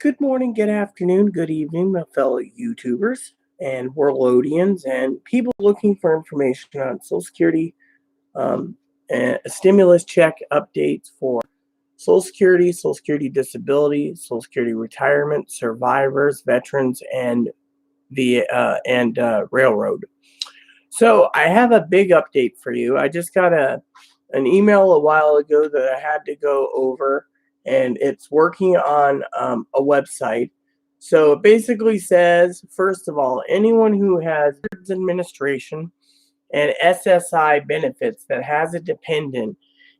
Good morning, good afternoon, good evening, my fellow YouTubers and Worlodians and people looking for information on Social Security um, and stimulus check updates for Social Security disability, Social Security retirement, survivors, veterans, and railroad. So I have a big update for you. I just got an email a while ago that I had to go over, and it's working on a website. So it basically says, first of all, anyone who has administration and SSI benefits that has a dependent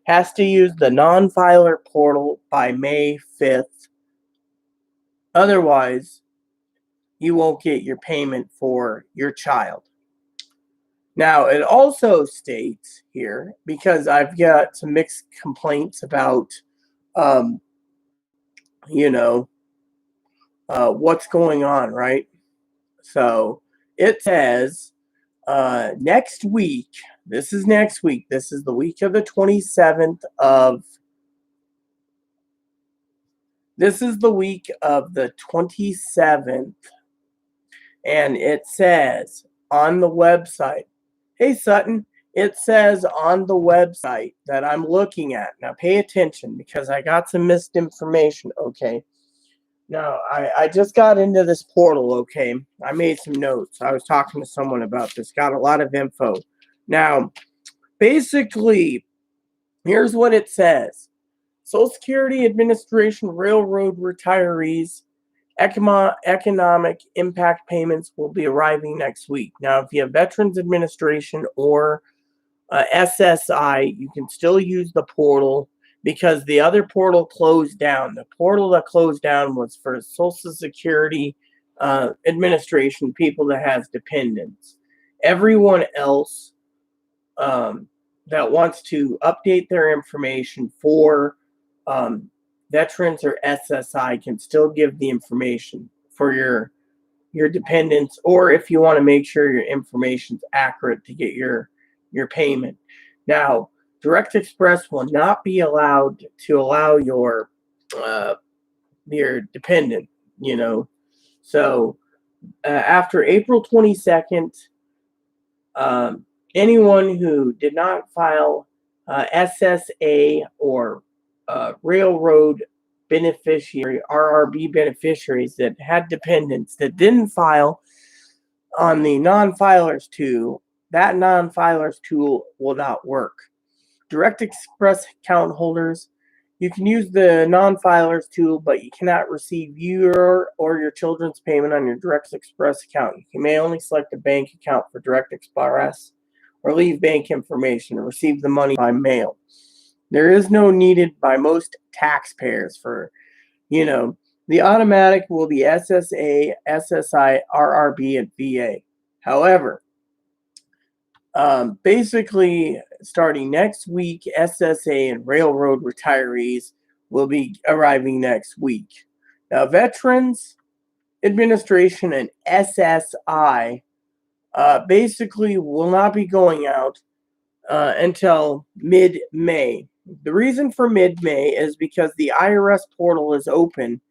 has to use the non-filer portal by May 5th. Otherwise, you won't get your payment for your child. Now, it also states here, because I've got some mixed complaints about, um, you know, what's going on, right? So it says next week, this is next week, this is the week of the 27th of, this is the week of the 27th, and it says on the website, hey Sutton, it says on the website that I'm looking at. Now pay attention because I got some misinformation, okay? Now, I just got into this portal, okay? I made some notes. I was talking to someone about this, got a lot of info. Now, basically, here's what it says. Social Security Administration railroad retirees economic impact payments will be arriving next week. Now, if you have Veterans Administration or SSI, you can still use the portal because the other portal closed down. The portal that closed down was for Social Security Administration, people that has dependents. Everyone else that wants to update their information for veterans or SSI can still give the information for your dependents, or if you want to make sure your information's accurate to get your payment. Now, Direct Express will not be allowed to allow your dependent, you know. So after April 22nd, anyone who did not file SSA or railroad beneficiary, RRB beneficiaries that had dependents that didn't file on the non-filers tool, that non-filers tool will not work. Direct Express account holders, you can use the non-filers tool, but you cannot receive your or your children's payment on your Direct Express account. You may only select a bank account for Direct Express or leave bank information and receive the money by mail. There is no needed by most taxpayers for, the automatic will be SSA, SSI, RRB, and VA. However, basically, starting next week, SSA and railroad retirees will be arriving next week. Now, Veterans Administration and SSI basically will not be going out until mid-May. The reason for mid-May is because the IRS portal is open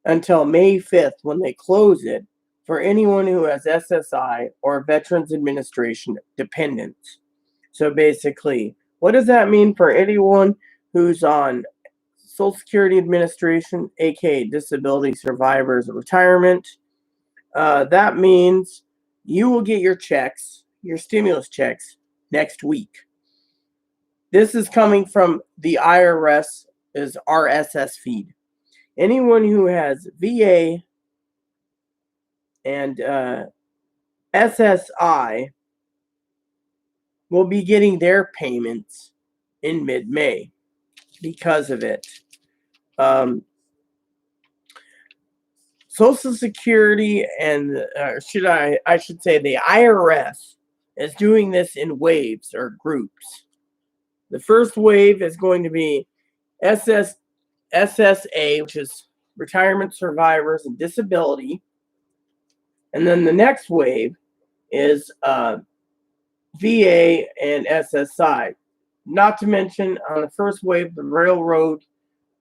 until May 5th when they close it for anyone who has SSI or Veterans Administration dependents. So basically, what does that mean for anyone who's on Social Security Administration, aka disability survivors retirement? That means you will get your checks, your stimulus checks, next week. This is coming from the IRS's RSS feed. Anyone who has VA and SSI will be getting their payments in mid-May because of it. Social Security and I should say the IRS is doing this in waves or groups. The first wave is going to be SSA, which is retirement survivors and disability. And then the next wave is VA and SSI. Not to mention on the first wave, the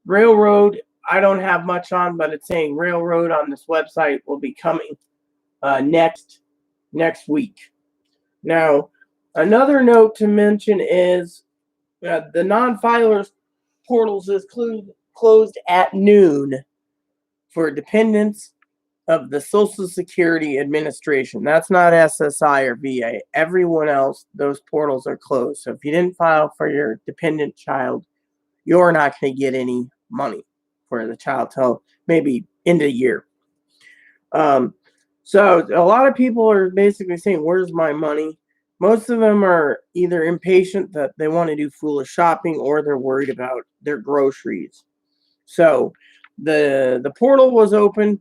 railroad I don't have much on, but it's saying railroad on this website will be coming next week. Now, another note to mention is the non-filers portals is closed at noon for dependents of the Social Security Administration. That's not SSI or VA. Everyone else, those portals are closed. So if you didn't file for your dependent child, you're not going to get any money for the child till maybe end of the year. So a lot of people are basically saying, where's my money? Most of them are either impatient that they want to do foolish shopping, or they're worried about their groceries. So the portal was open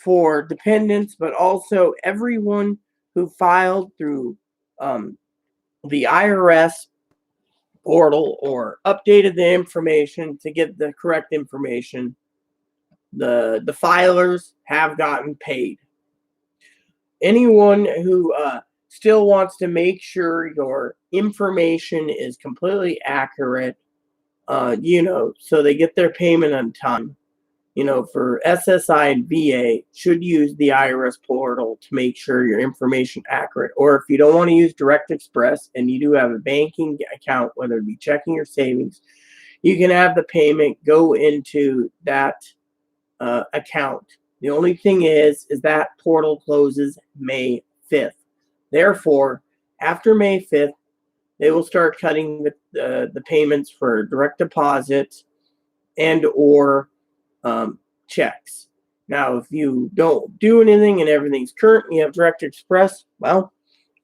for dependents, but also everyone who filed through the IRS portal or updated the information to get the correct information. The filers have gotten paid. Anyone who still wants to make sure your information is completely accurate, so they get their payment on time, for SSI and VA, should use the IRS portal to make sure your information accurate. Or if you don't want to use Direct Express and you do have a banking account, whether it be checking or savings, you can have the payment go into that account. The only thing is that portal closes May 5th. Therefore, after May 5th, they will start cutting the payments for direct deposits and or checks. Now, if you don't do anything and everything's current and you have Direct Express, well,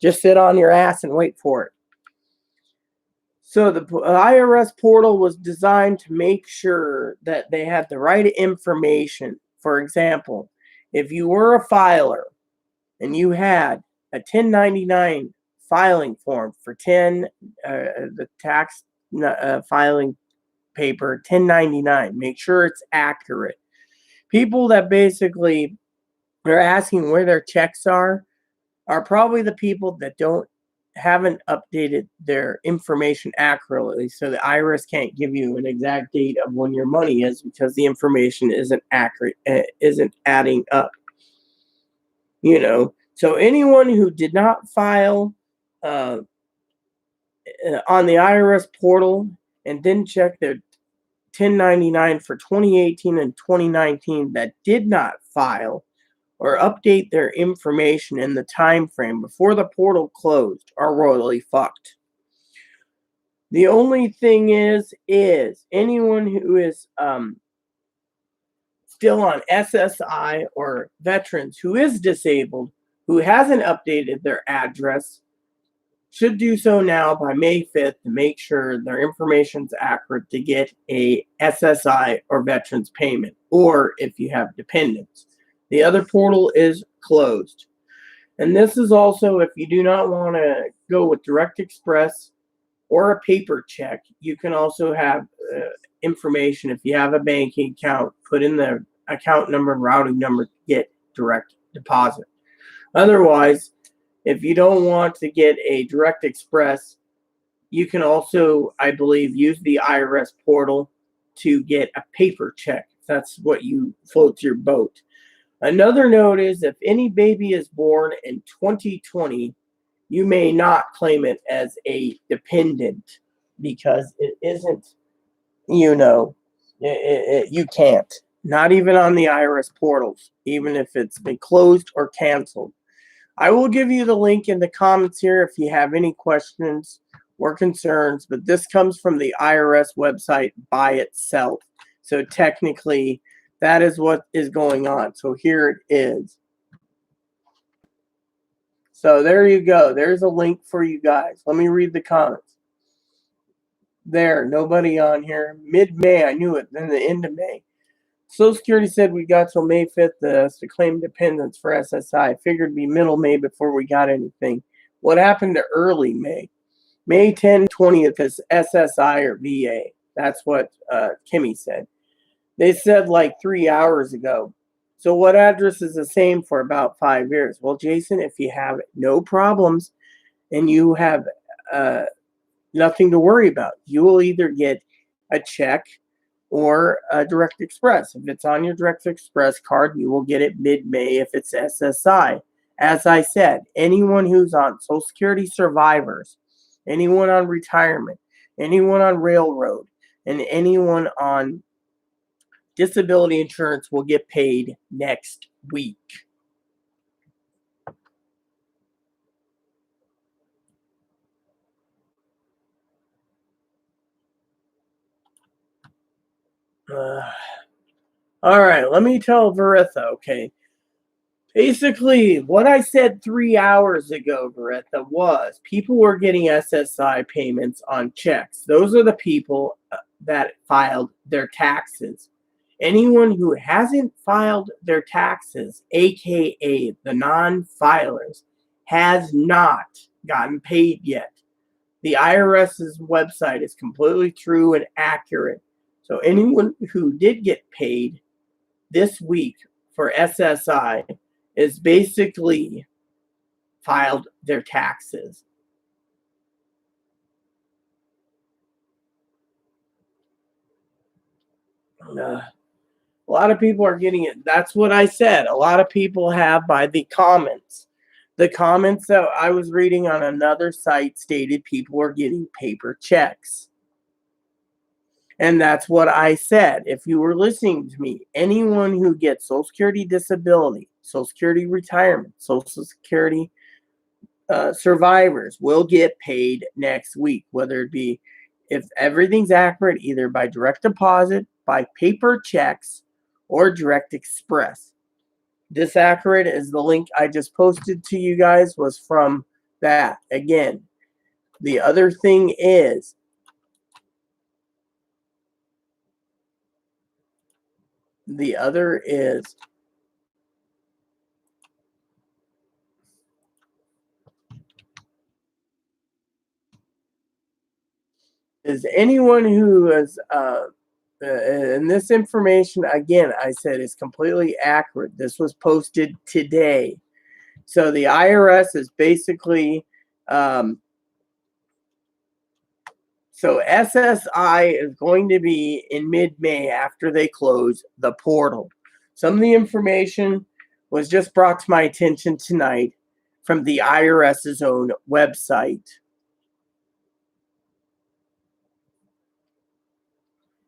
just sit on your ass and wait for it. So the IRS portal was designed to make sure that they had the right information. For example, if you were a filer and you had a 1099 filing form for the tax filing paper 1099, make sure it's accurate. People that basically are asking where their checks are probably the people that haven't updated their information accurately, so the IRS can't give you an exact date of when your money is because the information isn't accurate, isn't adding up. So anyone who did not file on the IRS portal and didn't check their 1099 for 2018 and 2019 that did not file or update their information in the time frame before the portal closed are royally fucked. The only thing is anyone who is still on SSI or veterans who is disabled, who hasn't updated their address, should do so now by May 5th to make sure their information's accurate to get a SSI or veterans payment, or if you have dependents. The other portal is closed. And this is also if you do not want to go with Direct Express or a paper check, you can also have information. If you have a banking account, put in the account number and routing number to get direct deposit. Otherwise, if you don't want to get a Direct Express, you can also, I believe, use the IRS portal to get a paper check. That's what you floats your boat. Another note is if any baby is born in 2020, you may not claim it as a dependent because it isn't, you can't. Not even on the IRS portals, even if it's been closed or canceled. I will give you the link in the comments here if you have any questions or concerns, but this comes from the IRS website by itself. So technically, that is what is going on. So here it is. So there you go. There's a link for you guys. Let me read the comments. There, nobody on here. Mid-May, I knew it. Then the end of May. Social Security said we got till May 5th to claim dependents for SSI. I figured it'd be middle May before we got anything. What happened to early May? May 10, 20th is SSI or VA. That's what Kimmy said. They said like 3 hours ago. So what address is the same for about 5 years? Well, Jason, if you have no problems and you have nothing to worry about, you will either get a check or Direct Express. If it's on your Direct Express card, you will get it mid-May if it's SSI. As I said, anyone who's on Social Security survivors, anyone on retirement, anyone on railroad, and anyone on disability insurance will get paid next week. All right, let me tell Veritha, okay? Basically, what I said 3 hours ago, Veritha, was people were getting SSI payments on checks. Those are the people that filed their taxes. Anyone who hasn't filed their taxes, aka the non-filers, has not gotten paid yet. The IRS's website is completely true and accurate. So anyone who did get paid this week for SSI is basically filed their taxes. A lot of people are getting it. That's what I said. A lot of people have by the comments. The comments that I was reading on another site stated people are getting paper checks. And that's what I said. If you were listening to me, anyone who gets Social Security disability, Social Security retirement, Social Security survivors will get paid next week, whether it be, if everything's accurate, either by direct deposit, by paper checks, or Direct Express. This accurate is the link I just posted to you guys was from that. Again, the other thing is, anyone who is and this information, again, I said is completely accurate. This was posted today. So the IRS is basically, so SSI is going to be in mid-May after they close the portal. Some of the information was just brought to my attention tonight from the IRS's own website.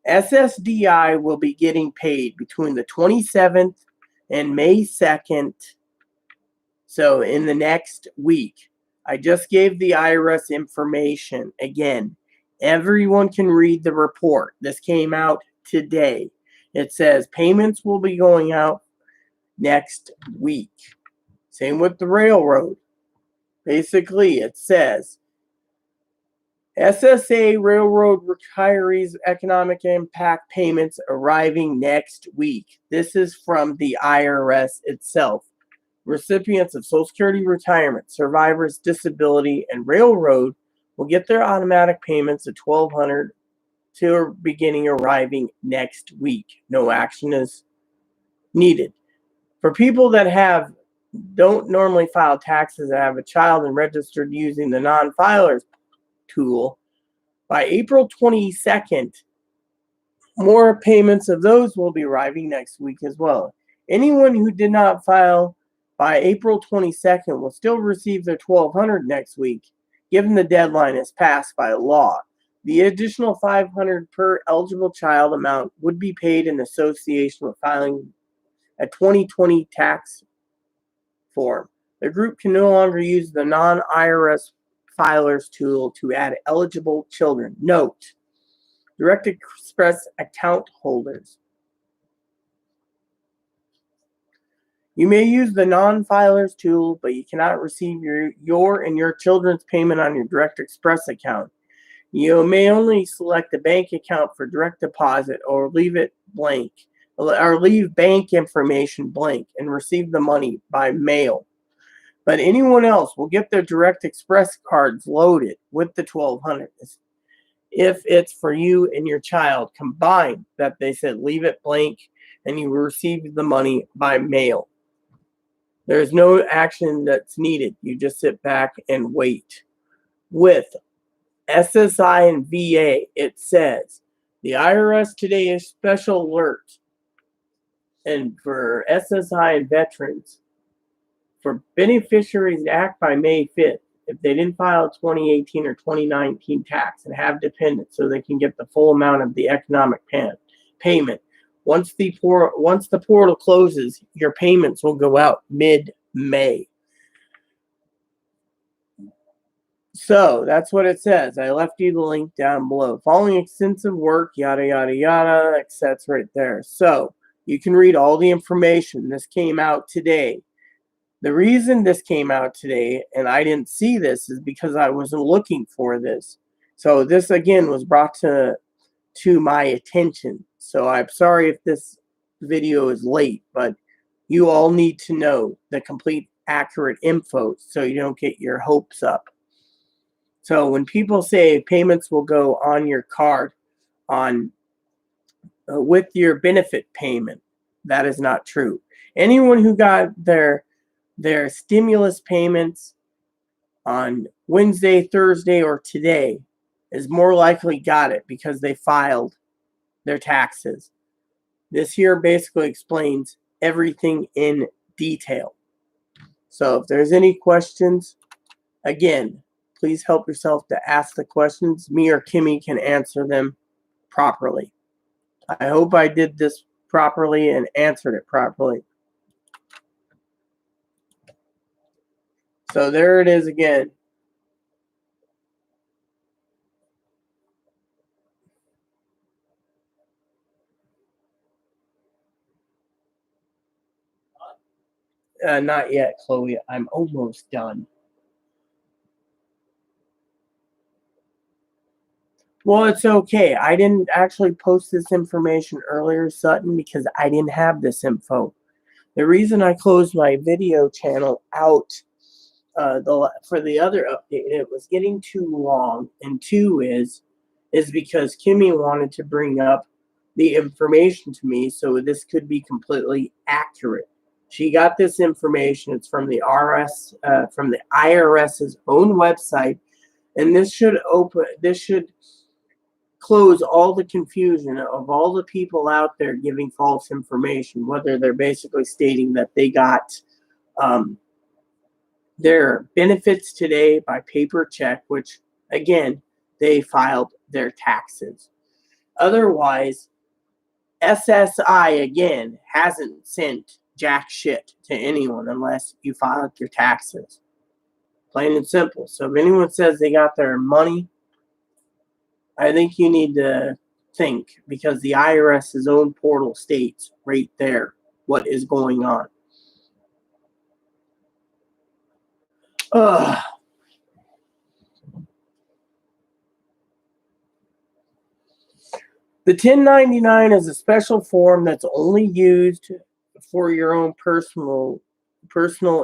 SSDI will be getting paid between the 27th and May 2nd. So in the next week. I just gave the IRS information. Again, everyone can read the report. This came out today. It says payments will be going out next week. Same with the railroad. Basically, it says SSA Railroad Retirees Economic Impact Payments arriving next week. This is from the IRS itself. Recipients of Social Security retirement, survivors, disability, and railroad will get their automatic payments of $1,200 to beginning arriving next week. No action is needed. For people that don't normally file taxes and have a child and registered using the non-filers tool, by April 22nd, more payments of those will be arriving next week as well. Anyone who did not file by April 22nd will still receive their $1,200 next week, given the deadline is passed by law. The additional $500 per eligible child amount would be paid in association with filing a 2020 tax form. The group can no longer use the non-IRS filers tool to add eligible children. Note: Direct Express account holders. You may use the non-filers tool, but you cannot receive your and your children's payment on your Direct Express account. You may only select a bank account for direct deposit or leave it blank, or leave bank information blank and receive the money by mail. But anyone else will get their Direct Express cards loaded with the $1,200. If it's for you and your child combined, that they said leave it blank and you will receive the money by mail. There's no action that's needed. You just sit back and wait. With SSI and VA, it says The IRS today is special alert, and for SSI and veterans, for beneficiaries to act by May 5th if they didn't file 2018 or 2019 tax and have dependents so they can get the full amount of the economic payment. Once the portal closes, your payments will go out mid-May. So that's what it says. I left you the link down below. Following extensive work, yada, yada, yada, etc. right there. So you can read all the information. This came out today. The reason this came out today and I didn't see this is because I wasn't looking for this. So this again was brought to my attention. So I'm sorry if this video is late, but you all need to know the complete accurate info so you don't get your hopes up. So when people say payments will go on your card on with your benefit payment, that is not true. Anyone who got their stimulus payments on Wednesday, Thursday, or today is more likely got it because they filed their taxes. This here basically explains everything in detail. So if there's any questions, again, please help yourself to ask the questions. Me or Kimmy can answer them properly. I hope I did this properly and answered it properly. So there it is again. Not yet, Chloe. I'm almost done. Well, it's okay. I didn't actually post this information earlier, Sutton, because I didn't have this info. The reason I closed my video channel out for the other update, it was getting too long, and two is because Kimmy wanted to bring up the information to me so this could be completely accurate. She got this information. It's from the IRS's own website, and this should close all the confusion of all the people out there giving false information, whether they're basically stating that they got their benefits today by paper check, which again, they filed their taxes. Otherwise, SSI again hasn't sent jack shit to anyone unless you filed your taxes. Plain and simple. So if anyone says they got their money, I think you need to think, because the IRS's own portal states right there what is going on. Ugh. The 1099 is a special form that's only used for your own personal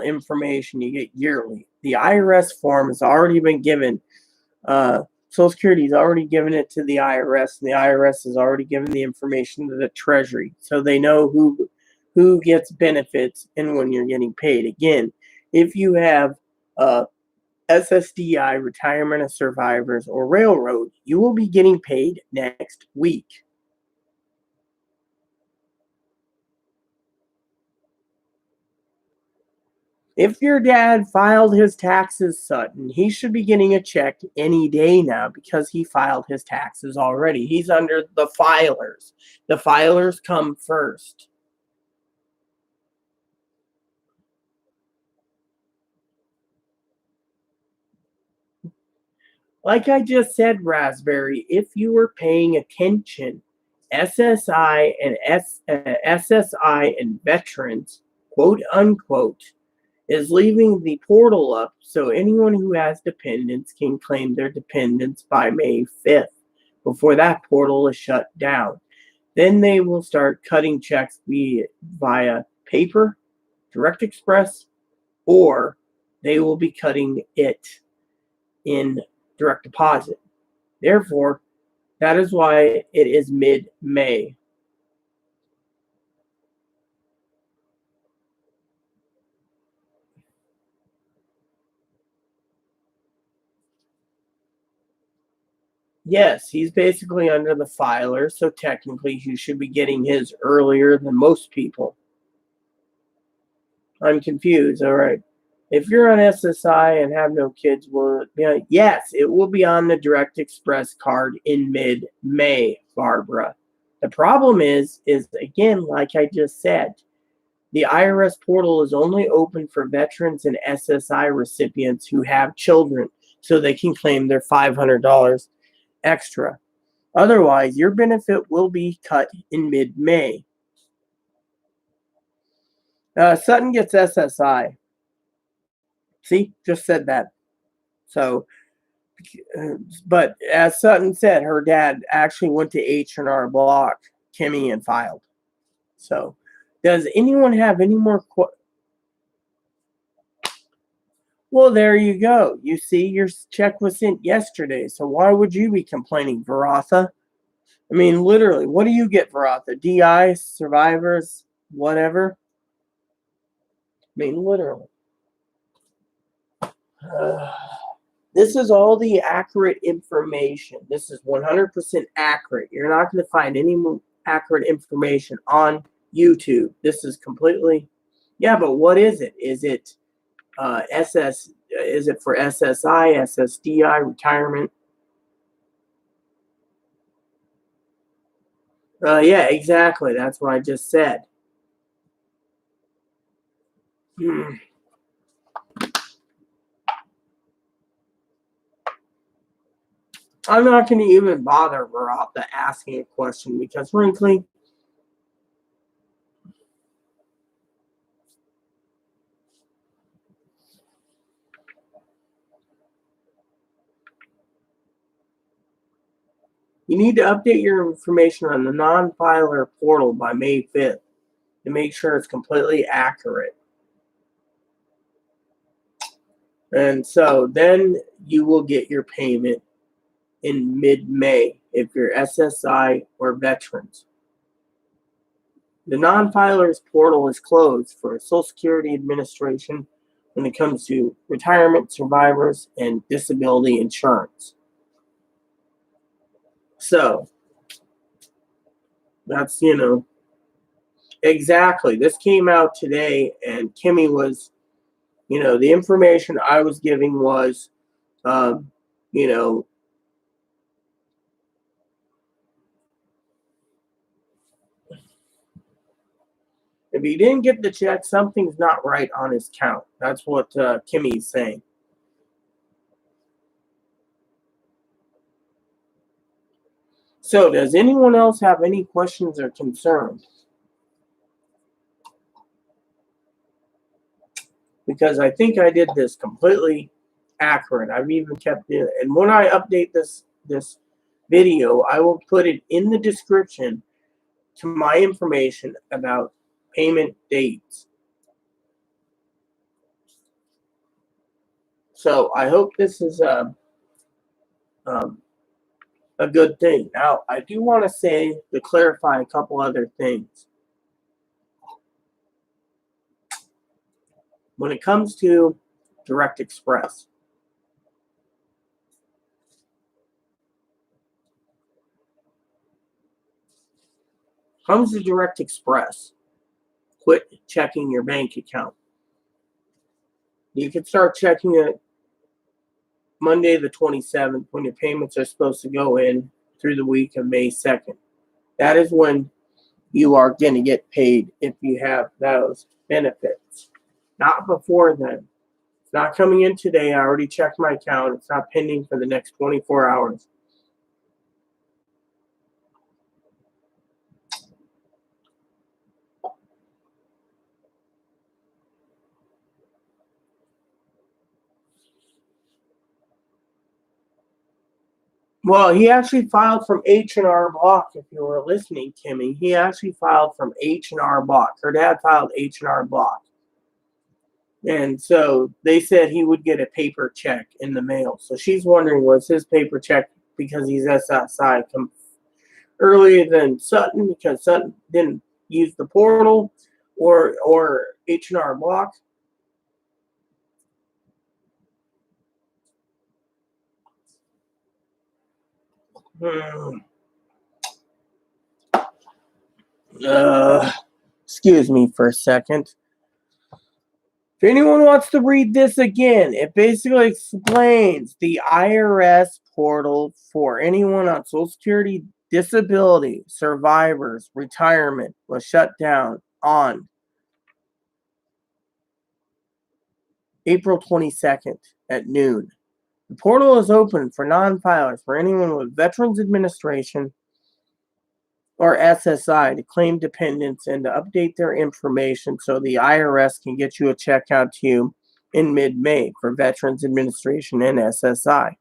information you get yearly. The IRS form has already been given. Social Security has already given it to the IRS, and the IRS has already given the information to the Treasury, so they know who gets benefits and when you're getting paid. Again, if you have SSDI, Retirement of Survivors, or Railroad, you will be getting paid next week. If your dad filed his taxes, Sutton, he should be getting a check any day now because he filed his taxes already. He's under the filers. The filers come first. Like I just said, Raspberry, if you were paying attention, SSI and veterans, quote unquote, is leaving the portal up so anyone who has dependents can claim their dependents by May 5th before that portal is shut down. Then they will start cutting checks via paper, direct express, or they will be cutting it in direct deposit. Therefore, that is why it is mid-May. Yes, he's basically under the filer, so technically he should be getting his earlier than most people. I'm confused. All right. If you're on SSI and have no kids, will it be on? Yes, it will be on the Direct Express card in mid-May, Barbara. The problem is again, like I just said, the IRS portal is only open for veterans and SSI recipients who have children, so they can claim their $500 extra. Otherwise, your benefit will be cut in mid-May. Sutton gets SSI. See, just said that. So, but as Sutton said, her dad actually went to H&R Block, Kimmy, and filed. So, does anyone have any more Well, there you go. You see, your check was sent yesterday. So why would you be complaining, Varatha? I mean, literally, what do you get, Varatha? DI, survivors, whatever? I mean, literally. This is all the accurate information. This is 100% accurate. You're not going to find any accurate information on YouTube. This is completely, yeah, but what is it? Is it is it for SSI, SSDI, retirement? Yeah, exactly. That's what I just said. Hmm. I'm not going to even bother Barata asking a question because, frankly, you need to update your information on the non-filer portal by May 5th to make sure it's completely accurate. And so then you will get your payment in mid-May if you're SSI or veterans. The non-filers portal is closed for Social Security Administration when it comes to retirement, survivors, and disability insurance. So that's, exactly. This came out today, and Kimmy was, the information I was giving was, um, you know, if he didn't get the check, something's not right on his count. That's what Kimmy's saying. So, does anyone else have any questions or concerns? Because I think I did this completely accurate. I've even kept it, and when I update this video, I will put it in the description to my information about payment dates. So I hope this is um, a good thing. Now, I do want to clarify a couple other things. When it comes to Direct Express, quit checking your bank account. You can start checking it Monday the 27th when your payments are supposed to go in through the week of May 2nd. That is when you are going to get paid if you have those benefits. Not before then. It's not coming in today. I already checked my account. It's not pending for the next 24 hours. Well, he actually filed from H&R Block, if you were listening, Kimmy. He actually filed from H&R Block. Her dad filed H&R Block. And so they said he would get a paper check in the mail. So she's wondering, was his paper check because he's SSI come earlier than Sutton because Sutton didn't use the portal or H&R Block? Hmm. Excuse me for a second. If anyone wants to read this again, it basically explains the IRS portal for anyone on Social Security, disability, survivors, retirement was shut down on April 22nd at noon. The portal is open for non-filers for anyone with Veterans Administration or SSI to claim dependents and to update their information so the IRS can get you a check out to you in mid-May for Veterans Administration and SSI.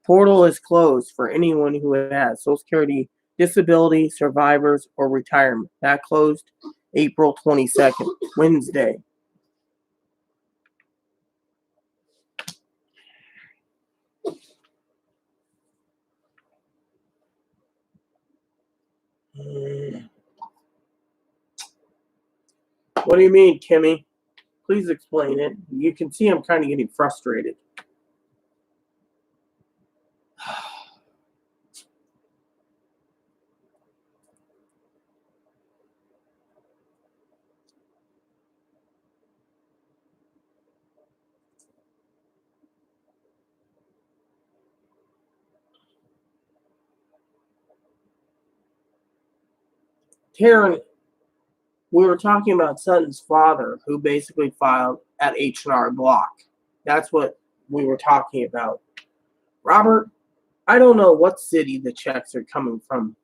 Portal is closed for anyone who has Social Security, disability, survivors, or retirement. That closed April 22nd, Wednesday. What do you mean, Kimmy? Please explain it. You can see I'm kind of getting frustrated. Taryn, we were talking about Sutton's father, who basically filed at H&R Block. That's what we were talking about. Robert, I don't know what city the checks are coming from.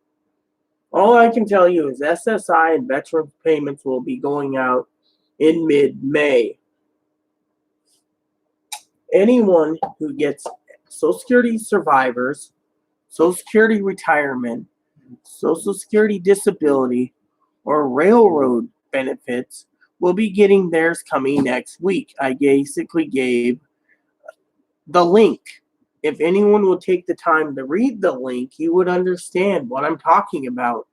All I can tell you is SSI and veteran payments will be going out in mid-May. Anyone who gets Social Security survivors, Social Security retirement, Social Security disability, or railroad benefits will be getting theirs coming next week. I basically gave the link. If anyone would take the time to read the link, you would understand what I'm talking about.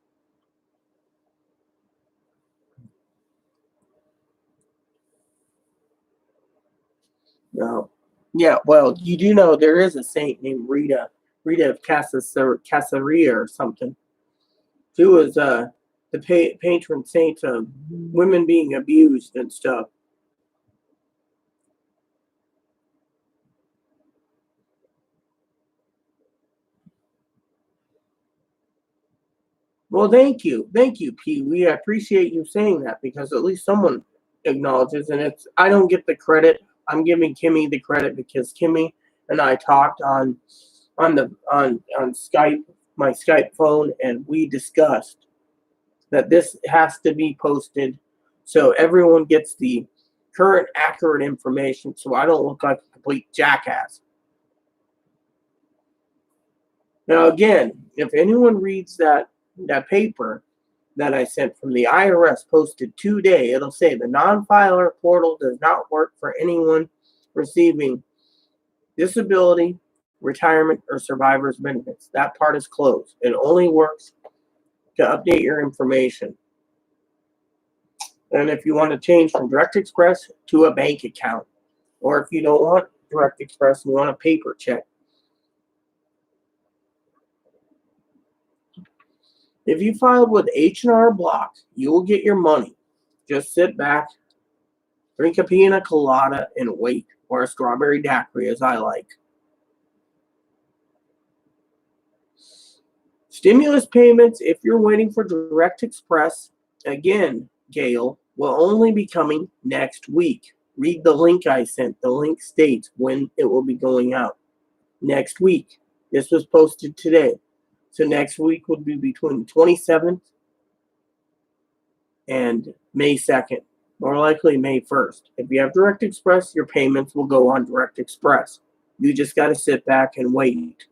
No. Yeah, well, you do know there is a saint named Rita of Caesarea or something. She was the patron saint of women being abused and stuff. Well, thank you, Pee Wee. I appreciate you saying that because at least someone acknowledges, and it's I don't get the credit. I'm giving Kimmy the credit because Kimmy and I talked on Skype, my Skype phone, and we discussed that this has to be posted so everyone gets the current accurate information, so I don't look like a complete jackass. Now, again, if anyone reads that paper that I sent from the IRS posted today, it'll say the non-filer portal does not work for anyone receiving disability, retirement, or survivor's benefits. That part is closed. It only works to update your information. And if you want to change from Direct Express to a bank account, or if you don't want Direct Express and you want a paper check, if you filed with H&R Block, you will get your money. Just sit back, drink a pina colada, and wait, or a strawberry daiquiri, as I like. Stimulus payments, if you're waiting for Direct Express, again, Gail, will only be coming next week. Read the link I sent. The link states when it will be going out. Next week. This was posted today. So next week would be between the 27th and May 2nd. More likely May 1st. If you have Direct Express, your payments will go on Direct Express. You just got to sit back and wait.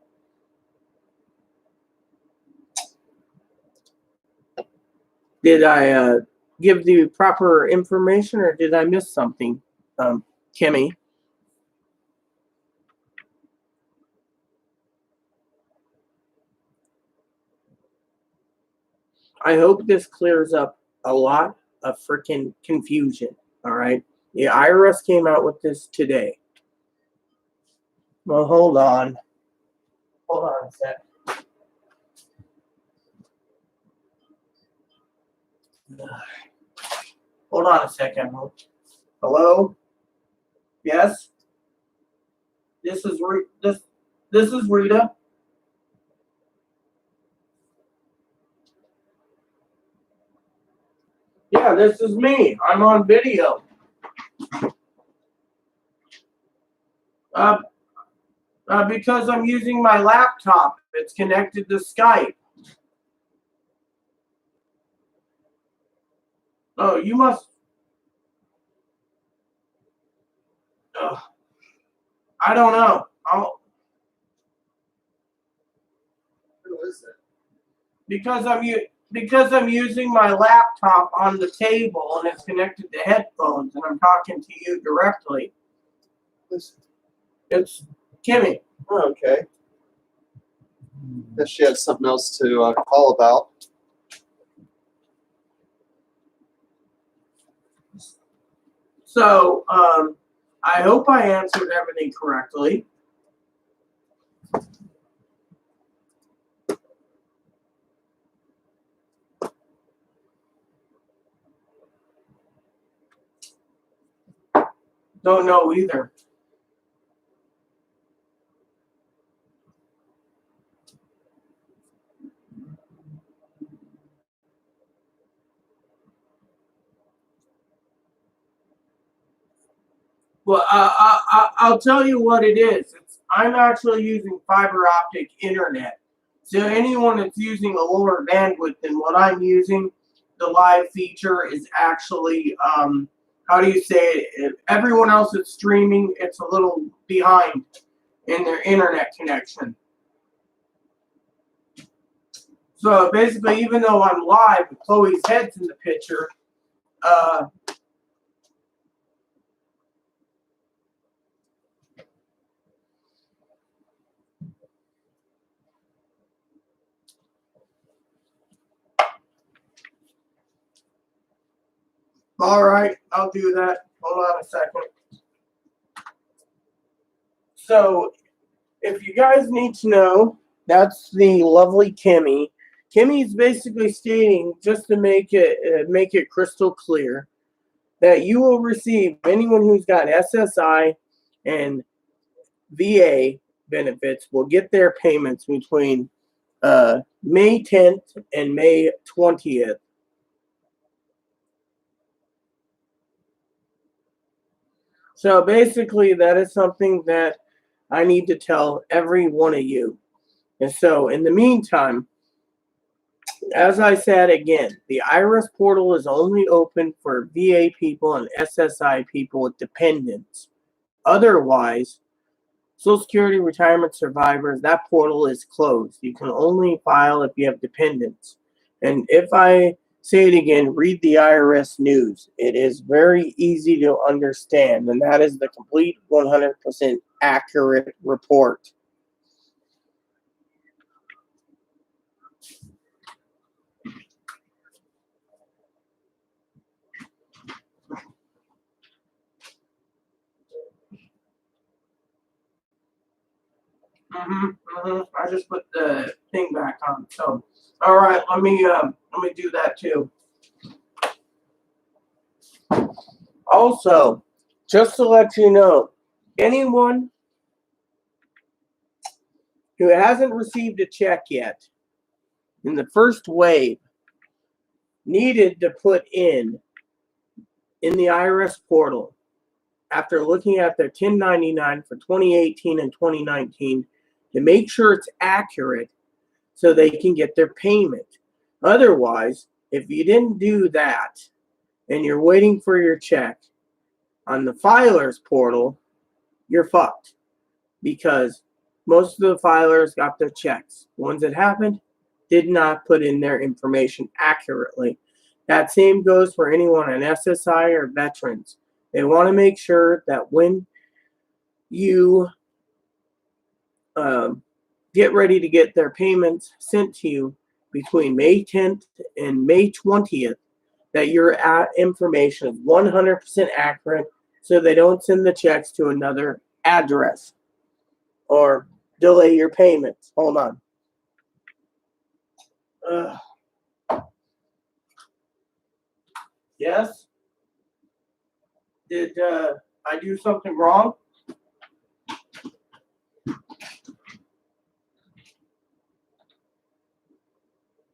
Did I give the proper information or did I miss something, Kimmy? I hope this clears up a lot of freaking confusion. All right. The IRS came out with this today. Well, hold on. Hold on a sec. Hold on a second. Hello? Yes? This is this is Rita. Yeah, this is me. I'm on video. Uh, because I'm using my laptop. It's connected to Skype. Oh, you must. I don't know. Who is it? Because I'm using my laptop on the table and it's connected to headphones and I'm talking to you directly. It's Kimmy. Oh, okay. Guess she had something else to call about. So, I hope I answered everything correctly. Don't know either. Well, I'll tell you what it is. I'm actually using fiber optic internet. So anyone that's using a lower bandwidth than what I'm using, the live feature is actually, how do you say it? If everyone else that's streaming, it's a little behind in their internet connection. So basically, even though I'm live, Chloe's head's in the picture. All right, I'll do that. Hold on a second. So, if you guys need to know, that's the lovely Kimmy. Kimmy's basically stating, just to make it crystal clear, that you will receive anyone who's got SSI and VA benefits will get their payments between May 10th and May 20th. So basically, that is something that I need to tell every one of you. And so, in the meantime, as I said again, the IRS portal is only open for VA people and SSI people with dependents. Otherwise, Social Security retirement survivors, that portal is closed. You can only file if you have dependents. And if I say it again, read the IRS news. It is very easy to understand, and that is the complete 100% accurate report. I just put the thing back on. So, all right, let me do that too. Also, just to let you know, anyone who hasn't received a check yet in the first wave needed to put in the IRS portal after looking at their 1099 for 2018 and 2019 to make sure it's accurate so they can get their payment. Otherwise, if you didn't do that and you're waiting for your check on the filers portal, you're fucked because most of the filers got their checks. The ones that happened did not put in their information accurately. That same goes for anyone on SSI or veterans. They want to make sure that when you get ready to get their payments sent to you between May 10th and May 20th, that your information is 100% accurate so they don't send the checks to another address or delay your payments. Hold on. Yes? Did I do something wrong?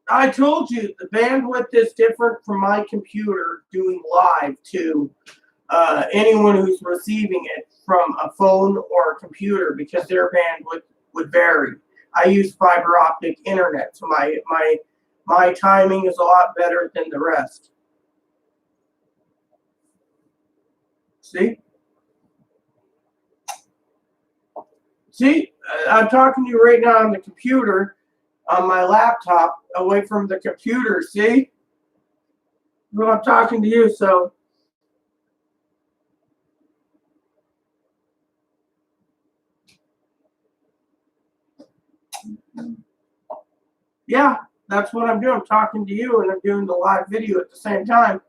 I told you the bandwidth is different from my computer doing live to anyone who's receiving it from a phone or a computer because their bandwidth would vary. I use fiber optic internet, so my timing is a lot better than the rest. See? See? I'm talking to you right now on the computer, on my laptop, away from the computer. See? Well, I'm talking to you, so. Yeah, that's what I'm doing. I'm talking to you and I'm doing the live video at the same time.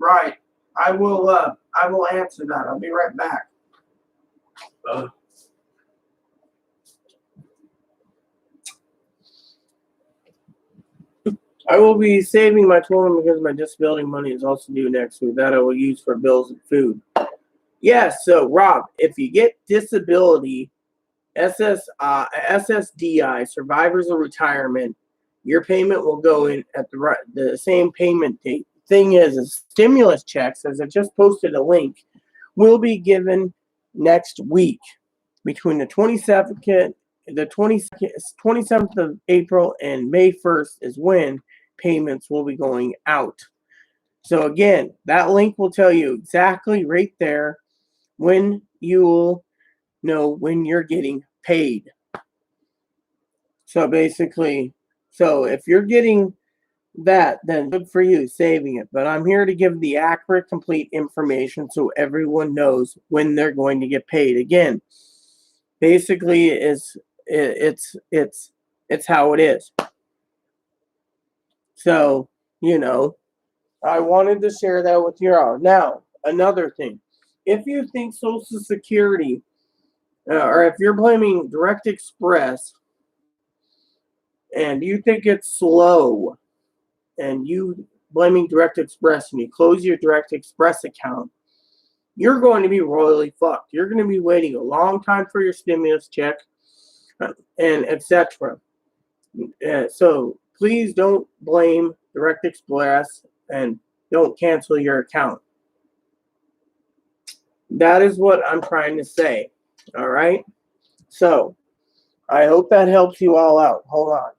Right. I will answer that. I'll be right back. I will be saving my total because my disability money is also due next week. That I will use for bills and food. Yes, so Rob, if you get disability, SSDI, survivors of retirement, your payment will go in at the same payment date. Thing is stimulus checks, as I just posted a link, will be given next week between the 27th of April and May 1st is when payments will be going out. So again, that link will tell you exactly right there when you will know when you're getting paid. So basically, if you're getting that, then good for you saving it. But I'm here to give the accurate, complete information so everyone knows when they're going to get paid. Again, basically, it's how it is. So, I wanted to share that with you all. Now, another thing. If you think Social Security, or if you're blaming Direct Express, and you think it's slow, and you blaming Direct Express, and you close your Direct Express account, you're going to be royally fucked. You're going to be waiting a long time for your stimulus check, and etc. So please don't blame Direct Express and don't cancel your account. That is what I'm trying to say. All right? So I hope that helps you all out. Hold on.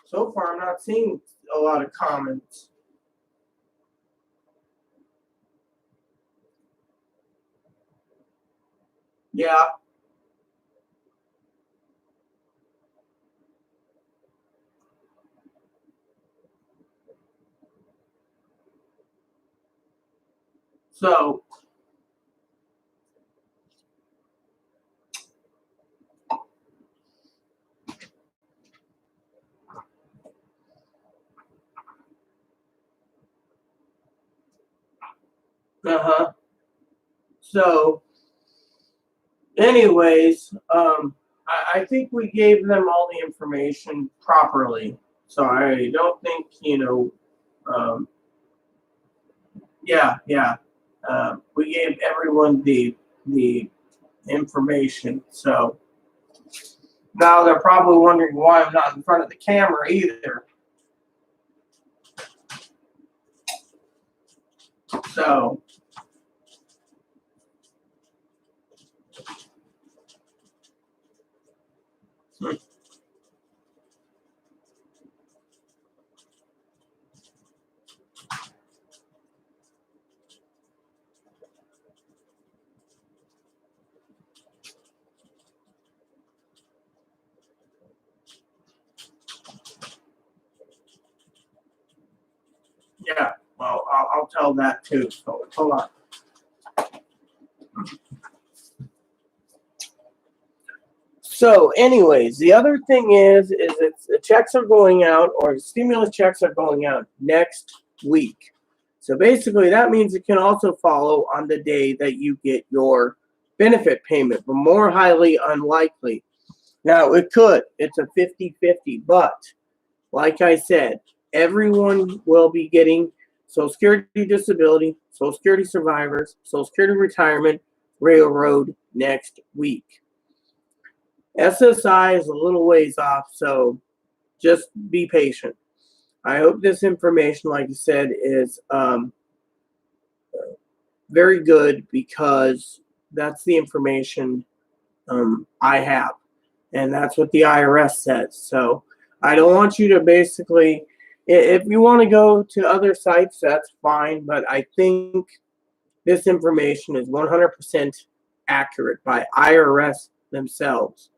So far, I'm not seeing a lot of comments. Yeah. So, So, anyways, I think we gave them all the information properly. So I don't think, yeah. We gave everyone the information. So now they're probably wondering why I'm not in front of the camera either. So. Yeah, well, I'll tell that too. So hold on. So, anyways, the other thing is it's the checks are going out, or the stimulus checks are going out next week. So basically, that means it can also follow on the day that you get your benefit payment, but more highly unlikely. Now, it could. It's a 50-50, but like I said, everyone will be getting Social Security disability, Social Security survivors, Social Security retirement, railroad next week. SSI is a little ways off, so just be patient. I hope this information, like I said, is very good because that's the information I have, and that's what the IRS says. So I don't want you to basically, if you want to go to other sites, that's fine, but I think this information is 100% accurate by IRS themselves.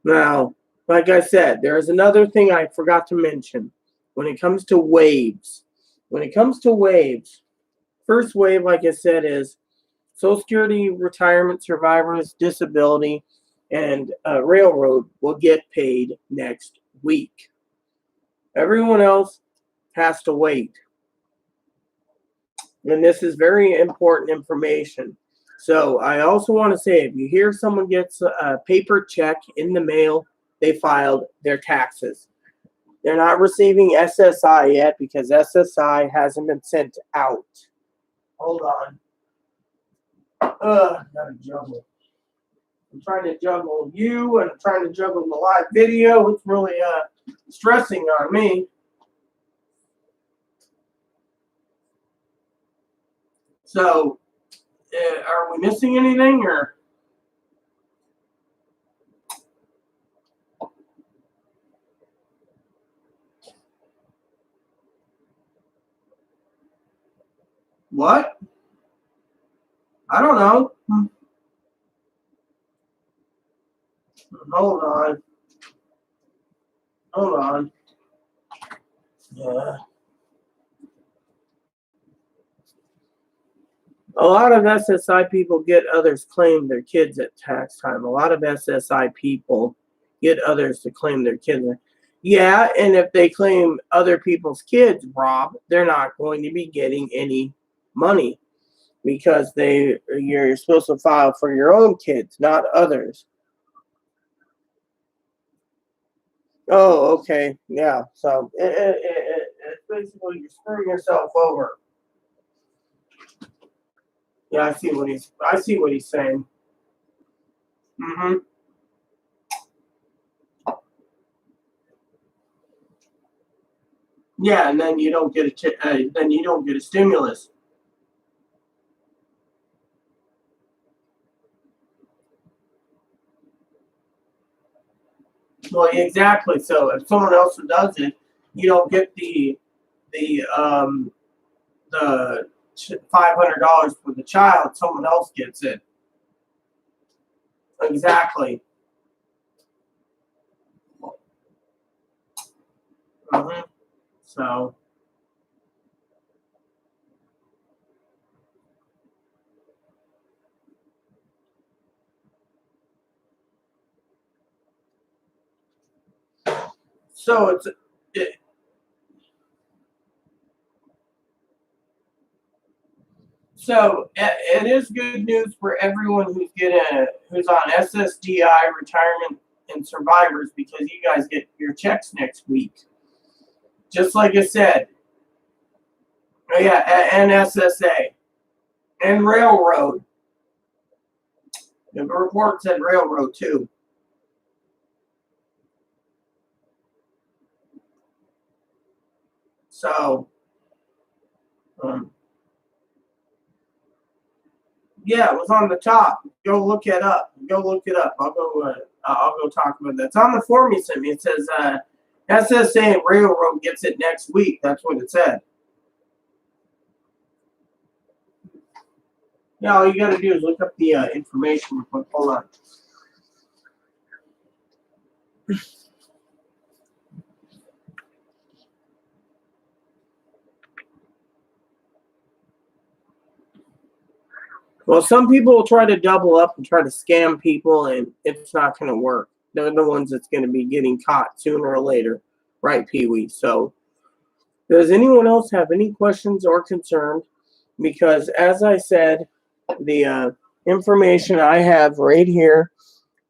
Now, like I said, there is another thing I forgot to mention. When it comes to waves, first wave, like I said, is Social Security, retirement, survivors, disability, and railroad will get paid next week. Everyone else has to wait. And this is very important information. So I also want to say, if you hear someone gets a paper check in the mail, they filed their taxes. They're not receiving SSI yet because SSI hasn't been sent out. Hold on. Gotta juggle. I'm trying to juggle you and I'm trying to juggle the live video. It's really stressing on me. So, are we missing anything or? What? I don't know. Hold on. Hold on. Yeah. A lot of SSI people get others claim their kids at tax time. A lot of SSI people get others to claim their kids. Yeah, and if they claim other people's kids, Rob, they're not going to be getting any money because you're supposed to file for your own kids, not others. Oh, okay, yeah. So it's basically you're screwing yourself over. Yeah, I see what he's saying. Mm-hmm. Yeah, and then you don't get a stimulus. Well, exactly. So if someone else does it, you don't get the the $500 for the child. Someone else gets it. Exactly. Mm-hmm. So so it, it is good news for everyone who's on ssdi retirement and survivors because you guys get your checks next week. Just like I said. Oh yeah, and SSA and railroad. The report said railroad too. So, um, yeah, it was on the top. Go look it up. Go look it up. I'll go talk about that. It's on the form you sent me. It says SSA and railroad gets it next week. That's what it said. Yeah, all you got to do is look up the information. Hold on. Well, some people will try to double up and try to scam people, and it's not going to work. They're the ones that's going to be getting caught sooner or later, right, Pee Wee? So, does anyone else have any questions or concerns? Because, as I said, the information I have right here,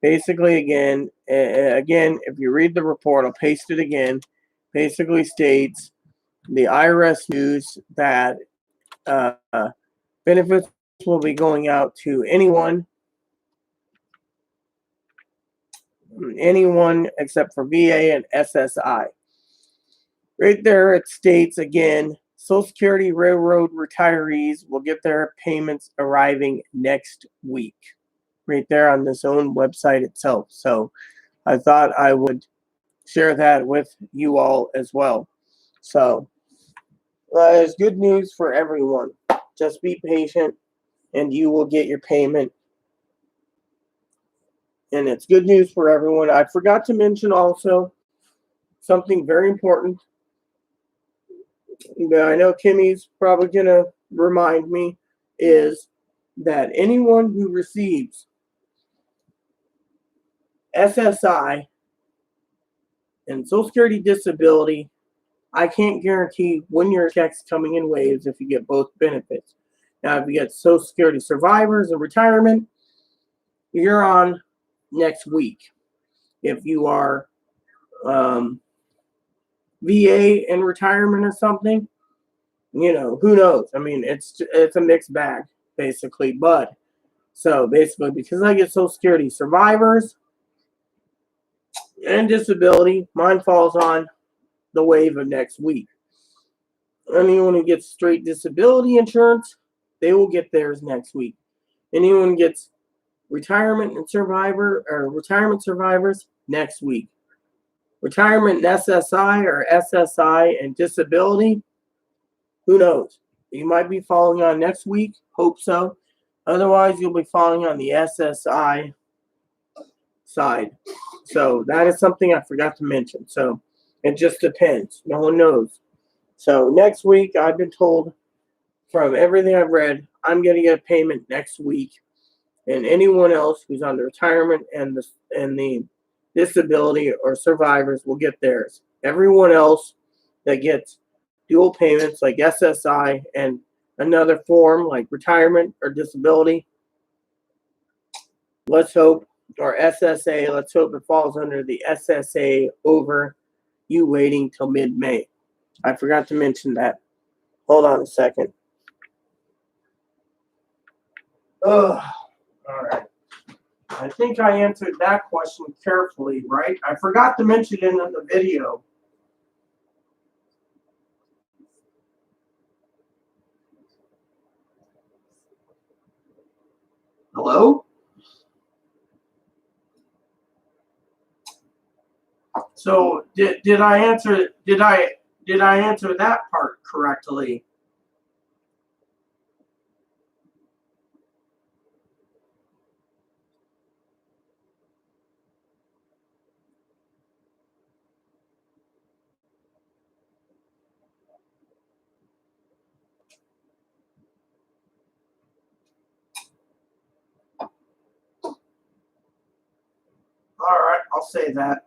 basically, again, if you read the report, I'll paste it again. Basically states the IRS news that uh, benefits will be going out to anyone except for VA and SSI. Right there, it states again, Social Security Railroad retirees will get their payments arriving next week. Right there on this own website itself. So I thought I would share that with you all as well. So it's good news for everyone. Just be patient and you will get your payment. And it's good news for everyone. I forgot to mention also something very important. I know Kimmy's probably going to remind me is that anyone who receives SSI and Social Security disability, I can't guarantee when your check's coming in waves if you get both benefits. Now, if you get Social Security survivors and retirement, you're on next week. If you are VA and retirement or something, who knows? I mean, it's a mixed bag, basically. But so basically, because I get Social Security survivors and disability, mine falls on the wave of next week. Anyone who gets straight disability insurance, they will get theirs next week. Anyone who gets retirement survivors next week. Retirement and SSI or SSI and disability, who knows? You might be falling on next week. Hope so. Otherwise, you'll be falling on the SSI side. So that is something I forgot to mention. So it just depends. No one knows. So next week, I've been told from everything I've read, I'm going to get a payment next week. And anyone else who's on the retirement and the disability or survivors will get theirs. Everyone else that gets dual payments like SSI and another form like retirement or disability, let's hope, or SSA, let's hope it falls under the SSA over you waiting till mid-May. I forgot to mention that. Hold on a second. All right. I think I answered that question carefully, right? I forgot to mention it in the video. Hello? So did I answer that part correctly? All right, I'll say that.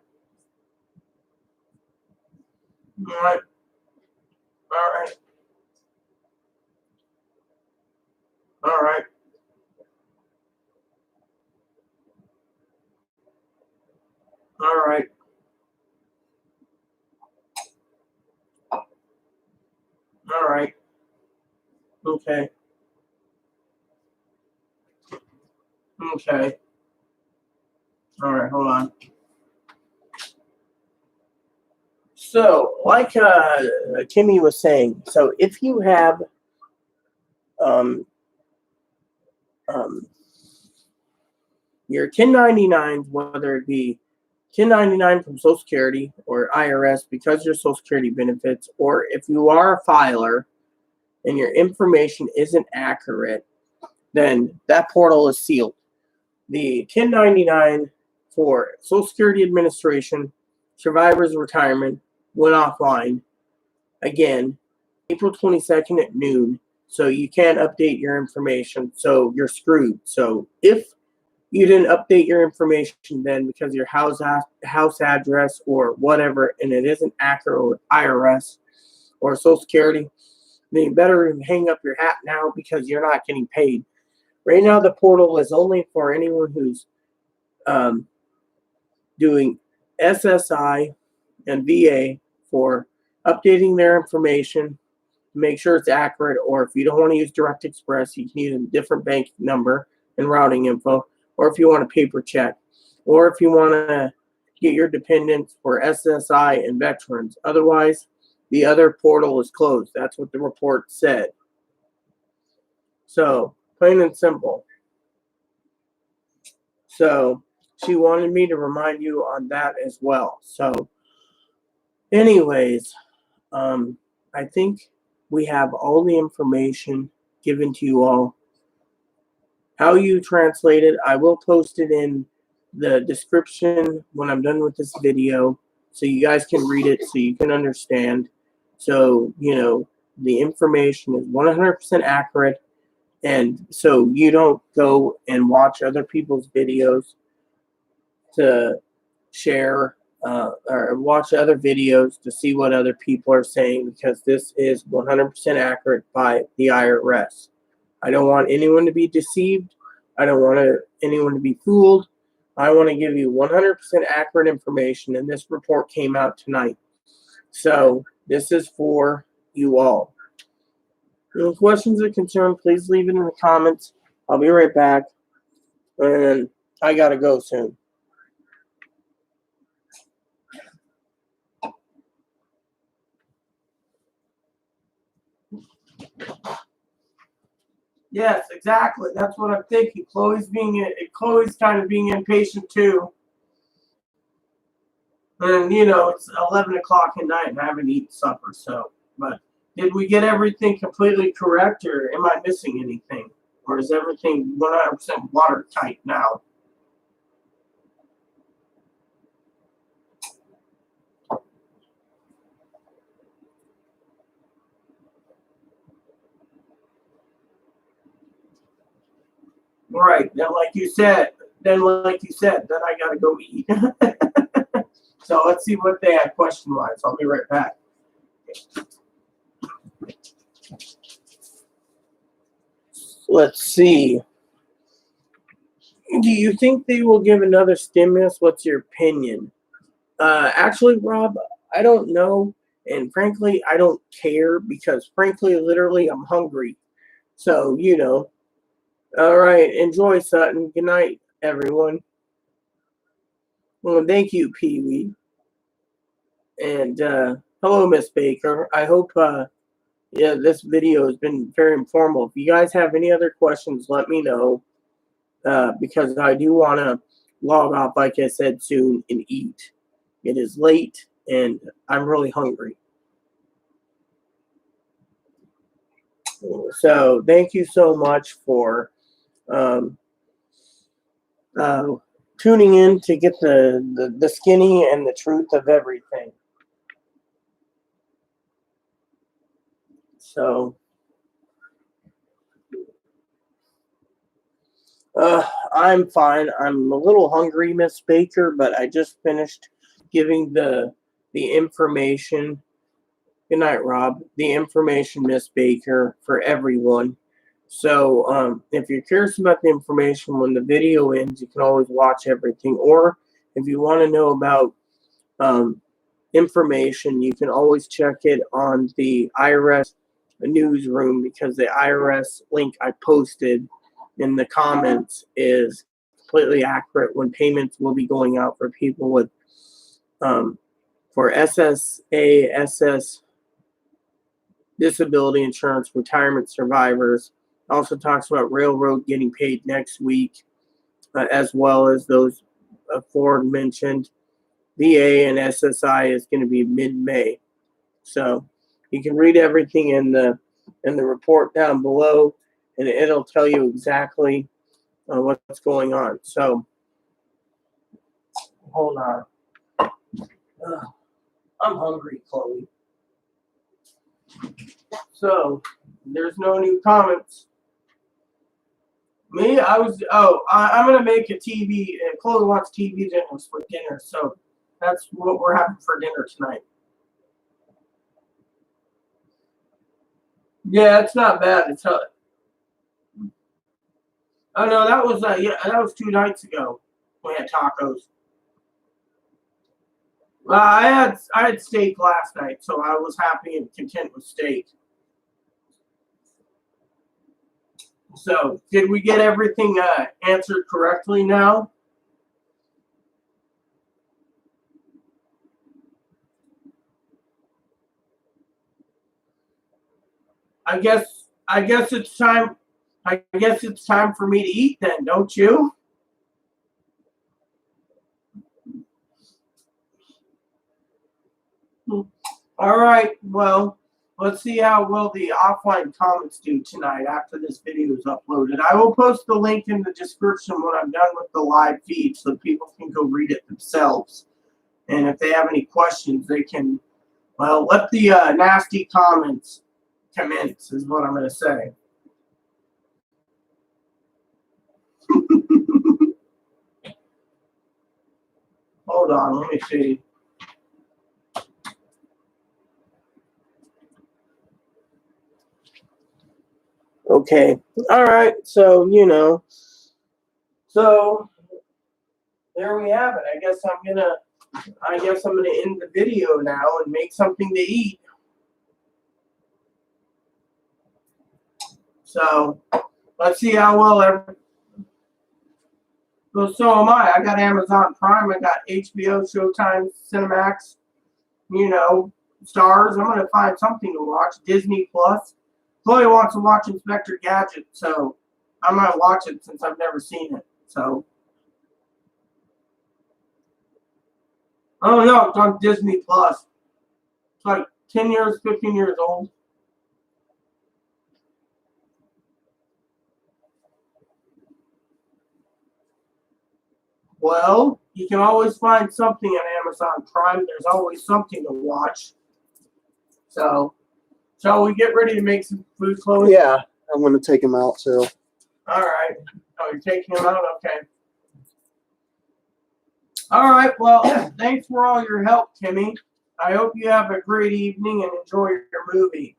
All right. All right. All right. All right. All right. Okay. Okay. All right, hold on. So, like Kimmy was saying, so if you have um, your 1099s, whether it be 1099 from Social Security or IRS because your Social Security benefits, or if you are a filer and your information isn't accurate, then that portal is sealed. The 1099 for Social Security Administration, Survivors Retirement went offline again April 22nd at noon. So you can't update your information, so you're screwed. So if you didn't update your information then because your house address or whatever, and it isn't accurate with IRS or Social Security, then you better hang up your hat now because you're not getting paid. Right now, the portal is only for anyone who's doing SSI and VA for updating their information, make sure it's accurate, or if you don't want to use Direct Express, you can use a different bank number and routing info, or if you want a paper check, or if you want to get your dependents for SSI and veterans. Otherwise, the other portal is closed. That's what the report said. So, plain and simple. So, she wanted me to remind you on that as well. So, anyways, I think we have all the information given to you all. How you translate it, I will post it in the description when I'm done with this video so you guys can read it so you can understand. So, the information is 100% accurate, and so you don't go and watch other people's videos to share or watch other videos to see what other people are saying, because this is 100% accurate by the IRS. I don't want anyone to be deceived. I don't want anyone to be fooled. I want to give you 100% accurate information, and this report came out tonight. So this is for you all. Any questions or concerns, please leave it in the comments. I'll be right back, and I got to go soon. Yes, exactly. That's what I'm thinking. Chloe's kind of being impatient too. And it's 11 o'clock at night and I haven't eaten supper. So, but did we get everything completely correct, or am I missing anything? Or is everything 100% watertight now? Right. Then like you said, then I gotta go eat. So let's see what they have question-wise. I'll be right back. Let's see. Do you think they will give another stimulus? What's your opinion? Actually, Rob, I don't know. And frankly, I don't care because frankly, literally, I'm hungry. So, All right. Enjoy, Sutton. Good night, everyone. Well, thank you, Pee Wee. And hello, Miss Baker. I hope this video has been very informal. If you guys have any other questions, let me know. Because I do want to log off, like I said, soon and eat. It is late and I'm really hungry. So thank you so much for tuning in to get the skinny and the truth of everything. So I'm fine. I'm a little hungry, Miss Baker, but I just finished giving the information. Good night, Rob. The information, Miss Baker, for everyone. So if you're curious about the information, when the video ends, you can always watch everything. Or if you want to know about information, you can always check it on the IRS newsroom, because the IRS link I posted in the comments is completely accurate when payments will be going out for people with for SSA, SS disability insurance, retirement survivors. Also talks about railroad getting paid next week, as well as those aforementioned. VA and SSI is going to be mid-May. So you can read everything in the report down below, and it'll tell you exactly what's going on. So hold on. I'm hungry, Chloe. So There's no new comments. Me, I'm gonna make a TV, and Chloe wants TV dinners for dinner, so that's what we're having for dinner tonight. Yeah, it's not bad. It's oh no, that was that was 2 nights ago. We had tacos. I had steak last night, so I was happy and content with steak. So, did we get everything answered correctly now? I guess it's time. I guess it's time for me to eat then, don't you? All right. Well, let's see how well the offline comments do tonight after this video is uploaded. I will post the link in the description when I'm done with the live feed so people can go read it themselves. And if they have any questions, they can, well, let the nasty comments commence, is what I'm going to say. Hold on, let me see. Okay. All right. So, so there we have it. I guess I'm gonna end the video now and make something to eat. So let's see how well well, so am I. I got Amazon Prime, I got HBO, Showtime, Cinemax, Stars. I'm gonna find something to watch. Disney Plus. Chloe wants to watch Inspector Gadget, so I might watch it since I've never seen it. So oh no, it's on Disney Plus. It's like 10 years, 15 years old. Well, you can always find something on Amazon Prime. There's always something to watch. So, shall we get ready to make some food, Chloe? Yeah, I'm going to take him out too. All right. Oh, you're taking him out? Okay. All right. Well, thanks for all your help, Kimmy. I hope you have a great evening and enjoy your movie.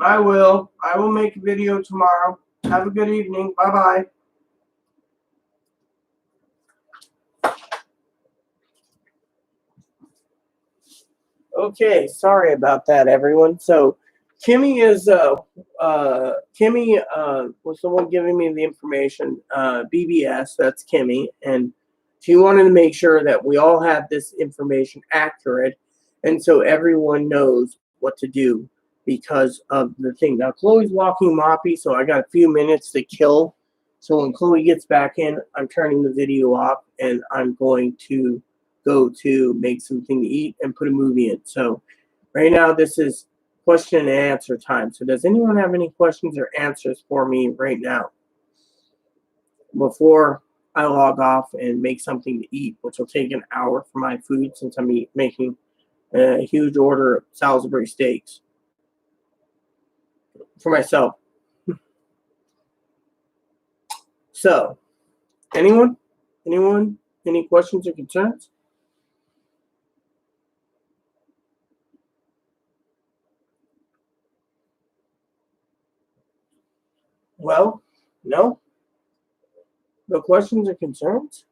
I will. I will make a video tomorrow. Have a good evening. Bye-bye. Okay, sorry about that, everyone. So, Kimmy was the one giving me the information. BBS, that's Kimmy, and she wanted to make sure that we all have this information accurate, and so everyone knows what to do because of the thing. Now, Chloe's walking Moppy, so I got a few minutes to kill. So when Chloe gets back in, I'm turning the video off, and I'm going to go to make something to eat and put a movie in. So right now this is question and answer time. So does anyone have any questions or answers for me right now before I log off and make something to eat, which will take an hour for my food since I'm making a huge order of Salisbury steaks for myself. So anyone, any questions or concerns? Well, no? No questions or concerns?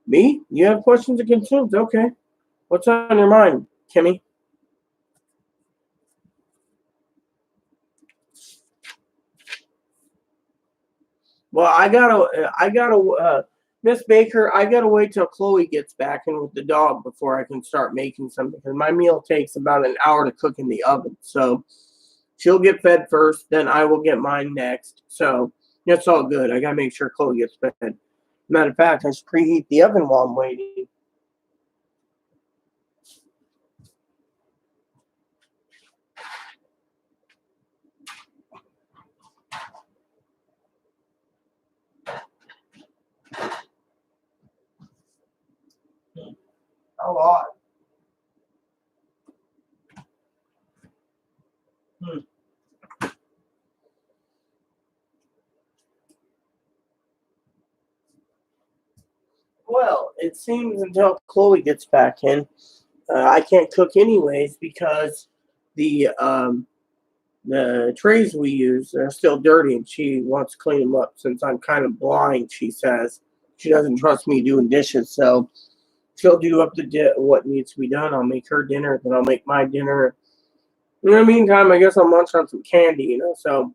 Me? You have questions or concerns? Okay. What's on your mind, Kimmy? Well, Miss Baker, I gotta wait till Chloe gets back in with the dog before I can start making something because my meal takes about an hour to cook in the oven. So she'll get fed first, then I will get mine next. So that's all good. I gotta make sure Chloe gets fed. Matter of fact, I should preheat the oven while I'm waiting. How odd. Well, it seems until Chloe gets back in, I can't cook anyways because the trays we use are still dirty, and she wants to clean them up since I'm kind of blind. She says she doesn't trust me doing dishes, so she'll do up what needs to be done. I'll make her dinner, then I'll make my dinner. In the meantime, I guess I'll munch on some candy, So,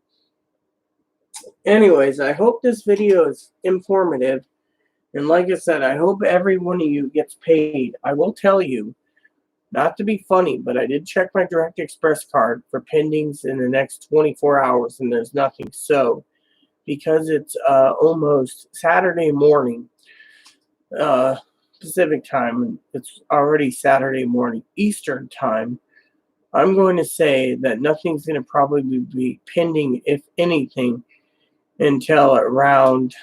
anyways, I hope this video is informative. And like I said, I hope every one of you gets paid. I will tell you, not to be funny, but I did check my Direct Express card for pendings in the next 24 hours, and there's nothing. So, because it's almost Saturday morning, Pacific time, and it's already Saturday morning Eastern time, I'm going to say that nothing's going to probably be pending, if anything, until around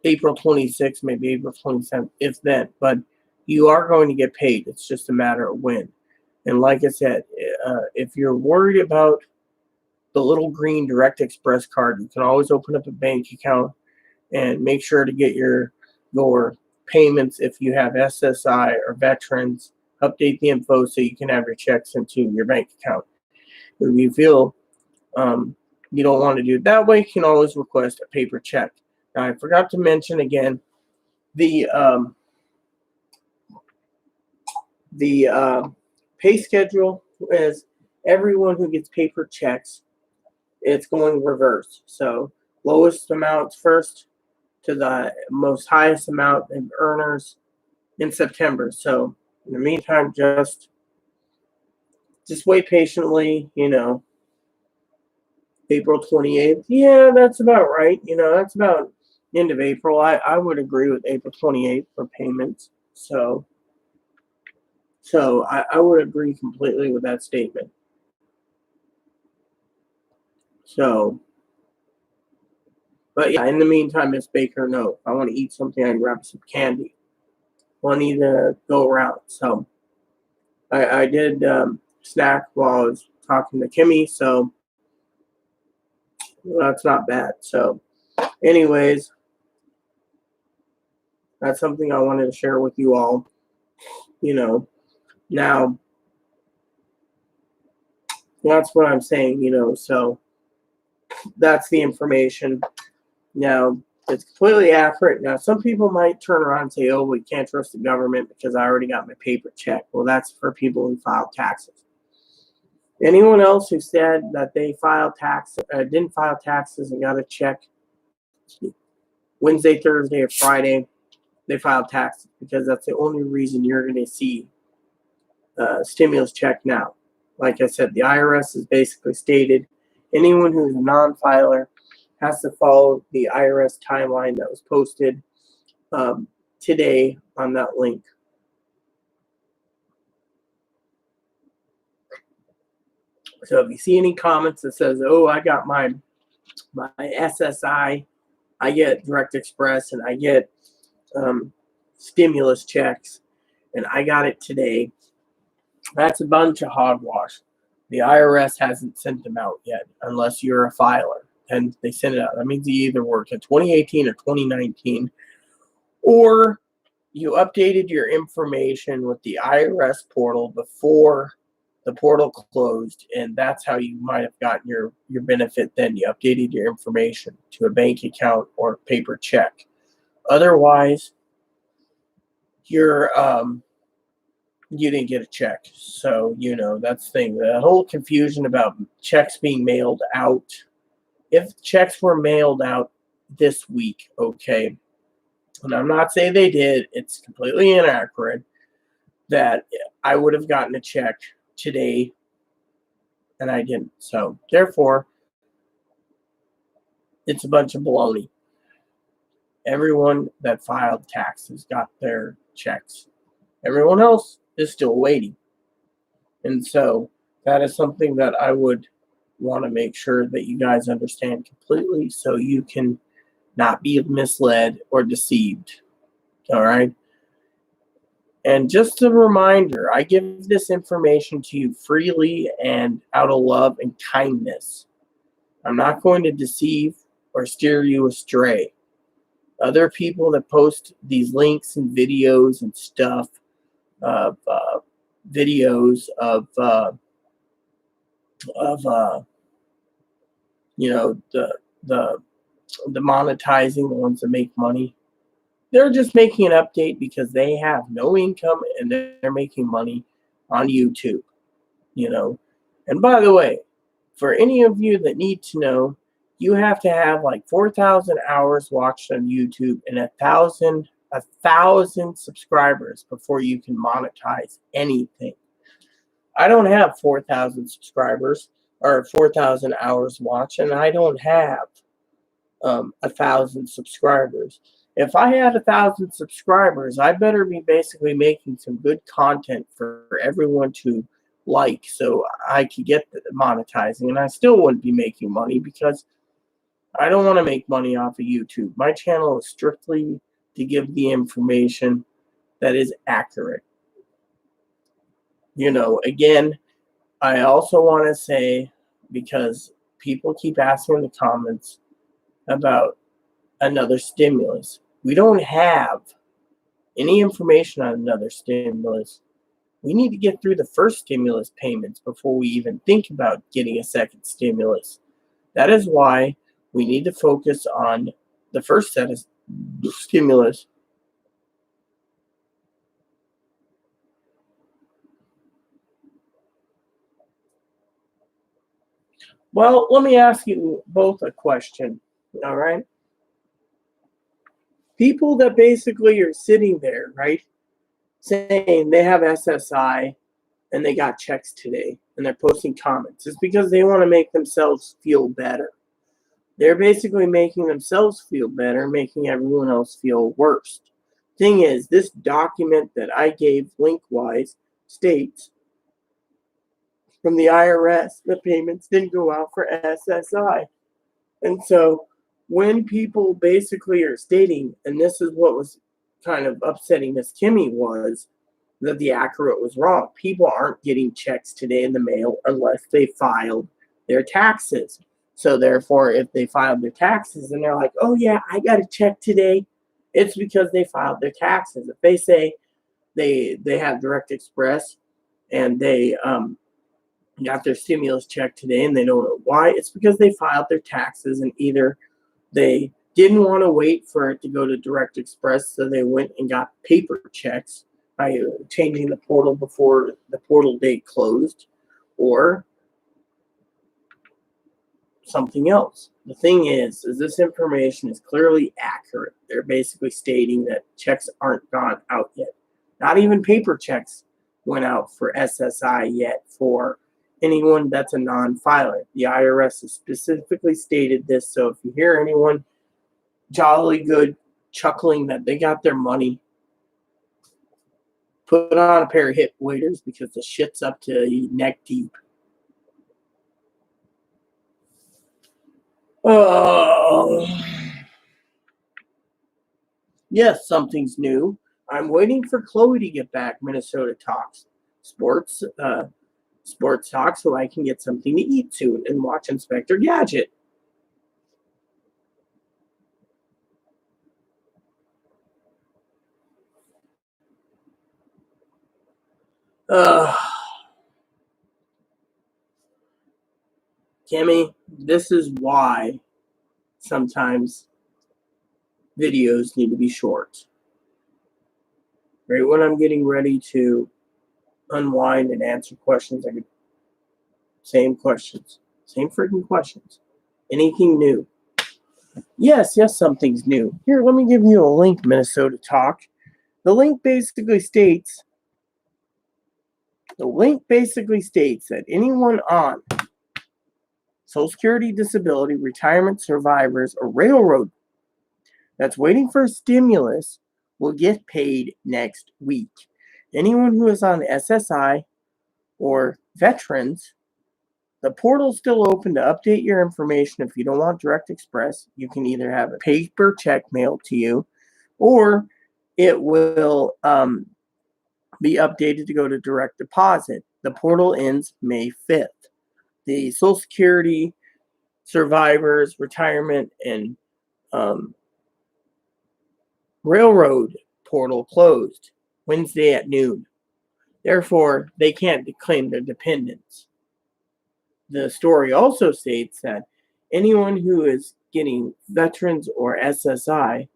April 26th, maybe April 27th, if then. But you are going to get paid. It's just a matter of when. And like I said, if you're worried about the little green Direct Express card, you can always open up a bank account and make sure to get your payments. If you have SSI or veterans, update the info so you can have your checks into your bank account. If you feel you don't want to do it that way, you can always request a paper check. Now, I forgot to mention again, the pay schedule is everyone who gets paper checks, it's going reverse. So lowest amounts first to the most highest amount of earners in September. So in the meantime, just wait patiently, April 28th. Yeah, that's about right. That's about end of April. I would agree with April 28th for payments. So I would agree completely with that statement. So, but yeah, in the meantime, Miss Baker, no, if I want to eat something, I can grab some candy. Well, I need to go around. So I did snack while I was talking to Kimmy, so that's not bad. So anyways, that's something I wanted to share with you all. Now that's what I'm saying, so that's the information. Now, it's completely accurate. Now, some people might turn around and say, oh, we can't trust the government because I already got my paper check. Well, that's for people who file taxes. Anyone else who said that they didn't file taxes and got a check Wednesday, Thursday, or Friday, they filed taxes because that's the only reason you're going to see a stimulus check now. Like I said, the IRS has basically stated anyone who's a non-filer has to follow the IRS timeline that was posted today on that link. So if you see any comments that says, oh, I got my SSI, I get Direct Express, and I get stimulus checks, and I got it today, that's a bunch of hogwash. The IRS hasn't sent them out yet unless you're a filer. And they send it out. That means you either worked in 2018 or 2019, or you updated your information with the IRS portal before the portal closed, and that's how you might have gotten your benefit then. You updated your information to a bank account or paper check. Otherwise, you didn't get a check. So, that's the thing. The whole confusion about checks being mailed out. If checks were mailed out this week, okay, and I'm not saying they did, it's completely inaccurate, that I would have gotten a check today, and I didn't. So, therefore, it's a bunch of baloney. Everyone that filed taxes got their checks. Everyone else is still waiting. And so, that is something that I would want to make sure that you guys understand completely so you can not be misled or deceived. All right. And just a reminder, I give this information to you freely and out of love and kindness. I'm not going to deceive or steer you astray. Other people that post these links and videos and stuff of videos of you know, the monetizing, the ones that make money, they're just making an update because they have no income and they're making money on YouTube, you know. And by the way, for any of you that need to know, you have to have like 4,000 hours watched on YouTube and a thousand subscribers before you can monetize anything. I don't have 4,000 subscribers or 4,000 hours watched, and I don't have 1,000 subscribers. If I had 1,000 subscribers, I better be basically making some good content for everyone to like, so I could get the monetizing, and I still wouldn't be making money because I don't want to make money off of YouTube. My channel is strictly to give the information that is accurate. You know, again, I also want to say, because people keep asking in the comments about another stimulus. We don't have any information on another stimulus. We need to get through the first stimulus payments before we even think about getting a second stimulus. That is why we need to focus on the first set of stimulus. Well, let me ask you both a question, all right? People that basically are sitting there, right, saying they have SSI and they got checks today and they're posting comments, it's because they want to make themselves feel better. They're basically making themselves feel better, making everyone else feel worse. Thing is, this document that I gave link-wise states from the IRS the payments didn't go out for SSI. And so when people basically are stating, and this is what was kind of upsetting Miss Kimmy, was that the accurate was wrong. People aren't getting checks today in the mail unless they filed their taxes. So therefore, if they filed their taxes and they're like, oh yeah, I got a check today, it's because they filed their taxes. If they say they have Direct Express and they got their stimulus check today and they don't know why, it's because they filed their taxes and either they didn't want to wait for it to go to Direct Express, so they went and got paper checks by changing the portal before the portal date closed, or something else. The thing is this information is clearly accurate. They're basically stating that checks aren't gone out yet. Not even paper checks went out for SSI yet for anyone that's a non-filer. The IRS has specifically stated this, so if you hear anyone jolly good chuckling that they got their money, put on a pair of hip waders because the shit's up to neck deep. Oh, yes, something's new. I'm waiting for Chloe to get back. Minnesota Talks sports talk, so I can get something to eat soon and watch Inspector Gadget. Kimmy, this is why sometimes videos need to be short. Right when I'm getting ready to unwind and answer questions, I could same questions, same freaking questions. Anything new? Yes, something's new. Here, let me give you a link, Minnesota Talk. The link basically states that anyone on Social Security, disability, retirement, survivors, or railroad that's waiting for a stimulus will get paid next week. Anyone who is on SSI or veterans the portal's still open to update your information. If you don't want Direct Express, you can either have a paper check mailed to you, or it will be updated to go to direct deposit. The portal ends May 5th. The Social Security, survivors, retirement, and railroad portal closed Wednesday at noon. Therefore, they can't claim their dependents. The story also states that anyone who is getting veterans or SSI,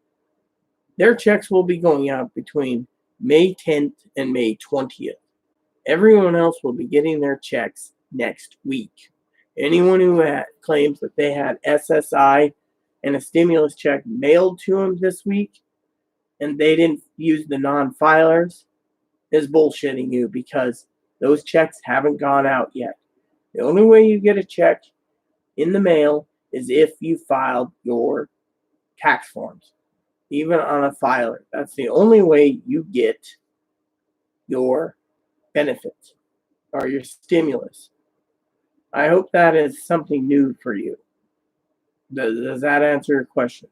their checks will be going out between May 10th and May 20th. Everyone else will be getting their checks next week. Anyone who claims that they had SSI and a stimulus check mailed to them this week and they didn't use the non-filers is bullshitting you, because those checks haven't gone out yet. The only way you get a check in the mail is if you filed your tax forms, even on a filer. That's the only way you get your benefits or your stimulus. I hope that is something new for you. Does that answer your question?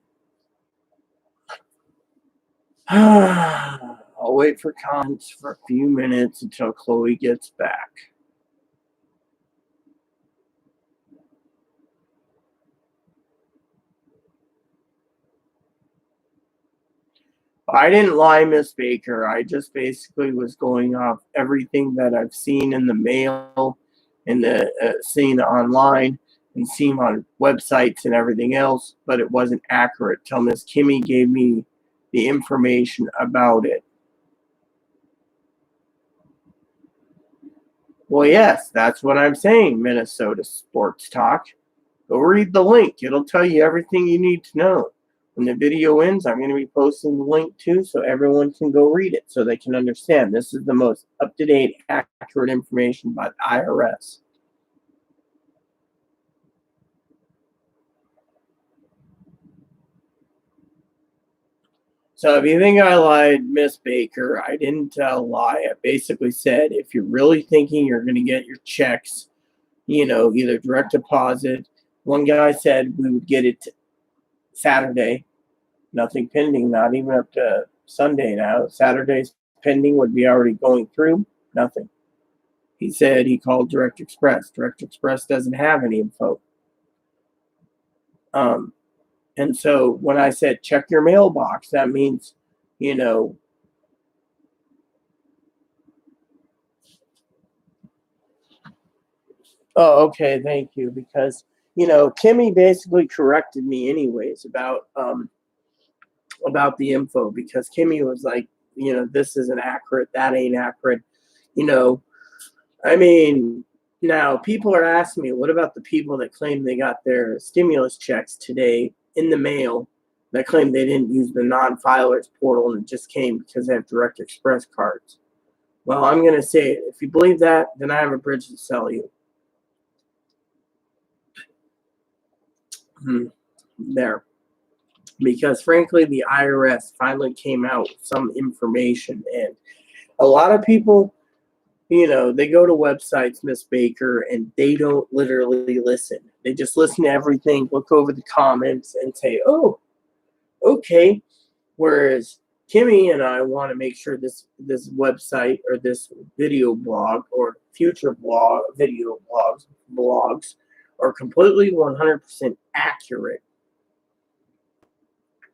I'll wait for comments for a few minutes until Chloe gets back. I didn't lie, Miss Baker. I just basically was going off everything that I've seen in the mail and seen online and seen on websites and everything else, but it wasn't accurate till Miss Kimmy gave me the information about it. Well, yes, that's what I'm saying, Minnesota Sports Talk. Go read the link. It'll tell you everything you need to know. When the video ends, I'm going to be posting the link too, so everyone can go read it so they can understand. This is the most up-to-date, accurate information by the IRS. So if you think I lied, Miss Baker, I didn't tell a lie. I basically said if you're really thinking you're going to get your checks, either direct deposit. One guy said we would get it Saturday. Nothing pending, not even up to Sunday now. Saturday's pending would be already going through. Nothing. He said he called Direct Express. Direct Express doesn't have any info. And so when I said check your mailbox, that means, Oh, okay, thank you. Because, Kimmy basically corrected me anyways about the info, because Kimmy was like, this isn't accurate, that ain't accurate. I mean, now people are asking me, what about the people that claim they got their stimulus checks today in the mail that claim they didn't use the non-filers portal and it just came because they have Direct Express cards? Well, I'm going to say it. If you believe that, then I have a bridge to sell you. There. Because frankly, the IRS finally came out with some information, and a lot of people, they go to websites, Miss Baker, and they don't literally listen. They just listen to everything, look over the comments, and say, oh, okay. Whereas Kimmy and I want to make sure this website or this video blog or future video blogs are completely 100% accurate.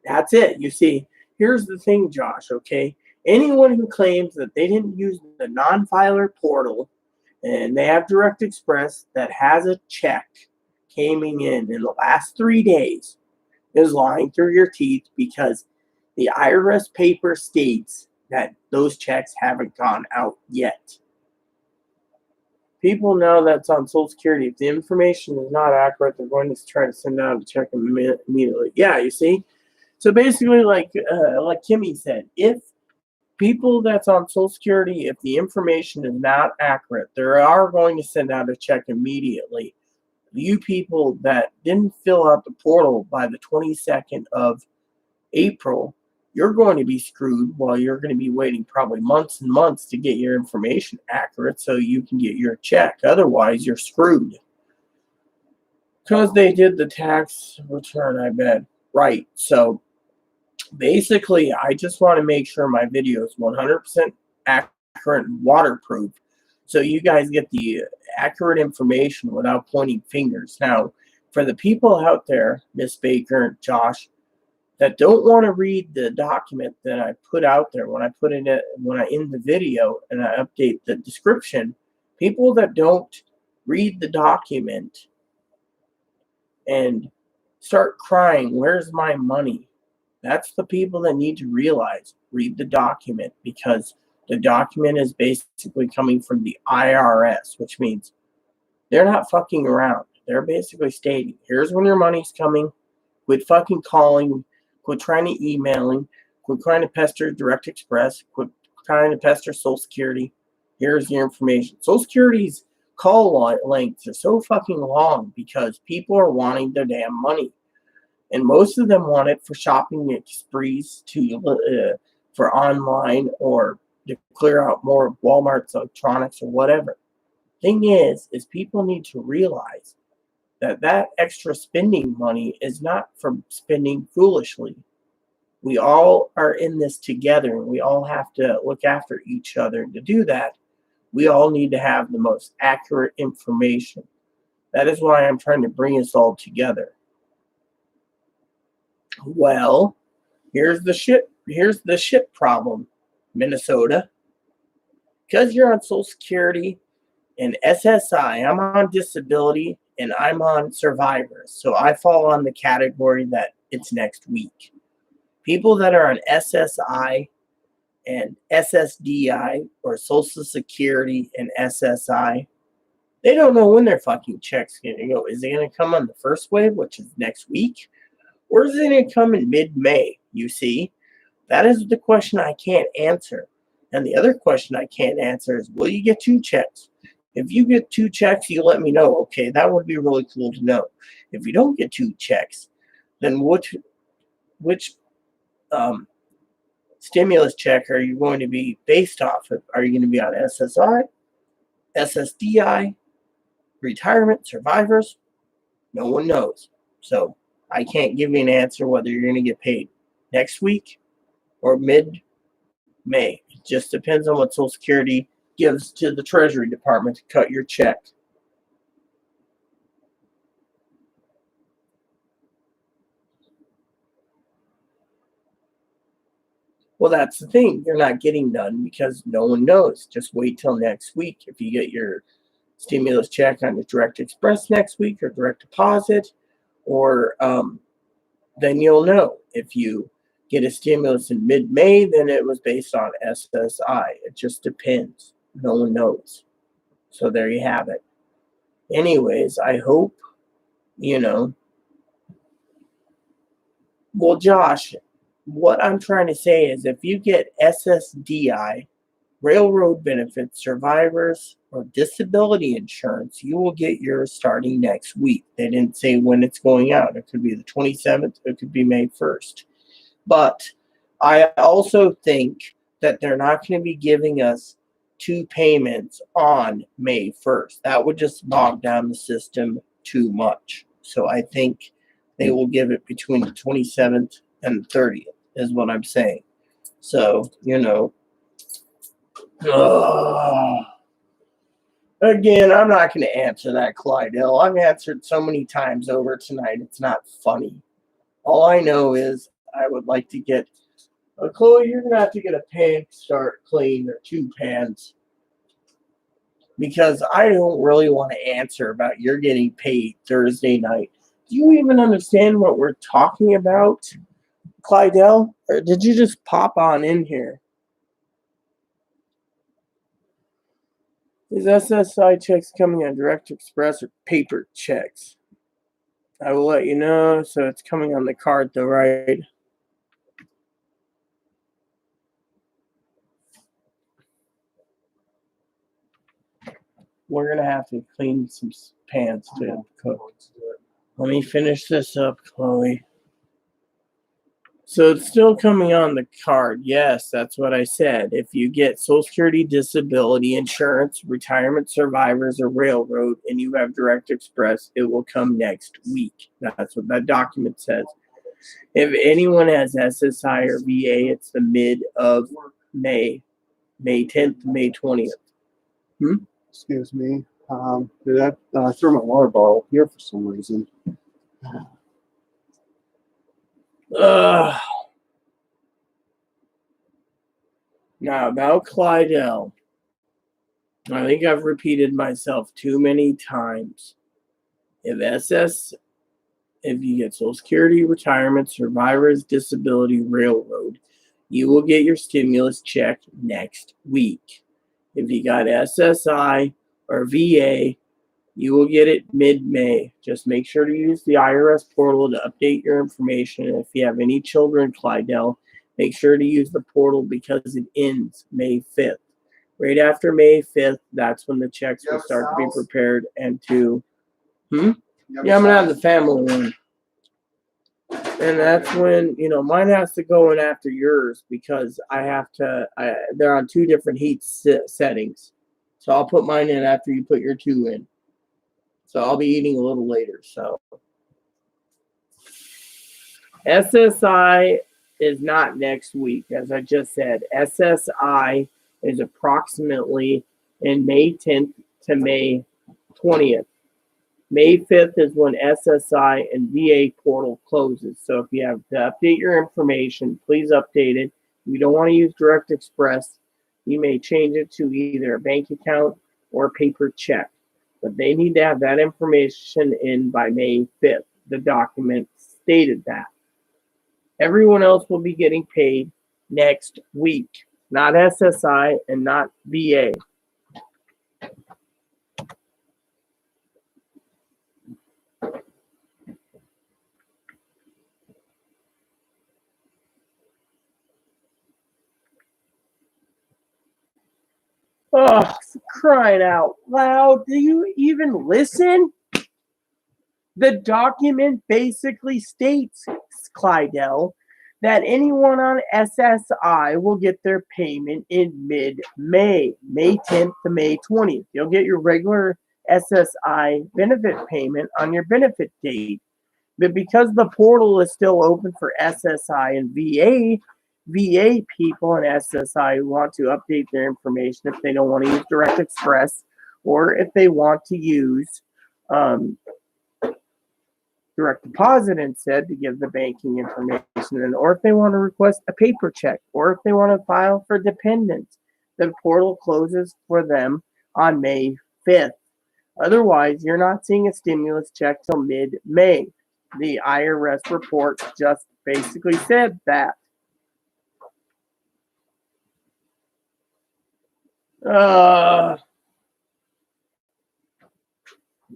That's it. You see, here's the thing, Josh, okay? Anyone who claims that they didn't use the non-filer portal and they have Direct Express that has a check coming in the last 3 days is lying through your teeth, because the IRS paper states that those checks haven't gone out yet. People know that's on Social Security. If the information is not accurate, they're going to try to send out a check immediately. Yeah, you see? So basically, like Kimmy said, if people that's on Social Security, if the information is not accurate, they are going to send out a check immediately. You people that didn't fill out the portal by the 22nd of April, you're going to be screwed, while you're going to be waiting probably months and months to get your information accurate so you can get your check. Otherwise, you're screwed. Because they did the tax return, I bet. Right. So basically, I just want to make sure my video is 100% accurate and waterproof, so you guys get the accurate information without pointing fingers. Now, for the people out there, Miss Baker and Josh, that don't want to read the document that I put out there when I put in it when I end the video and I update the description, people that don't read the document and start crying, "Where's my money?" That's the people that need to realize, read the document, because the document is basically coming from the IRS, which means they're not fucking around. They're basically stating, here's when your money's coming. Quit fucking calling. Quit trying to emailing. Quit trying to pester Direct Express. Quit trying to pester Social Security. Here's your information. Social Security's call lengths are so fucking long because people are wanting their damn money. And most of them want it for shopping sprees for online or to clear out more Walmart's electronics or whatever. Thing is people need to realize that extra spending money is not for spending foolishly. We all are in this together, and we all have to look after each other. And to do that, we all need to have the most accurate information. That is why I'm trying to bring us all together. Well, here's the shit problem, Minnesota. Because you're on Social Security and SSI, I'm on disability and I'm on survivors. So I fall on the category that it's next week. People that are on SSI and SSDI or Social Security and SSI, they don't know when their fucking check's going to go. Is it going to come on the first wave, which is next week? Or is it going to come in mid-May? You see, that is the question I can't answer. And the other question I can't answer is, will you get 2 checks? If you get 2 checks, you let me know. Okay, that would be really cool to know. If you don't get 2 checks, then which stimulus check are you going to be based off of? Are you going to be on SSI, SSDI, retirement, survivors? No one knows. So I can't give you an answer whether you're going to get paid next week or mid-May. It just depends on what Social Security gives to the Treasury Department to cut your check. Well, that's the thing. You're not getting none because no one knows. Just wait till next week. If you get your stimulus check on the Direct Express next week or direct deposit, or then you'll know. If you get a stimulus in mid-May, then it was based on SSI. It just depends. No one knows. So there you have it. Anyways, I hope, well, Josh, what I'm trying to say is if you get SSDI, railroad benefits, survivors, or disability insurance, you will get yours starting next week. They didn't say when it's going out. It could be the 27th. It could be May 1st. But I also think that they're not going to be giving us 2 payments on May 1st. That would just bog down the system too much. So I think they will give it between the 27th and the 30th is what I'm saying. So, again, I'm not going to answer that, Clydell. I've answered so many times over tonight. It's not funny. All I know is I would like to get Chloe, you're going to have to get a pan start clean or 2 pans because I don't really want to answer about you're getting paid Thursday night. Do you even understand what we're talking about, Clydell? Or did you just pop on in here? Is SSI checks coming on Direct Express or paper checks? I will let you know. So it's coming on the card though, right? We're going to have to clean some pans to cook. Let me finish this up, Chloe. So it's still coming on the card. Yes, that's what I said. If you get Social Security, disability insurance, retirement survivors, or railroad, and you have Direct Express, it will come next week. That's what that document says. If anyone has SSI or VA, it's the mid of May, May 10th, May 20th. Excuse me. Dude, I threw my water bottle here for some reason. Now about Clydell. I think I've repeated myself too many times. If you get Social Security, retirement, survivors, disability, railroad, you will get your stimulus check next week. If you got SSI or VA, you will get it mid-May. Just make sure to use the IRS portal to update your information. And if you have any children, Clydell, make sure to use the portal because it ends May 5th. Right after May 5th, that's when the checks will start to be prepared and to... Yeah, I'm going to have the family one. And that's when, mine has to go in after yours because they're on two different heat settings. So I'll put mine in after you put your two in. So I'll be eating a little later. So SSI is not next week, as I just said. SSI is approximately in May 10th to May 20th. May 5th is when SSI and VA portal closes. So if you have to update your information, please update it. If you don't want to use Direct Express, you may change it to either a bank account or paper check. But they need to have that information in by May 5th. The document stated that. Everyone else will be getting paid next week, not SSI and not VA. Oh, crying out loud. Do you even listen? The document basically states, Clydell, that anyone on SSI will get their payment in mid-May, May 10th to May 20th. You'll get your regular SSI benefit payment on your benefit date. But because the portal is still open for SSI and VA people and SSI who want to update their information if they don't want to use Direct Express or if they want to use direct deposit instead to give the banking information, or if they want to request a paper check, or if they want to file for dependents, the portal closes for them on May 5th. Otherwise, you're not seeing a stimulus check till mid-May. The IRS report just basically said that.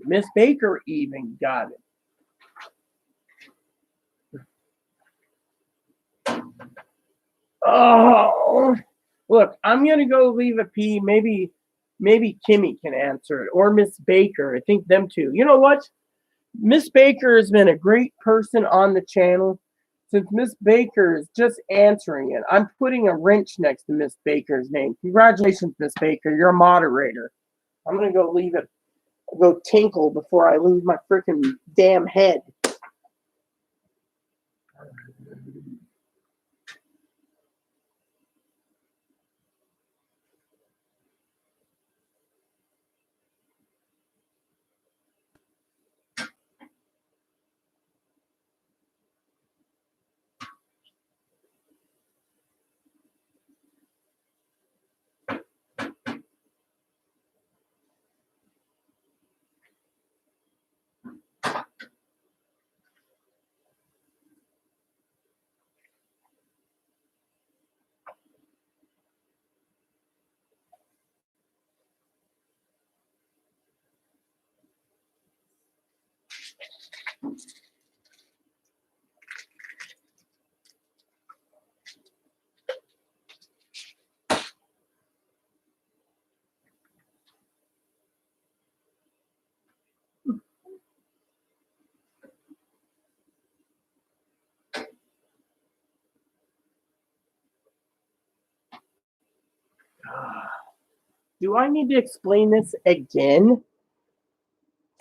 Miss Baker even got it. Oh, look, I'm gonna go leave a P. Maybe Kimmy can answer it, or Miss Baker. I think them two. You know what? Miss Baker has been a great person on the channel. Since Miss Baker is just answering it, I'm putting a wrench next to Miss Baker's name. Congratulations, Miss Baker. You're a moderator. I'm gonna go leave it, go tinkle before I lose my freaking damn head. Do I need to explain this again?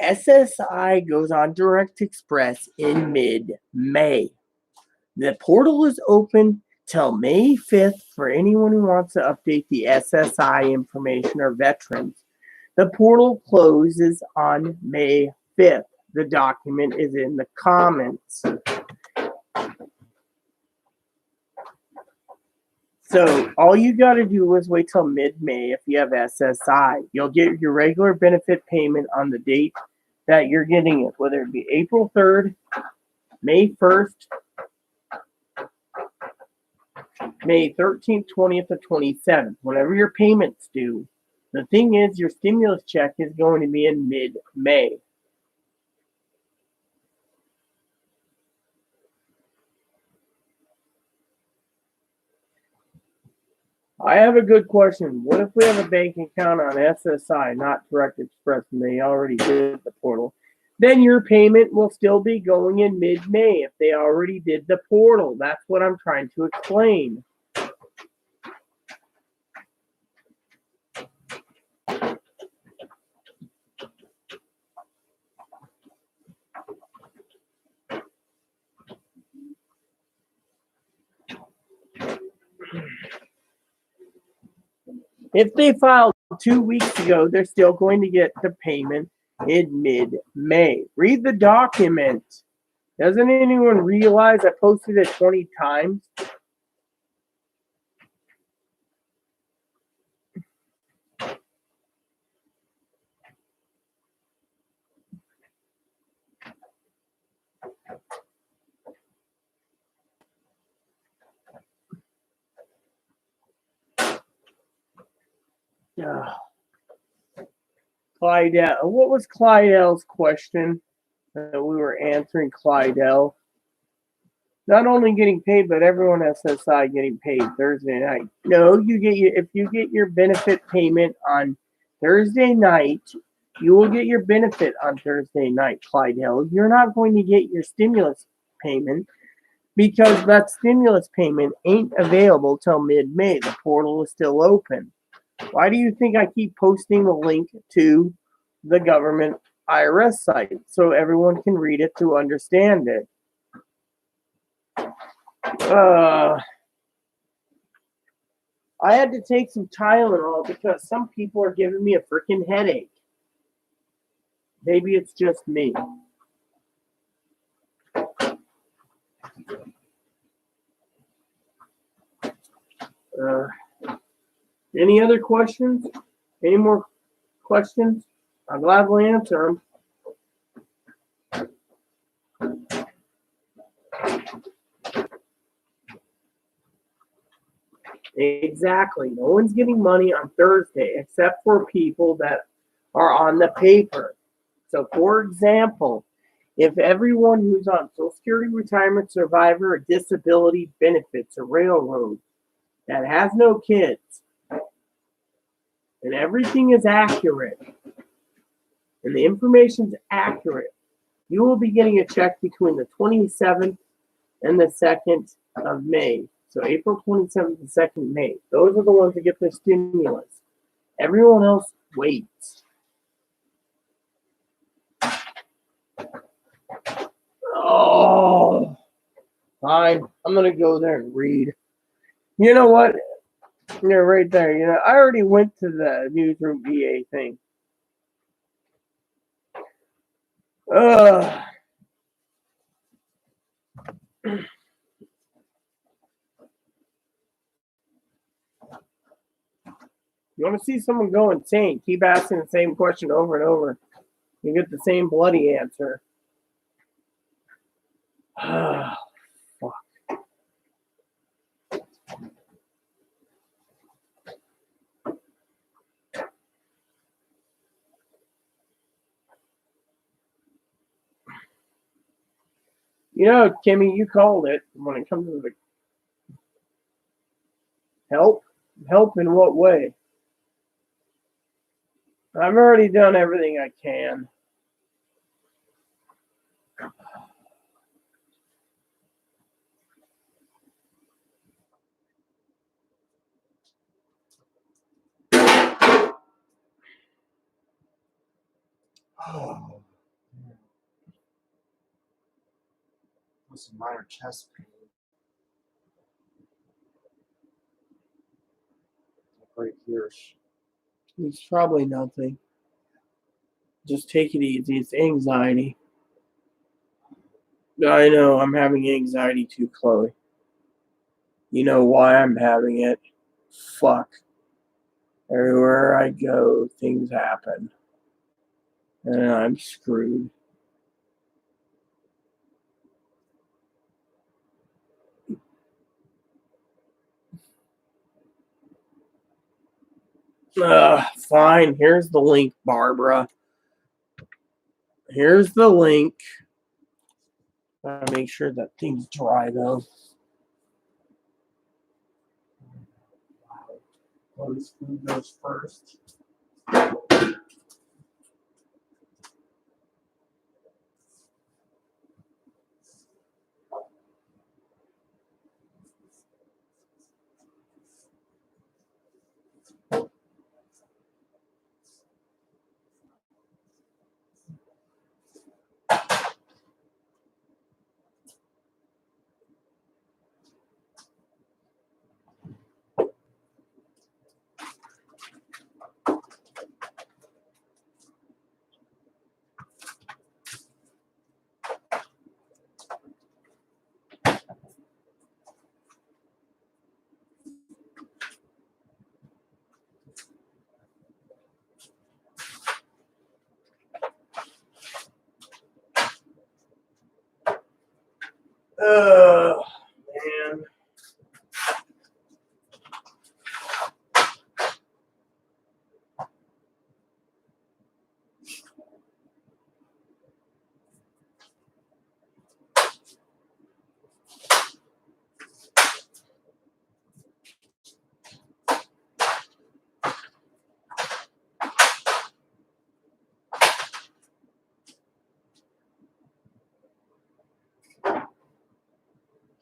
SSI goes on Direct Express in mid-May. The portal is open till May 5th for anyone who wants to update the SSI information or veterans. The portal closes on May 5th. The document is in the comments. So all you got to do is wait till mid-May if you have SSI. You'll get your regular benefit payment on the date that you're getting it, whether it be April 3rd, May 1st, May 13th, 20th, or 27th, whenever your payment's due. The thing is, your stimulus check is going to be in mid-May. I have a good question. What if we have a bank account on SSI, not Direct Express, and they already did the portal? Then your payment will still be going in mid-May if they already did the portal. That's what I'm trying to explain. If they filed 2 weeks ago, they're still going to get the payment in mid-May. Read the document. Doesn't anyone realize I posted it 20 times? Clydell. What was Clydell's question that we were answering? Clydell. Not only getting paid, but everyone at SSI getting paid Thursday night. No, if you get your benefit payment on Thursday night, you will get your benefit on Thursday night, Clydell. You're not going to get your stimulus payment because that stimulus payment ain't available till mid-May. The portal is still open. Why do you think I keep posting the link to the government IRS site so everyone can read it to understand it? I had to take some Tylenol because some people are giving me a freaking headache. Maybe it's just me. Any other questions? Any more questions? I'll gladly answer them. Exactly. No one's getting money on Thursday except for people that are on the paper. So, for example, if everyone who's on Social Security, retirement, survivor, or disability benefits, or railroad that has no kids, and everything is accurate, and the information's accurate, you will be getting a check between the 27th and the 2nd of May. So April 27th and 2nd May. Those are the ones that get their stimulus. Everyone else waits. Oh, fine. I'm going to go there and read. You know what? You're right there. You know, I already went to the newsroom VA thing. You want to see someone go insane? Keep asking the same question over and over. You get the same bloody answer. Fuck. You know, Kimmy, you called it when it comes to the help. Help in what way? I've already done everything I can. Oh, with some minor chest pain. Right here. It's probably nothing. Just take it easy. It's anxiety. I know I'm having anxiety too, Chloe. You know why I'm having it? Fuck. Everywhere I go, things happen. And I'm screwed. Fine. Here's the link, Barbara. Here's the link. Gotta make sure that thing's dry, though. Wow. This food goes first. Man.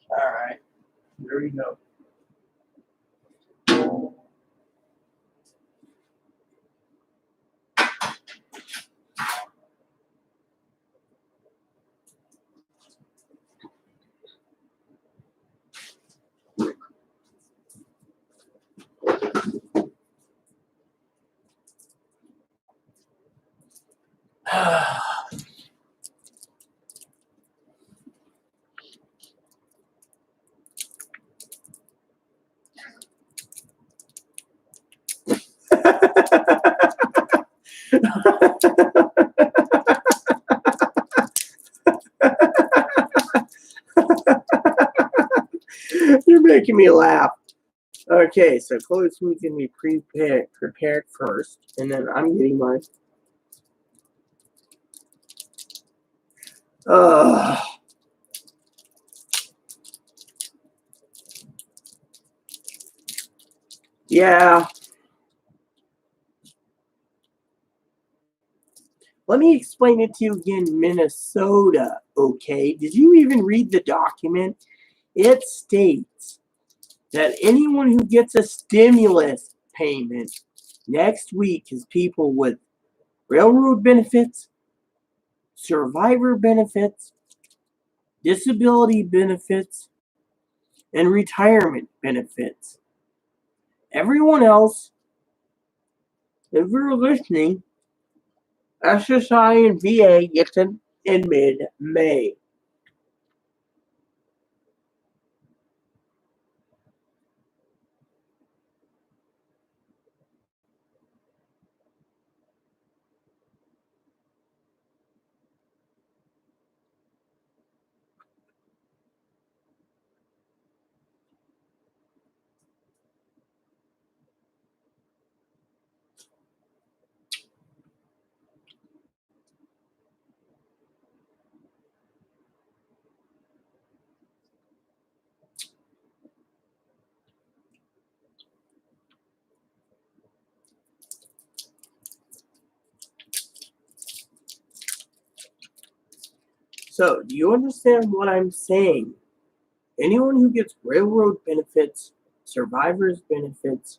All right. There we go. You're making me laugh. Okay, so Chloe's food's gonna be prepared first, and then I'm getting mine. Yeah. Let me explain it to you again, Minnesota, okay? Did you even read the document? It states that anyone who gets a stimulus payment next week is people with railroad benefits, survivor benefits, disability benefits, and retirement benefits. Everyone else, if you're listening, SSI and VA gets it in mid-May. So, do you understand what I'm saying? Anyone who gets railroad benefits, survivors benefits,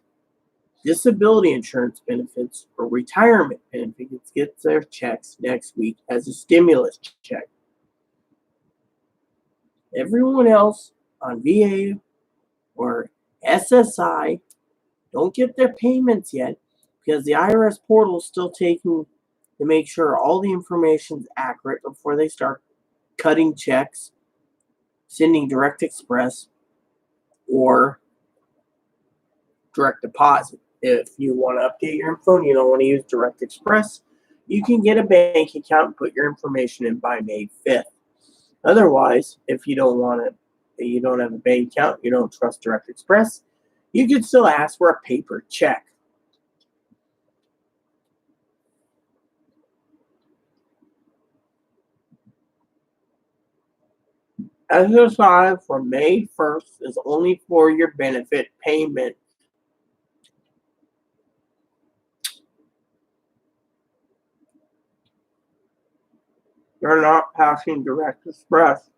disability insurance benefits or retirement benefits get their checks next week as a stimulus check. Everyone else on VA or SSI don't get their payments yet because the IRS portal is still taking to make sure all the information is accurate before they start cutting checks, sending direct express, or direct deposit. If you want to update your info and you don't want to use direct express, you can get a bank account and put your information in by May 5th. Otherwise, if you don't want it, you don't have a bank account, you don't trust direct express, you can still ask for a paper check. SSI from May 1st is only for your benefit payment. They're not passing direct express.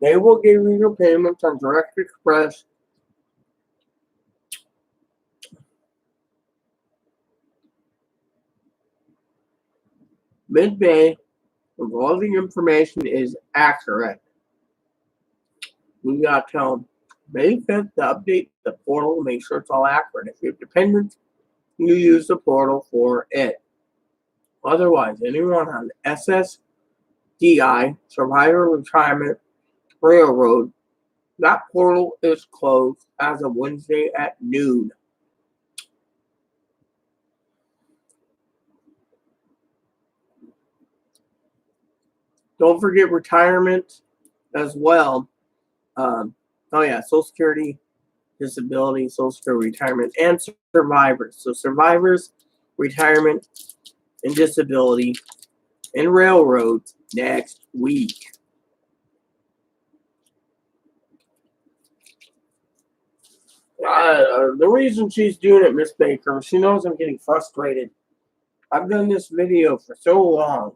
They will give you your payments on direct express mid-May if all the information is accurate. We got till May 5th to update the portal to make sure it's all accurate. If you have dependents, you use the portal for it. Otherwise, anyone on ssdi, Survivor Retirement Railroad, that portal is closed as of Wednesday at noon. Don't forget retirement as well. Social Security, disability, Social Security, retirement, and survivors. So survivors, retirement, and disability, and railroads next week. The reason she's doing it, Miss Baker, she knows I'm getting frustrated. I've done this video for so long.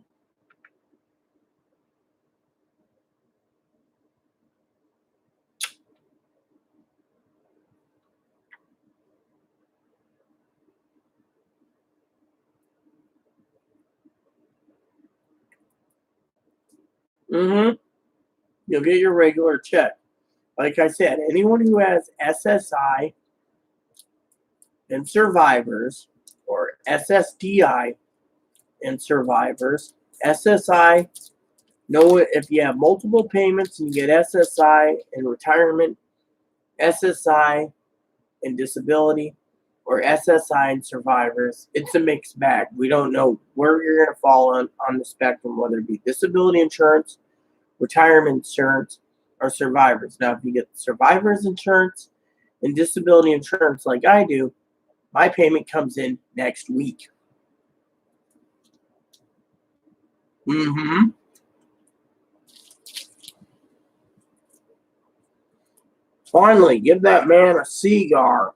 You'll get your regular check. Like I said, anyone who has SSI and survivors, or SSDI and survivors, SSI, know if you have multiple payments and you get SSI and retirement, SSI and disability, or SSI and survivors, it's a mixed bag. We don't know where you're going to fall on the spectrum, whether it be disability insurance, retirement insurance, or survivors. Now, if you get survivors insurance and disability insurance like I do, my payment comes in next week. Finally, give that man a cigar.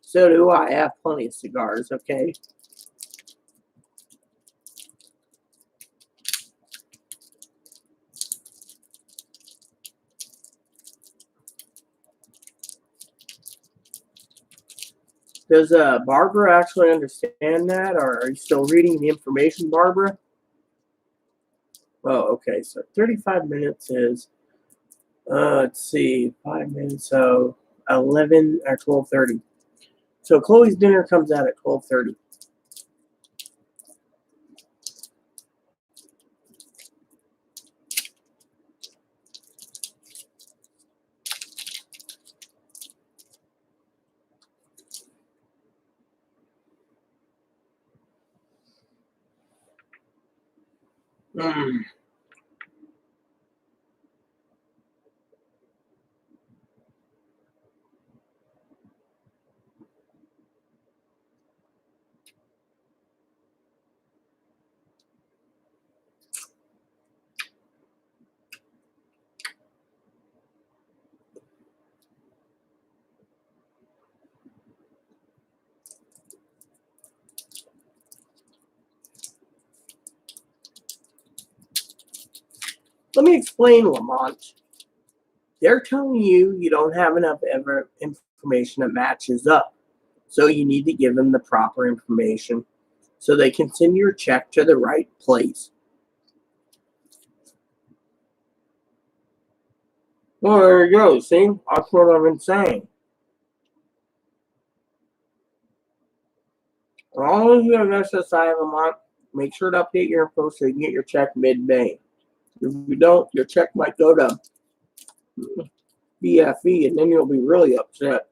So do I. Have plenty of cigars, okay? Does Barbara actually understand that, or are you still reading the information, Barbara? Oh, okay. So 35 minutes is, let's see, 5 minutes, so 11 or 12:30. So Chloe's dinner comes out at 12:30. Mm. Let me explain, Lamont. They're telling you don't have enough information that matches up. So you need to give them the proper information so they can send your check to the right place. Well, there you go. See, that's what I've been saying. As long as you have SSI of a month, make sure to update your info so you can get your check mid-May. If you don't, your check might go to BFE, and then you'll be really upset.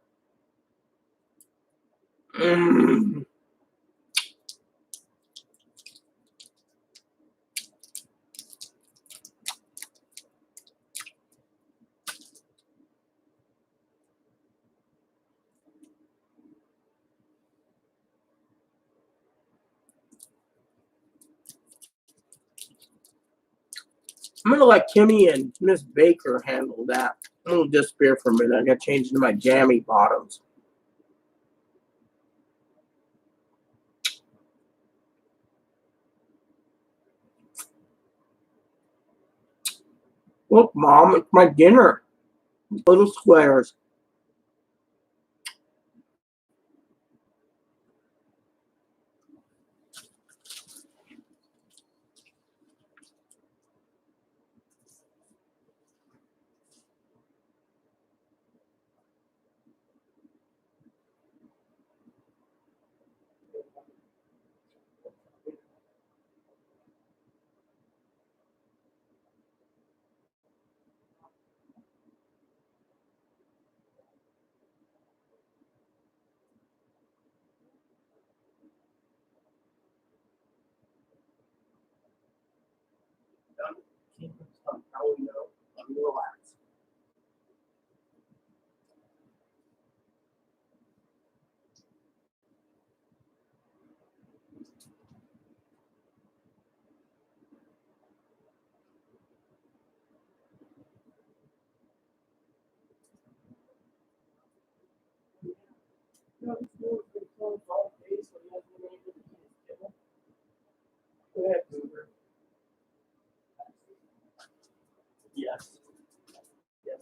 I'm gonna let Kimmy and Miss Baker handle that. I'm gonna disappear for a minute. I got to change into my jammy bottoms. Look, Mom, it's my dinner. Little squares. How we know? Let me relax. Go ahead, Boomer. Yes. Yes.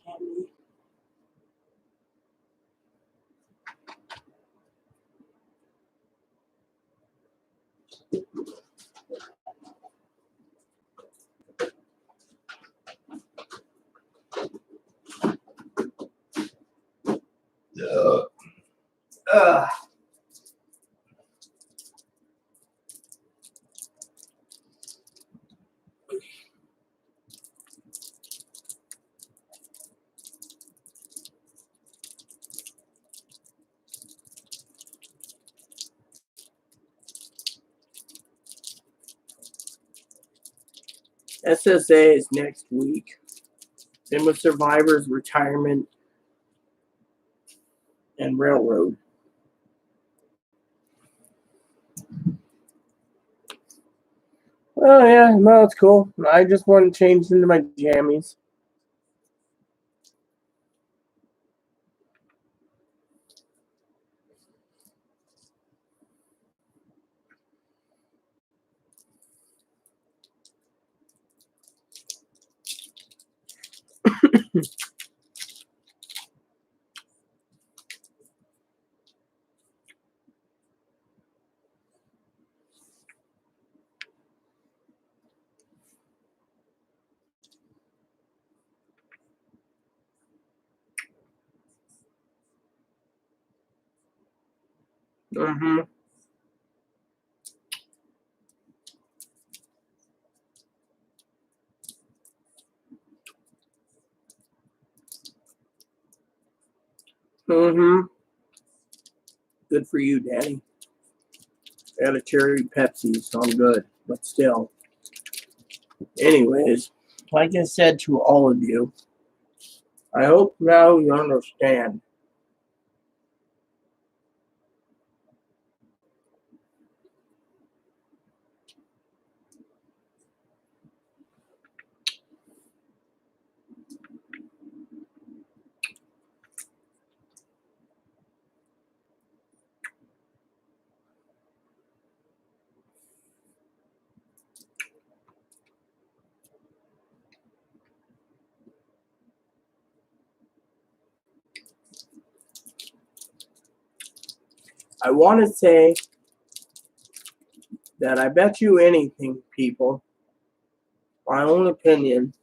Candy. Uh, SSA is next week. Then with survivors, retirement, and railroad. Oh yeah, no, it's cool. I just want to change into my jammies. Mm-hmm. Mm-hmm. Good for you, Danny. I got a cherry Pepsi, so I'm good. But still. Anyways, like I said to all of you, I hope now you understand. I want to say that I bet you anything, people, my own opinion,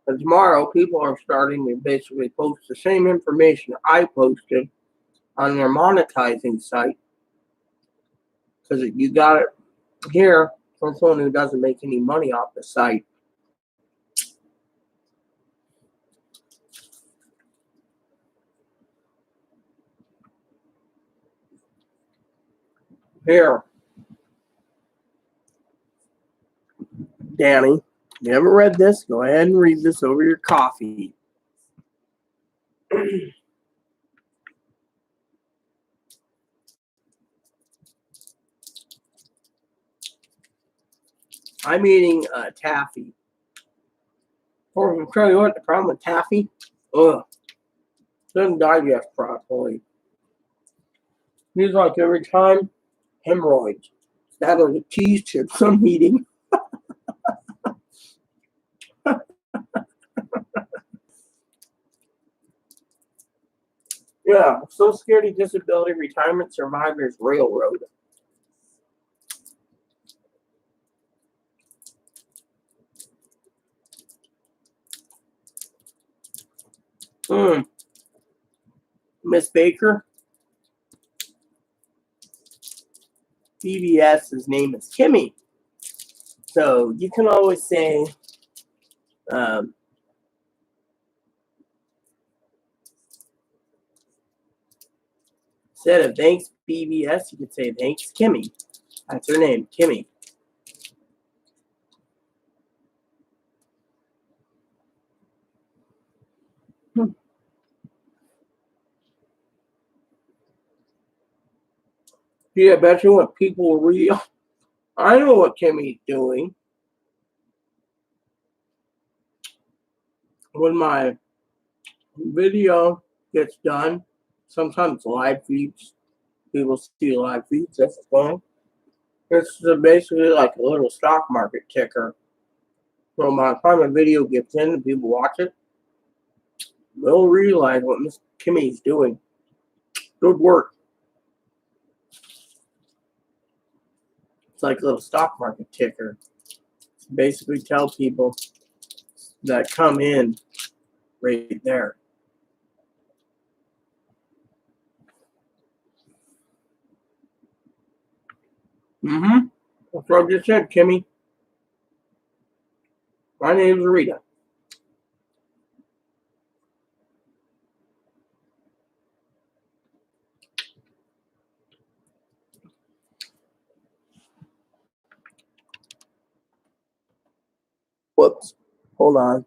that tomorrow people are starting to basically post the same information I posted on their monetizing site. Because you got it here from someone who doesn't make any money off the site. Here, Danny, you haven't read this? Go ahead and read this over your coffee. I'm eating taffy. Or I'll tell you what, the problem with taffy, ugh, doesn't digest properly. Feels like every time, hemorrhoids. That or the cheese chips I'm eating. Yeah, Social Security Disability Retirement Survivors Railroad. Miss Baker, PBS's name is Kimmy. So you can always say, um, instead of thanks PBS, you could say thanks Kimmy. That's her name, Kimmy. Yeah, I bet you what people will read. I know what Kimmy's doing. When my video gets done, sometimes live feeds, people see live feeds, that's fine. It's basically like a little stock market ticker. So by the time a video gets in and people watch it, they'll realize what Miss Kimmy's doing. Good work. It's like a little stock market ticker. Basically tell people that come in right there. Mm-hmm. That's what I just said, Kimmy. My name's Rita. Whoops. Hold on.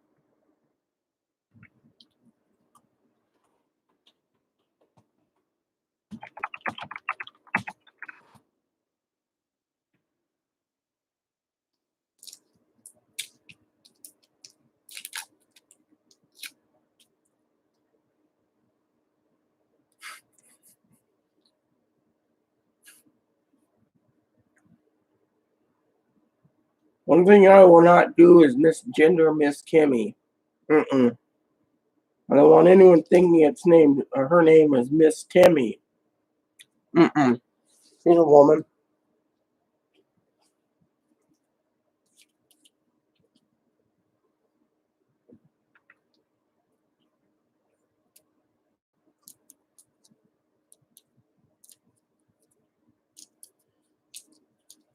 One thing I will not do is misgender Miss Kimmy. Mm-mm. I don't want anyone thinking it's named or her name is Miss Timmy. Mm-mm. She's a woman.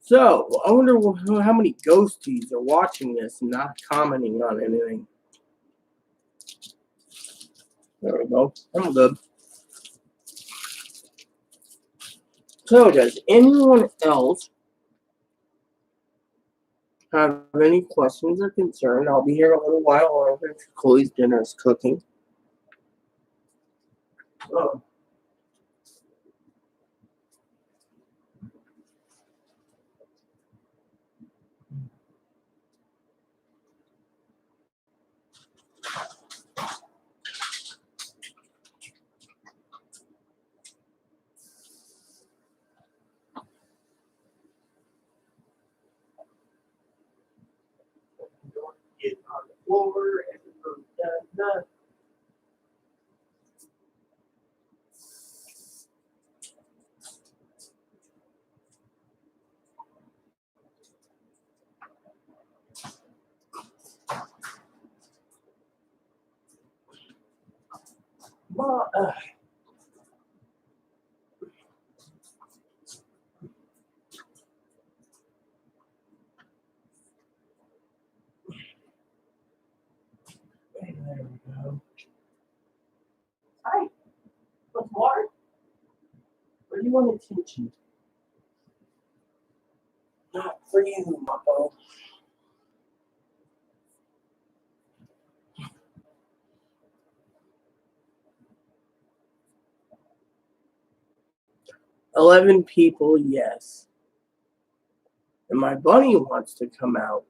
So, I wonder how many ghosties are watching this and not commenting on anything. There we go. I'm good. So, does anyone else have any questions or concern? I'll be here a little while longer if Chloe's dinner is cooking. Oh. Get on the floor and done. There we go. Hi. Want water? Or do you want attention? Not for you, Muppo. $11 people, yes. And my bunny wants to come out.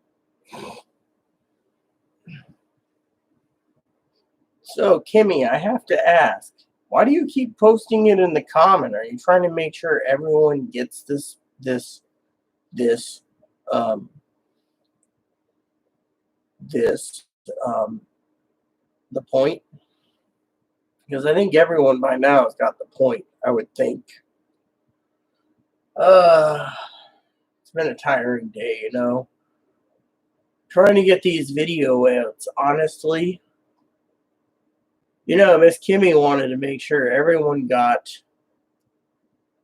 So, Kimmy, I have to ask, why do you keep posting it in the comment? Are you trying to make sure everyone gets this, um, um, the point? Because I think everyone by now has got the point, I would think. It's been a tiring day, you know. Trying to get these video outs, honestly. You know, Miss Kimmy wanted to make sure everyone got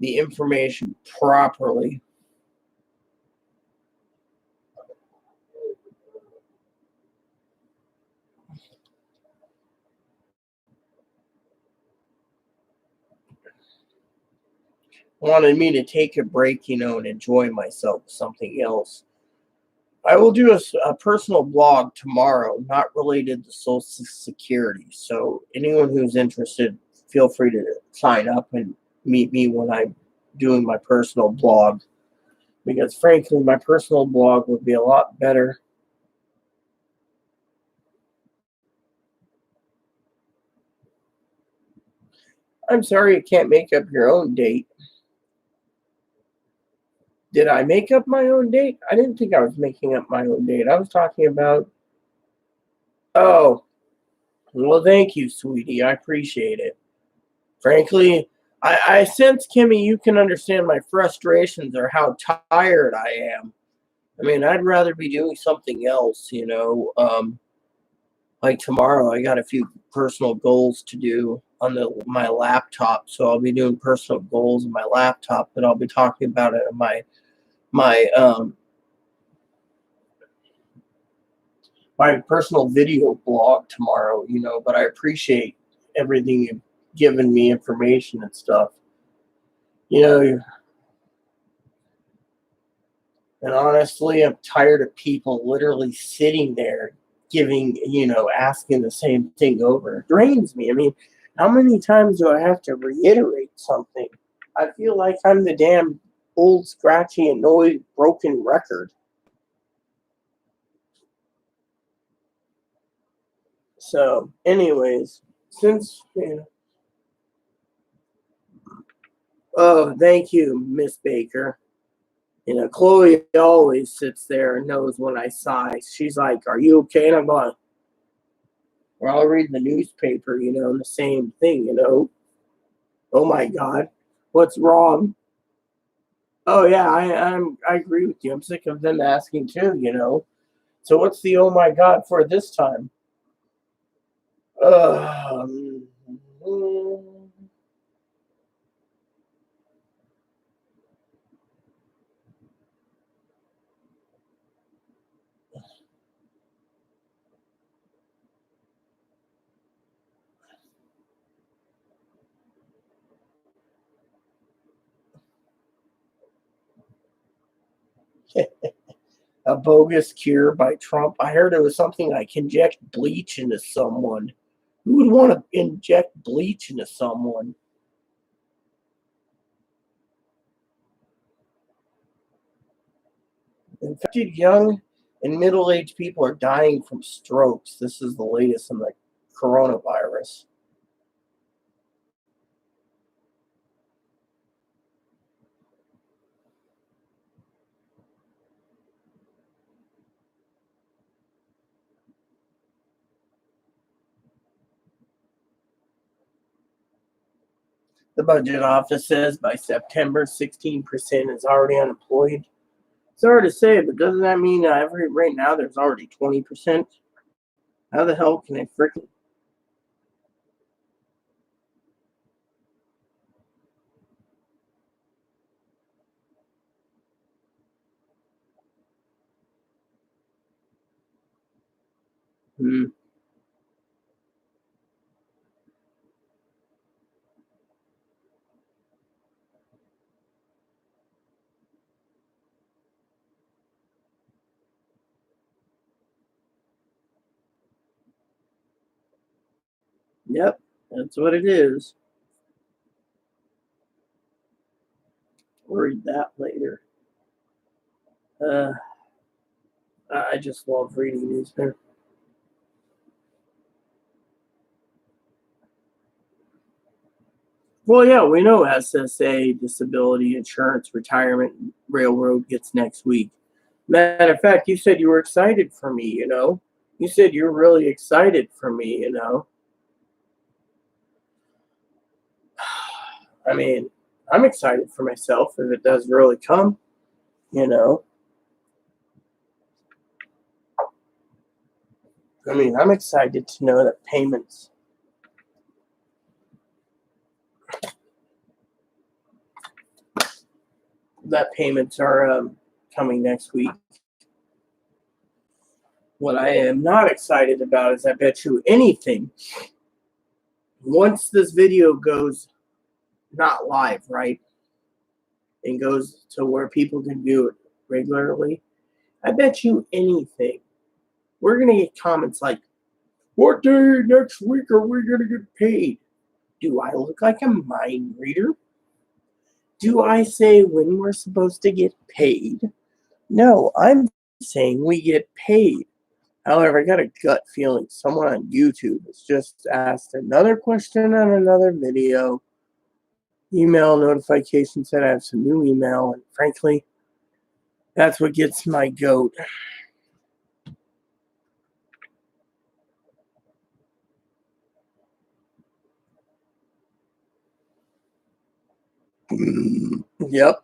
the information properly. Wanted me to take a break, you know, and enjoy myself with something else. I will do a personal blog tomorrow, not related to Social Security. So anyone who's interested, feel free to sign up and meet me when I'm doing my personal blog. Because frankly, my personal blog would be a lot better. I'm sorry you can't make up your own date. Did I make up my own date? I didn't think I was making up my own date. I was talking about... Oh, well, thank you, sweetie. I appreciate it. Frankly, I sense, Kimmy, you can understand my frustrations or how tired I am. I mean, I'd rather be doing something else, you know. Like tomorrow, I got a few personal goals to do on my laptop, so I'll be doing personal goals on my laptop, and I'll be talking about it on my my personal video blog tomorrow, you know. But I appreciate everything you've given me, information and stuff. You know, and honestly, I'm tired of people literally sitting there giving, you know, asking the same thing over. It drains me. I mean, how many times do I have to reiterate something? I feel like I'm the damn old, scratchy, annoyed, broken record. So, anyways, since, you know, oh, thank you, Miss Baker. You know, Chloe always sits there and knows when I sigh. She's like, "Are you okay?" And I'm going, or I'll read the newspaper, you know, and the same thing, you know. Oh my God, what's wrong? Oh yeah, I agree with you. I'm sick of them asking too, you know. So what's the oh my God for this time? Um, a bogus cure by Trump. I heard it was something like inject bleach into someone. Who would want to inject bleach into someone? Infected young and middle-aged people are dying from strokes. This is the latest in the coronavirus. The budget office says by September, 16% is already unemployed. It's hard to say, but doesn't that mean right now there's already 20%? How the hell can I freaking? Hmm. Yep, that's what it is. We'll read that later. Uh, I just love reading newspaper. Well, yeah, we know SSA, disability insurance, retirement, railroad gets next week. Matter of fact, you said you were excited for me, you know? You said you're really excited for me, you know? I mean, I'm excited for myself if it does really come, you know? I mean, I'm excited to know that payments are coming next week. What I am not excited about is I bet you anything. Once this video goes not live, right, and goes to where people can view it regularly, I bet you anything. We're going to get comments like, "What day next week are we going to get paid?" Do I look like a mind reader? Do I say when we're supposed to get paid? No, I'm saying we get paid. However, I got a gut feeling someone on YouTube has just asked another question on another video. Email notification said I have some new email, and frankly, that's what gets my goat. Yep.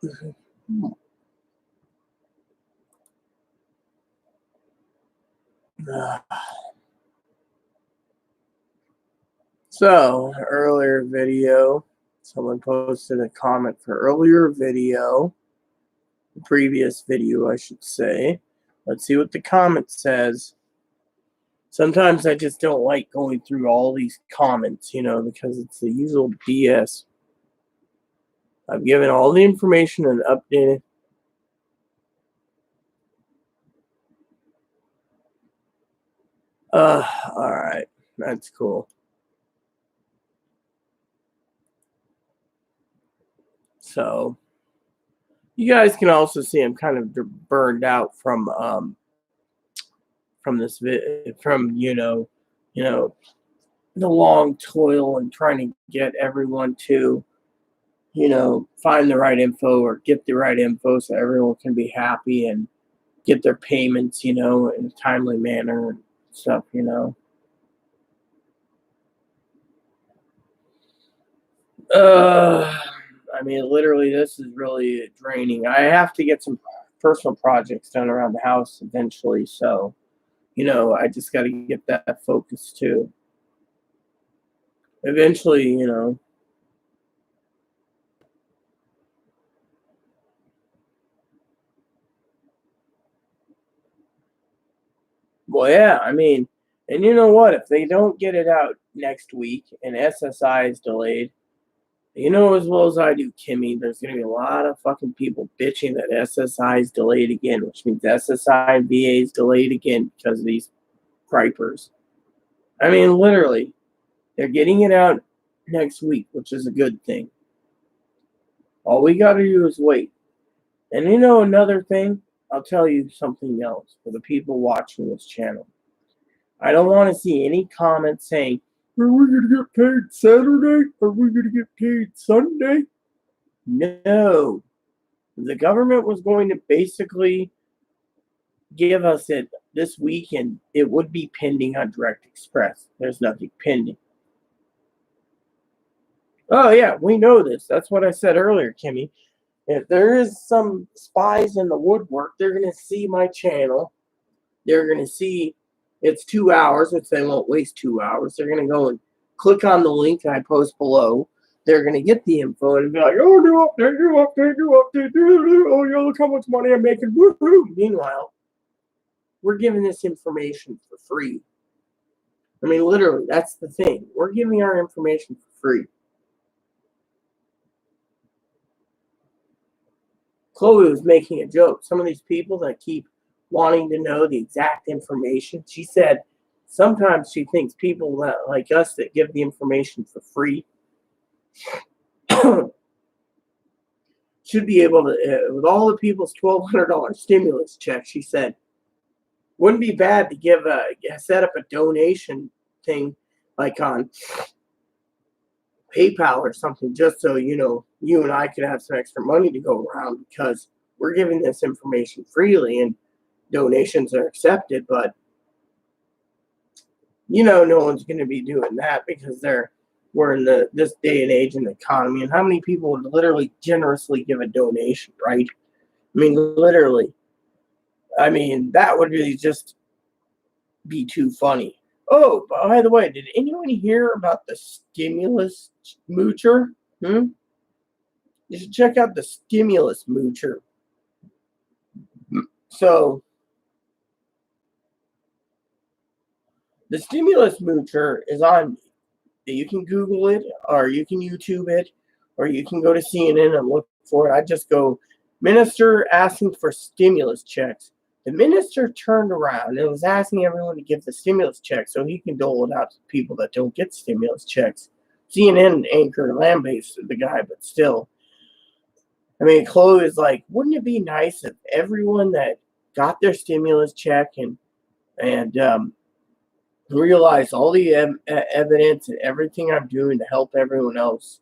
So, earlier video, someone posted a comment for earlier video, previous video, I should say. Let's see what the comment says. Sometimes I just don't like going through all these comments, because it's the usual BS. I've given all the information and updated. All right. That's cool. So, you guys can also see I'm kind of burned out from this from the long toil and trying to get everyone to find the right info or get the right info so everyone can be happy and get their payments in a timely manner and stuff. I mean, literally, this is really draining. I have to get some personal projects done around the house eventually, so I just got to get that focus too. Eventually, well, yeah, I mean, and you know what? If they don't get it out next week and SSI is delayed, as well as I do, Kimmy, there's going to be a lot of fucking people bitching that SSI is delayed again, which means SSI and VA is delayed again because of these gripers. I mean, literally, they're getting it out next week, which is a good thing. All we got to do is wait. And another thing, I'll tell you something else for the people watching this channel. I don't want to see any comments saying, are we going to get paid Saturday? Are we going to get paid Sunday? No. The government was going to basically give us it this week, and it would be pending on Direct Express. There's nothing pending. Oh, yeah, we know this. That's what I said earlier, Kimmy. If there is some spies in the woodwork, they're going to see my channel. They're going to see it's 2 hours, which they won't waste 2 hours. They're going to go and click on the link I post below. They're going to get the info and be like, oh, new update. Oh, yeah, look how much money I'm making. Woo-hoo. Meanwhile, we're giving this information for free. I mean, literally, that's the thing. We're giving our information for free. Chloe was making a joke. Some of these people that keep wanting to know the exact information, she said sometimes she thinks people like us that give the information for free should be able to, with all the people's $1,200 stimulus check, she said, wouldn't be bad to set up a donation thing like on PayPal or something, just so you and I could have some extra money to go around, because we're giving this information freely and donations are accepted, but no one's going to be doing that because we're in this day and age in the economy, and how many people would literally generously give a donation, right? I mean, literally. I mean, that would really just be too funny. Oh, by the way, did anyone hear about the stimulus moocher? You should check out the stimulus moocher. So, the stimulus moocher is on. You can Google it, or you can YouTube it, or you can go to CNN and look for it. I just go, minister asking for stimulus checks. The minister turned around and was asking everyone to give the stimulus check so he can dole it out to people that don't get stimulus checks. CNN anchor lambasted the guy, but still. I mean, Chloe is like, wouldn't it be nice if everyone that got their stimulus check and realize all the evidence and everything I'm doing to help everyone else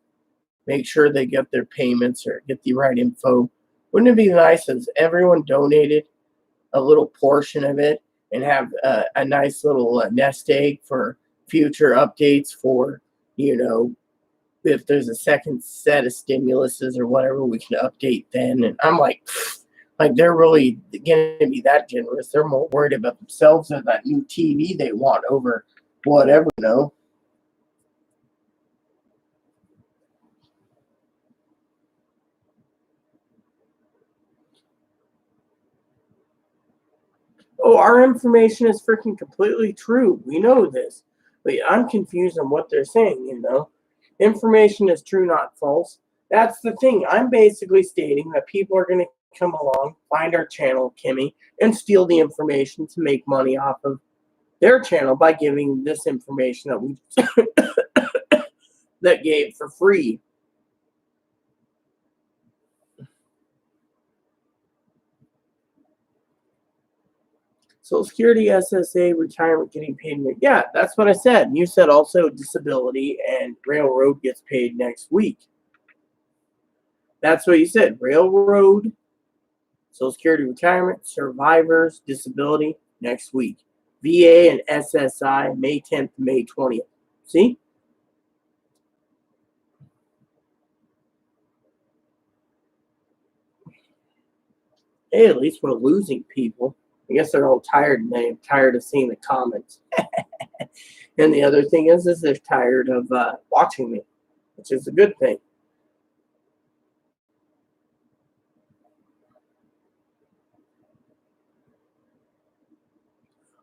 make sure they get their payments or get the right info? Wouldn't it be nice if everyone donated a little portion of it and have a nice little nest egg for future updates for, if there's a second set of stimuluses or whatever, we can update then. And I'm like they're really going to be that generous. They're more worried about themselves and that new TV they want over whatever, you know. Oh, our information is freaking completely true. We know this. But I'm confused on what they're saying, you know. Information is true, not false. That's the thing. I'm basically stating that people are going to come along, find our channel, Kimmy, and steal the information to make money off of their channel by giving this information that we that gave for free. Social Security, SSA, retirement, getting paid. Yeah, that's what I said. You said also disability and railroad gets paid next week. That's what you said. Railroad, Social Security, retirement, survivors, disability next week. VA and SSI, May 10th to May 20th. See? Hey, at least we're losing people. I guess they're all tired and they're tired of seeing the comments. And the other thing is they're tired of watching me, which is a good thing.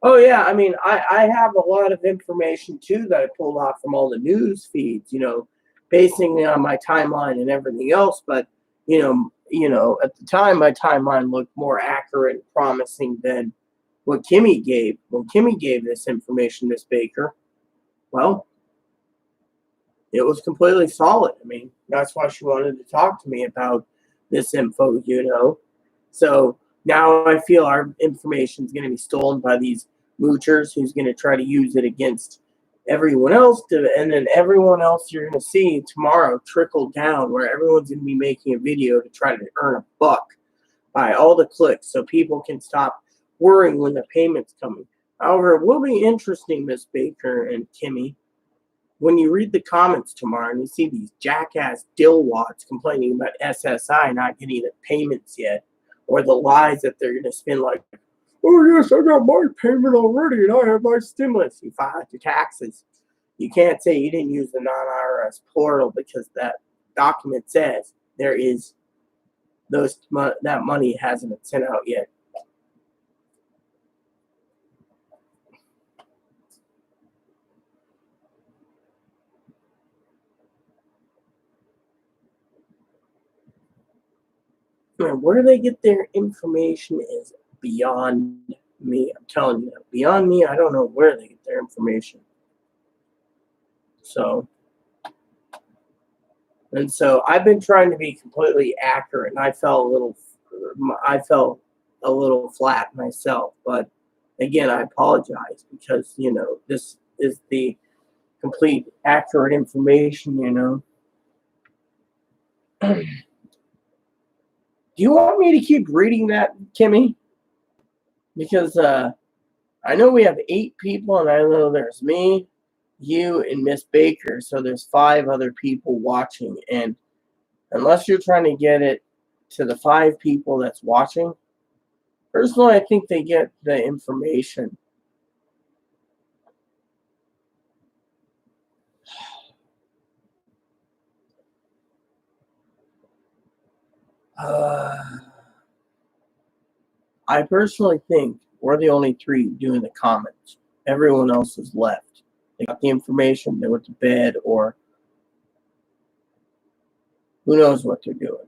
Oh yeah, I mean, I have a lot of information too that I pulled off from all the news feeds, you know, basing it on my timeline and everything else. But at the time, my timeline looked more accurate and promising than what Kimmy gave. When Kimmy gave this information, Miss Baker, well, it was completely solid. I mean, that's why she wanted to talk to me about this info, you know. So now I feel our information is going to be stolen by these moochers who's going to try to use it against everyone else. And then everyone else you're going to see tomorrow trickle down where everyone's going to be making a video to try to earn a buck by all the clicks so people can stop worrying when the payment's coming. However, it will be interesting, Miss Baker and Kimmy, when you read the comments tomorrow and you see these jackass dillwads complaining about SSI not getting the payments yet, or the lies that they're going to spin like, oh yes, I got my payment already and I have my stimulus. You filed your taxes. You can't say you didn't use the non-IRS portal because that document says there is that money hasn't been sent out yet. Man, where they get their information is beyond me. I'm telling you, beyond me. I don't know where they get their information. So I've been trying to be completely accurate, and I felt a little flat myself. But again, I apologize because this is the complete accurate information. Do you want me to keep reading that, Kimmy? Because I know we have 8 people, and I know there's me, you, and Miss Baker. So there's 5 other people watching. And unless you're trying to get it to the 5 people that's watching, personally, I think they get the information. I personally think we're the only 3 doing the comments. Everyone else is left. They got the information, they went to bed, or who knows what they're doing.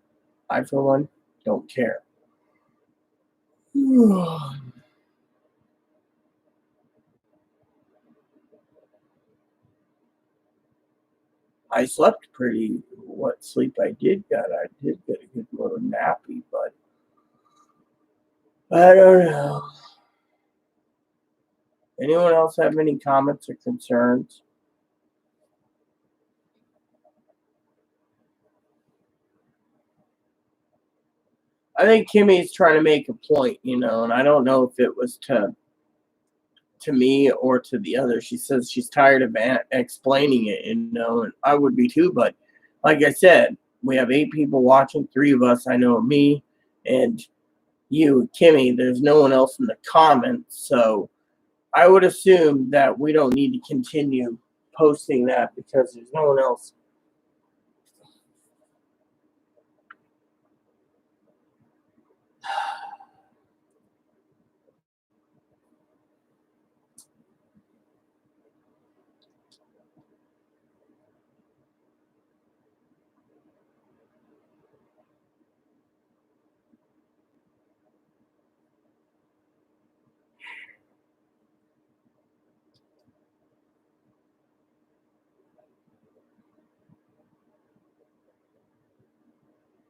I, for one, don't care. I slept pretty. What sleep I did get a good little nappy, but I don't know. Anyone else have any comments or concerns? I think Kimmy's trying to make a point, and I don't know if it was to me or to the other. She says she's tired of explaining it, and I would be too, but like I said, we have 8 people watching, 3 of us, I know me, and you, Kimmy. There's no one else in the comments, so I would assume that we don't need to continue posting that because there's no one else.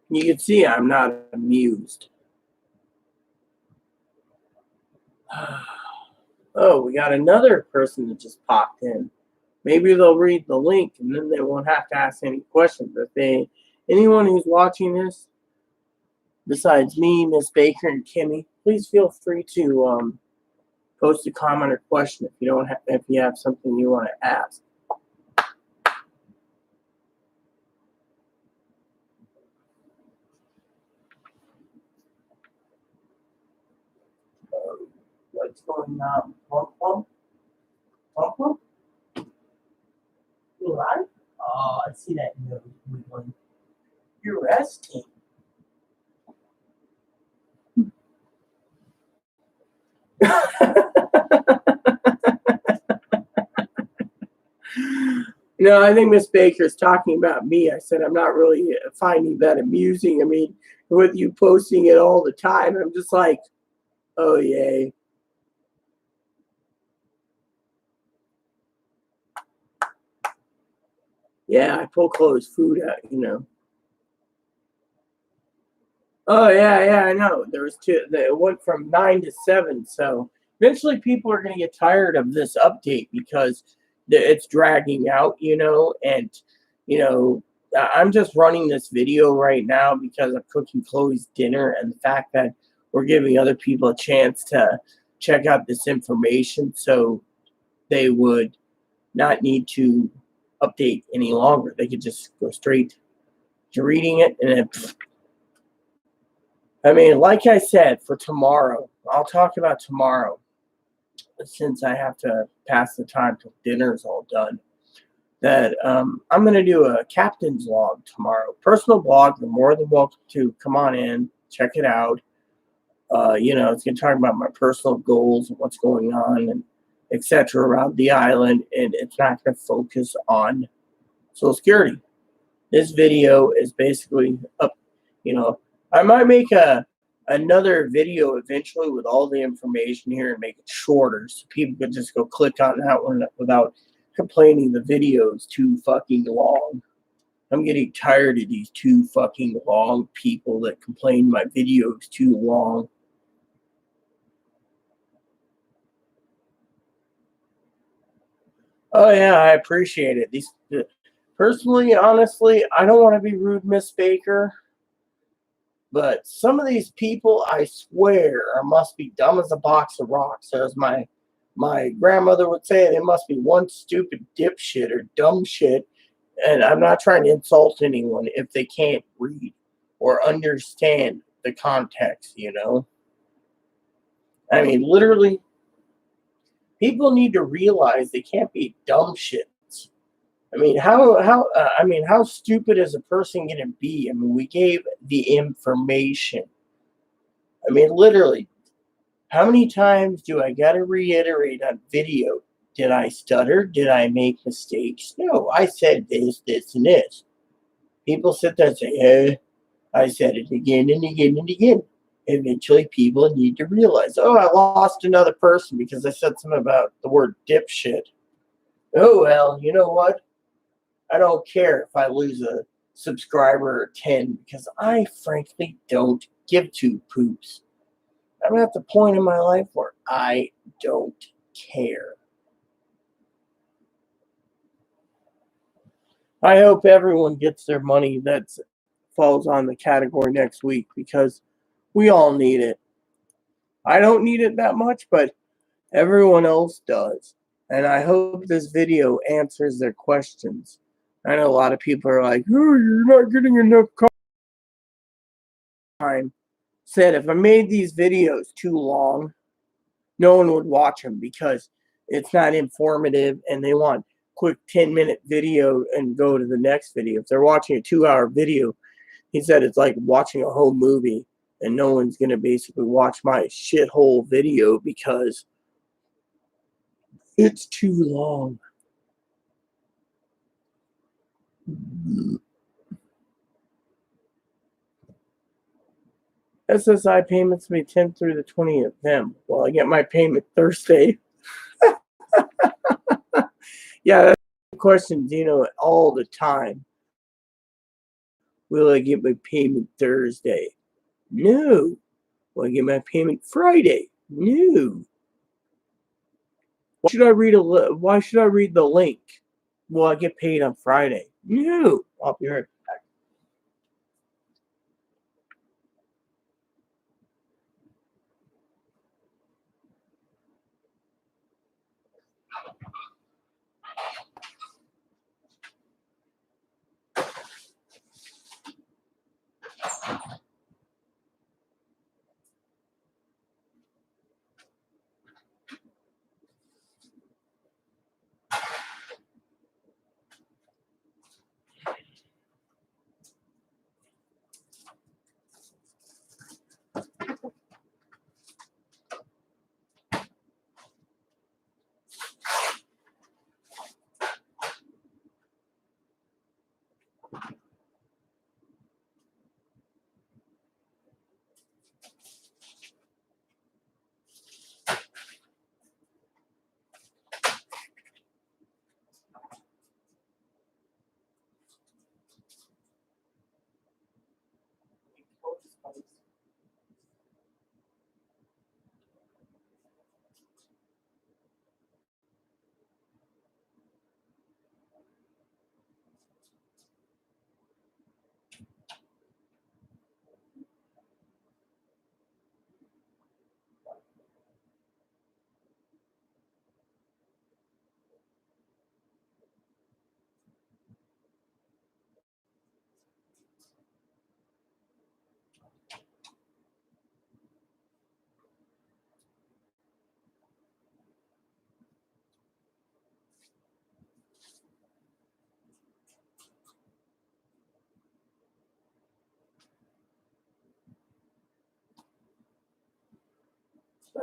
You can see I'm not amused. Oh, we got another person that just popped in. Maybe they'll read the link and then they won't have to ask any questions. Anyone who's watching this, besides me, Miss Baker, and Kimmy, please feel free to post a comment or question if you have something you want to ask. What's going on? Pump, pump, pump, pump. You alive? Oh, I see that nose wiggling. You're resting. No, I think Miss Baker's talking about me. I said I'm not really finding that amusing. I mean, with you posting it all the time, I'm just like, oh yay. Yeah, I pull closed food out. Oh yeah, I know. There was two. It went from 9 to 7. So eventually, people are going to get tired of this update because it's dragging out. And I'm just running this video right now because I'm cooking Chloe's dinner, and the fact that we're giving other people a chance to check out this information, so they would not need to update any longer. They could just go straight to reading it, and then. I mean, like I said, for tomorrow, I'll talk about tomorrow since I have to pass the time till dinner's all done. That I'm going to do a captain's log tomorrow. Personal blog, you're more than welcome to come on in, check it out. It's going to talk about my personal goals and what's going on and etc. around the island, and it's not going to focus on Social Security. This video is basically I might make another video eventually with all the information here and make it shorter so people could just go click on that one without complaining the video's too fucking long. I'm getting tired of these too fucking long people that complain my video's too long. Oh yeah, I appreciate it. Personally, honestly, I don't want to be rude, Miss Baker. But some of these people, I swear, must be dumb as a box of rocks. As my grandmother would say, they must be one stupid dipshit or dumb shit. And I'm not trying to insult anyone if they can't read or understand the context. I mean, literally, people need to realize they can't be dumb shits. I mean, how stupid is a person going to be? I mean, we gave the information. I mean, literally, how many times do I got to reiterate on video? Did I stutter? Did I make mistakes? No, I said this, this, and this. People sit there and say, hey, I said it again and again and again. Eventually, people need to realize, oh, I lost another person because I said something about the word dipshit. Oh, well, you know what? I don't care if I lose a subscriber or 10 because I frankly don't give two poops. I'm at the point in my life where I don't care. I hope everyone gets their money that falls on the category next week because we all need it. I don't need it that much, but everyone else does. And I hope this video answers their questions. I know a lot of people are like, oh, you're not getting enough time. Said if I made these videos too long, no one would watch them because it's not informative and they want quick 10-minute video and go to the next video. If they're watching a 2-hour video, he said it's like watching a whole movie and no one's going to basically watch my shithole video because it's too long. SSI payments will be 10th through the 20th. Them. Well, I get my payment Thursday. Yeah, that's the question, all the time. Will I get my payment Thursday? No. Will I get my payment Friday? No. Why should I read the link? Will I get paid on Friday? No. I'll be right back.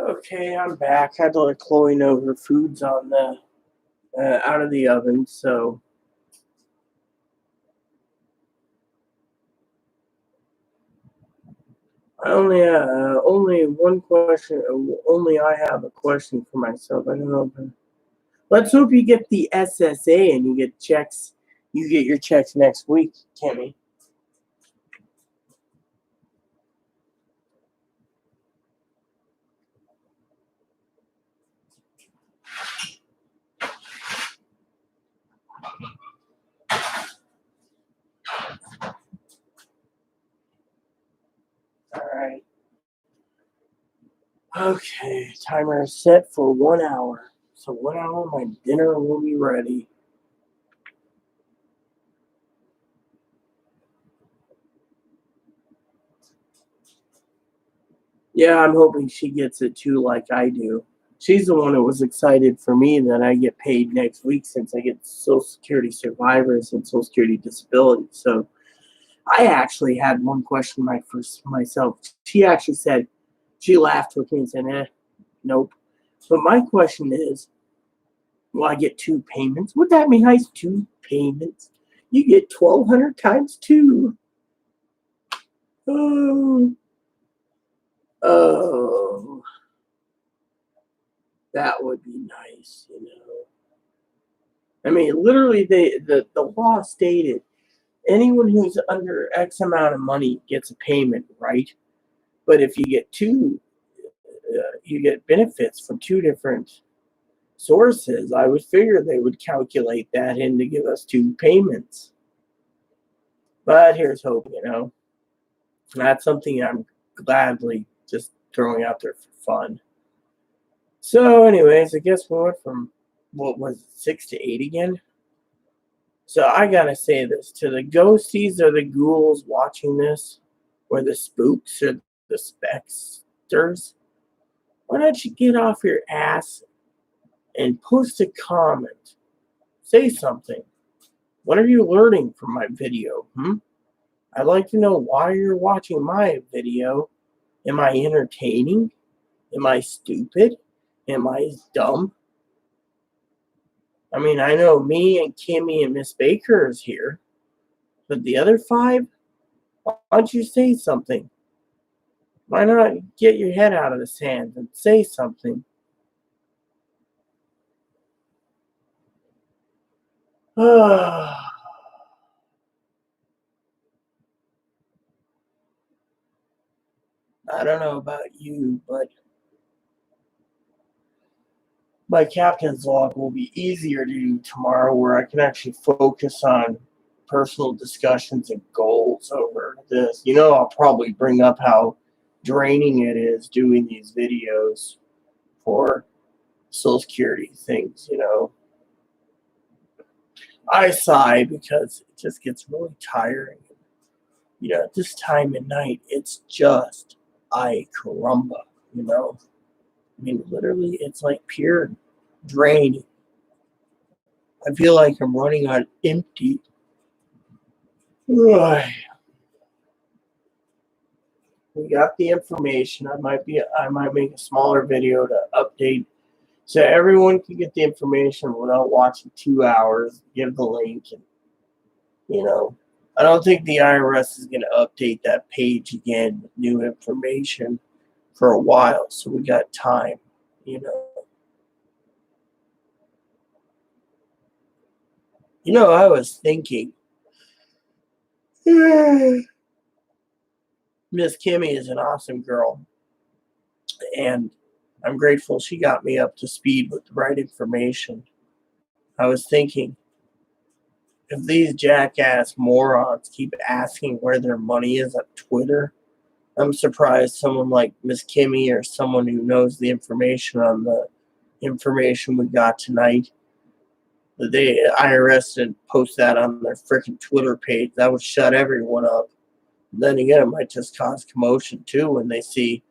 Okay, I'm back. I had to let Chloe know her food's on the out of the oven, so I only one question. Only I have a question for myself. I don't know. Let's hope you get the SSA and you get checks. You get your checks next week, Kimmy. All right. Okay, timer is set for 1 hour. So 1 hour, my dinner will be ready. Yeah, I'm hoping she gets it too, like I do. She's the one that was excited for me that I get paid next week since I get Social Security survivors and Social Security disability. So I actually had one question myself. She actually said, she laughed with me and said, nope. But my question is, will I get 2 payments? Would that be nice? 2 payments? You get 1,200 times 2. Oh, oh, that would be nice, I mean, literally, the law stated anyone who's under X amount of money gets a payment, right? But if you get 2, you get benefits from 2 different sources. I would figure they would calculate that in to give us 2 payments. But here's hope. That's something I'm gladly just throwing out there for fun. So, anyways, I guess we went from, what was it, 6 to 8 again? So I gotta say this to the ghosties or the ghouls watching this, or the spooks or the specters. Why don't you get off your ass and post a comment? Say something. What are you learning from my video? I'd like to know why you're watching my video. Am I entertaining? Am I stupid? Am I dumb? I mean, I know me and Kimmy and Miss Baker is here, but the other five, why don't you say something? Why not get your head out of the sand and say something? I don't know about you, but my captain's log will be easier to do tomorrow, where I can actually focus on personal discussions and goals over this. I'll probably bring up how draining it is doing these videos for Social Security things. I sigh because it just gets really tiring. At this time of night, it's just ay caramba, you know. I mean, literally, it's like pure draining. I feel like I'm running on empty. Ugh. We got the information. I might make a smaller video to update so everyone can get the information without watching 2 hours. Give the link, and you know, I don't think the IRS is going to update that page again with new information for a while, so we got time. You know, I was thinking, Miss Kimmy is an awesome girl, and I'm grateful she got me up to speed with the right information. I was thinking, if these jackass morons keep asking where their money is on Twitter, I'm surprised someone like Miss Kimmy or someone who knows the information on the information we got tonight, the IRS didn't post that on their freaking Twitter page. That would shut everyone up. Then again, it might just cause commotion too when they see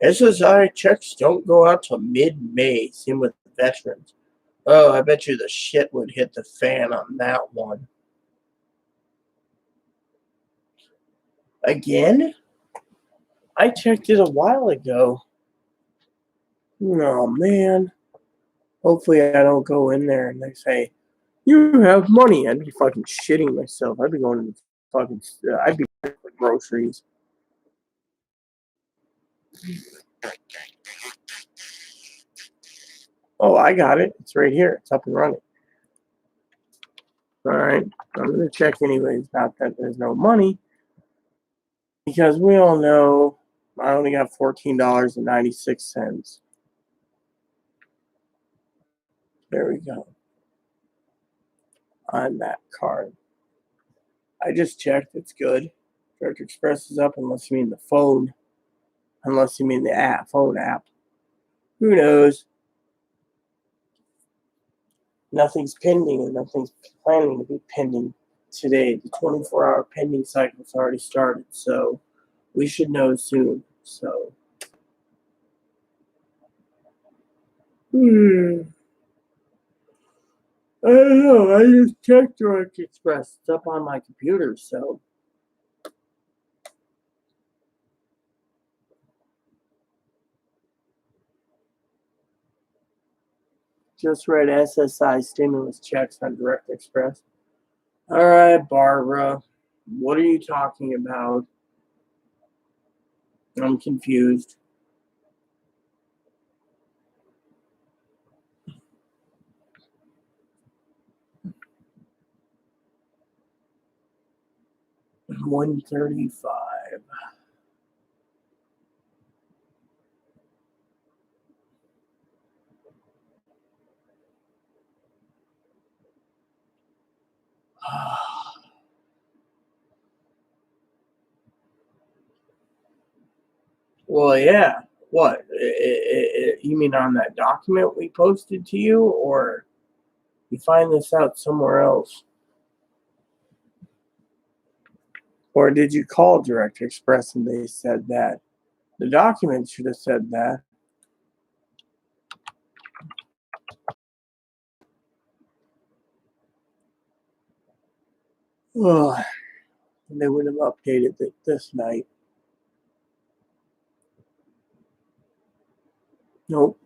SSI checks don't go out till mid-May. Same with veterans. Oh, I bet you the shit would hit the fan on that one. Again? I checked it a while ago. Oh, man. Hopefully I don't go in there and they say, you have money. I'd be fucking shitting myself. I'd be going to I'd be for groceries. Oh, I got it. It's right here. It's up and running. All right. I'm going to check anyways. Not that there's no money, because we all know I only got $14.96. There we go. On that card. I just checked. It's good. Direct Express is up, unless you mean the phone. Unless you mean the phone app. Who knows? Nothing's pending, and nothing's planning to be pending today. The 24-hour pending cycle's already started, so we should know soon. So, I don't know. I just checked Direct Express. It's up on my computer, so. Just read SSI stimulus checks on Direct Express. All right, Barbara. What are you talking about? I'm confused. $135. Well, yeah. What? You mean on that document we posted to you, or you find this out somewhere else? Or did you call Direct Express and they said that? The document should have said that. Ugh. And they would have updated it this night. Nope.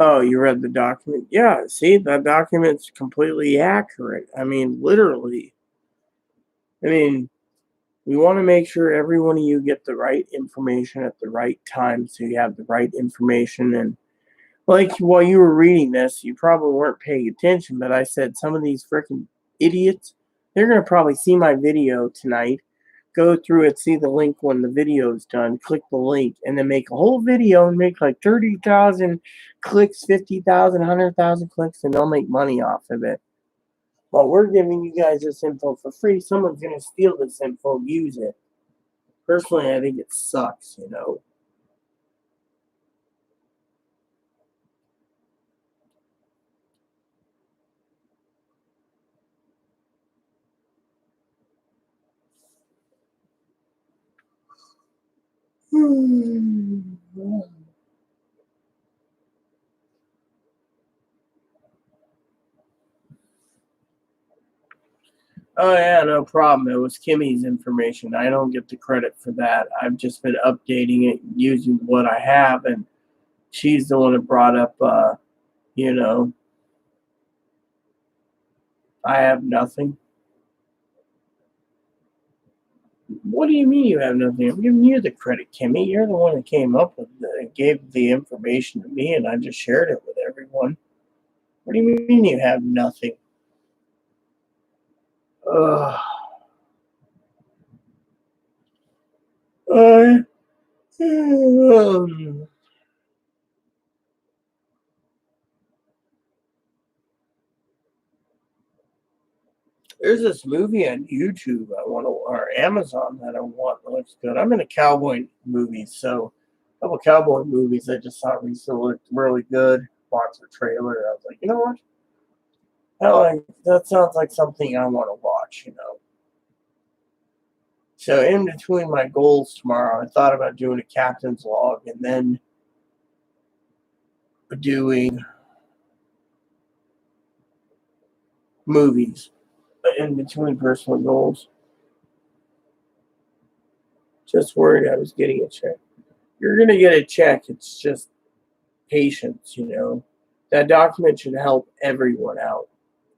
Oh, you read the document? Yeah, see, that document's completely accurate. I mean, literally. I mean, we want to make sure every one of you get the right information at the right time so you have the right information. And like while you were reading this, you probably weren't paying attention, but I said some of these freaking idiots, they're going to probably see my video tonight, go through it, see the link when the video is done, click the link, and then make a whole video and make like 30,000 clicks, 50,000, 100,000 clicks, and they'll make money off of it. Well, we're giving you guys this info for free. Someone's going to steal this info, use it. Personally, I think it sucks, you know. Oh, yeah, no problem. It was Kimmy's information. I don't get the credit for that. I've just been updating it using what I have, and she's the one that brought up, you know, I have nothing. What do you mean you have nothing? I'm giving you the credit, Kimmy. You're the one that came up with it and gave the information to me, and I just shared it with everyone. What do you mean you have nothing? Ugh. I, um, There's this movie on YouTube I want to, or Amazon that I want. It looks good. I'm into cowboy movies, so a couple cowboy movies I just saw recently looked really good. Watched the trailer. I was like, you know what? That sounds like something I want to watch. You know. So in between my goals tomorrow, I thought about doing a captain's log and then doing movies in between personal goals. Just worried I was getting a check. You're gonna get a check. It's just patience, you know. That document should help everyone out.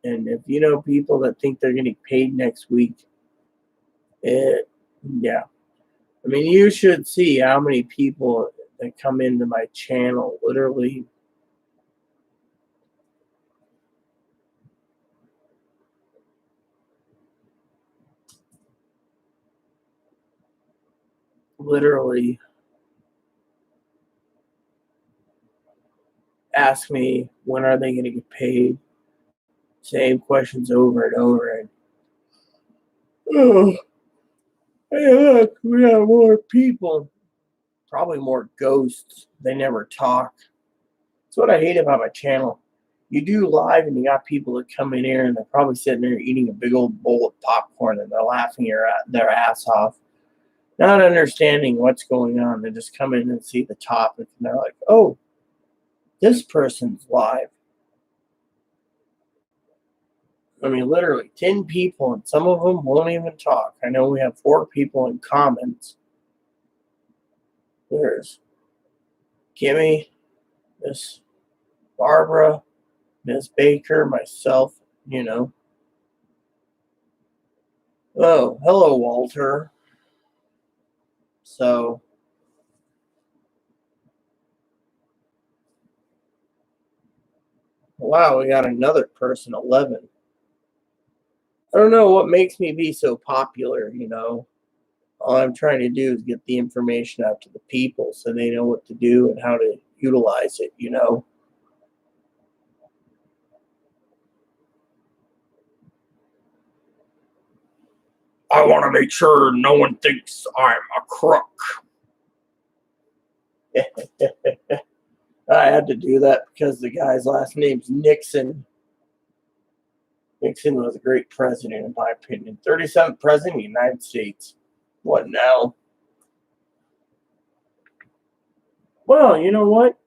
And if you know people that think they're getting paid next week, yeah. I mean, you should see how many people that come into my channel literally ask me when are they going to get paid. Same questions over and over. And oh, hey, look, we have more people. Probably more ghosts. They never talk. That's what I hate about my channel. You do live and you got people that come in here and they're probably sitting there eating a big old bowl of popcorn and they're laughing their ass off, not understanding what's going on. They just come in and see the topic and they're like, oh, this person's live. I mean, literally 10 people, and some of them won't even talk. I know we have 4 people in comments. There's Kimmy, Miss Barbara, Miss Baker, myself, you know. Oh, hello, Walter. So, wow, we got another person, 11. I don't know what makes me be so popular, you know. All I'm trying to do is get the information out to the people so they know what to do and how to utilize it, you know. I want to make sure no one thinks I'm a crook. I had to do that because the guy's last name's Nixon. Nixon was a great president, in my opinion. 37th president of the United States. What now? Well, you know what?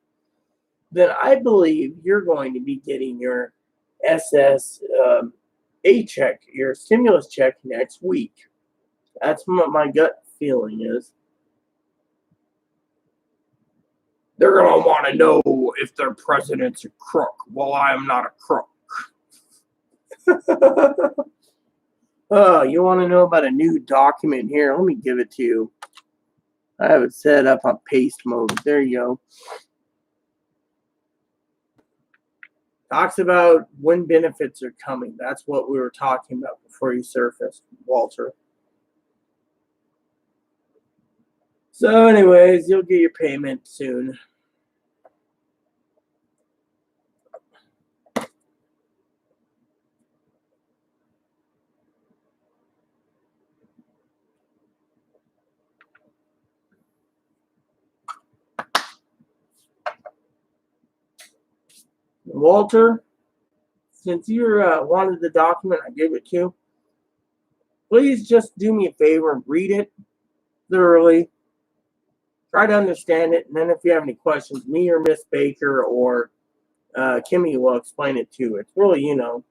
Then I believe you're going to be getting your ssdi check, your stimulus check next week. That's what my gut feeling is. They're going to want to know if their president's a crook. Well, I am not a crook. Oh, you want to know about a new document here? Let me give it to you. I have it set up on paste mode. There you go. Talks about when benefits are coming. That's what we were talking about before you surfaced, Walter. So anyways, you'll get your payment soon. Walter, since you wanted the document, I gave it to you. Please just do me a favor and read it thoroughly. Try to understand it, and then if you have any questions, me or Miss Baker or Kimmy will explain it to you. It's really, you know.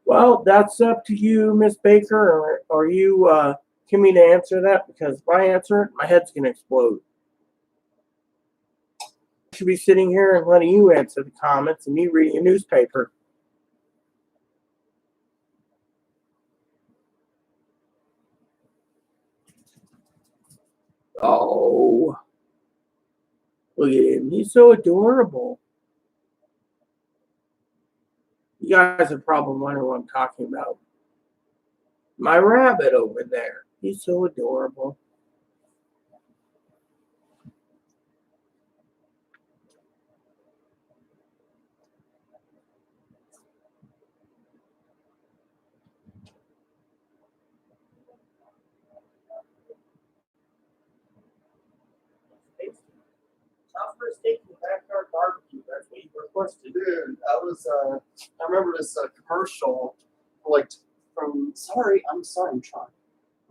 Well, that's up to you, Miss Baker, or you, Kimmy, to answer that, because if I answer it, my head's going to explode. I should be sitting here and letting you answer the comments and me reading a newspaper. Oh, look at him. He's so adorable. You guys are probably wondering what I'm talking about. My rabbit over there. He's so adorable. For a steak in the backyard barbecue. That's what you requested. Dude, I remember this commercial, like, I'm trying.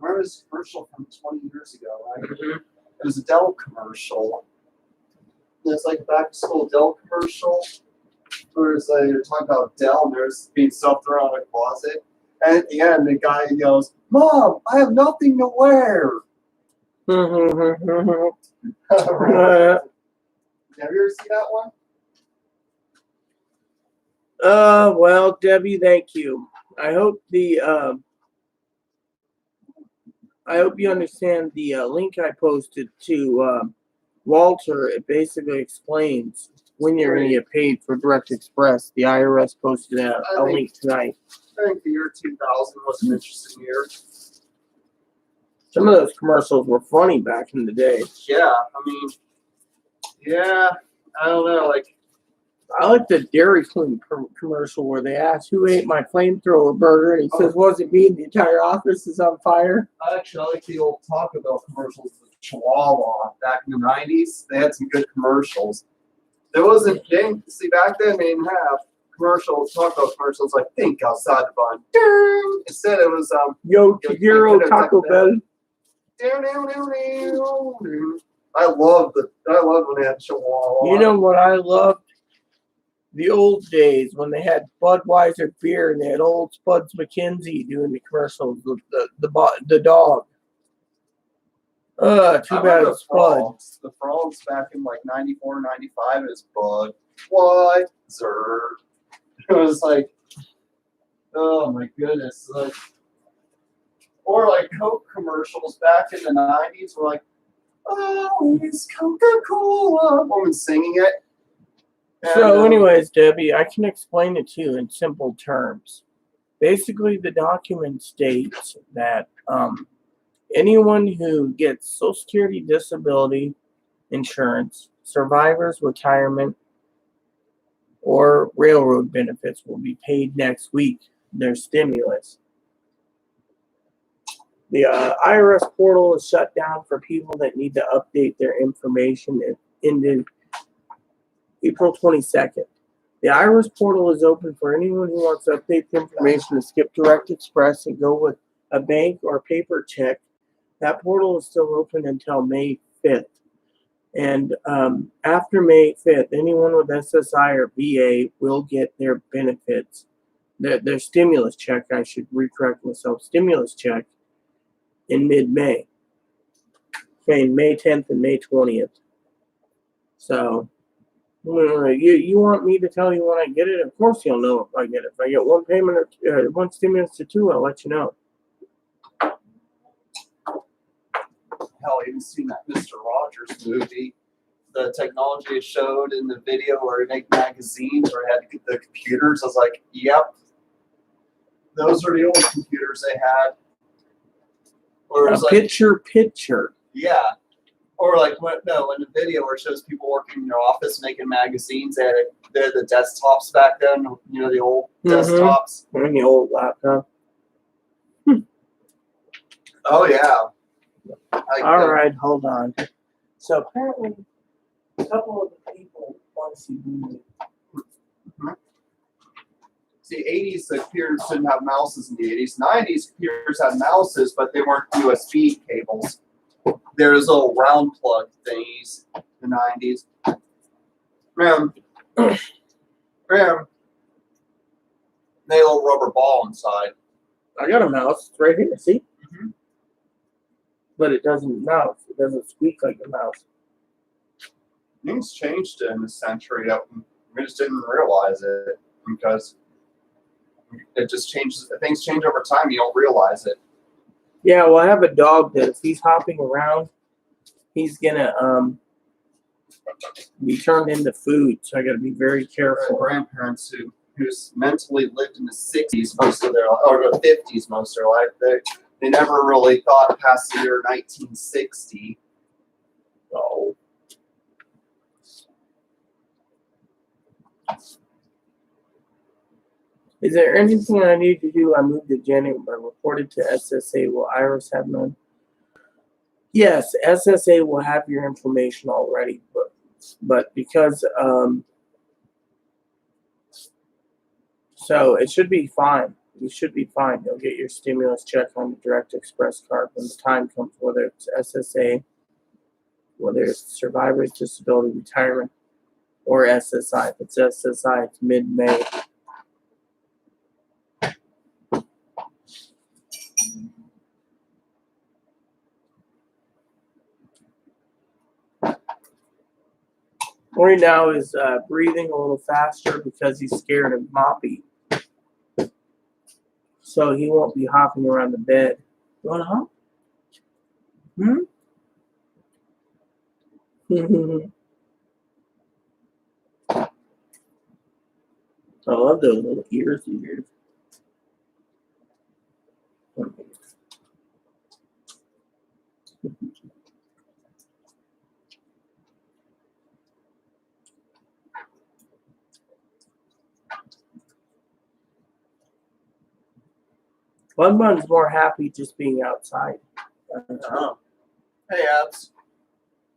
I remember this commercial from 20 years ago, right? Mm-hmm. It was a Dell commercial. It's like a back to school Dell commercial. Where it's like they're talking about Dell and there's being stuffed around a closet. And at the end, the guy yells, "Mom, I have nothing to wear." Have you ever seen that one? Well, Debbie, thank you. I hope you understand the link I posted to Walter. It basically explains when you're going to get paid for Direct Express. The IRS posted a link tonight. I think the year 2000 was an interesting year. Some of those commercials were funny back in the day. Yeah, I mean, yeah, I don't know, like, I like the Dairy Queen commercial where they asked who ate my flamethrower burger, and he says, "Wasn't me? The entire office is on fire." I like the old Taco Bell commercials with Chihuahua back in the 90s. They had some good commercials. There wasn't, see, back then they didn't have commercials, Taco Bell commercials like "Think Outside the Bun." Instead, it was Yo, Chihiro Taco Bell. I love when they had Chihuahua. You know what I loved? The old days when they had Budweiser beer and they had old Spuds McKenzie doing the commercials with the dog. Too bad it's Spud. The frogs back in like 94, 95 is Budweiser. It was like, oh my goodness. Like, or like Coke commercials back in the 90s were like, "Oh, it's Coca-Cola." Woman singing it. And, So anyways, Debbie, I can explain it to you in simple terms. Basically, the document states that anyone who gets Social Security, disability insurance, survivor's retirement, or railroad benefits will be paid next week. Their stimulus. The IRS portal is shut down for people that need to update their information. into April 22nd. The IRIS portal is open for anyone who wants to update the information to skip Direct Express and go with a bank or paper check. That portal is still open until May 5th. And after May 5th, anyone with SSI or VA will get their benefits, their stimulus check, I should recorrect myself, stimulus check in mid-May. Okay, May 10th and May 20th. So, you want me to tell you when I get it? Of course you'll know if I get it. If I get one payment or one stimulus to two, I'll let you know. Hell, even seen that Mr. Rogers movie. The technology it showed in the video where it make magazines or it had the computers. I was like, yep. Those are the old computers they had. Or it was Picture. Yeah. Or like when the video where it shows people working in their office making magazines, they had the desktops back then, the old desktops. And the old laptop. Oh yeah. All right, hold on. So apparently a couple of the people want to see me. See, 80s, the computers didn't have mouses in the 80s. 90s, computers had mouses, but they weren't USB cables. There was little round plug thingies in the 90s. Ram. They had a little rubber ball inside. I got a mouse. It's right here, see? Mm-hmm. But it doesn't mouse. It doesn't squeak like a mouse. Things changed in the century. We just didn't realize it because it just changes. Things change over time. You don't realize it. Yeah, well, I have a dog that if he's hopping around, he's gonna be turned into food. So I got to be very careful. Grandparents who's mentally lived in the 60s most of their life, or the 50s most of their life, they never really thought past the year 1960. So. Is there anything I need to do? I moved to Jenny, but reported to SSA. Will Iris have none? Yes, SSA will have your information already, but because so it should be fine. You should be fine. You'll get your stimulus check on the Direct Express card when the time comes, whether it's SSA, whether it's Survivor's Disability Retirement, or SSI. If it's SSI, it's mid-May. Right now is breathing a little faster because he's scared of Moppy. So he won't be hopping around the bed. You want to hop? I love those little ears of yours. Bun's more happy just being outside. Oh. Hey, Abs.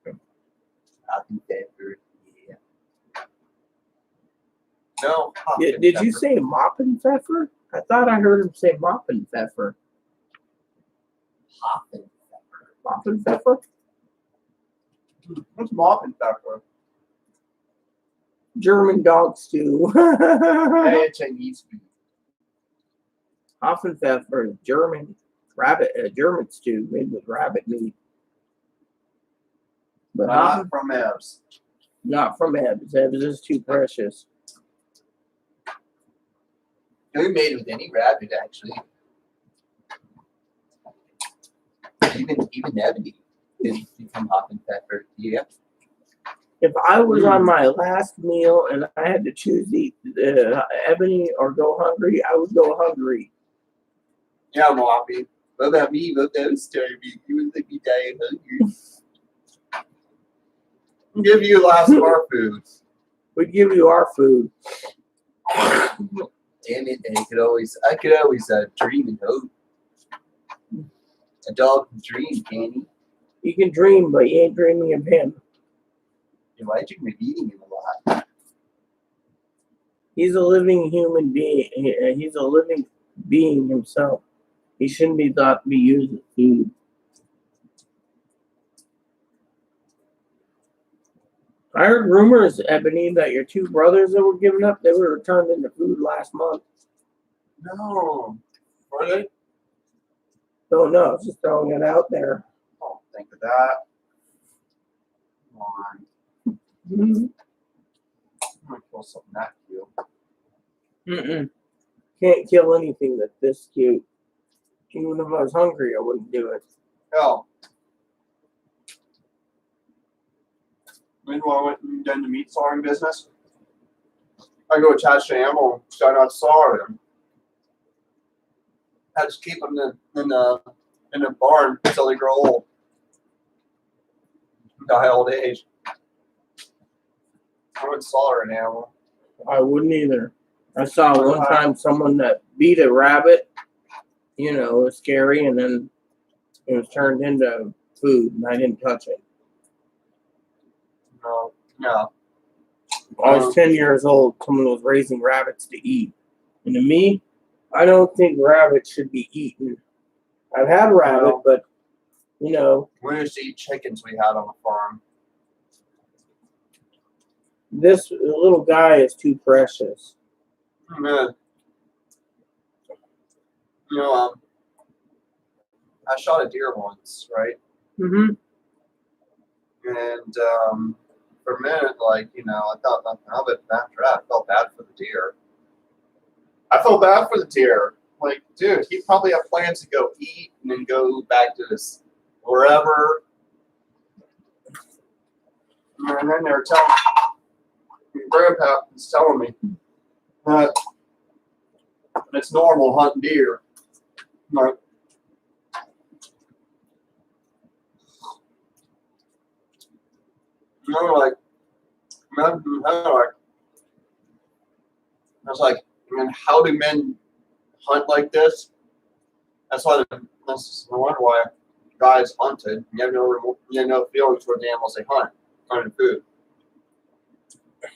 Happy Pepper. Yeah. No. Did you say Moppenpfeffer? I thought I heard him say Moppenpfeffer. Moppenpfeffer? What's Moppenpfeffer? German dog stew. Hey, Chinese food. Moppenpfeffer, German stew made with rabbit meat. But Not from Ebs. Not from Ebs. Ebs is too precious. They're made with any rabbit, actually. Even Ebony didn't become Moppenpfeffer. Yeah. If I was on my last meal and I had to choose Ebony or go hungry, I would go hungry. Yeah, Moppy. What about me? What about Starby? You would let me die of hunger. We'll give you last of our food. We'd give you our food. Damn it! And I could always dream and hope. A dog can dream, can he? You can dream, but you ain't dreaming of him. Why'd you be eating him a lot? He's a living human being. He's a living being himself. He shouldn't be thought to be used as food. I heard rumors, Ebony, that your two brothers that were given up, they were turned into food last month. No. Were they? Don't know. Just throwing it out there. Oh, think of that. Come on. Mm-hmm. I'm gonna kill something that cute. Mm-mm. Can't kill anything that's this cute. Even if I was hungry, I wouldn't do it. Hell. Meanwhile, I went and done the meat sawing business. I go attach the animal and start out sawing them. I just keep them in the barn until they grow old. Die old age. I wouldn't slaughter an animal. I wouldn't either. I saw one time someone that beat a rabbit. You know, it was scary, and then it was turned into food, and I didn't touch it. No. I was 10 years old. Someone was raising rabbits to eat. And to me, I don't think rabbits should be eaten. I've had rabbit, but, you know. We used to eat chickens we had on the farm. This little guy is too precious. Man. You know, I shot a deer once, right? Mm-hmm. And for a minute, like, you know, I thought nothing of it. After that, I felt bad for the deer. I felt bad for the deer. Like, dude, he probably had plans to go eat and then go back to his wherever. And then they were telling me, Grandpa was telling me that it's normal hunting deer. Like, you know, like, I was like, I mean, how do men hunt like this? That's no wonder why guys hunted. You have no feelings for the animals they hunt, hunting food. I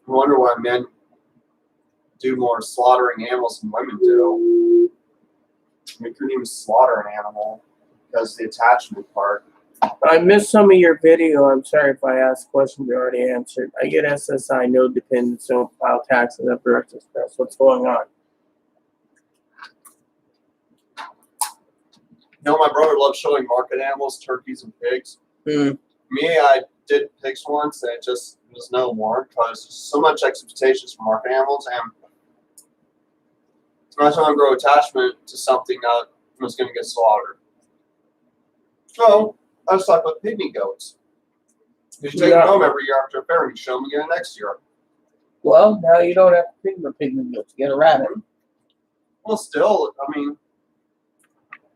wonder why men do more slaughtering animals than women do. We couldn't even slaughter an animal because the attachment part. I missed some of your video. I'm sorry if I asked questions you already answered. I get SSI, no dependence, don't file taxes after express. What's going on? You know, my brother loves showing market animals, turkeys and pigs. Mm. Me, I did pigs once, and it just was no more because there's so much expectations for market animals, and I was trying to grow attachment to something that was going to get slaughtered. So I was talking about pygmy goats. You take them home every year after a fair, and you show them again next year. Well, now you don't have to think about pygmy goats. You get a rabbit. Well, still, I mean,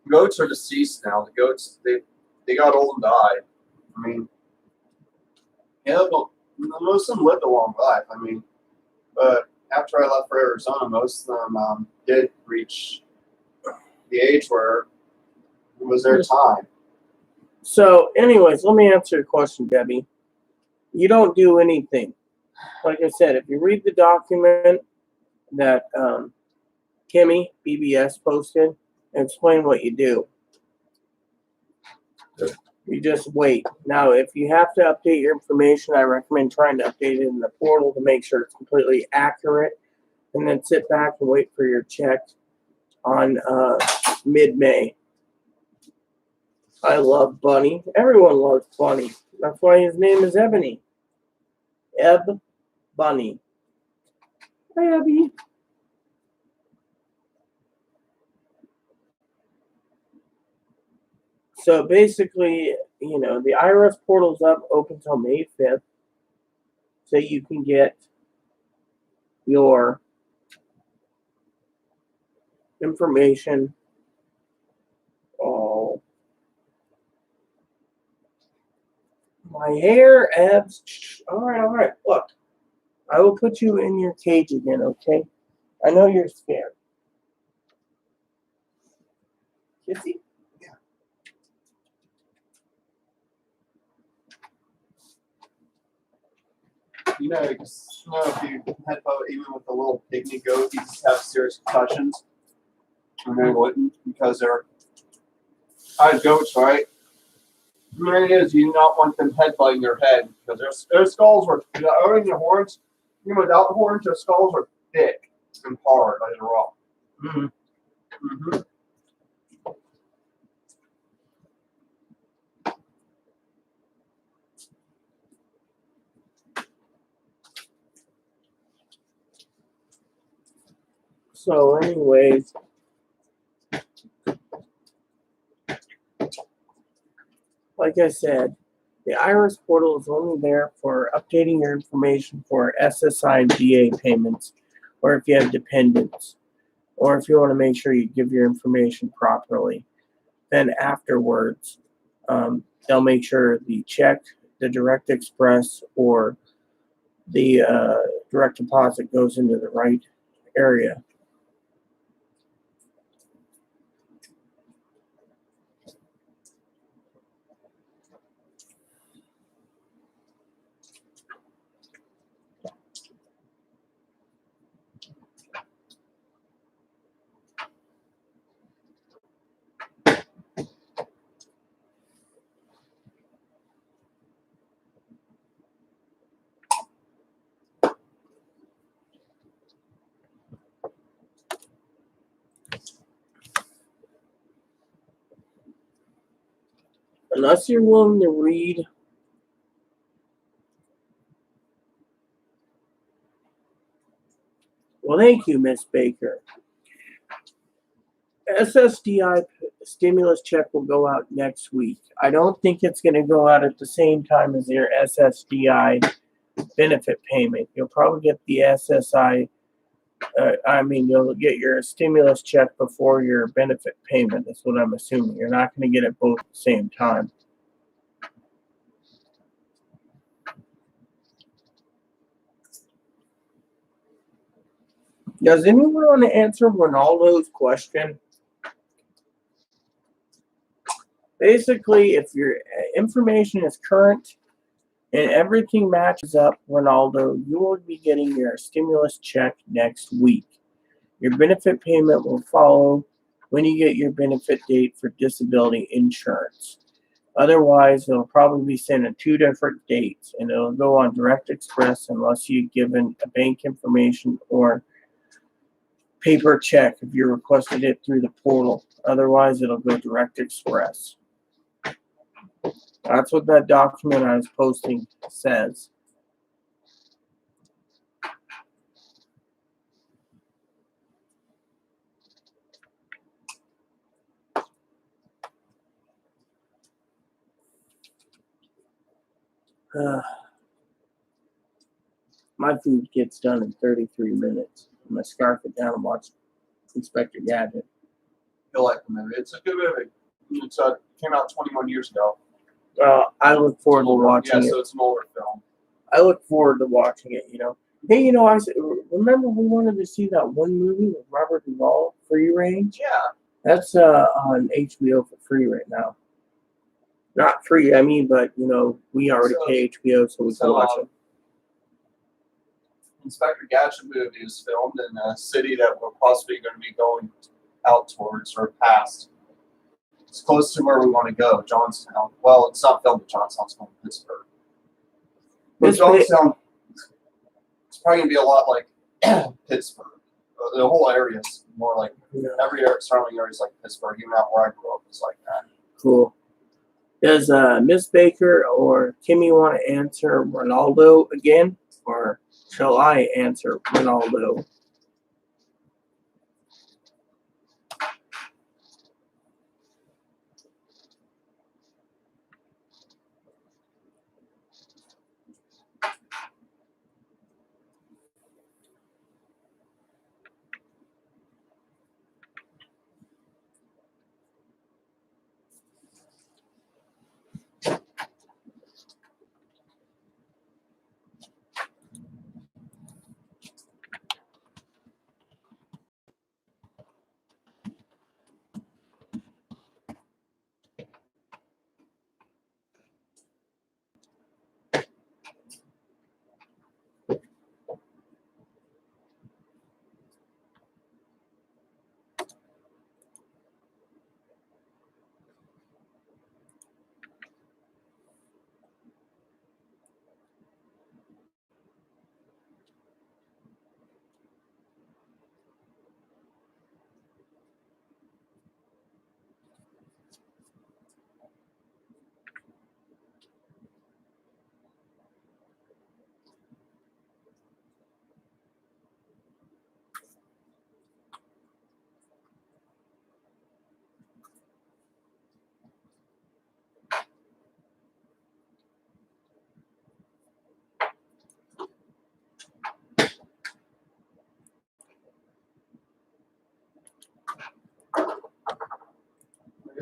goats are deceased now. The goats, they got old and died. I mean, yeah, but most of them lived a long life. I mean, but after I left for Arizona, most of them did reach the age where it was their time. So, anyways, let me answer your question, Debbie. You don't do anything. Like I said, if you read the document that Kimmy, BBS, posted, and explain what you do. You just wait. Now, if you have to update your information, I recommend trying to update it in the portal to make sure it's completely accurate, and then sit back and wait for your check on mid-May. I love Bunny. Everyone loves Bunny. That's why his name is Ebony. Eb Bunny. Hi, Ebby. So basically, you know, the IRS portal's up open till May 5th. So you can get your information. Oh, my hair, Ebs. All right. Look, I will put you in your cage again, okay? I know you're scared. Kissy? Yeah. You know, if you headbutt even with a little pygmy goat, these have serious concussions. And they wouldn't because they're goats, right? The thing is, you do not want them headbutting their head because their skulls are, owning the horns, even without the horns, their skulls are thick and hard like a rock. Mm-hmm. Mm-hmm. So, anyways, like I said, the IRS portal is only there for updating your information for SSI and DA payments, or if you have dependents, or if you want to make sure you give your information properly. Then afterwards, they'll make sure the check, the direct express, or the direct deposit goes into the right area. Unless you're willing to read well, thank you, Miss Baker. SSDI stimulus check will go out next week. I don't think it's going to go out at the same time as your SSDI benefit payment. You'll probably get the SSI. You'll get your stimulus check before your benefit payment. That's what I'm assuming. You're not going to get it both at the same time. Does anyone want to answer Ronaldo's question? Basically, if your information is current and everything matches up, Ronaldo, you will be getting your stimulus check next week. Your benefit payment will follow when you get your benefit date for disability insurance. Otherwise, it'll probably be sent at 2 different dates, and it'll go on Direct Express unless you've given a bank information or paper check if you requested it through the portal. Otherwise, it'll go Direct Express. That's what that document I was posting says. My food gets done in 33 minutes. I'm going to scarf it down and watch Inspector Gadget. You'll like the movie. It's a good movie. It came out 21 years ago. I look forward to watching it. Yeah, so it's an older film. I look forward to watching it, Hey, I remember we wanted to see that one movie with Robert Duvall, Free Range? Yeah. That's on HBO for free right now. Not free, but, we already pay HBO, so we can watch it. Inspector Gadget movie is filmed in a city that we're possibly going to be going out towards or past. It's close to where we want to go, Johnstown. Well, it's not filmed in Johnstown, it's filmed in Pittsburgh. But Johnstown, it's probably going to be a lot like Pittsburgh. The whole area is more like, every surrounding area is like Pittsburgh. Even out where I grew up is like that. Cool. Does Miss Baker or Kimmy want to answer Ronaldo again? Or shall I answer Ronaldo?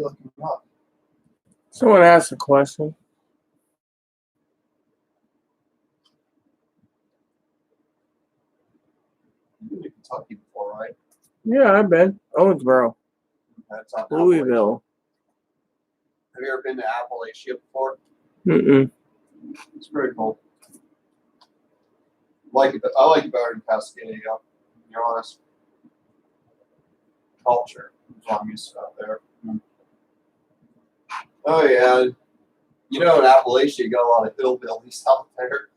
you looking up? Someone asked a question. You've been to Kentucky before, right? Yeah, I've been. Owensboro, That's on Louisville. Have you ever been to Appalachia before? Mm-mm. It's pretty cool. I like it better than Cascadia, to be honest. Culture is what I'm used to out there. Oh yeah. You know, in Appalachia, you got a lot of hillbillies out there.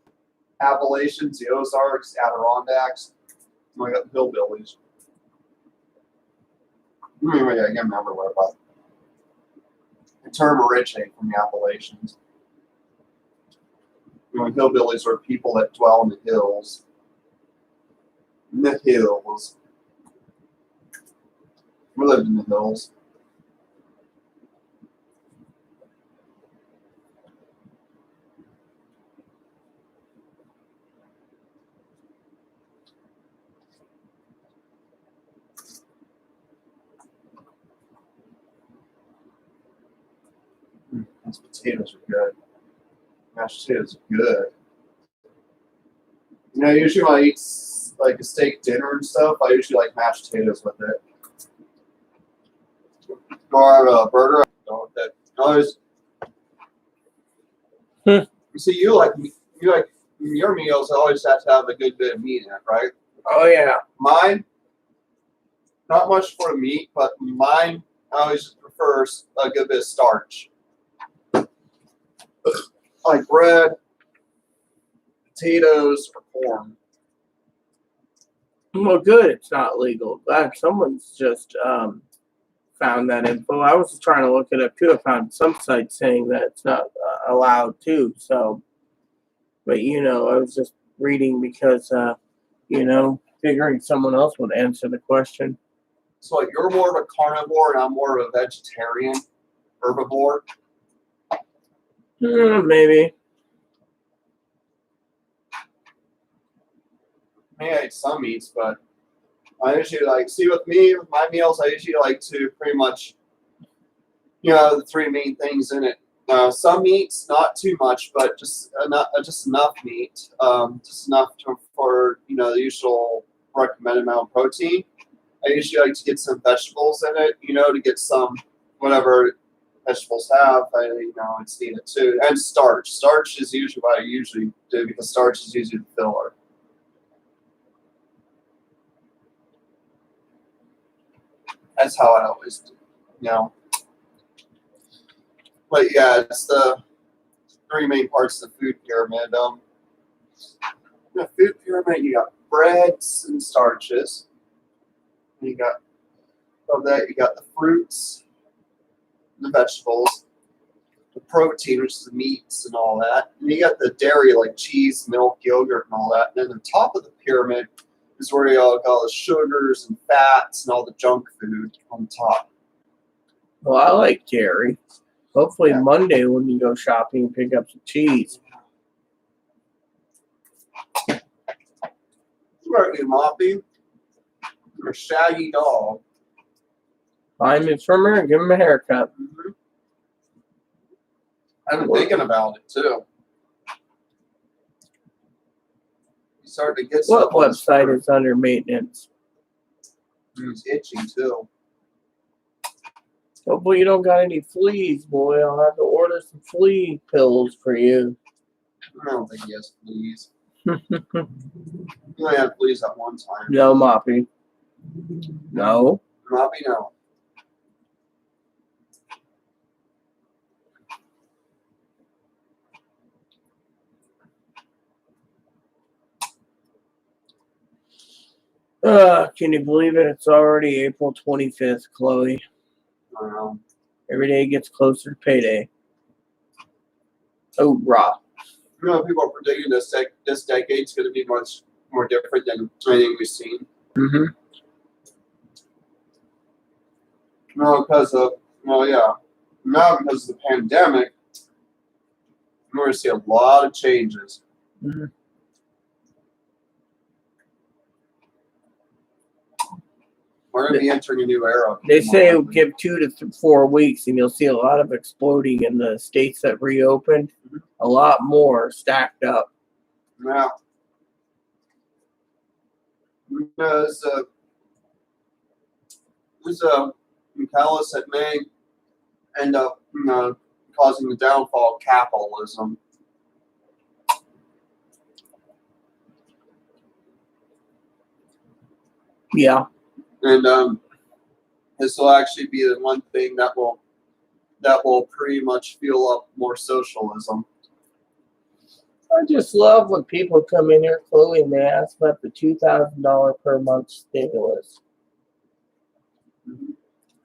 Appalachians, the Ozarks, Adirondacks. I got hillbillies. Anyway, I can't remember what about. The term originated from the Appalachians. You know, hillbillies are people that dwell in the hills. In the hills. We lived in the hills. Those potatoes are good. Mashed potatoes are good. You know, usually when I eat like a steak dinner and stuff, I usually like mashed potatoes with it. Or a burger, I don't know with it. Always. You see, you like your meals always have to have a good bit of meat in it, right? Oh yeah. Mine, not much for the meat, but mine I always prefer a good bit of starch. Like bread, potatoes, or corn. Well, good. It's not legal. Glad someone's just found that info. I was trying to look it up too. I found some sites saying that it's not allowed too. So, but I was just reading because figuring someone else would answer the question. So like you're more of a carnivore and I'm more of a vegetarian, herbivore. Maybe. I eat some meats, but I usually with me, with my meals, I usually like to pretty much, the three main things in it. Some meats, not too much, but just enough meat, just enough for the usual recommended amount of protein. I usually like to get some vegetables in it, to get some whatever vegetables have. It's needed too, and starch. Starch is usually what I usually do because starch is usually the filler. That's how I always do, But yeah, it's the three main parts of the food pyramid. The food pyramid, you got breads and starches. You got you got the fruits, the vegetables, the protein, which is the meats and all that. And you got the dairy, like cheese, milk, yogurt, and all that. And then the top of the pyramid is where you all got all the sugars and fats and all the junk food on top. Well, I like dairy. Hopefully Monday when you go shopping, pick up some cheese. Right, you Moppy. You're a shaggy dog. Find me trimmer and give him a haircut. Mm-hmm. I've been thinking about it too. You start to get what website is under maintenance? He's itching too. Hopefully you don't got any fleas, boy. I'll have to order some flea pills for you. I don't think he has fleas. He only had fleas at one time. No, Moppy. No. Moppy, no. Can you believe it? It's already April 25th, Chloe. I don't know. Every day gets closer to payday. Oh, rah. People are predicting this decade's going to be much more different than anything we've seen. Mm-hmm. No, because of now because of the pandemic, we're going to see a lot of changes. we're going to be entering a new era. They say it'll give 2 to 4 weeks, and you'll see a lot of exploding in the states that reopened. A lot more stacked up. Yeah. There's callous that may end up causing the downfall of capitalism. Yeah. And this will actually be the one thing that will pretty much fuel up more socialism. I just love when people come in here, Chloe, and they ask about the $2,000 per month stimulus.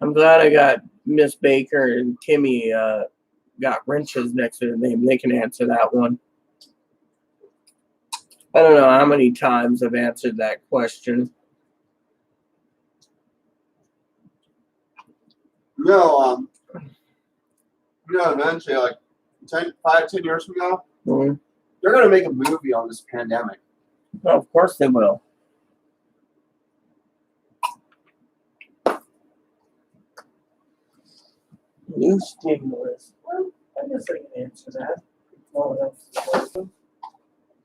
I'm glad I got Miss Baker and Timmy got wrenches next to their name. They can answer that one. I don't know how many times I've answered that question. Eventually, like 10 years from now, Mm-hmm. they're going to make a movie on this pandemic. Well, of course they will. New stimulus. Well, I guess I can answer that. No one else is welcome.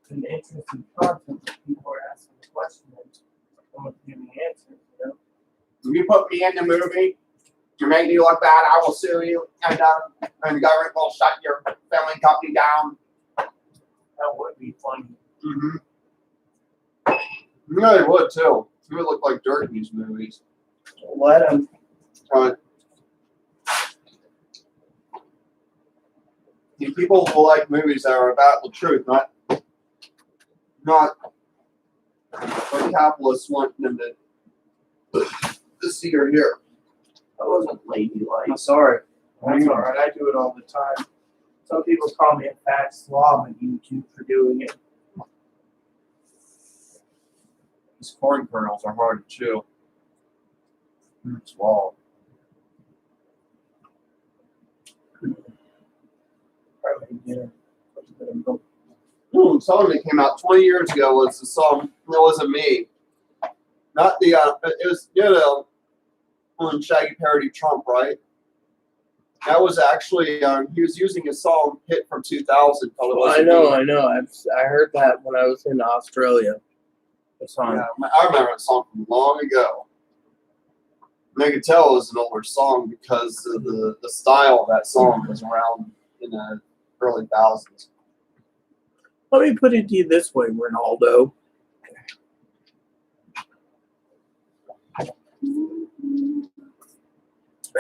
It's an interesting concept that people are asking questions and someone's giving answers, you know? If you put me in the movie, you make me look bad, I will sue you, and the government will shut your family company down. That would be funny. Mm-hmm. Yeah, they would too. It would look like dirt in these movies. Let them. People will like movies that are about the truth, not what capitalists want them to see or hear. That wasn't ladylike. I'm sorry. That's all right. I do it all the time. Some people call me a fat slob on YouTube for doing it. These corn kernels are hard to chew. Swallow. Song that came out 20 years ago was the song "It Wasn't Me." Not the it was when Shaggy parodied Trump, right? That was actually he was using a song hit from 2000 called "It Wasn't Me." I know. I heard that when I was in Australia. The song. Yeah, I remember that song from long ago. And I could tell it was an older song because of the style of that song was around in the early thousands. Let me put it to you this way, Ronaldo.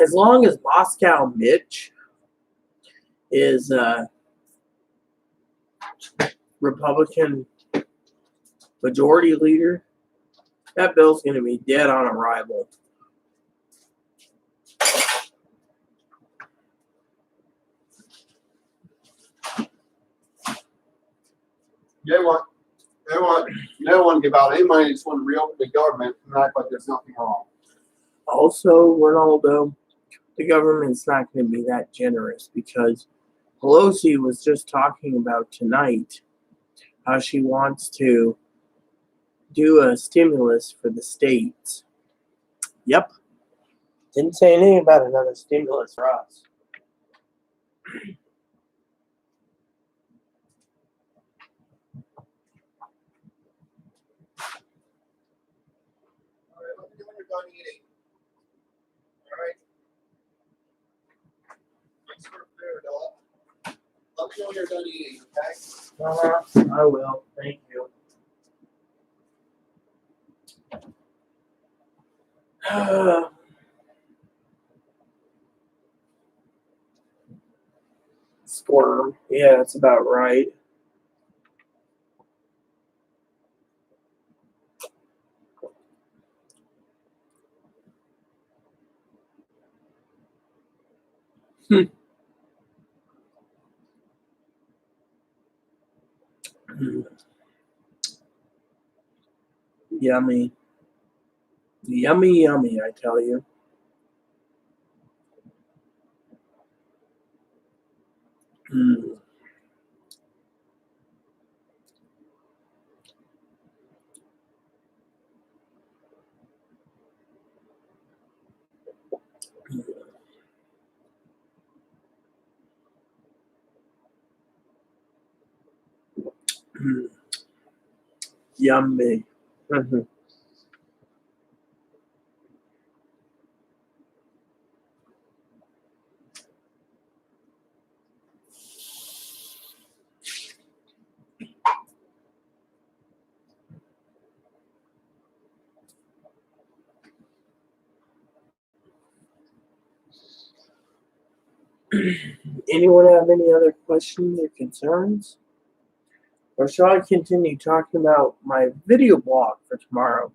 As long as Moscow Mitch is Republican majority leader, that bill's going to be dead on arrival. They don't want to give out any money. They just want to reopen the government and act like there's nothing wrong. Also, Ronaldo, the government's not going to be that generous because Pelosi was just talking about tonight how she wants to do a stimulus for the states. Yep. Didn't say anything about another stimulus for us. All right, let me know when you're done eating. All right. Thanks for food, Ella. Let me know when you're done eating, okay? I will. Thank you. Squirm. Yeah, that's about right. Yummy. Yummy, yummy, I tell you. Mm. Yummy. Mm-hmm. Anyone have any other questions or concerns? Or shall I continue talking about my video blog for tomorrow?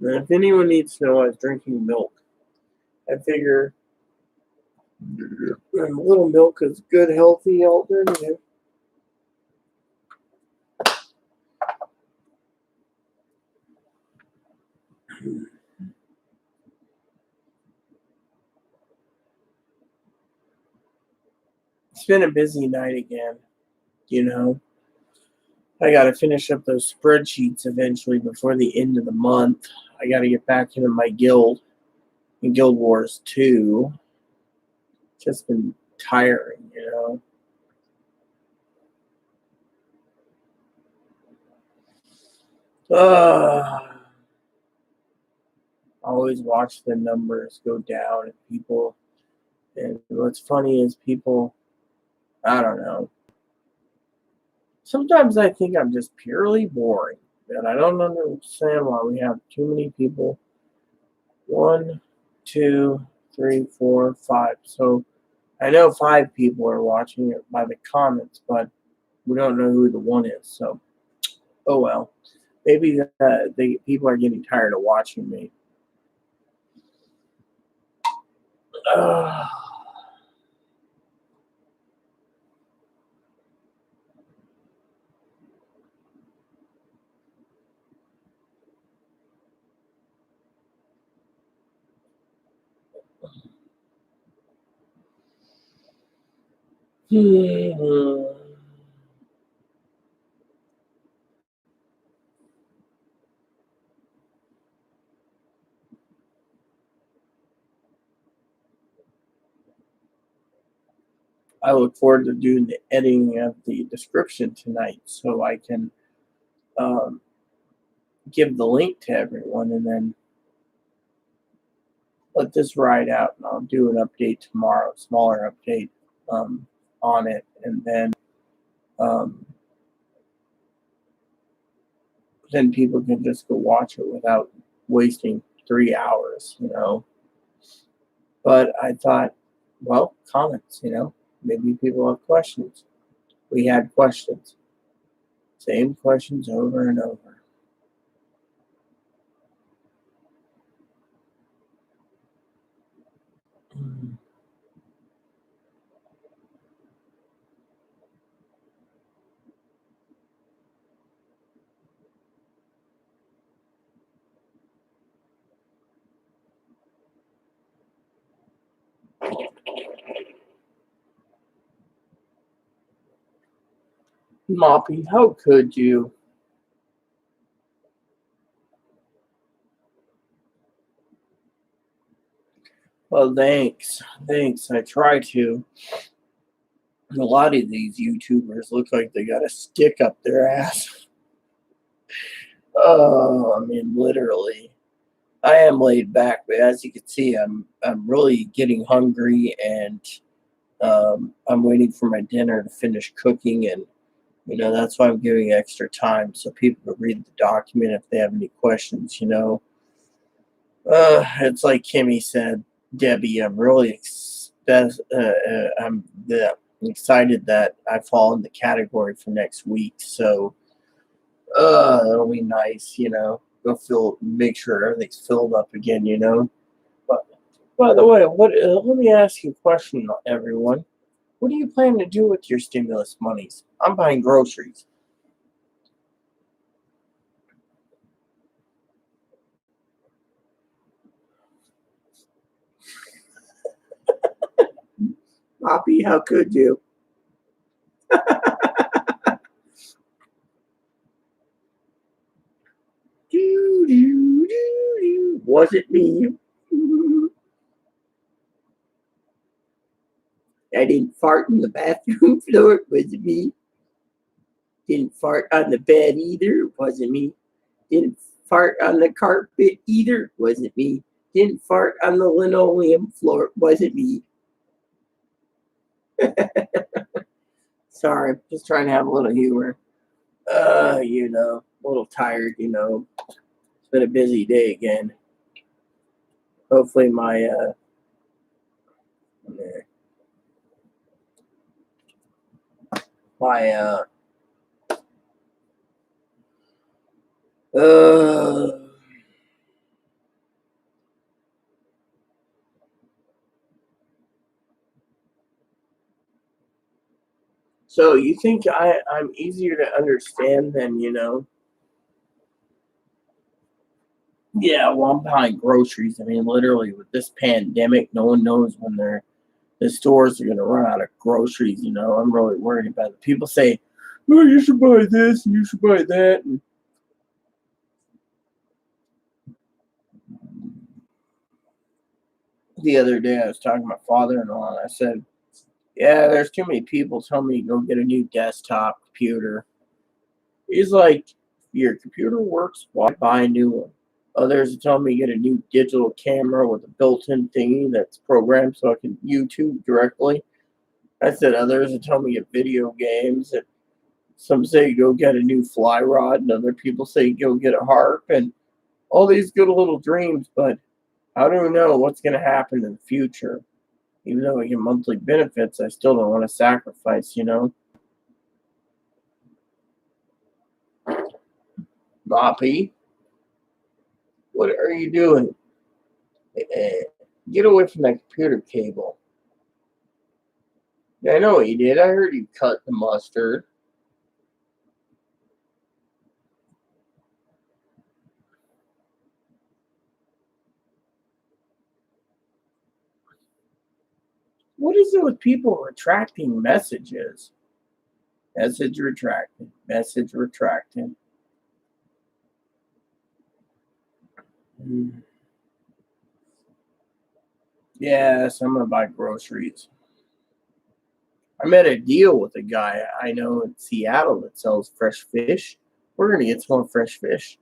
And if anyone needs to know, I was drinking milk. I figure a little milk is a good, healthy alternative. It's been a busy night again, you know. I got to finish up those spreadsheets eventually before the end of the month. I got to get back into my guild in Guild Wars 2. Just been tiring, you know. Always watch the numbers go down and people. And what's funny is people, I don't know. Sometimes I think I'm just purely boring. And I don't understand why we have too many people. 1, 2, 3, 4, 5. So I know 5 people are watching it by the comments, but we don't know who the one is. So, oh well. Maybe the people are getting tired of watching me. I look forward to doing the editing of the description tonight so I can um, give the link to everyone and then let this ride out. And I'll do an update tomorrow, smaller update on it. And um, then people can just go watch it without wasting 3 hours, you know. But I thought, well, comments, you know, maybe people have questions. We had questions, same questions over and over. Moppy, how could you? Well, thanks. Thanks. I try to. A lot of these YouTubers look like they got a stick up their ass. Oh, I mean, literally. I am laid back, but as you can see, I'm really getting hungry, and I'm waiting for my dinner to finish cooking, and you know that's why I'm giving extra time so people can read the document if they have any questions. You know, it's like Kimmy said, Debbie. I'm really excited that I fall in the category for next week. So it'll be nice, you know. Make sure everything's filled up again, you know. But by the way, let me ask you a question, everyone. What do you plan to do with your stimulus monies? I'm buying groceries. Poppy, how could you? Was it me? I didn't fart in the bathroom floor. Was it me? Didn't fart on the bed either. Wasn't me. Didn't fart on the carpet either. Wasn't me. Didn't fart on the linoleum floor. Wasn't me. Sorry, just trying to have a little humor. A little tired, It's been a busy day again. Hopefully my my so you think I'm easier to understand than, Yeah, well, I'm buying groceries. I mean, literally, with this pandemic, no one knows when the stores are going to run out of groceries. I'm really worried about it. People say, "Oh, you should buy this and you should buy that." And the other day, I was talking to my father-in-law, and I said, "Yeah, there's too many people telling me to go get a new desktop computer." He's like, "Your computer works. Why buy a new one?" Others are telling me to get a new digital camera with a built-in thingy that's programmed so I can YouTube directly. I said others are telling me to get video games. And some say go get a new fly rod, and other people say go get a harp, and all these good little dreams. But I don't know what's going to happen in the future. Even though I get monthly benefits, I still don't want to sacrifice. Moppy, what are you doing? Get away from that computer cable. Yeah, I know what you did. I heard you cut the mustard. What is it with people retracting messages? Message retracted. Message retracted. Yes, I'm gonna buy groceries. I made a deal with a guy I know in Seattle that sells fresh fish. We're gonna get some more fresh fish.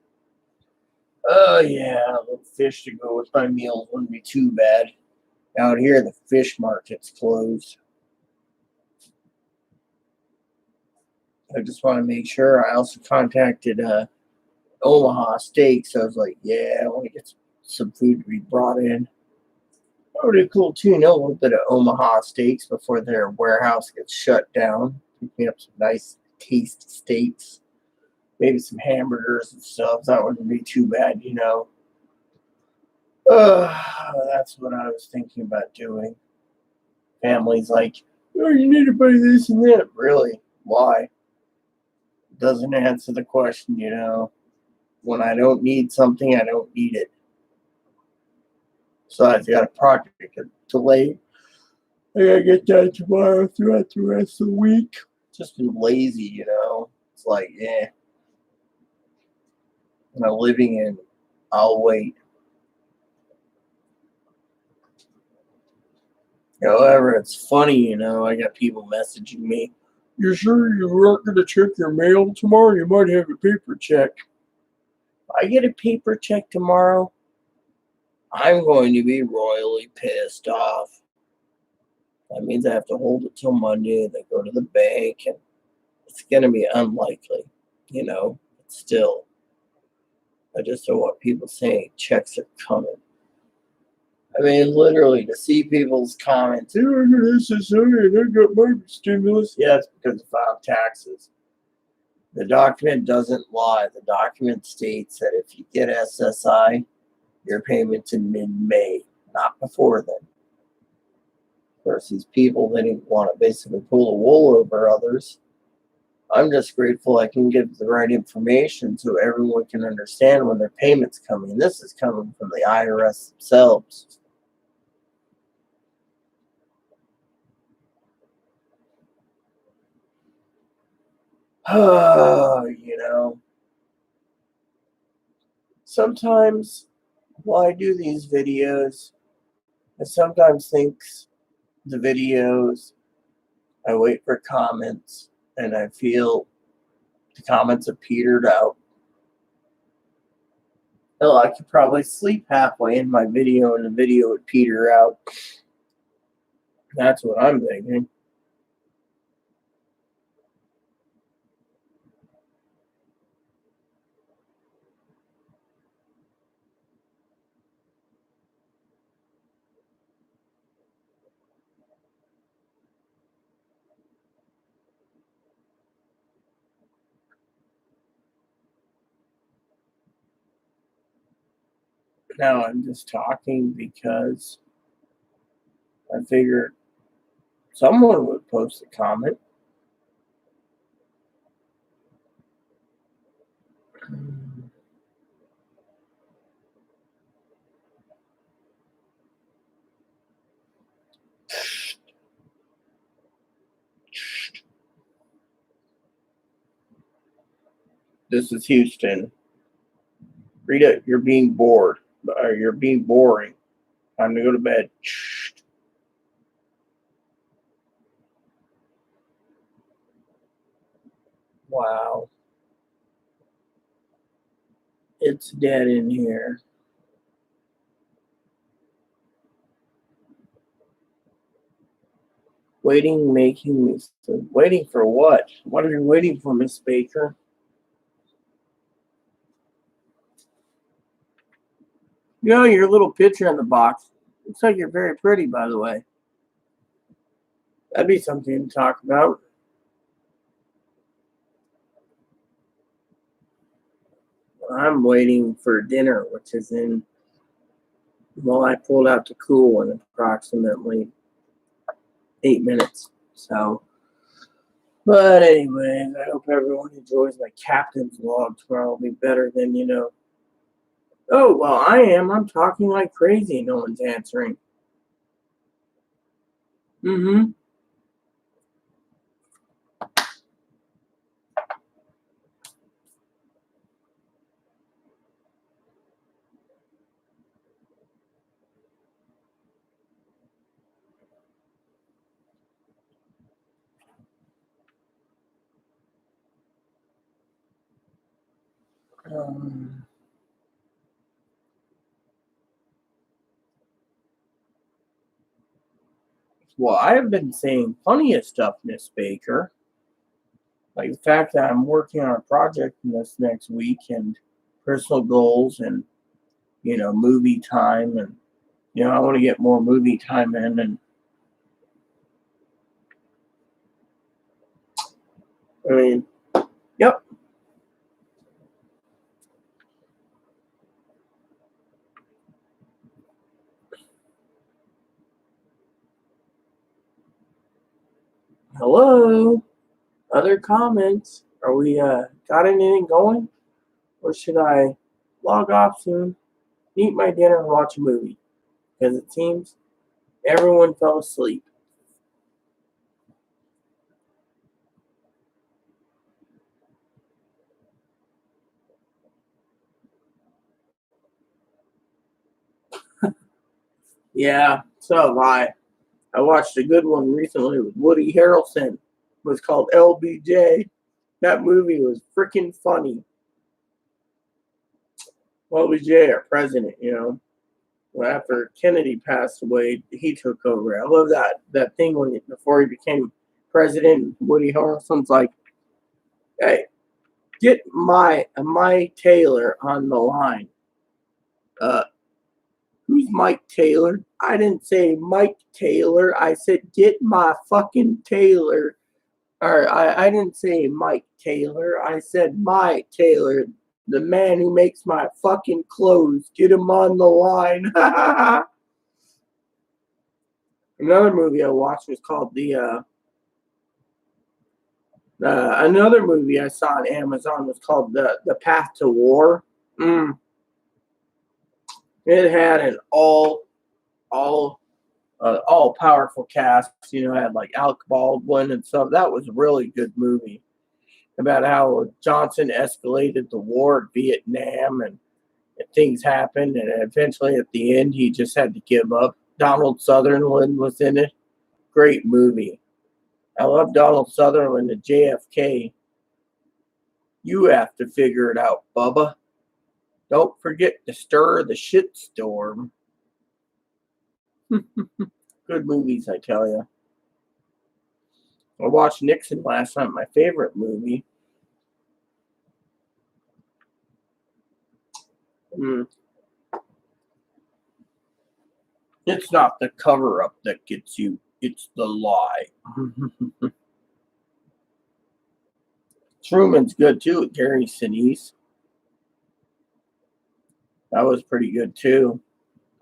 Oh yeah, a little fish to go with my meals wouldn't be too bad. Out here, the fish market's closed. I just want to make sure. I also contacted Omaha Steaks. I was like, yeah, I want to get some food to be brought in. That would be cool too. Know a little bit of Omaha Steaks before their warehouse gets shut down. Pick me up some nice, tasty steaks. Maybe some hamburgers and stuff. That wouldn't be too bad. That's what I was thinking about doing. Family's like, oh, you need to buy this and that. Really? Why? Doesn't answer the question. When I don't need something, I don't need it. So I've got a project delayed. I gotta get that tomorrow throughout the rest of the week. Just been lazy. It's like, yeah. I'm living in, I'll wait. However, it's funny, I got people messaging me. You sure you aren't going to check your mail tomorrow? You might have a paper check. If I get a paper check tomorrow, I'm going to be royally pissed off. That means I have to hold it till Monday, then go to the bank, and it's going to be unlikely. But still, I just don't want people saying checks are coming. I mean, literally, to see people's comments, oh, I got SSI and I got my stimulus. Yeah, it's because of filed taxes. The document doesn't lie. The document states that if you get SSI, your payment's in mid-May, not before then. Of course, these people, they didn't want to basically pull the wool over others. I'm just grateful I can give the right information so everyone can understand when their payment's coming. This is coming from the IRS themselves. Sometimes while I do these videos, I sometimes think the videos, I wait for comments, and I feel The comments have petered out. Hell, I could probably sleep halfway in my video and the video would peter out. That's what I'm thinking. Now I'm just talking because I figured someone would post a comment. This is Houston. Rita, you're being bored. Or you're being boring. Time to go to bed. Wow. It's dead in here. Waiting, making me. Waiting for what? What are you waiting for, Miss Baker? You know, your little picture in the box. Looks like you're very pretty, by the way. That'd be something to talk about. I'm waiting for dinner, which is in. Well, I pulled out to cool in approximately 8 minutes. So, but anyways, I hope everyone enjoys my captain's vlog tomorrow. Will be better than, Oh, well, I am. I'm talking like crazy. No one's answering. Mm-hmm. Um, well, I have been saying plenty of stuff, Miss Baker. Like the fact that I'm working on a project in this next week and personal goals and, movie time. And, I want to get more movie time in. And, I mean, yep. Hello. Other comments? Are we got anything going? Or should I log off soon, eat my dinner, and watch a movie? Because it seems everyone fell asleep. Yeah, so have I. I watched a good one recently with Woody Harrelson. It was called LBJ. That movie was freaking funny. LBJ, our president, Well, after Kennedy passed away, he took over. I love that thing before he became president. Woody Harrelson's like, "Hey, get my Taylor on the line." Uh, who's Mike Taylor? I didn't say Mike Taylor. I said get my fucking Taylor. Or I didn't say Mike Taylor. I said my Taylor, the man who makes my fucking clothes. Get him on the line. Another movie I watched was called another movie I saw on Amazon was called the Path to War. It had an all powerful cast. It had like Alec Baldwin and stuff. That was a really good movie about how Johnson escalated the war in Vietnam and things happened, and eventually at the end he just had to give up. Donald Sutherland was in it. Great movie. I love Donald Sutherland and JFK. You have to figure it out, Bubba. Don't forget to stir the shitstorm. Good movies, I tell you. I watched Nixon last night, my favorite movie. It's not the cover-up that gets you, it's the lie. Truman's good, too, with Gary Sinise. That was pretty good, too.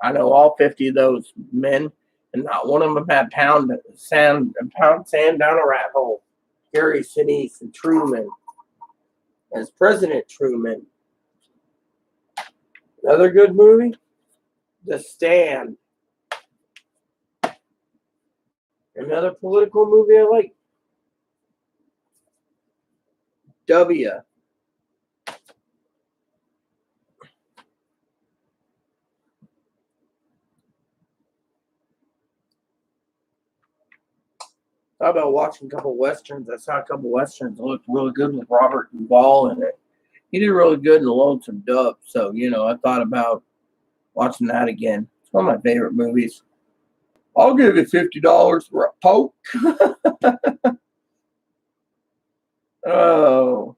I know all 50 of those men, and not one of them had pound sand down a rat hole. Gary Sinise and Truman, as President Truman. Another good movie, The Stand. Another political movie I like, W. Thought about watching a couple westerns. I saw a couple westerns that looked really good with Robert Duvall in it. He did really good in The Lonesome Dove, so I thought about watching that again. It's one of my favorite movies. I'll give you $50 for a poke. Oh.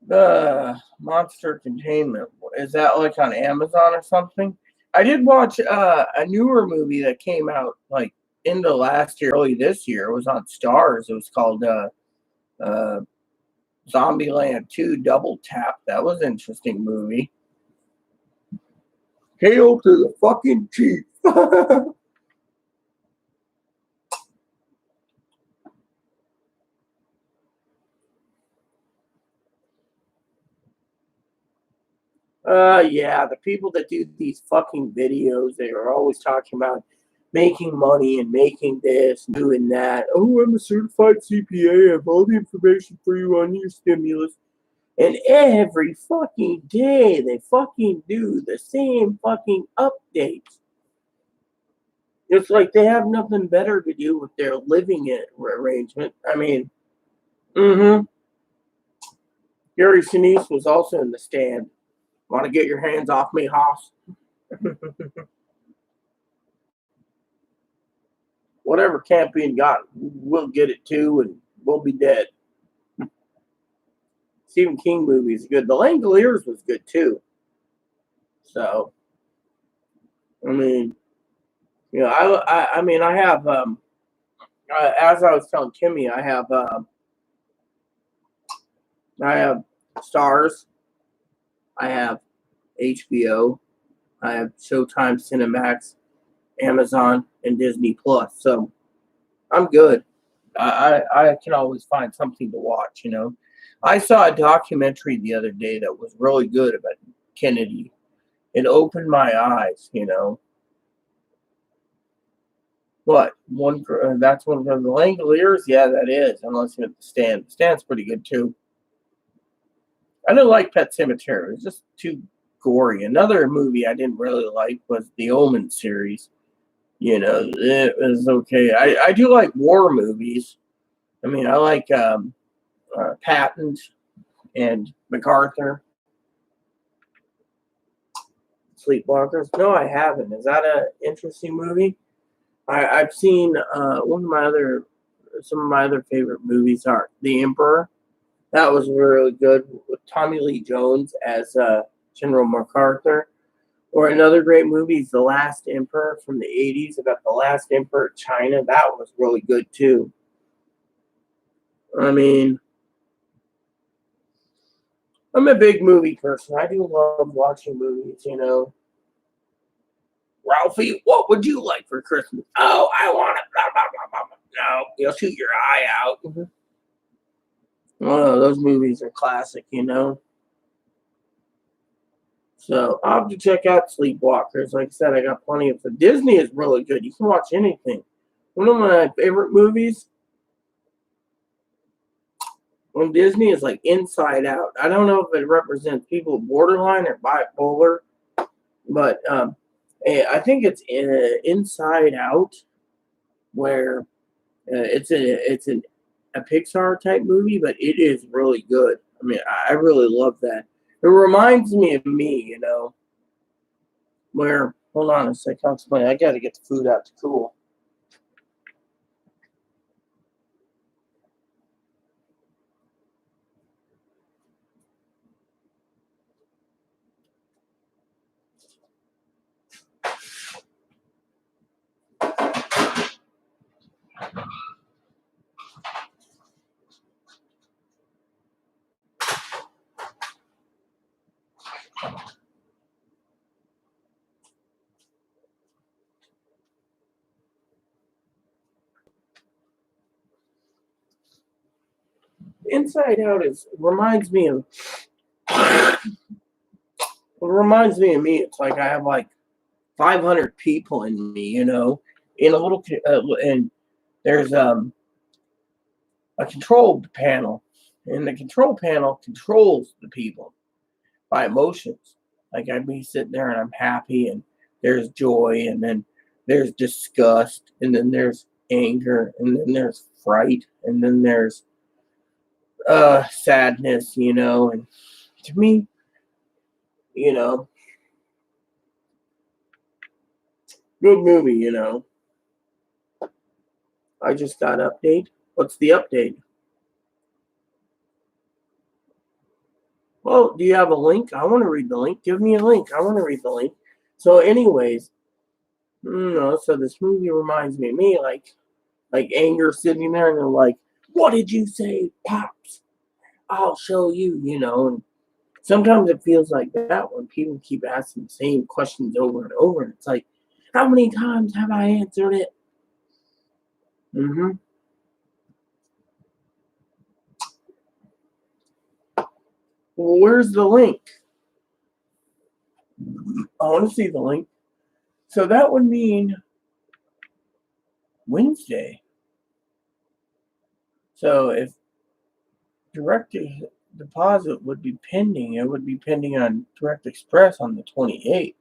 The Monster Containment. Is that like on Amazon or something? I did watch a newer movie that came out like into last year, early this year. It was on Stars. It was called Zombieland 2 Double Tap. That was an interesting movie. Hail to the fucking chief. Yeah, the people that do these fucking videos, they are always talking about making money and making this, and doing that. Oh, I'm a certified CPA. I have all the information for you on your stimulus. And every fucking day, they fucking do the same fucking updates. It's like they have nothing better to do with their living arrangement. I mean, Gary Sinise was also in The Stand. Want to get your hands off me, Hoss? Whatever campaign got, we'll get it too, and we'll be dead. Stephen King movie is good. The Langoliers was good too. So, I mean, I have as I was telling Kimmy, I have Stars, I have HBO, I have Showtime, Cinemax, Amazon, and Disney Plus. So I'm good. I can always find something to watch. I saw a documentary the other day that was really good about Kennedy. It opened my eyes. What one? That's one of the Langoliers. Yeah, that is. Unless you're at The Stand. The Stand's pretty good too. I didn't like Pet Sematary. It was just too gory. Another movie I didn't really like was the Omen series. It was okay. I do like war movies. I mean, I like Patton and MacArthur. Sleepwalkers. No, I haven't. Is that an interesting movie? I've seen some of my other favorite movies are The Emperor. That was really good with Tommy Lee Jones as General MacArthur. Or another great movie is The Last Emperor from the 80s about the last emperor of China. That was really good too. I mean, I'm a big movie person. I do love watching movies, Ralphie, what would you like for Christmas? Oh, I want it. Blah, blah, blah, blah. No, you'll shoot your eye out. Oh, those movies are classic, So I'll have to check out Sleepwalkers. Like I said, I got plenty of them. Disney is really good. You can watch anything. One of my favorite movies on Disney is like Inside Out. I don't know if it represents people with borderline or bipolar, but I think it's Inside Out, where it's an a Pixar type movie, but it is really good. I mean, I really love that. It reminds me of me, where, hold on a sec, I'll explain. I got to get the food out to cool. Inside Out reminds me of me. It's like I have like 500 people in me, in a little, and there's a control panel, and the control panel controls the people by emotions. Like I'd be sitting there and I'm happy, and there's joy, and then there's disgust, and then there's anger, and then there's fright, and then there's sadness, and to me, you know, good movie. I just got an update. What's the update? Well, do you have a link? I want to read the link. Give me a link. I want to read the link. So, anyways, so this movie reminds me of me, like anger sitting there, and they're like, "What did you say, pops? I'll show you." And sometimes it feels like that when people keep asking the same questions over and over, and it's like, how many times have I answered it? Mm-hmm. Well, where's the link? I want to see the link. So that would mean Wednesday. So if direct deposit would be pending, it would be pending on Direct Express on the 28th.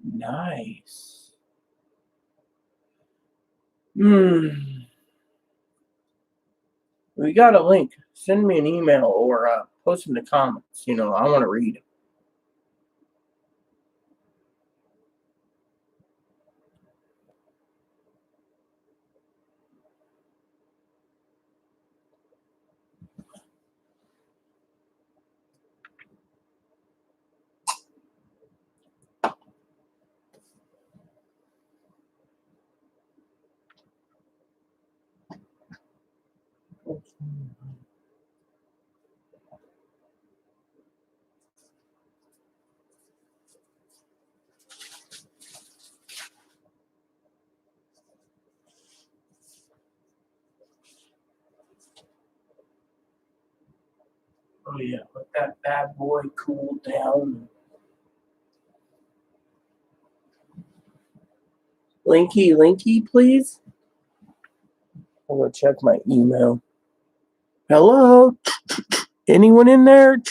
Nice. Hmm. We got a link. Send me an email or post in the comments. I want to read it. Oh yeah, let that bad boy cool down. Linky, please. I'm gonna check my email. Hello? Anyone in there?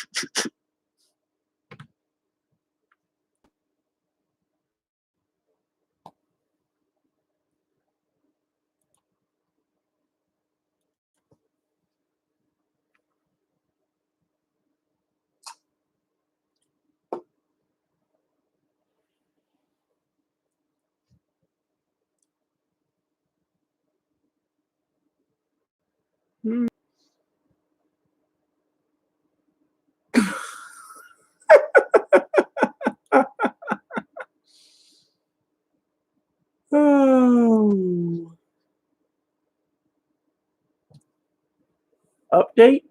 Hmm. Oh. Update?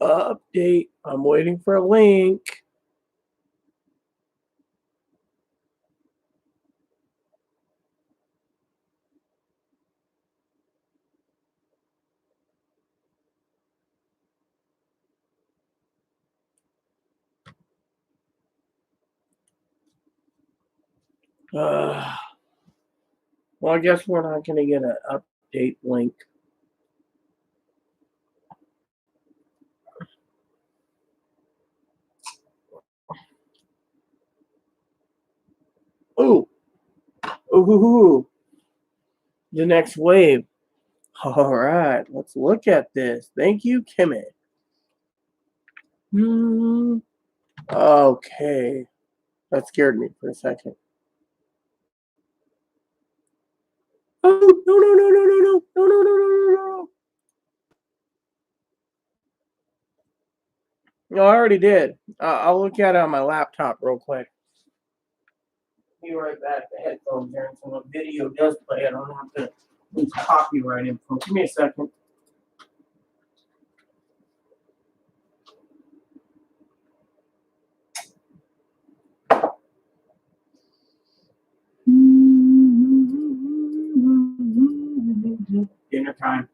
Update. I'm waiting for a link. Well, I guess we're not going to get an update link. Ooh. Ooh. The next wave. All right. Let's look at this. Thank you, Kimmy. Okay. That scared me for a second. Oh, no, no, no, no, no, no, no, no, no, no, no. No, I already did. I'll look at it on my laptop real quick. Be right back. The headphones there, and so the video does play. I don't have to lose copyright info. Give me a second. Dinner time.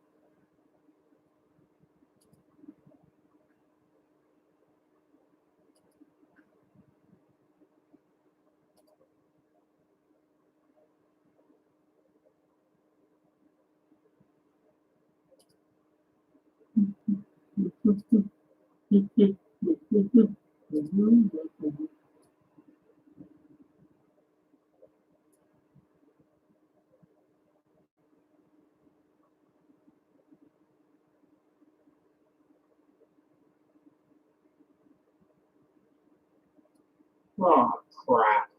Oh, crap.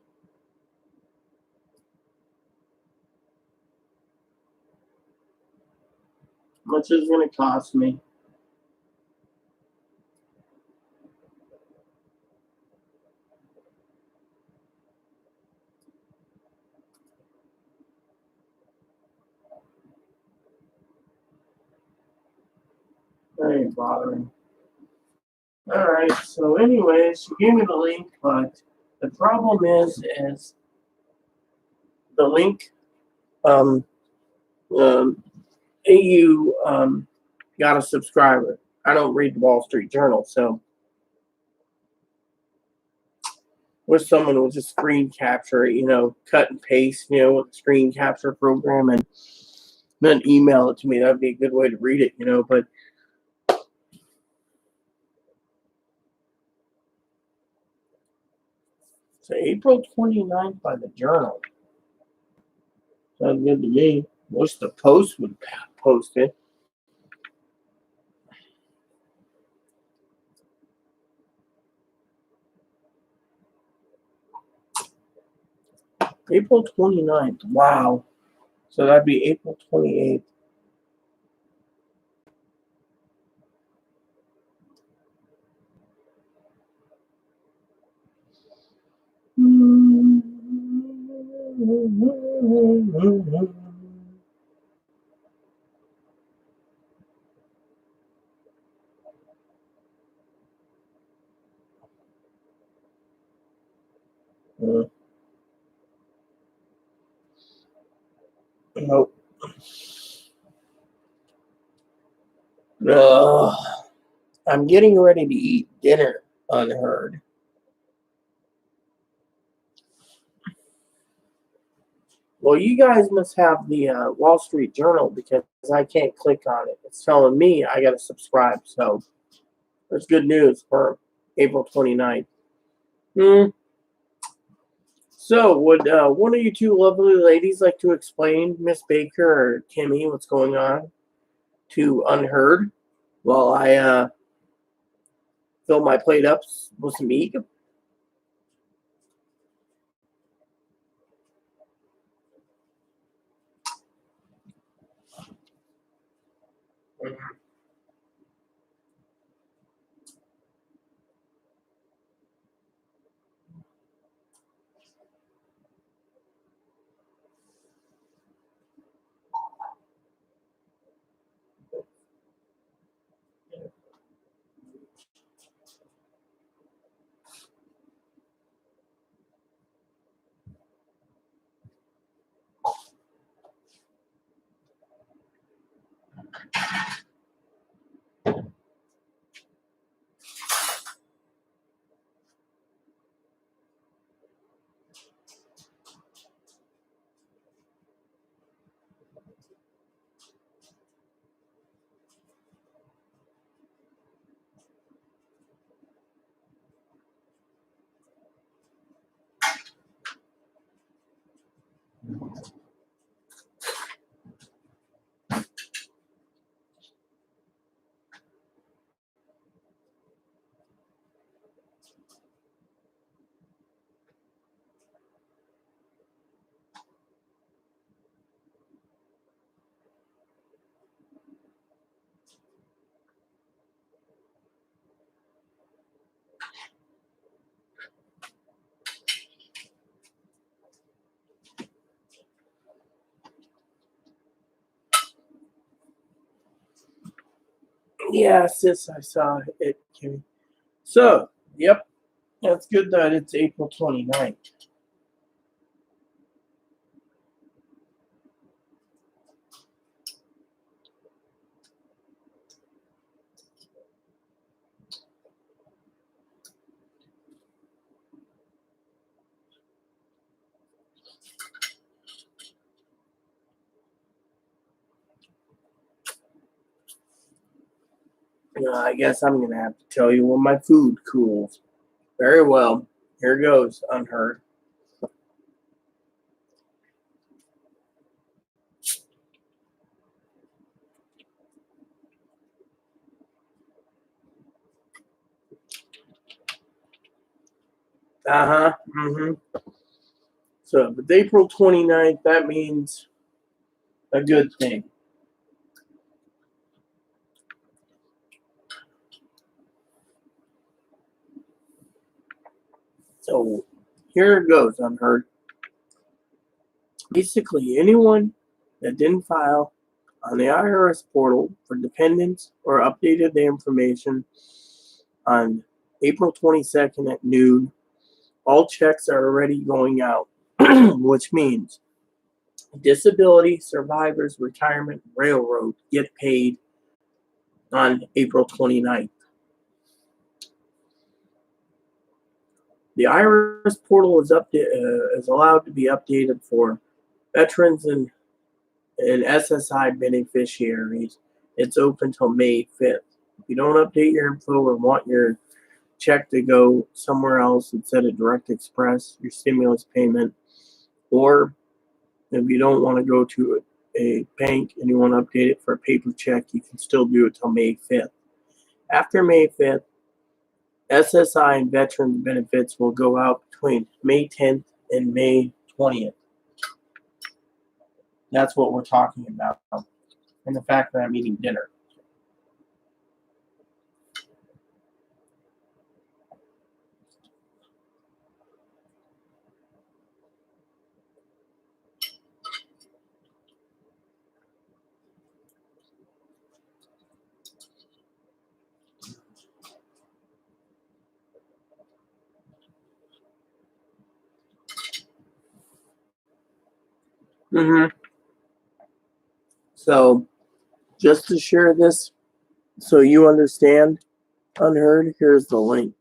How much is it going to cost me? That ain't bothering. Alright, so anyways, she gave me the link, but the problem is the link, um, AU, got a subscriber. I don't read the Wall Street Journal, so wish someone would just screen capture it, cut and paste, with the screen capture program and then email it to me. That'd be a good way to read it, but it's April 29th by the Journal. Sounds good to me. Wish the Post would post it. April 29th. Wow. So that'd be April 28th. Nope. I'm getting ready to eat dinner, unheard. Well, you guys must have the Wall Street Journal because I can't click on it. It's telling me I got to subscribe. So that's good news for April 29th. So, would one of you two lovely ladies like to explain, Miss Baker or Kimmy, what's going on to Unheard while I fill my plate up with some meat? Yeah, sis, I saw it, Kimmy. So, yep, that's good that it's April 29th. I guess I'm going to have to tell you when my food cools. Very well. Here goes, unheard. Uh-huh. Mm-hmm. So, with April 29th, that means a good thing. So, here it goes, unheard. Basically, anyone that didn't file on the IRS portal for dependents or updated their information on April 22nd at noon, all checks are already going out, which means disability, survivors, retirement, railroad get paid on April 29th. The IRS portal is allowed to be updated for veterans and SSI beneficiaries. It's open till May 5th. If you don't update your info or want your check to go somewhere else instead of Direct Express, your stimulus payment, or if you don't want to go to a bank and you want to update it for a paper check, you can still do it till May 5th. After May 5th, SSI and veteran benefits will go out between May 10th and May 20th. That's what we're talking about. And the fact that I'm eating dinner. Mm-hmm. So, just to share this so you understand, unheard, here's the link.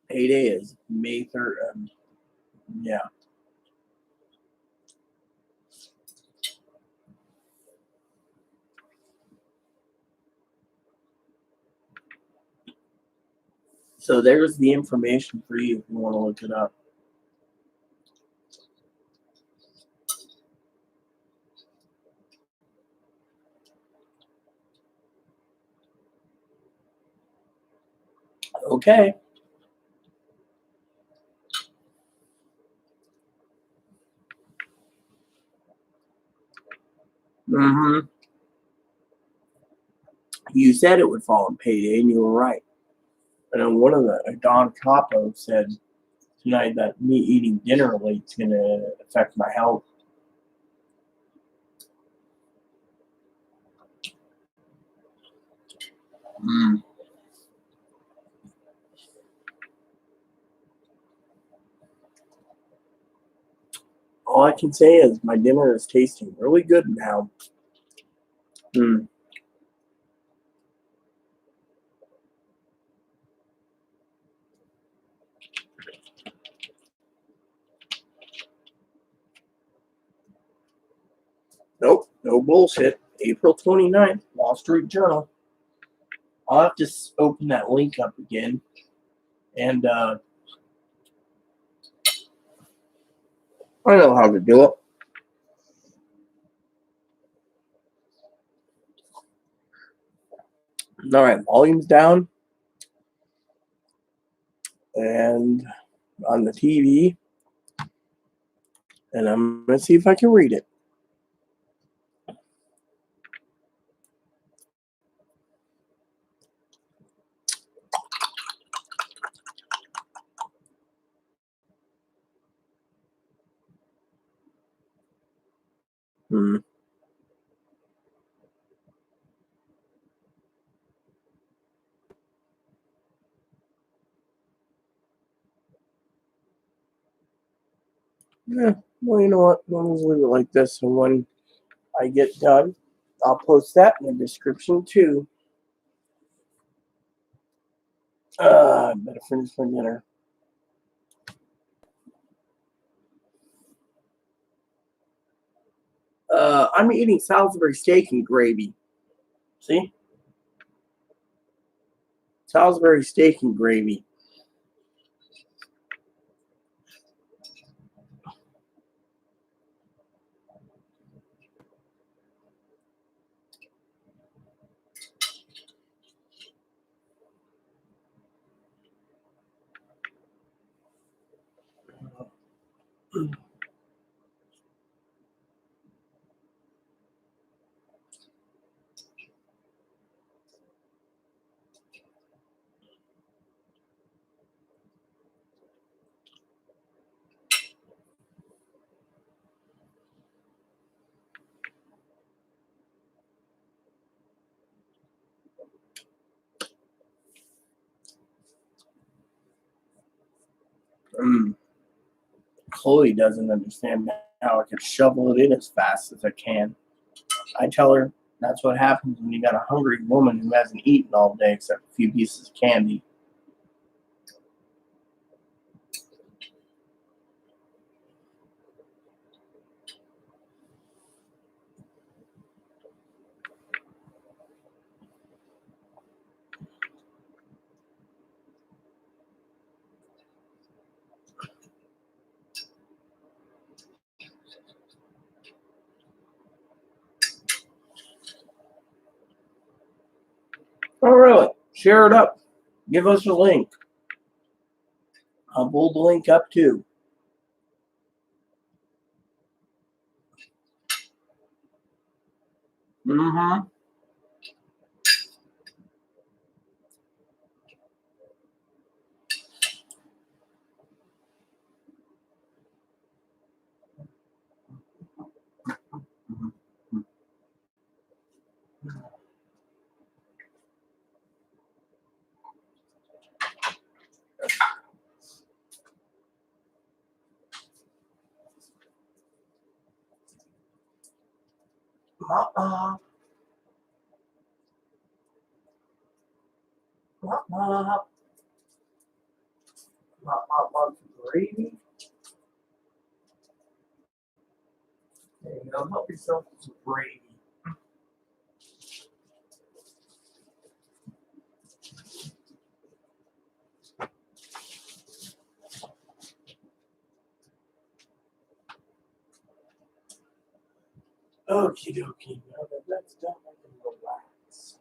Payday is May 3rd. Yeah. So there's the information for you if you want to look it up. Okay. Mm-hmm. You said it would fall on payday, and you were right. And then one of the Don Capo said tonight that me eating dinner late is going to affect my health. All I can say is my dinner is tasting really good now. Nope, no bullshit. April 29th, Wall Street Journal. I'll have to open that link up again. And I know how to do it. All right, volume's down. And on the TV. And I'm going to see if I can read it. Yeah, well, you know what? We'll just leave it like this. And when I get done, I'll post that in the description too. I better finish my dinner. I'm eating Salisbury steak and gravy. See? Salisbury steak and gravy. Chloe doesn't understand how I can shovel it in as fast as I can. I tell her that's what happens when you got a hungry woman who hasn't eaten all day except a few pieces of candy. Oh, really? Share it up. Give us a link. I'll pull the link up too. Mm-hmm. Uh-uh. Gravy. There you go. Help yourself to some gravy. Okie dokie. Now that that's done, I can relax.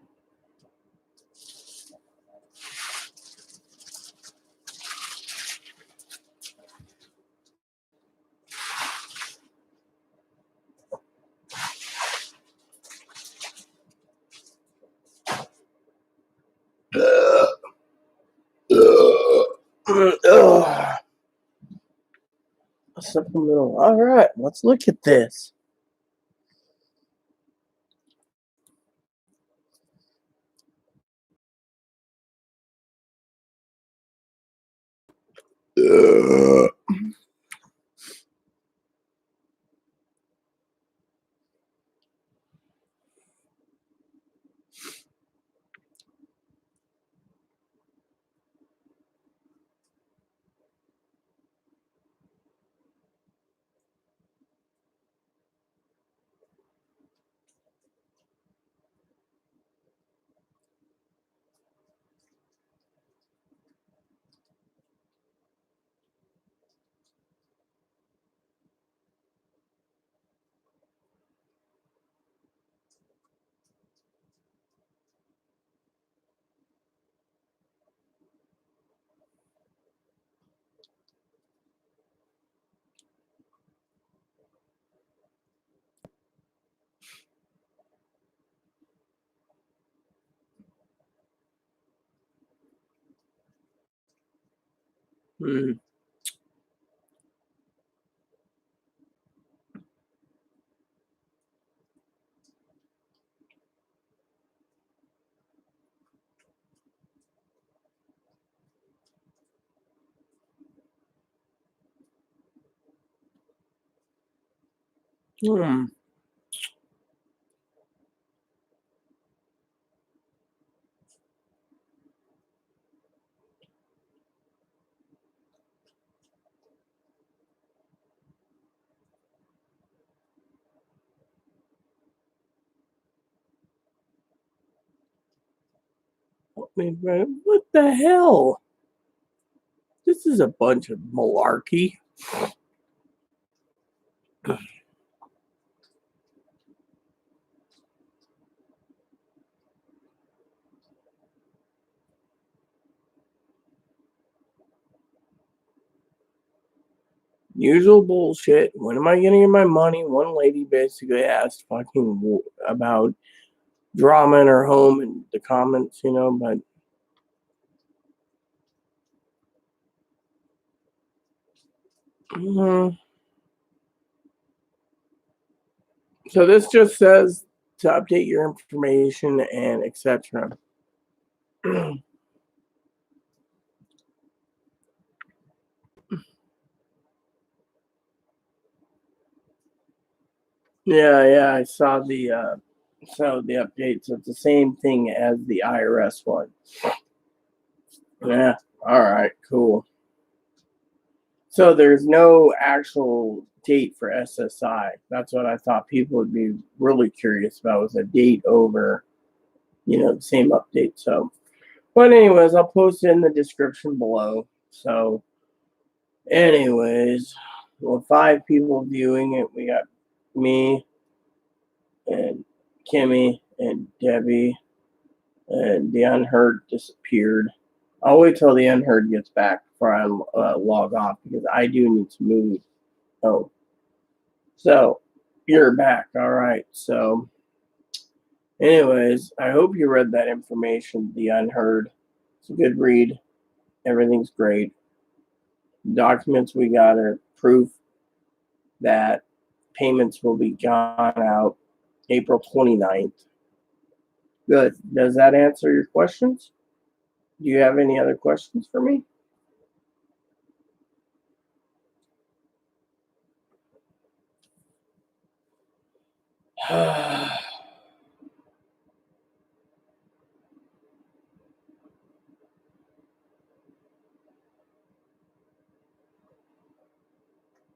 Ugh. A supplemental. All right, let's look at this. Uh, hmm. Hmm. What the hell? This is a bunch of malarkey. Usual bullshit. When am I getting my money? One lady basically asked fucking about drama in her home in the comments, but mhm. So this just says to update your information and etc. Yeah, I saw the updates. It's the same thing as the IRS one. Yeah, all right, cool. So there's no actual date for SSI. That's what I thought people would be really curious about, was a date over, the same update. So, but anyways, I'll post it in the description below. So, anyways, well, 5 people viewing it. We got me and Kimmy and Debbie, and the unheard disappeared. I'll wait till the unheard gets back before I log off, because I do need to move. Oh, so you're back. All right. So, anyways, I hope you read that information. The unheard. It's a good read. Everything's great. Documents we got are proof that payments will be gone out April 29th. Good. Does that answer your questions? Do you have any other questions for me?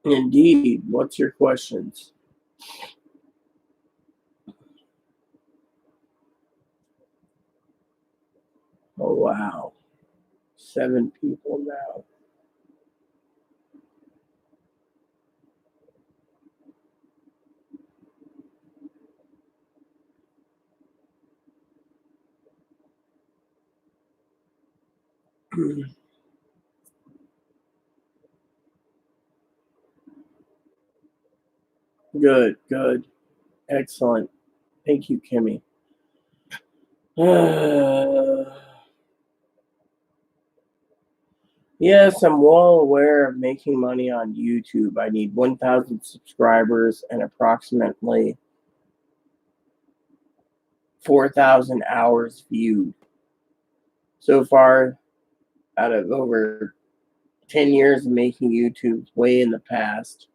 Indeed. What's your questions? Oh, wow. 7 people now. Good, good. Excellent. Thank you, Kimmy. Yes, I'm well aware of making money on YouTube. I need 1,000 subscribers and approximately 4,000 hours viewed. So far, out of over 10 years of making YouTube, way in the past,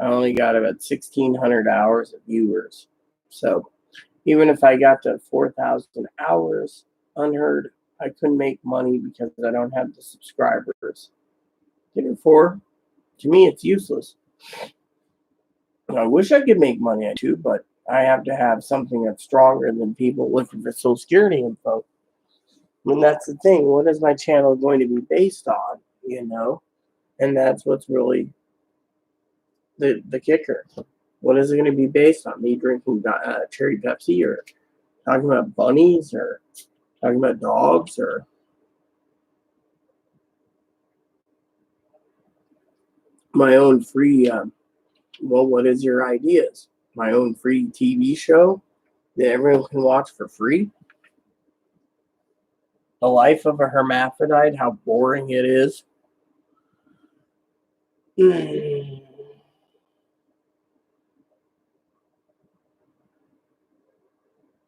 I only got about 1,600 hours of viewers. So even if I got to 4,000 hours unheard, I couldn't make money because I don't have the subscribers. Therefore, to me, it's useless. I wish I could make money on YouTube, but I have to have something that's stronger than people looking for Social Security info. I mean, that's the thing. What is my channel going to be based on? You know, and that's what's really the kicker. What is it going to be based on? Me drinking cherry Pepsi, or talking about bunnies, or talking about dogs, or my own free? Well, what is your ideas? My own free TV show that everyone can watch for free? The life of a hermaphrodite, how boring it is.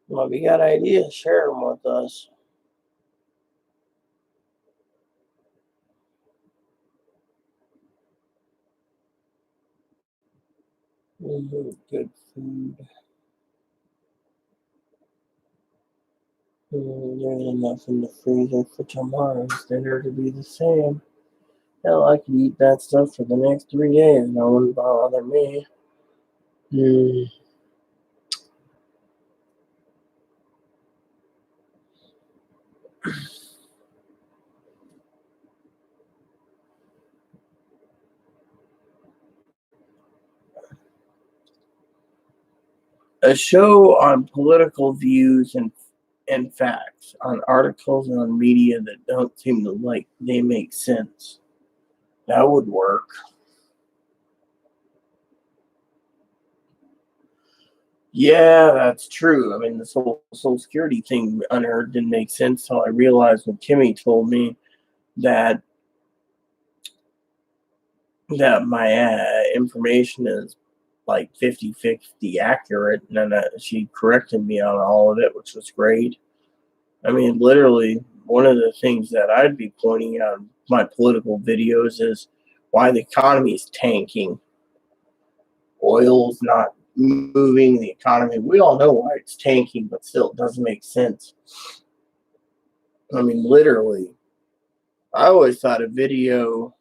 Well, if you got ideas, share them with us. Good food. There's enough in the freezer for tomorrow's dinner to be the same. Hell, I could eat that stuff for the next 3 days. No one bother me. A show on political views and facts, on articles and on media that don't seem to like they make sense. That would work. Yeah, that's true. I mean, this whole Social Security thing unheard didn't make sense until I realized when Kimmy told me that my information is like 50-50 accurate, and then she corrected me on all of it, which was great. I mean, literally, one of the things that I'd be pointing out in my political videos is why the economy is tanking. Oil's not moving the economy. We all know why it's tanking, but still, it doesn't make sense. I mean, literally, I always thought a video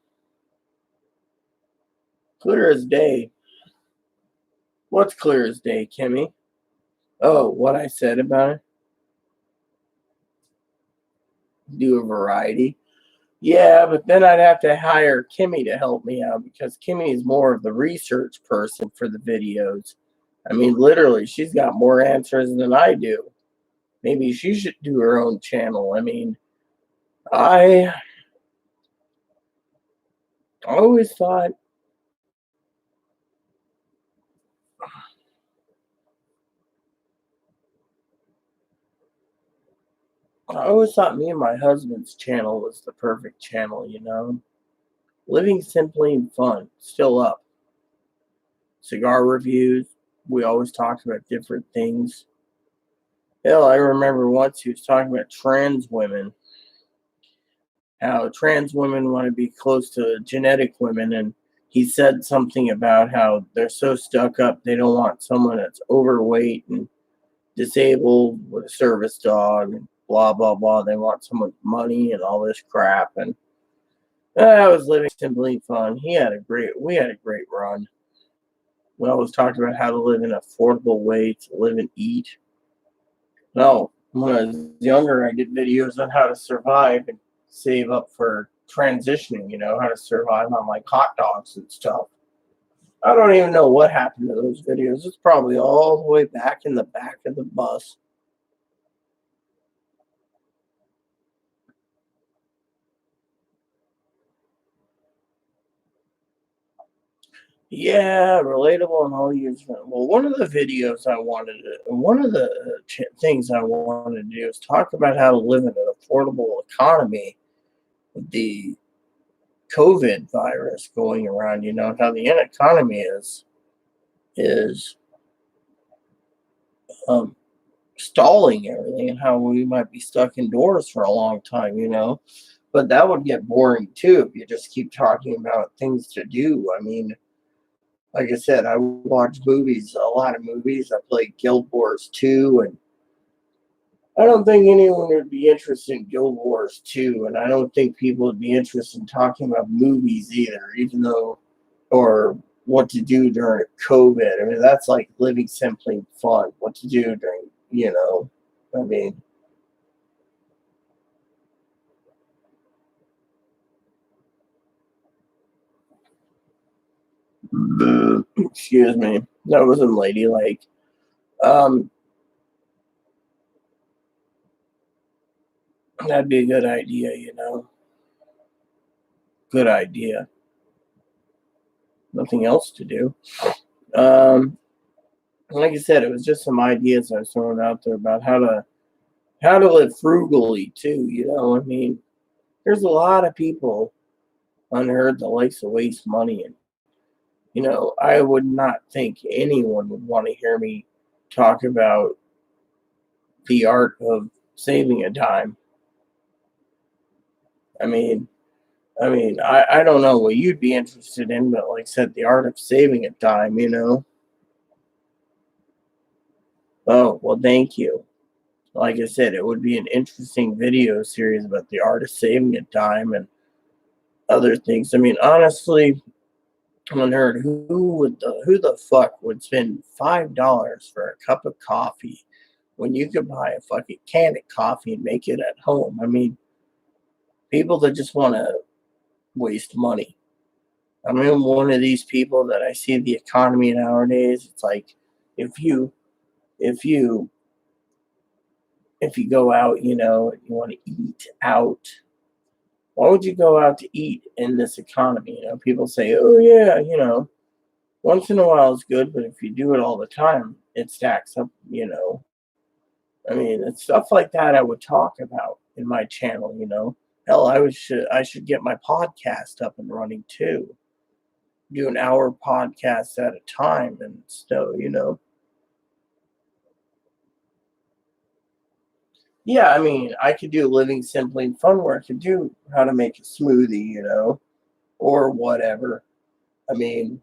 clear as day. What's clear as day, Kimmy? Oh, what I said about it? Do a variety. Yeah, but then I'd have to hire Kimmy to help me out because Kimmy is more of the research person for the videos. I mean, literally, she's got more answers than I do. Maybe she should do her own channel. I mean, I always thought me and my husband's channel was the perfect channel, you know? Living simply and fun, still up. Cigar reviews. We always talked about different things. Hell, I remember once he was talking about trans women, how trans women want to be close to genetic women, and he said something about how they're so stuck up they don't want someone that's overweight and disabled with a service dog and blah blah blah. They want someone with money and all this crap. And I was living simply fun. We had a great run. We always talked about how to live in an affordable way to live and eat. No, when I was younger, I did videos on how to survive and save up for transitioning, how to survive on like hot dogs and stuff. I don't even know what happened to those videos. It's probably all the way back in the back of the bus. Yeah, relatable and all use. Well, one of the things I wanted to do is talk about how to live in an affordable economy. The COVID virus going around, how the economy is um, stalling everything, and how we might be stuck indoors for a long time. But that would get boring too if you just keep talking about things to do. I mean, like I said, I watch movies, a lot of movies. I play Guild Wars 2, and I don't think anyone would be interested in Guild Wars 2, and I don't think people would be interested in talking about movies either, even though, or what to do during COVID. I mean, that's like living simply fun. What to do during, I mean, excuse me, that wasn't ladylike. Um, that'd be a good idea. Good idea. Nothing else to do. Like I said, it was just some ideas I was throwing out there about how to live frugally too. I mean, there's a lot of people on earth that likes to waste money, and I would not think anyone would want to hear me talk about the art of saving a dime. I mean, I don't know what you'd be interested in, but like I said, the art of saving a dime. Oh, well, thank you. Like I said, it would be an interesting video series about the art of saving a dime and other things. I mean, honestly, I heard who the fuck would spend $5 for a cup of coffee when you could buy a fucking can of coffee and make it at home? I mean, people that just want to waste money. I mean, I'm one of these people that I see the economy nowadays. It's like if you if you if you go out, you want to eat out. Why would you go out to eat in this economy? People say, "Oh yeah, once in a while is good, but if you do it all the time, it stacks up." I mean, it's stuff like that I would talk about in my channel. Hell, I should get my podcast up and running too. Do an hour podcast at a time and so. Yeah, I mean, I could do living simply and fun where I could do how to make a smoothie, or whatever. I mean,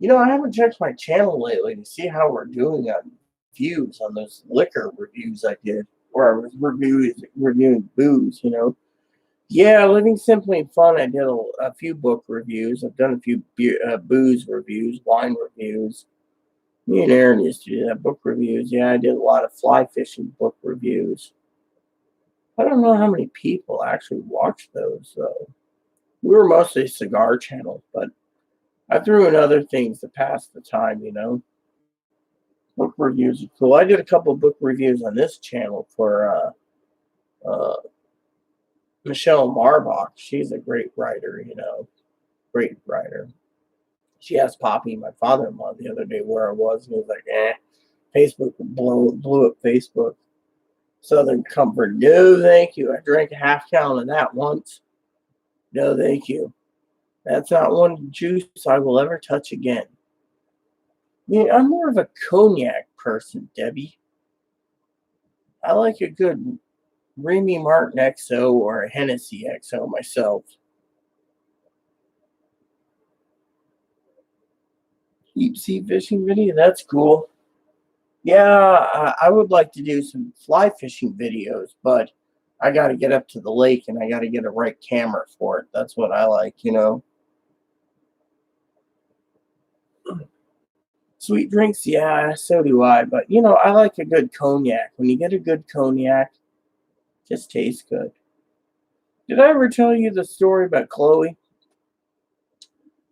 I haven't checked my channel lately to see how we're doing on views on those liquor reviews I did, where I was reviewing booze. Yeah, living simply and fun. I did a few book reviews. I've done a few booze reviews, wine reviews. Me and Aaron used to do that, book reviews. Yeah, I did a lot of fly fishing book reviews. I don't know how many people actually watch those though. We were mostly a cigar channel, but I threw in other things to pass the time. Book reviews are cool. I did a couple of book reviews on this channel for uh, Michelle Marbach. She's a great writer. Great writer. She asked Poppy, my father-in-law, the other day where I was, and he was like, Facebook blew up Facebook. Southern Comfort. No, thank you. I drank a half gallon of that once. No, thank you. That's not one juice I will ever touch again. I'm more of a cognac person, Debbie. I like a good Remy Martin XO or a Hennessy XO myself. Deep sea fishing video? That's cool. Yeah, I would like to do some fly fishing videos, but I got to get up to the lake and I got to get a right camera for it. That's what I like. Sweet drinks, yeah, so do I. But I like a good cognac. When you get a good cognac, it just tastes good. Did I ever tell you the story about Chloe?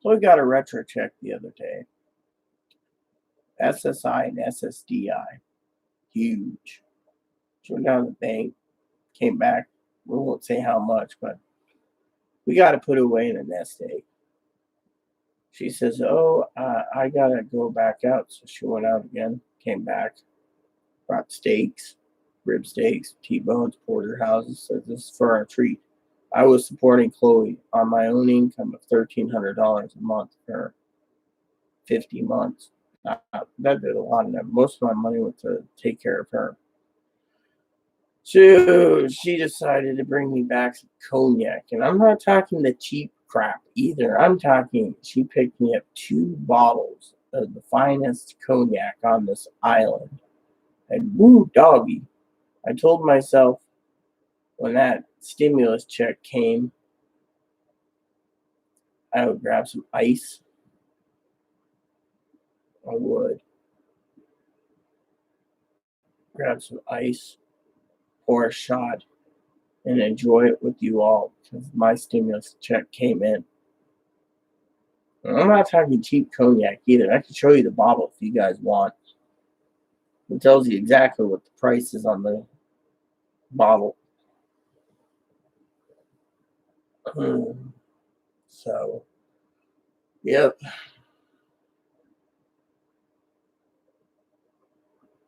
Chloe got a retro check the other day. SSI and ssdi. Huge. She went down to the bank, came back. We won't say how much, but we got to put it away in a nest egg. She says, "Oh, I got to go back out." So she went out again, came back, brought steaks, rib steaks, T-bones, porterhouses. Says, "This is for our treat." I was supporting Chloe on my own income of $1,300 a month for 50 months. That did a lot of that. Most of my money went to take care of her. So she decided to bring me back some cognac. And I'm not talking the cheap crap either. I'm talking, she picked me up 2 bottles of the finest cognac on this island. And woo, doggy. I told myself when that stimulus check came, I would grab some ice. I would grab some ice, pour a shot, and enjoy it with you all because my stimulus check came in. And I'm not talking cheap cognac either. I can show you the bottle if you guys want. It tells you exactly what the price is on the bottle. So, yep.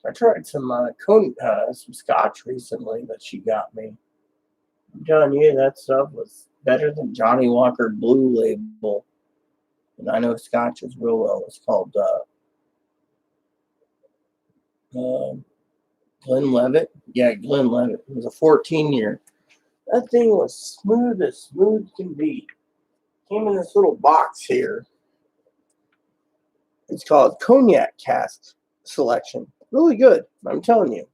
I tried some some scotch recently that she got me. I'm telling you, that stuff was better than Johnny Walker Blue Label. And I know scotch is real well. It's called Glenlivet. Yeah, Glenlivet. It was a 14-year. That thing was smooth as smooth can be. Came in this little box here. It's called Cognac Cask Selection. Really good, I'm telling you.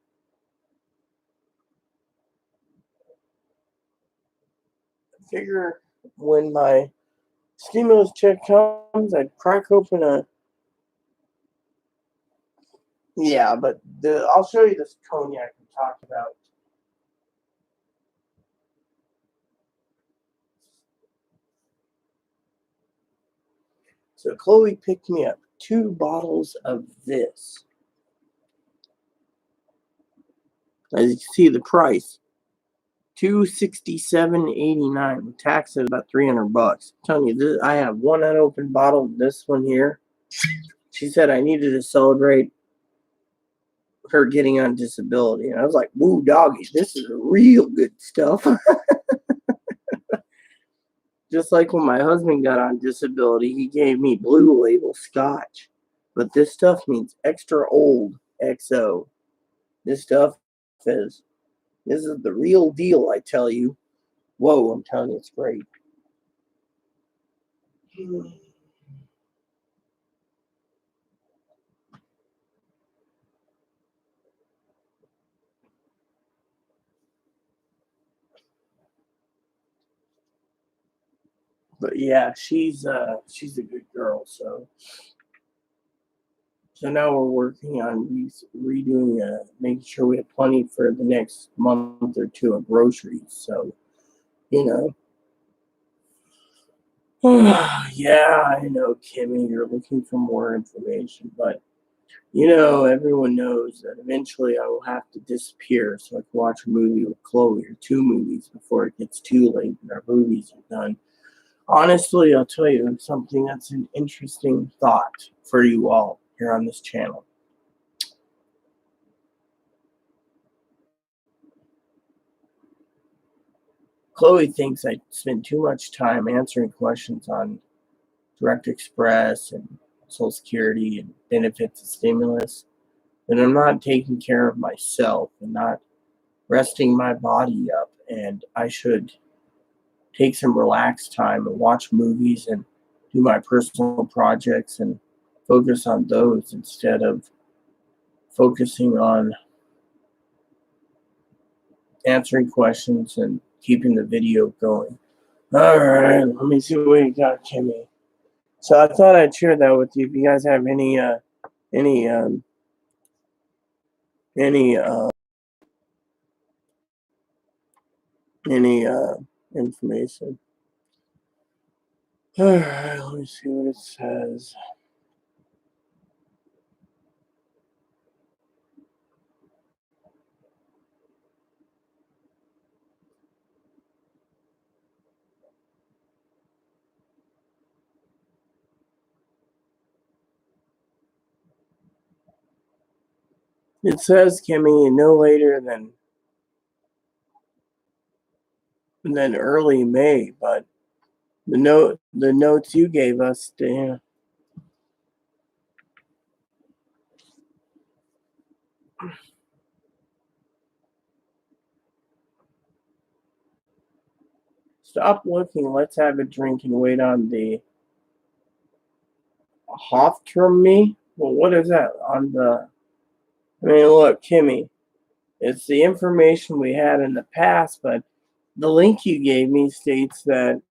I figure when my stimulus check comes, I'd crack open a. Yeah, but I'll show you this cognac I'm talking about. So Chloe picked me up 2 bottles of this. As you can see, the price $267.89. With tax at about $300. I'm telling you, this, I have one unopened bottle. This one here. She said I needed to celebrate her getting on disability, and I was like, "Woo, doggy, this is real good stuff." Just like when my husband got on disability, he gave me Blue Label Scotch, but this stuff means extra old XO. This stuff is this is the real deal, I tell you. Whoa, I'm telling you, it's great. But yeah, she's a good girl. So now we're working on redoing, making sure we have plenty for the next month or two of groceries. So you know, yeah, I know, Kimmy, you're looking for more information, but everyone knows that eventually I will have to disappear so I can watch a movie with Chloe or 2 movies before it gets too late and our movies are done. Honestly, I'll tell you something that's an interesting thought for you all here on this channel. Chloe thinks I spend too much time answering questions on Direct Express and Social Security and benefits and stimulus, and I'm not taking care of myself and not resting my body up, and I should take some relaxed time and watch movies and do my personal projects and focus on those instead of focusing on answering questions and keeping the video going. All right, let me see what you got, Kimmy. So I thought I'd share that with you. If you guys have any any any information. All right, let me see what it says. It says, Kimmy, no later than and then early May. But the notes you gave us, yeah. Stop looking. Let's have a drink and wait on the Hofterme. Well, what is that on the? I mean, look, Kimmy. It's the information we had in the past, but the link you gave me states that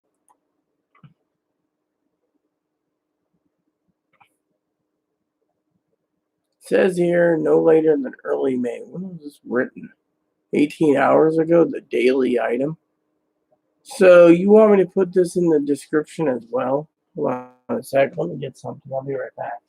says here no later than early May. When was this written? 18 hours ago, the daily item. So you want me to put this in the description as well? Hold on a sec. Let me get something. I'll be right back.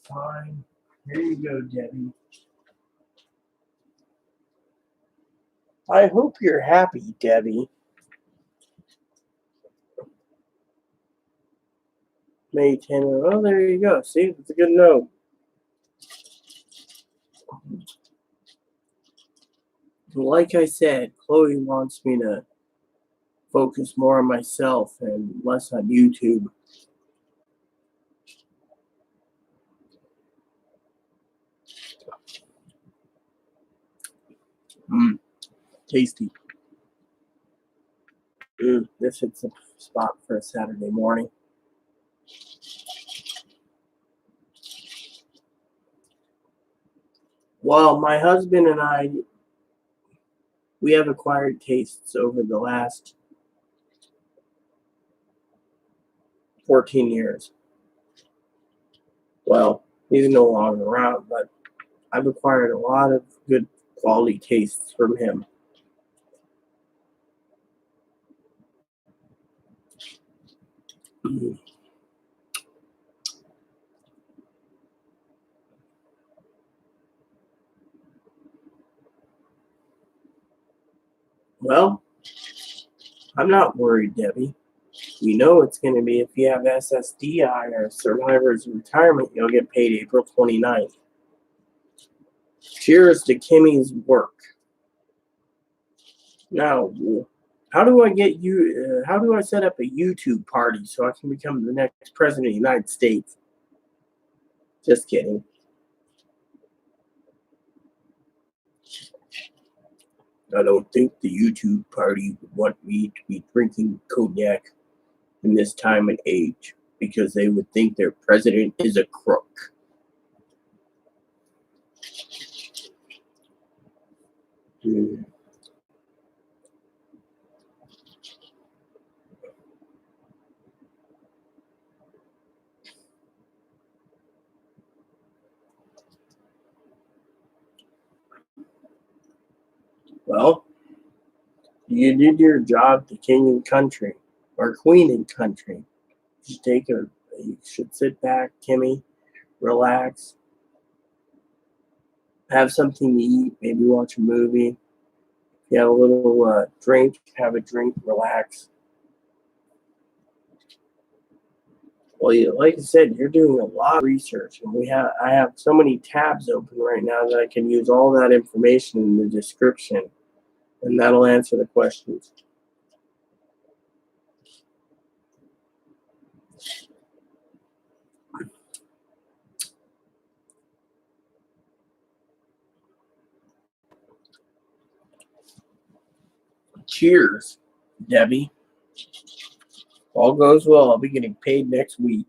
Fine. Here you go, Debbie. I hope you're happy, Debbie. May 10. Oh, there you go. See, it's a good note. Like I said, Chloe wants me to focus more on myself and less on YouTube. Tasty. This hits a spot for a Saturday morning. Well, my husband and I, we have acquired tastes over the last 14 years. Well, he's no longer around, but I've acquired a lot of good quality tastes from him. Well, I'm not worried, Debbie. We know it's going to be if you have ssdi or survivor's retirement, you'll get paid April 29th. Cheers to Kimmy's work. Now, how do I get you? How do I set up a YouTube party so I can become the next president of the United States? Just kidding. I don't think the YouTube party would want me to be drinking cognac in this time and age. because they would think their president is a crook. Well, you did your job to king and country, or queen and country. You should sit back, Kimmy, relax, have something to eat, maybe watch a movie. If you have a little drink, have a drink, relax. Well, like I said, you're doing a lot of research, and I have so many tabs open right now that I can use all that information in the description, and that'll answer the questions. Cheers, Debbie. All goes well. I'll be getting paid next week.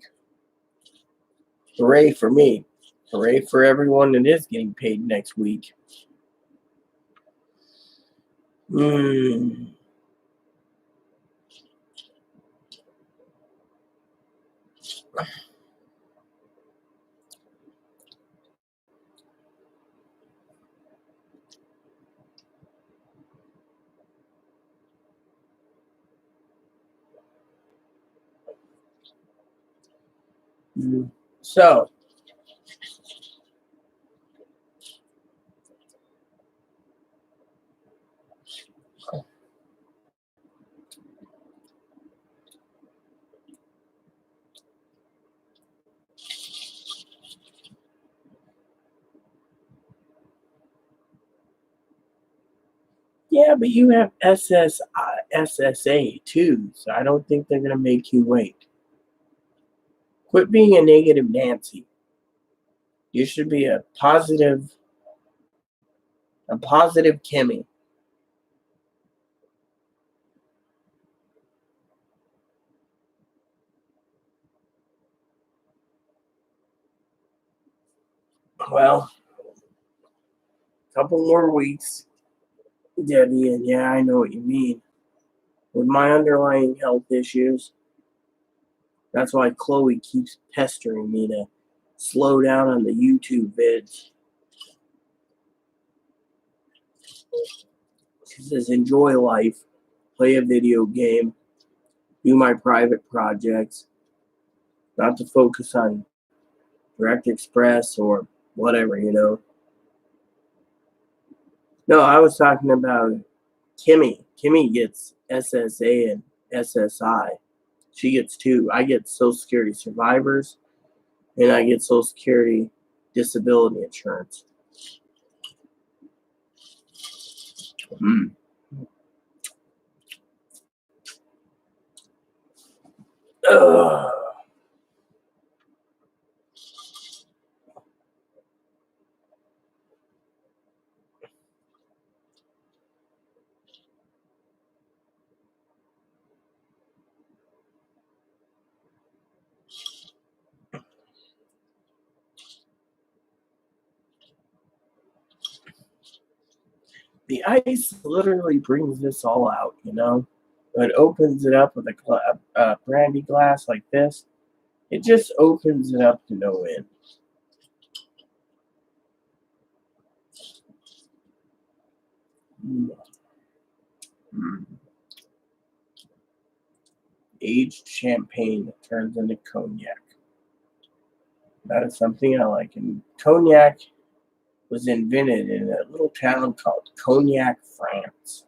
Hooray for me. Hooray for everyone that is getting paid next week. So, yeah, but you have SSA too, so I don't think they're going to make you wait. Quit being a negative Nancy. You should be a positive Kimmy. Well, a couple more weeks, Debbie, and yeah, I know what you mean. With my underlying health issues, that's why Chloe keeps pestering me to slow down on the YouTube vids. She says, enjoy life, play a video game, do my private projects, not to focus on Direct Express or whatever, No, I was talking about Kimmy. Kimmy gets SSA and SSI. She gets two. I get Social Security Survivors, and I get Social Security Disability Insurance. Ugh. The ice literally brings this all out, It opens it up with a brandy glass like this. It just opens it up to no end. Aged champagne that turns into cognac. That is something I like. And cognac was invented in a little town called Cognac, France.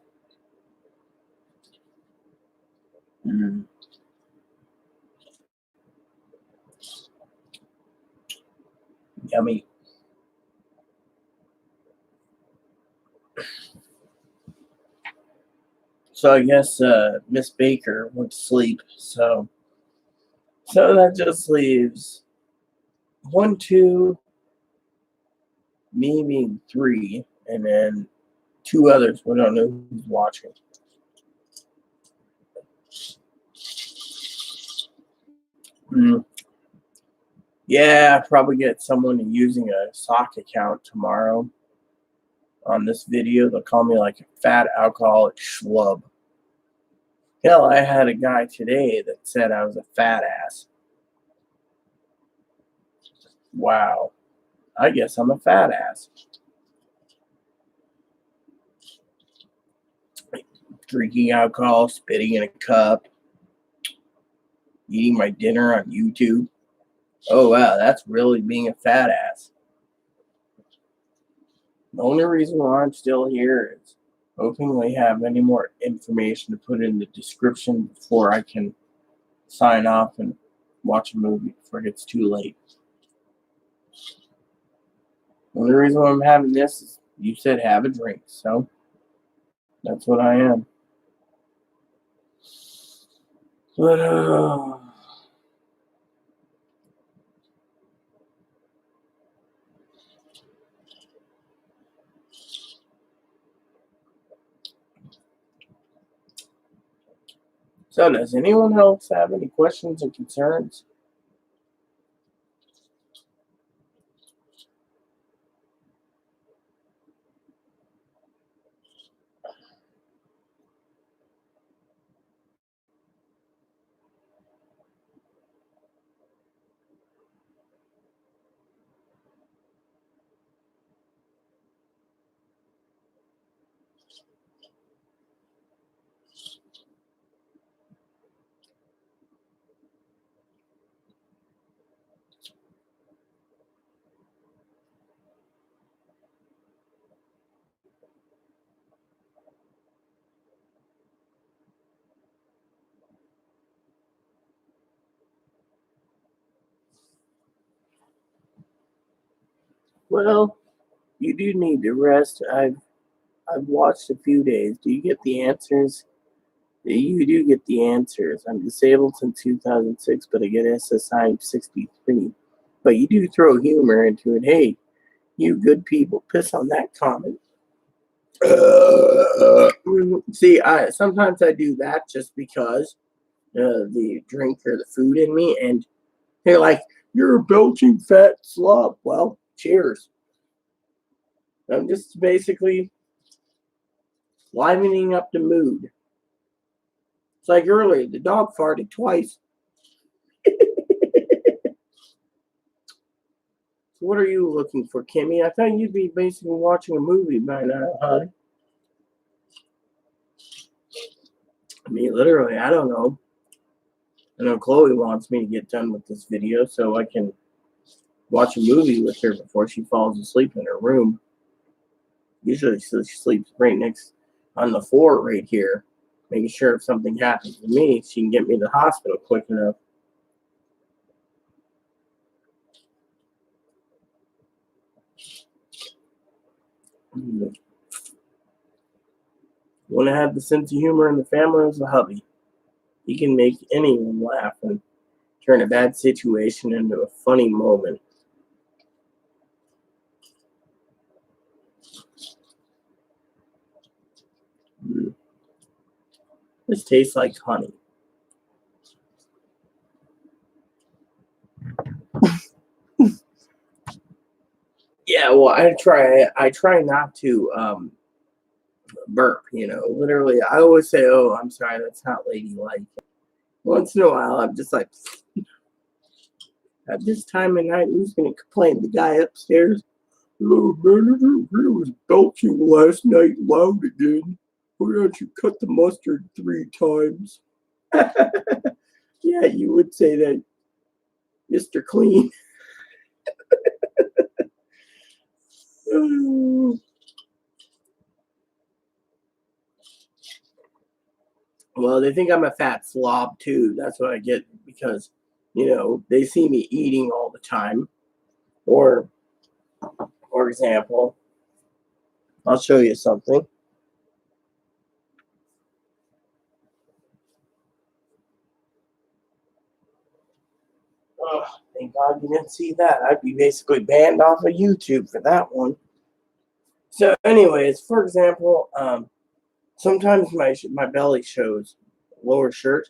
Yummy. So I guess Miss Baker went to sleep. So that just leaves 1, 2, me being 3, and then 2 others. We don't know who's watching. Mm. Yeah, probably get someone using a sock account tomorrow on this video. They'll call me like a fat alcoholic schlub. Hell, I had a guy today that said I was a fat ass. Wow. I guess I'm a fat ass. Drinking alcohol, spitting in a cup, eating my dinner on YouTube. Oh, wow, that's really being a fat ass. The only reason why I'm still here is hoping we have any more information to put in the description before I can sign off and watch a movie before it gets too late. The only reason why I'm having this is you said have a drink, so that's what I am. But, so does anyone else have any questions or concerns? Well, you do need to rest. I've watched a few days. Do you get the answers? You do get the answers. I'm disabled since 2006, but I get SSI 63. But you do throw humor into it. Hey, you good people, piss on that comment. See, I sometimes I do that just because the drink or the food in me, and they're like, "You're a belching fat slob." Well, cheers. I'm just basically livening up the mood. It's like earlier, the dog farted twice. So what are you looking for, Kimmy? I thought you'd be basically watching a movie by now, huh? I mean, literally, I don't know. I know Chloe wants me to get done with this video so I can watch a movie with her before she falls asleep in her room. Usually she sleeps right next on the floor right here, making sure if something happens to me, she can get me to the hospital quick enough. When I have the sense of humor in the family as a hubby, he can make anyone laugh and turn a bad situation into a funny moment. This tastes like honey. Yeah, well, I try not to burp. Literally, I always say, "Oh, I'm sorry, that's not ladylike." Once in a while, I'm just like, at this time of night, who's gonna complain? The guy upstairs. "Oh, man, he was belching last night loud again. Why don't you cut the mustard 3 times?" Yeah, you would say that, Mr. Clean. Well, they think I'm a fat slob too. That's what I get because, they see me eating all the time. Or, for example, I'll show you something. Oh, thank God you didn't see that. I'd be basically banned off of YouTube for that one. So, anyways, for example, sometimes my belly shows lower shirt,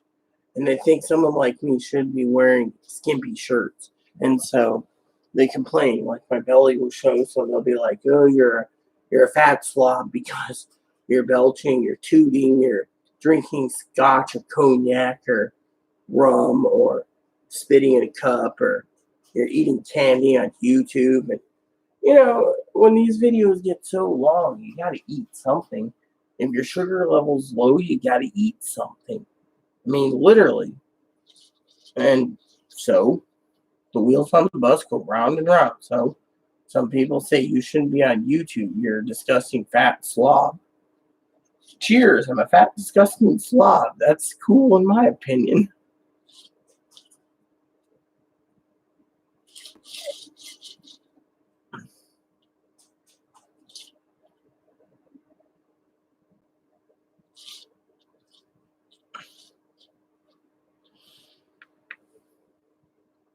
And they think someone like me should be wearing skimpy shirts. And so they complain, like my belly will show, so they'll be like, oh, you're a fat slob because you're belching, you're tooting, you're drinking scotch or cognac or rum or spitting in a cup or you're eating candy on YouTube. And when these videos get so long, you got to eat something. If your sugar level's low, you got to eat something. I mean, literally. And so the wheels on the bus go round and round. So some people say you shouldn't be on YouTube. You're a disgusting fat slob. Cheers, I'm a fat, disgusting slob. That's cool in my opinion.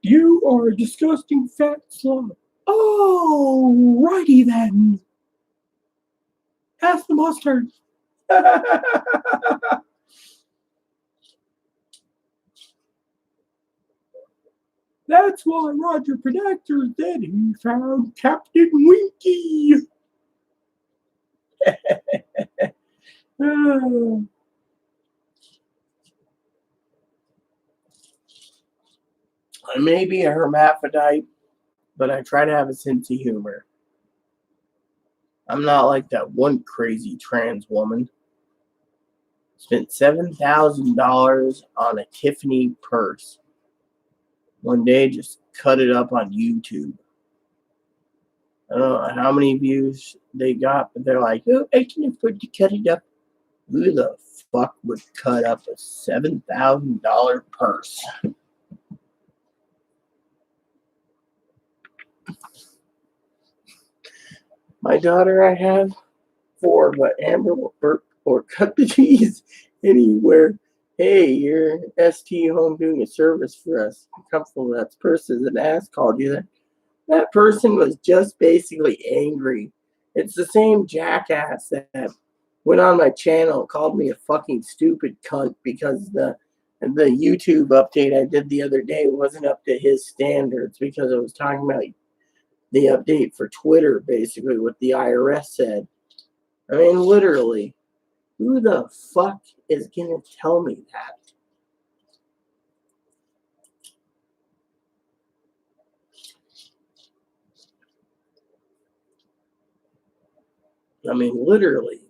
You are a disgusting fat slob. Oh, righty then. Pass the mustard. That's why Roger Predictor said he found Captain Winky. Oh. I may be a hermaphrodite, but I try to have a sense of humor. I'm not like that one crazy trans woman. Spent $7,000 on a Tiffany purse. One day, just cut it up on YouTube. I don't know how many views they got, but they're like, oh, I can afford to cut it up. Who the fuck would cut up a $7,000 purse? My daughter, I have 4, but Amber will burp or cut the cheese anywhere. Hey, you're ST home doing a service for us. Comfortable that person an ass called you that. That person was just basically angry. It's the same jackass that went on my channel and called me a fucking stupid cunt because the YouTube update I did the other day wasn't up to his standards because it was talking about the update for Twitter, basically what the IRS said. I mean, literally, who the fuck is gonna tell me that? I mean, literally.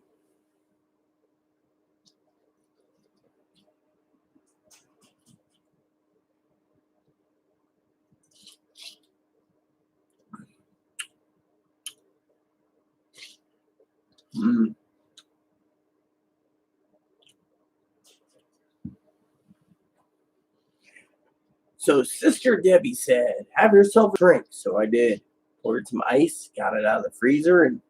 Mm. So Sister Debbie said, have yourself a drink. So I did. Poured some ice, got it out of the freezer, and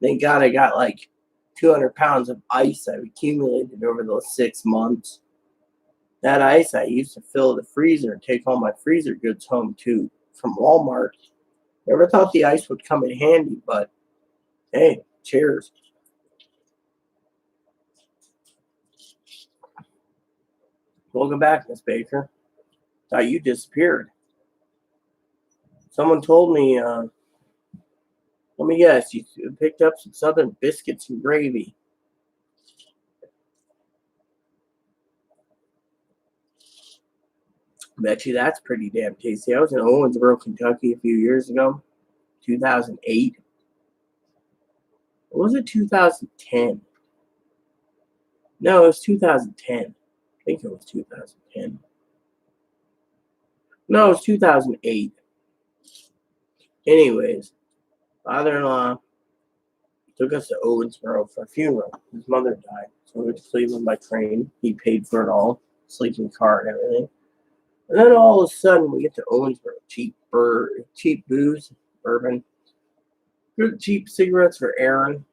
thank God I got like 200 pounds of ice I've accumulated over those 6 months. That ice I used to fill the freezer and take all my freezer goods home too from Walmart. Never thought the ice would come in handy, but hey, cheers. Welcome back, Miss Baker. Thought you disappeared. Someone told me, let me guess, you picked up some Southern biscuits and gravy. Bet you that's pretty damn tasty. I was in Owensboro, Kentucky a few years ago, 2008. Or was it 2010? No, it was 2010. I think it was 2010. No, it was 2008. Anyways, father-in-law took us to Owensboro for a funeral. His mother died. So we went to Cleveland by train. He paid for it all, sleeping car and everything. And then all of a sudden we get to Owensboro. Cheap booze, bourbon, good cheap cigarettes for Aaron.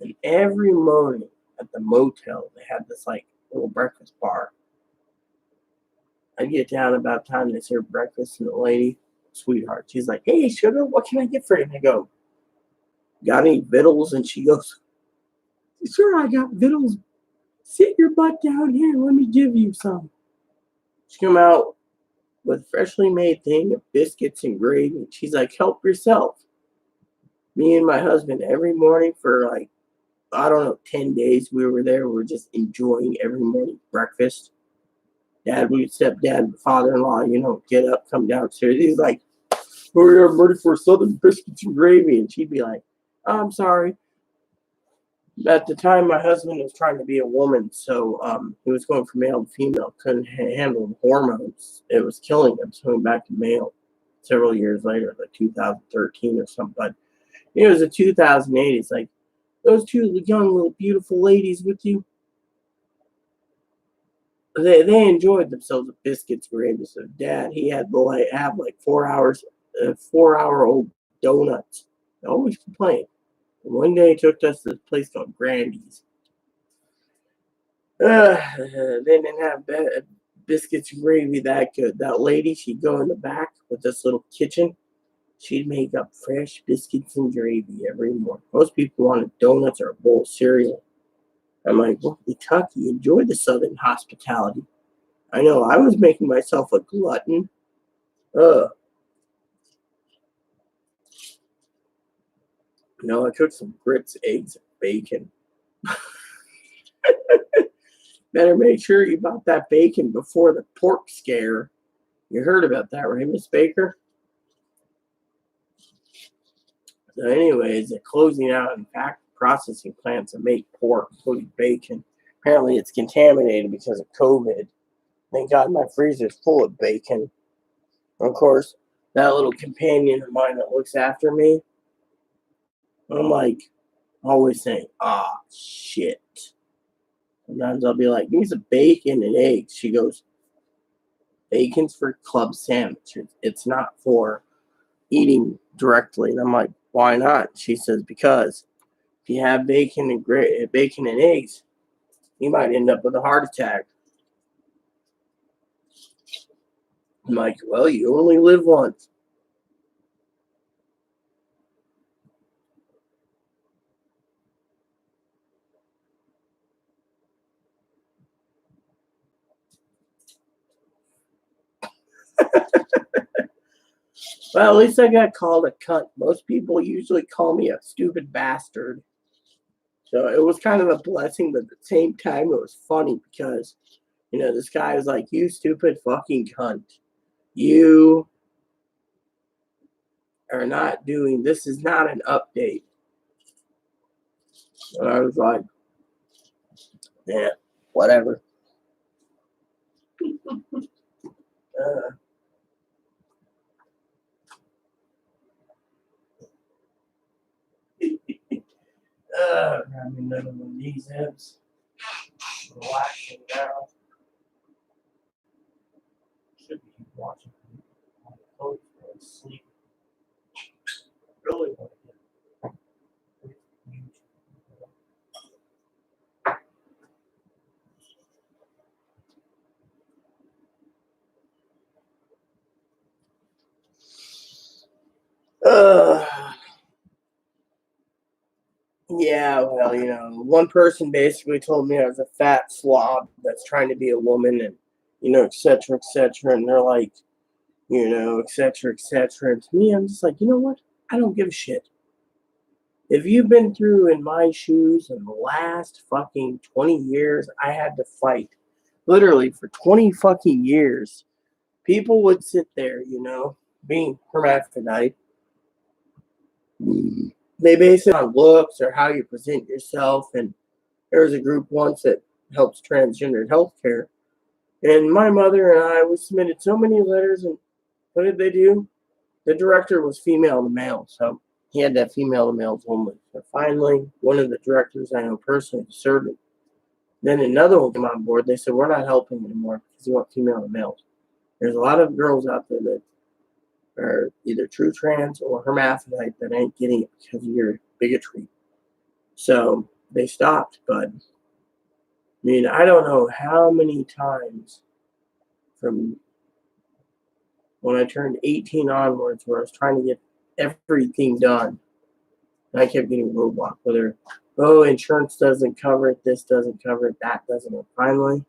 And every morning at the motel, they had this like little breakfast bar. I get down about time they serve breakfast, and the lady, sweetheart, she's like, "Hey, sugar, what can I get for you?" And I go, "Got any victuals?" And she goes, "Sure, I got victuals, Sit your butt down here. Let me give you some. She come out with a freshly made thing of biscuits and gravy. She's like, help yourself. Me and my husband, every morning for like, I don't know, 10 days we were there. We were just enjoying every morning breakfast. Stepdad, father-in-law, get up, come downstairs. He's like, hurry up, I'm ready for southern biscuits and gravy. And she'd be like, oh, I'm sorry. At the time, my husband was trying to be a woman, so he was going from male to female. Couldn't handle the hormones; it was killing him. So he went back to male. Several years later, like 2013 or something. But it was a 2008. It's like those two young little beautiful ladies with you. They enjoyed themselves with biscuits, gravy. So Dad, he had to have like 4 hours, 4-hour-old donuts. They always complained. One day he took us to this place called Grandy's. They didn't have biscuits and gravy that good. That lady, she'd go in the back with this little kitchen. She'd make up fresh biscuits and gravy every morning. Most people wanted donuts or a bowl of cereal. I'm like, well, Kentucky, enjoy the Southern hospitality. I know I was making myself a glutton. I cooked some grits, eggs, and bacon. Better make sure you bought that bacon before the pork scare. You heard about that, right, Miss Baker? So anyways, they're closing out in fact processing plants that make pork, including bacon. Apparently it's contaminated because of COVID. Thank God my freezer's full of bacon. Of course, that little companion of mine that looks after me, I'm like always saying, shit. Sometimes I'll be like, give me some bacon and eggs. She goes, bacon's for club sandwiches. It's not for eating directly. And I'm like, why not? She says, because if you have bacon and eggs, you might end up with a heart attack. I'm like, well, you only live once. Well, at least I got called a cunt. Most people usually call me a stupid bastard. So it was kind of a blessing, but at the same time, it was funny because, this guy was like, you stupid fucking cunt. You are not doing, this is not an update. And I was like, yeah, whatever. Grabbing another one of these heads. Relaxing now. Should be watching. Sleep. Really want to get yeah, well, one person basically told me I was a fat slob that's trying to be a woman and, et cetera, et cetera. And they're like, et cetera, et cetera. And to me, I'm just like, you know what? I don't give a shit. If you've been through in my shoes in the last fucking 20 years, I had to fight. Literally for 20 fucking years, people would sit there, being hermaphrodite. They base it on looks or how you present yourself. And there was a group once that helps transgender healthcare. And my mother and I, we submitted so many letters, and what did they do? The director was female to male, so he had that female to males only. So finally, one of the directors I know personally deserted it. Then another one came on board. They said, we're not helping anymore because you want female to males. There's a lot of girls out there that are either true trans or hermaphrodite that ain't getting it because of your bigotry. So they stopped, but I don't know how many times from when I turned 18 onwards where I was trying to get everything done. And I kept getting roadblocked, whether Oh, insurance doesn't cover it, this doesn't cover it, that doesn't. And finally,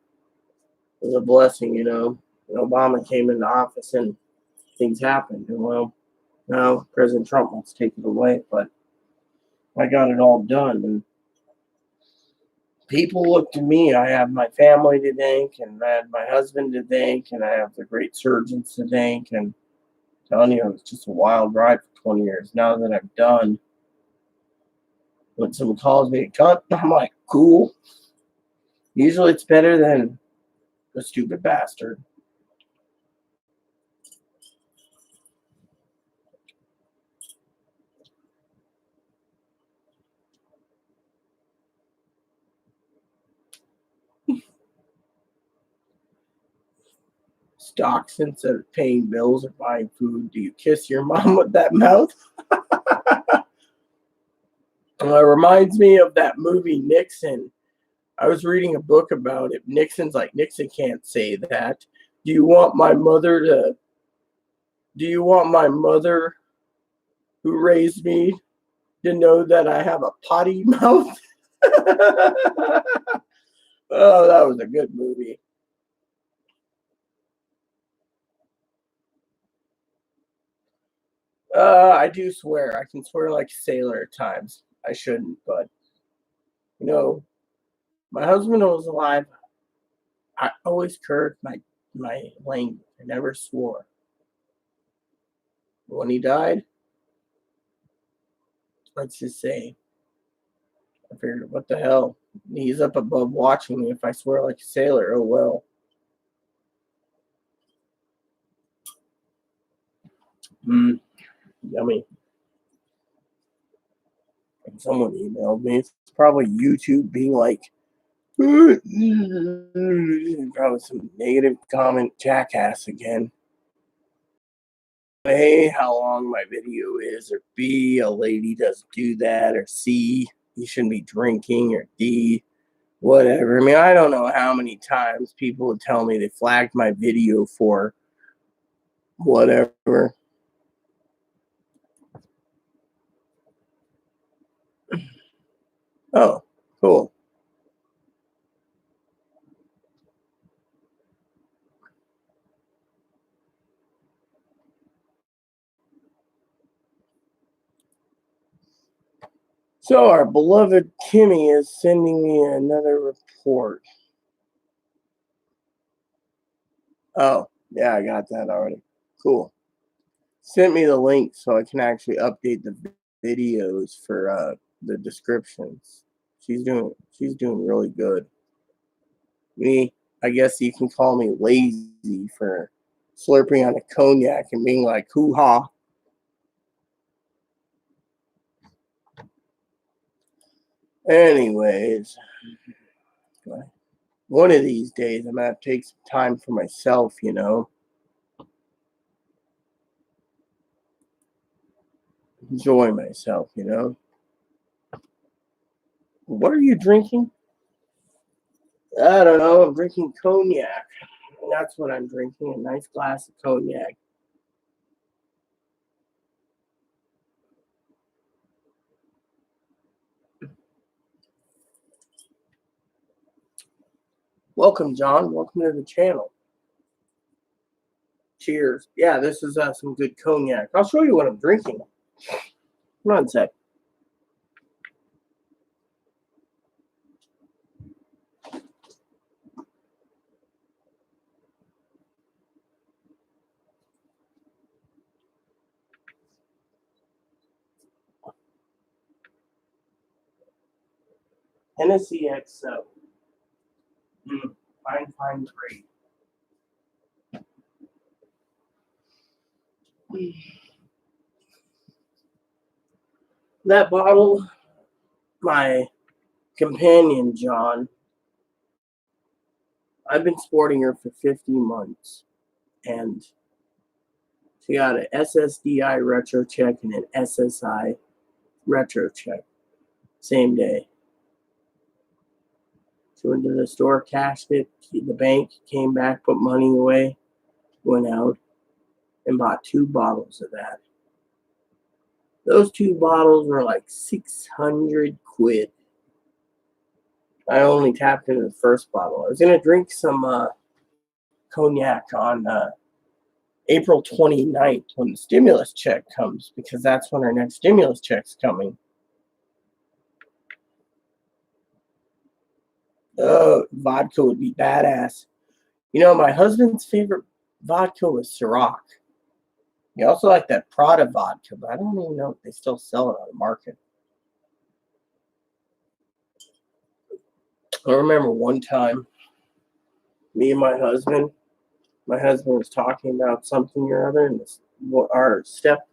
it was a blessing, you know. And Obama came into office and things happened. And well, now President Trump wants to take it away, but I got it all done. And people look to me. I have my family to thank, and I have my husband to thank, and I have the great surgeons to thank. And I'm telling you, it was just a wild ride for 20 years. Now that I'm done, when someone calls me a cunt, I'm like, cool. Usually it's better than a stupid bastard. Stocks instead of paying bills or buying food. Do you kiss your mom with that mouth? It reminds me of that movie Nixon. I was reading a book about it. Nixon's like, Nixon can't say that. Do you want my mother to? Do you want my mother, who raised me, to know that I have a potty mouth? Oh, that was a good movie. I do swear. I can swear like a sailor at times. I shouldn't, but you know, my husband was alive. I always curbed my language. I never swore. When he died, let's just say, I figured, what the hell? He's up above watching me. If I swear like a sailor, oh well. Yummy. And someone emailed me. It's probably YouTube being like, probably some negative comment jackass again. A, how long my video is, or B, a lady doesn't do that, or C, you shouldn't be drinking, or D, whatever. I mean, I don't know how many times people would tell me they flagged my video for whatever. Oh, cool. So our beloved Kimmy is sending me another report. Oh, yeah, I got that already. Cool. Sent me the link so I can actually update the videos for the descriptions. She's doing really good. Me, I guess you can call me lazy for slurping on a cognac and being like, hoo ha. Anyways, one of these days I'm gonna take some time for myself, you know. Enjoy myself, you know. What are you drinking? I don't know. I'm drinking cognac. That's what I'm drinking. A nice glass of cognac. Welcome, John. Welcome to the channel. Cheers. Yeah, this is some good cognac. I'll show you what I'm drinking. Come on a sec. Hennessy XO. Fine, great. That bottle, my companion, John, I've been sporting her for 50 months. And she got an ssdi retro check and an SSI retro check. Same day. She went to the store, cashed it, the bank, came back, put money away, went out, and bought 2 bottles of that. Those 2 bottles were like 600 quid. I only tapped into the first bottle. I was gonna drink some cognac on April 29th when the stimulus check comes, because that's when our next stimulus check's coming. Oh, vodka would be badass. You know, my husband's favorite vodka was Ciroc. He also liked that Prada vodka, but I don't even know if they still sell it on the market. I remember one time, me and my husband was talking about something or other, and our step,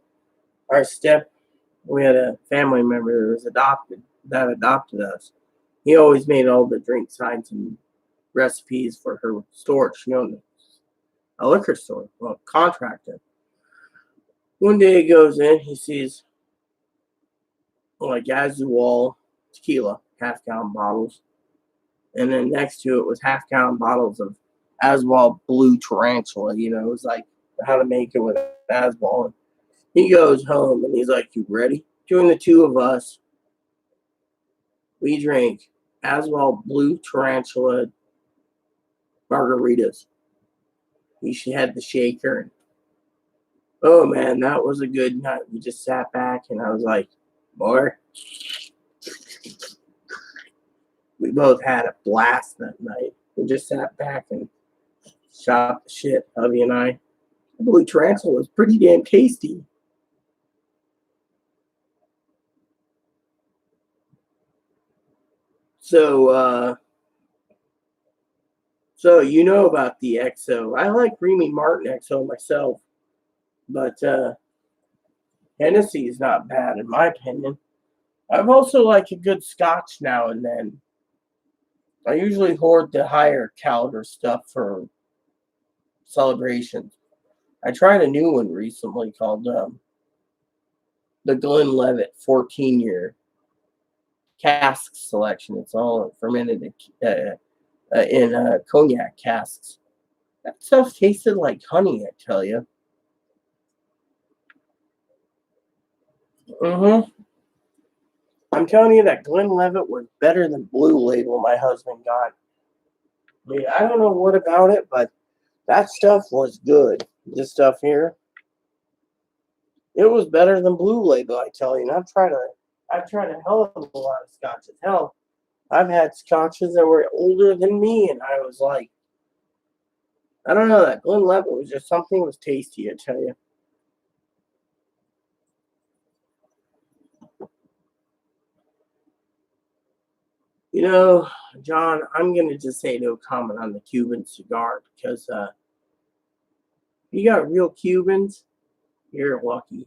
we had a family member that adopted us. He always made all the drink signs and recipes for her store. She owned a liquor store, well, contractor. One day he goes in, he sees like Azual tequila, half-gallon bottles, and then next to it was half-gallon bottles of Azual Blue Tarantula. You know, it was like how to make it with Azual. And he goes home and he's like, "You ready?" Between the two of us, we drank Azual Blue Tarantula margaritas. She had the shaker. And, oh man, that was a good night. We just sat back and I was like, "Boy, we both had a blast that night." We just sat back and shot the shit, hubby and I. Blue Tarantula was pretty damn tasty. So, so you know about the XO. I like Remy Martin XO myself, but Hennessy is not bad in my opinion. I've also like a good Scotch now and then. I usually hoard the higher caliber stuff for celebrations. I tried a new one recently called the Glenlivet 14-year cask selection. It's all fermented in cognac casks. That stuff tasted like honey, I tell you. Mm-hmm. I'm telling you that Glenlivet was better than Blue Label my husband got. I mean, I don't know what about it, but that stuff was good. This stuff here, it was better than Blue Label, I tell you. And I've tried a hell of a lot of scotches. Hell, I've had scotches that were older than me, and I was like, I don't know, that Glenlivet was just something was tasty, I tell you. You know, John, I'm gonna just say no comment on the Cuban cigar because you got real Cubans, you're lucky.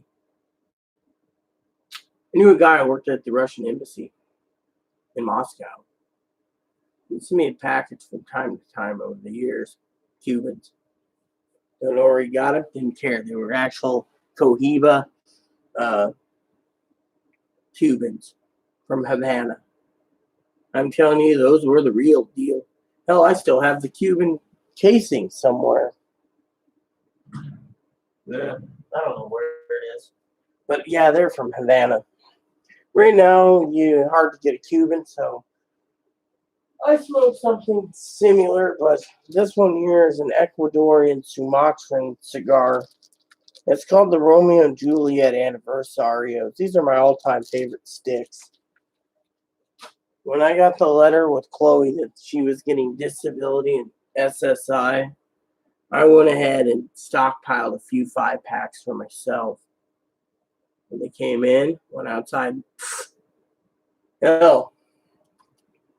I knew a guy who worked at the Russian embassy in Moscow. He sent me a package from time to time over the years. Cubans. Don't know where he got it. Didn't care. They were actual Cohiba uh, Cubans from Havana. I'm telling you, those were the real deal. Hell, I still have the Cuban casing somewhere. Yeah, I don't know where it is. But yeah, they're from Havana. Right now, you hard to get a Cuban, so I smoke something similar, but this one here is an Ecuadorian Sumatran cigar. It's called the Romeo and Juliet Anniversarios. These are my all-time favorite sticks. When I got the letter with Chloe that she was getting disability and SSI, I went ahead and stockpiled a few 5-packs for myself. When they came in, went outside. Hell,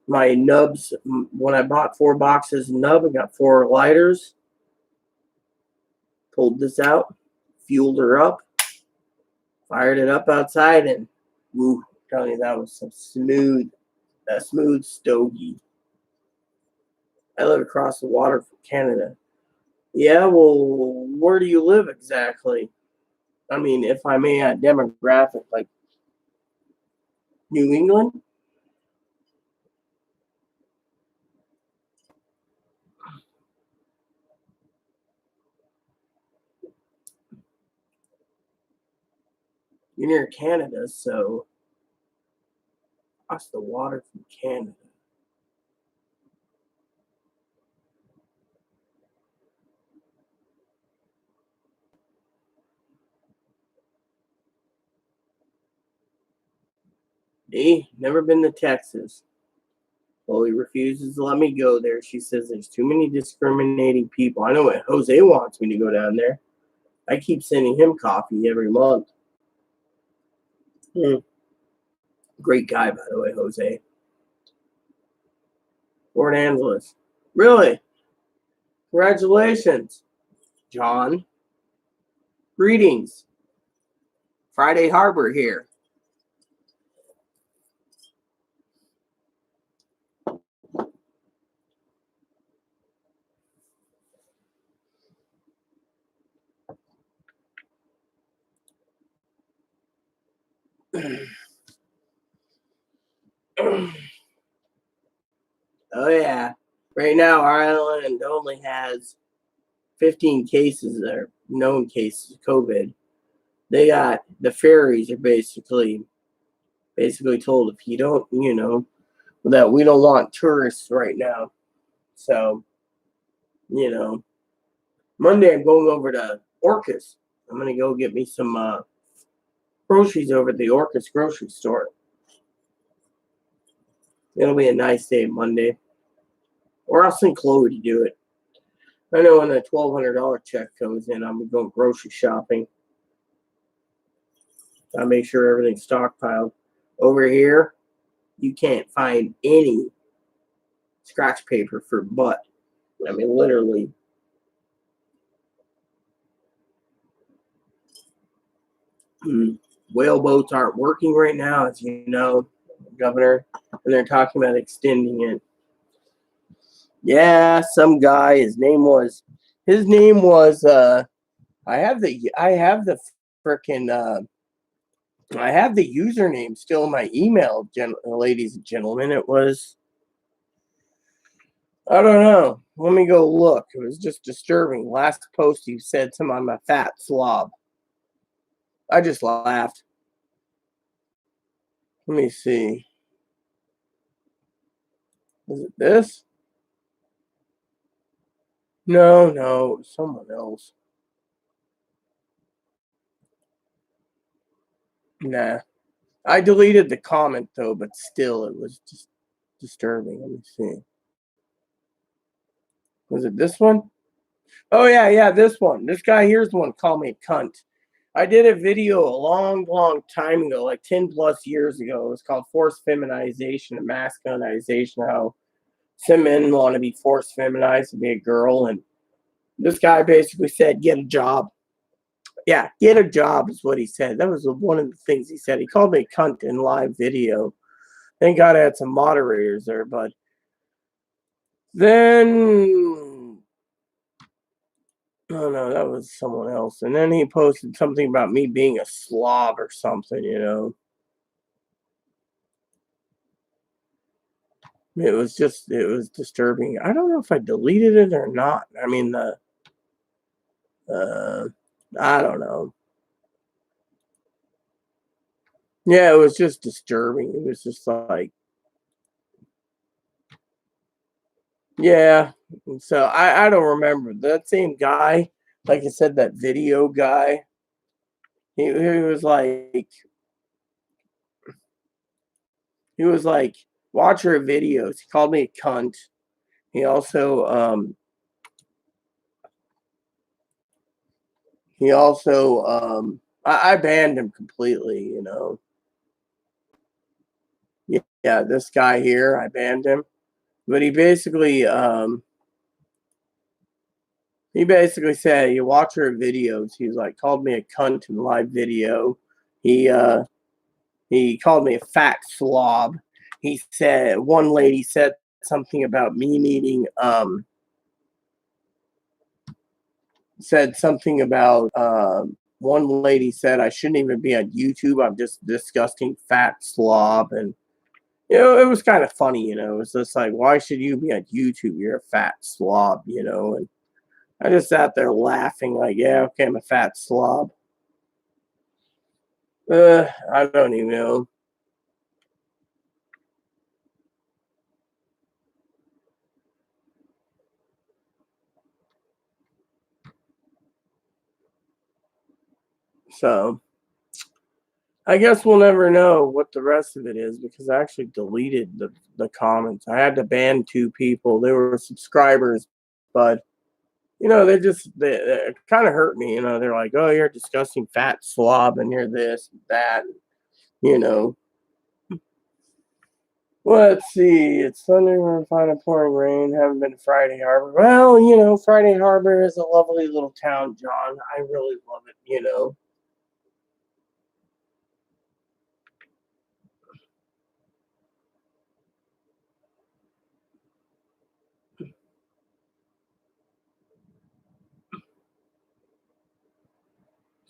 my nubs, when I bought 4 boxes of nub, I got 4 lighters. Pulled this out, fueled her up, fired it up outside, and woo, I'm telling you, that was some smooth stogie. I live across the water from Canada. Yeah, well, where do you live exactly? I mean, if I may add demographic, like New England? You're near Canada, so across the water from Canada. Never been to Texas. Chloe refuses to let me go there. She says there's too many discriminating people. I know what Jose wants me to go down there. I keep sending him coffee every month. Great guy, by the way, Jose. Port Angeles. Really? Congratulations, John. Greetings. Friday Harbor here. Oh, yeah. Right now, our island only has 15 cases that are known cases of COVID. They got the ferries are basically told if you don't, that we don't want tourists right now. So, Monday I'm going over to Orcas. I'm gonna go get me some groceries over at the Orcas grocery store. It'll be a nice day Monday. Or I'll send Chloe to do it. I know when the $1,200 check comes in, I'm going grocery shopping. I make sure everything's stockpiled. Over here, you can't find any scratch paper for butt. I mean, literally. Whale boats aren't working right now, as you know, Governor, and they're talking about extending it. Yeah, some guy. His name was. I have the frickin' I have the username still in my email, ladies and gentlemen. It was. I don't know. Let me go look. It was just disturbing. Last post he said something, I'm a fat slob. I just laughed. Let me see. Is it this? No, it was someone else. Nah. I deleted the comment though, but still it was just disturbing. Let me see. Was it this one? Oh yeah, this one. This guy here's the one called me a cunt. I did a video a long time ago, like 10 plus years ago. It was called Forced Feminization and Masculinization, how some men want to be forced feminized to be a girl. And this guy basically said, get a job. Yeah, get a job is what he said. That was one of the things he said. He called me a cunt in live video. Thank God I had some moderators there, but then oh no, that was someone else. And then he posted something about me being a slob or something. It was disturbing. I don't know if I deleted it or not. I mean, I don't know. Yeah, it was just disturbing. It was just like, yeah. And so I don't remember that same guy. Like I said, that video guy. He was like, watch her videos. He called me a cunt. He also I banned him completely. Yeah, this guy here, I banned him. But he basically said, you watch her videos. He's like called me a cunt in live video. He called me a fat slob. He said one lady said something about me needing said something about one lady said I shouldn't even be on YouTube. I'm just a disgusting fat slob. And it was kind of funny. It was just like, why should you be on YouTube? You're a fat slob. And I just sat there laughing, like, yeah, okay, I'm a fat slob. I don't even know. So I guess we'll never know what the rest of it is because I actually deleted the comments. I had to ban 2 people. They were subscribers, but they kind of hurt me. They're like, "Oh, you're a disgusting fat slob, and you're this, and that." You know. Let's see. It's Sunday. We're finding pouring rain. Haven't been to Friday Harbor. Well, Friday Harbor is a lovely little town, John. I really love it.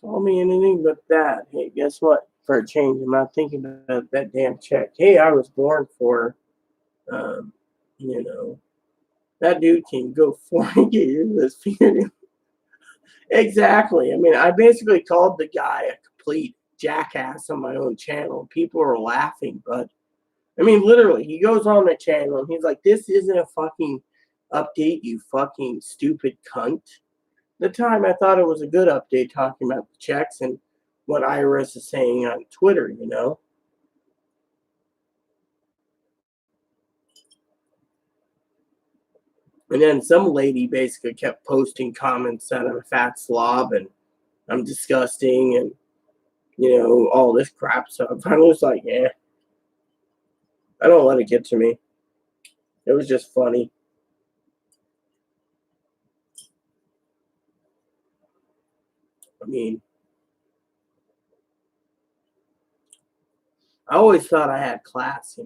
Call me anything but that. Hey, guess what? For a change, I'm not thinking about that damn check. Hey, I was born for, um, you know, that dude can go 40 years with his fingernail. Exactly. I mean, I basically called the guy a complete jackass on my own channel. People are laughing, but I mean, literally, he goes on the channel and he's like, "This isn't a fucking update, you fucking stupid cunt." The time I thought it was a good update talking about the checks and what IRS is saying on Twitter. And then some lady basically kept posting comments that I'm a fat slob and I'm disgusting and all this crap. So I finally was like, yeah, I don't let it get to me. It was just funny. I mean, I always thought I had class.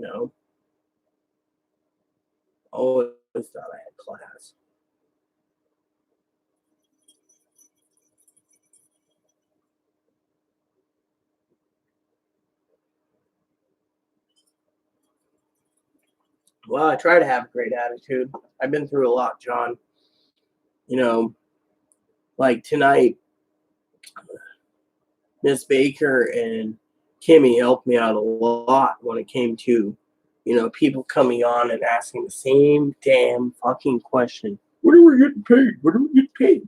Always thought I had class. Well, I try to have a great attitude. I've been through a lot, John. You know, like tonight, Miss Baker and Kimmy helped me out a lot when it came to, people coming on and asking the same damn fucking question. What are we getting paid? What are we getting paid?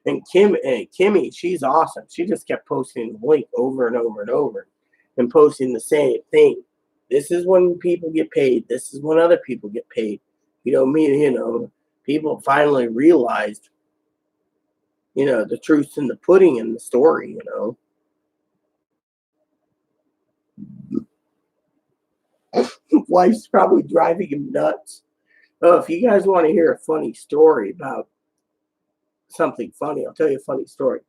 And Kimmy, she's awesome. She just kept posting the link over and over and over and posting the same thing. This is when people get paid. This is when other people get paid. People finally realized, the truth in the pudding in the story. Life's probably driving him nuts. Oh, if you guys want to hear a funny story about something funny, I'll tell you a funny story.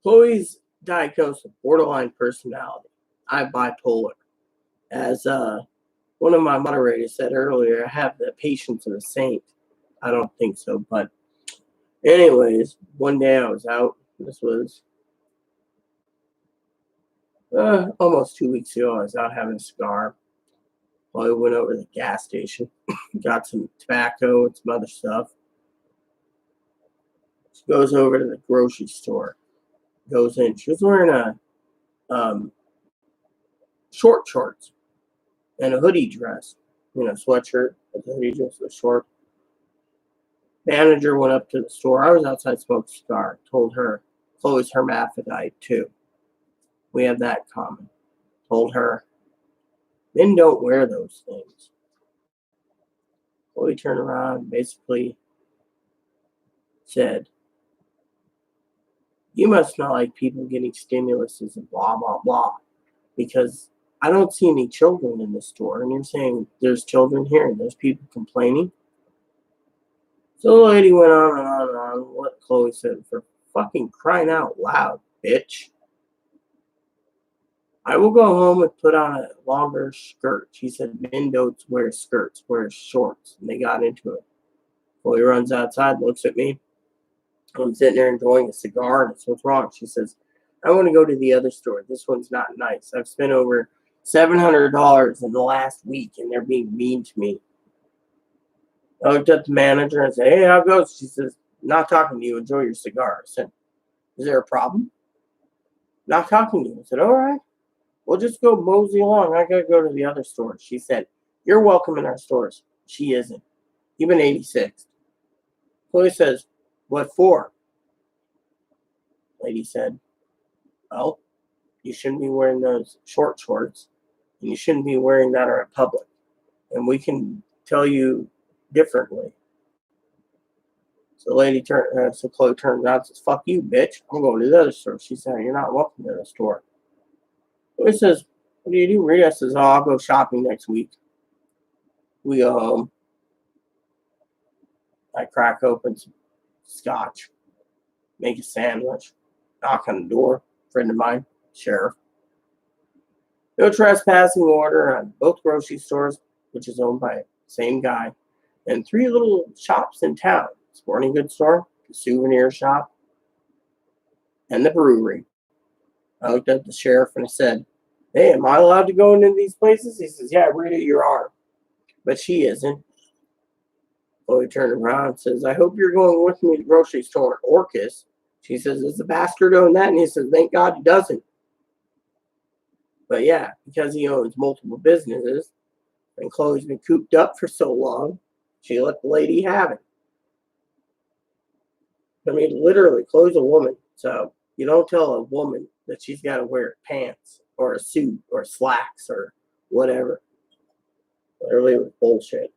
Chloe's diagnosed with borderline personality. I have bipolar. As one of my moderators said earlier, I have the patience of a saint. I don't think so, but anyways, one day I was out. This was almost 2 weeks ago. I was out having a cigar. Well, I went over to the gas station, got some tobacco and some other stuff. She goes over to the grocery store, goes in. She was wearing a short shorts and a hoodie dress, sweatshirt with a hoodie dress with short. Manager went up to the store. I was outside smoking a cigar. Told her Chloe's hermaphrodite too. We have that in common. Told her men don't wear those things. Chloe turned around and basically said, "You must not like people getting stimuluses and blah blah blah, because I don't see any children in the store, and you're saying there's children here and there's people complaining." So the lady went on and on and on. What Chloe said, "For fucking crying out loud, bitch. I will go home and put on a longer skirt." She said, "Men don't wear skirts, wear shorts." And they got into it. Chloe runs outside, looks at me. I'm sitting there enjoying a cigar, and it's, "What's wrong?" She says, "I want to go to the other store. This one's not nice. I've spent over $700 in the last week, and they're being mean to me." I looked at the manager and said, "Hey, how it goes?" She says, "Not talking to you. Enjoy your cigar." I said, "Is there a problem?" "Not talking to you." I said, "All right. Well, just go mosey along. I got to go to the other store." She said, "You're welcome in our stores." She isn't. Even 86. Chloe says, "What for?" Lady said, Well, you shouldn't be wearing those short shorts, and you shouldn't be wearing that around public. And we can tell you differently. So so Chloe turns out and says, "Fuck you, bitch. I'm going to the other store." She said, "You're not welcome to the store." Chloe says, "What do you do?" Rita says, "Oh, I'll go shopping next week." We go home. I crack open some scotch, make a sandwich, knock on the door. Friend of mine, sheriff. No trespassing order on both grocery stores, which is owned by the same guy, and 3 little shops in town: sporting goods store, the souvenir shop, and the brewery. I looked at the sheriff and I said, "Hey, am I allowed to go into these places?" He says, "Yeah, Rita, you are." But she isn't. Chloe turned around and says, "I hope you're going with me to the grocery store in Orcas." She says, "Does the bastard own that?" And he says, "Thank God he doesn't." But yeah, because he owns multiple businesses and Chloe's been cooped up for so long, she let the lady have it. I mean, literally, Chloe's a woman. So you don't tell a woman that she's got to wear pants or a suit or slacks or whatever. Literally, it was bullshit.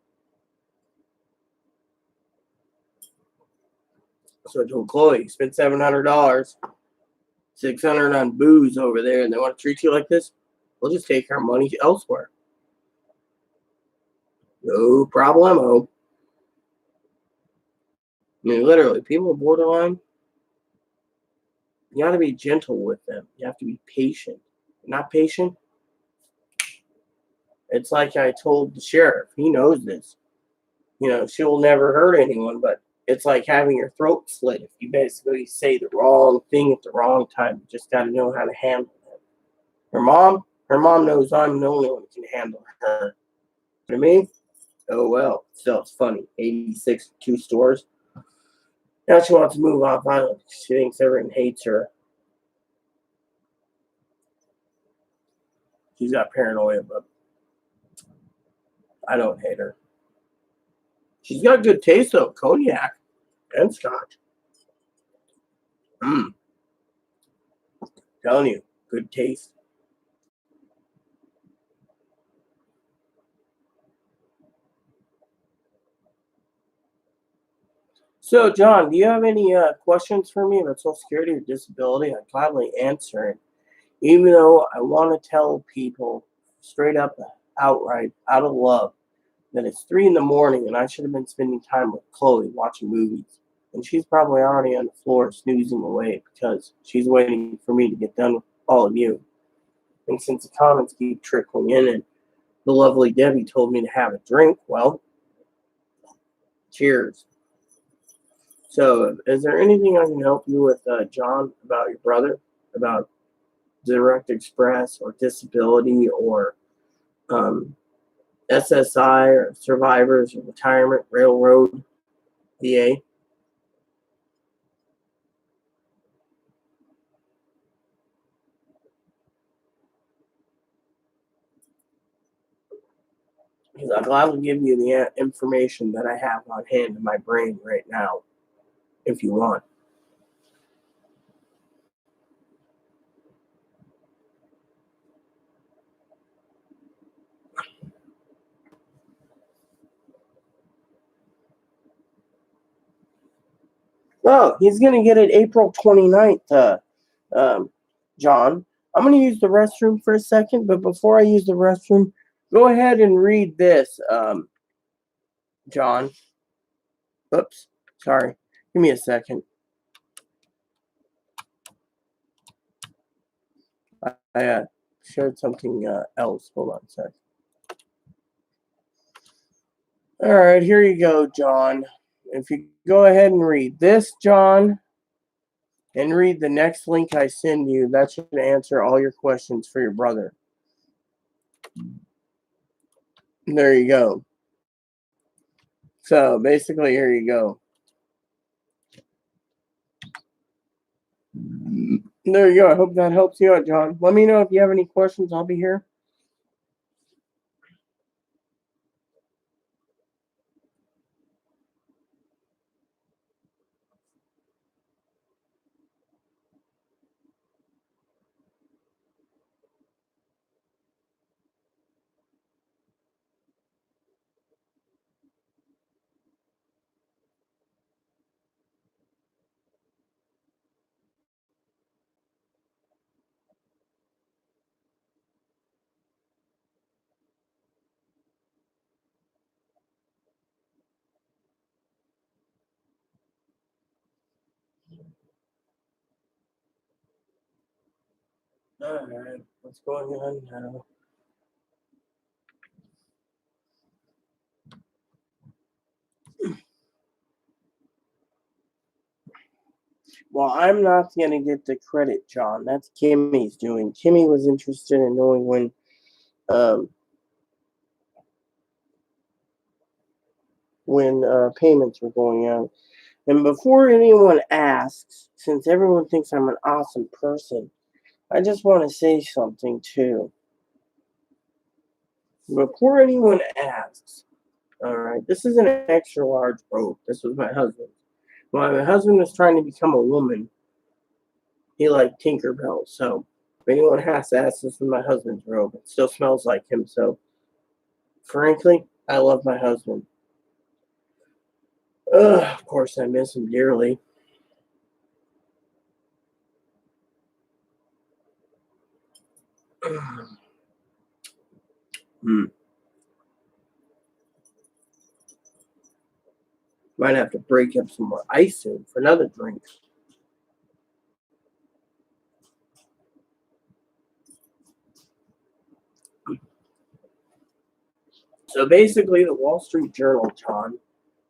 So I told Chloe, "You spent $700, 600 on booze over there, and they want to treat you like this? We'll just take our money elsewhere. No problemo." I mean, literally, people are borderline. You got to be gentle with them. You have to be patient. You're not patient. It's like I told the sheriff. He knows this. She will never hurt anyone, but it's like having your throat slit if you basically say the wrong thing at the wrong time. You just got to know how to handle it. Her mom knows I'm the only one who can handle her. To me, oh well. Still, it's funny. 86, 2 stores. Now she wants to move off island. She thinks everyone hates her. She's got paranoia, but I don't hate her. She's got good taste though. Cognac and scotch. Mmm. Telling you, good taste. So, John, do you have any questions for me about Social Security or disability? I'd gladly answer it, even though I want to tell people straight up, outright, out of love, that it's 3 in the morning and I should have been spending time with Chloe watching movies. And she's probably already on the floor snoozing away because she's waiting for me to get done with all of you. And since the comments keep trickling in and the lovely Debbie told me to have a drink, well, cheers. So, is there anything I can help you with, John, about your brother, about Direct Express or disability or um, SSI or survivors or retirement, railroad, VA? Because I'd gladly give you the information that I have on hand in my brain right now, if you want. Oh, he's going to get it April 29th, um, John. I'm going to use the restroom for a second, but before I use the restroom, go ahead and read this, John. Oops, sorry. Give me a second. I shared something else. Hold on a sec. All right, here you go, John. If you go ahead and read this, John, and read the next link I send you, that should answer all your questions for your brother. There you go. So basically, here you go. There you go. I hope that helps you out, John. Let me know if you have any questions. I'll be here. Alright, what's going on now? Well, I'm not going to get the credit, John. That's Kimmy's doing. Kimmy was interested in knowing um, when payments were going out. And before anyone asks, since everyone thinks I'm an awesome person, I just want to say something too. Before anyone asks, all right, this is an extra large robe. This was my husband. When my husband was trying to become a woman, he liked Tinkerbell. So if anyone has to ask, this is my husband's robe. It still smells like him. So frankly, I love my husband. Of course, I miss him dearly. Hmm. Might have to break up some more ice soon for another drink. So basically, the Wall Street Journal, John,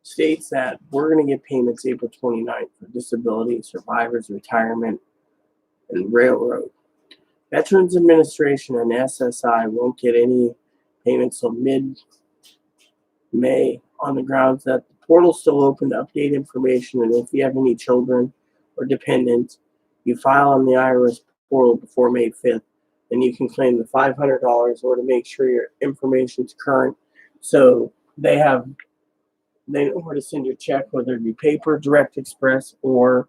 states that we're going to get payments April 29th for disability, survivors, retirement, and railroad. Veterans Administration and SSI won't get any payments till mid-May on the grounds that the portal's still open to update information, and if you have any children or dependents, you file on the IRS portal before May 5th, and you can claim the $500 or to make sure your information's current. So they know where to send your check, whether it be paper, direct express, or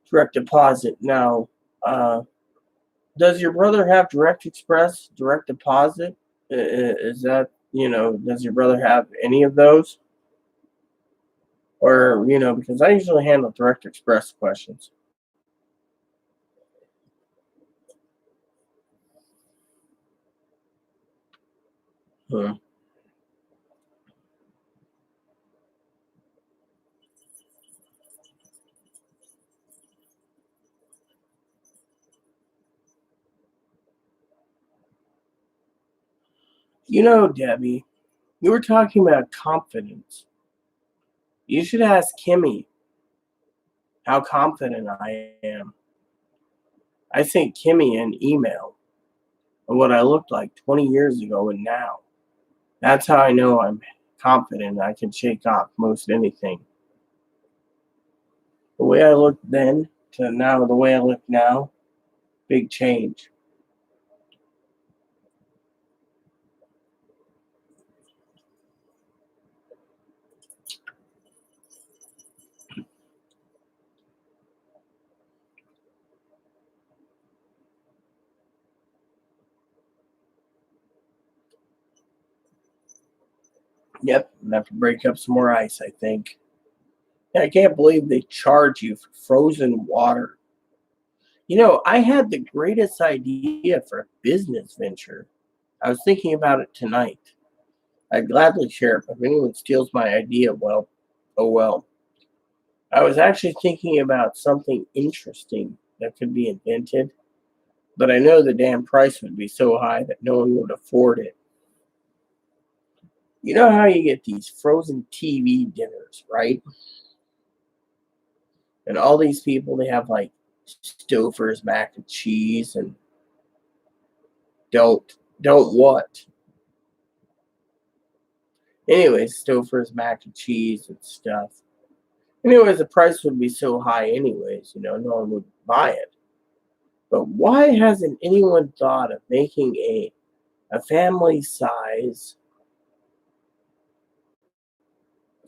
direct deposit. Now, does your brother have direct express, direct deposit? Is that, does your brother have any of those? Or, because I usually handle direct express questions. Hmm. Debbie, you were talking about confidence. You should ask Kimmy how confident I am. I sent Kimmy an email of what I looked like 20 years ago and now. That's how I know I'm confident I can shake off most anything. The way I looked then to now, the way I look now, big change. Yep, I'm gonna have to break up some more ice, I think. I can't believe they charge you for frozen water. I had the greatest idea for a business venture. I was thinking about it tonight. I'd gladly share it, but if anyone steals my idea, well, oh well. I was actually thinking about something interesting that could be invented, but I know the damn price would be so high that no one would afford it. You know how you get these frozen TV dinners, right? And all these people, they have like Stouffer's mac and cheese and don't what? Anyways, Stouffer's mac and cheese and stuff. Anyways, the price would be so high anyways, no one would buy it. But why hasn't anyone thought of making a family size,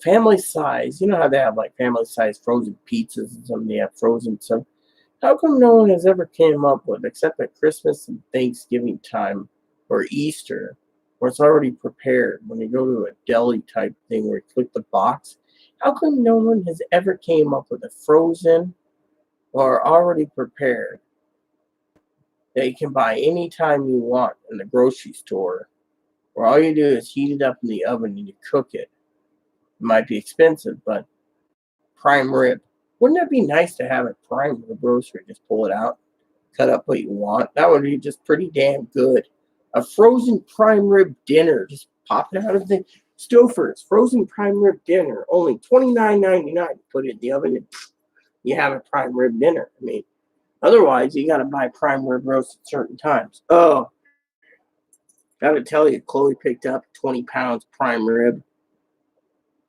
how they have like family size frozen pizzas and some they have frozen stuff. How come no one has ever came up with, except at Christmas and Thanksgiving time or Easter, where it's already prepared when you go to a deli type thing where you click the box? How come no one has ever came up with a frozen or already prepared that you can buy anytime you want in the grocery store, where all you do is heat it up in the oven and you cook it? It might be expensive, but prime rib. Wouldn't that be nice to have it prime with the grocery? Just pull it out, cut up what you want. That would be just pretty damn good. A frozen prime rib dinner, just pop it out of the Stouffer's frozen prime rib dinner, only $29.99. Put it in the oven and you have a prime rib dinner. I mean, otherwise you got to buy prime rib roast at certain times. Oh, gotta tell you, Chloe picked up 20 pounds prime rib.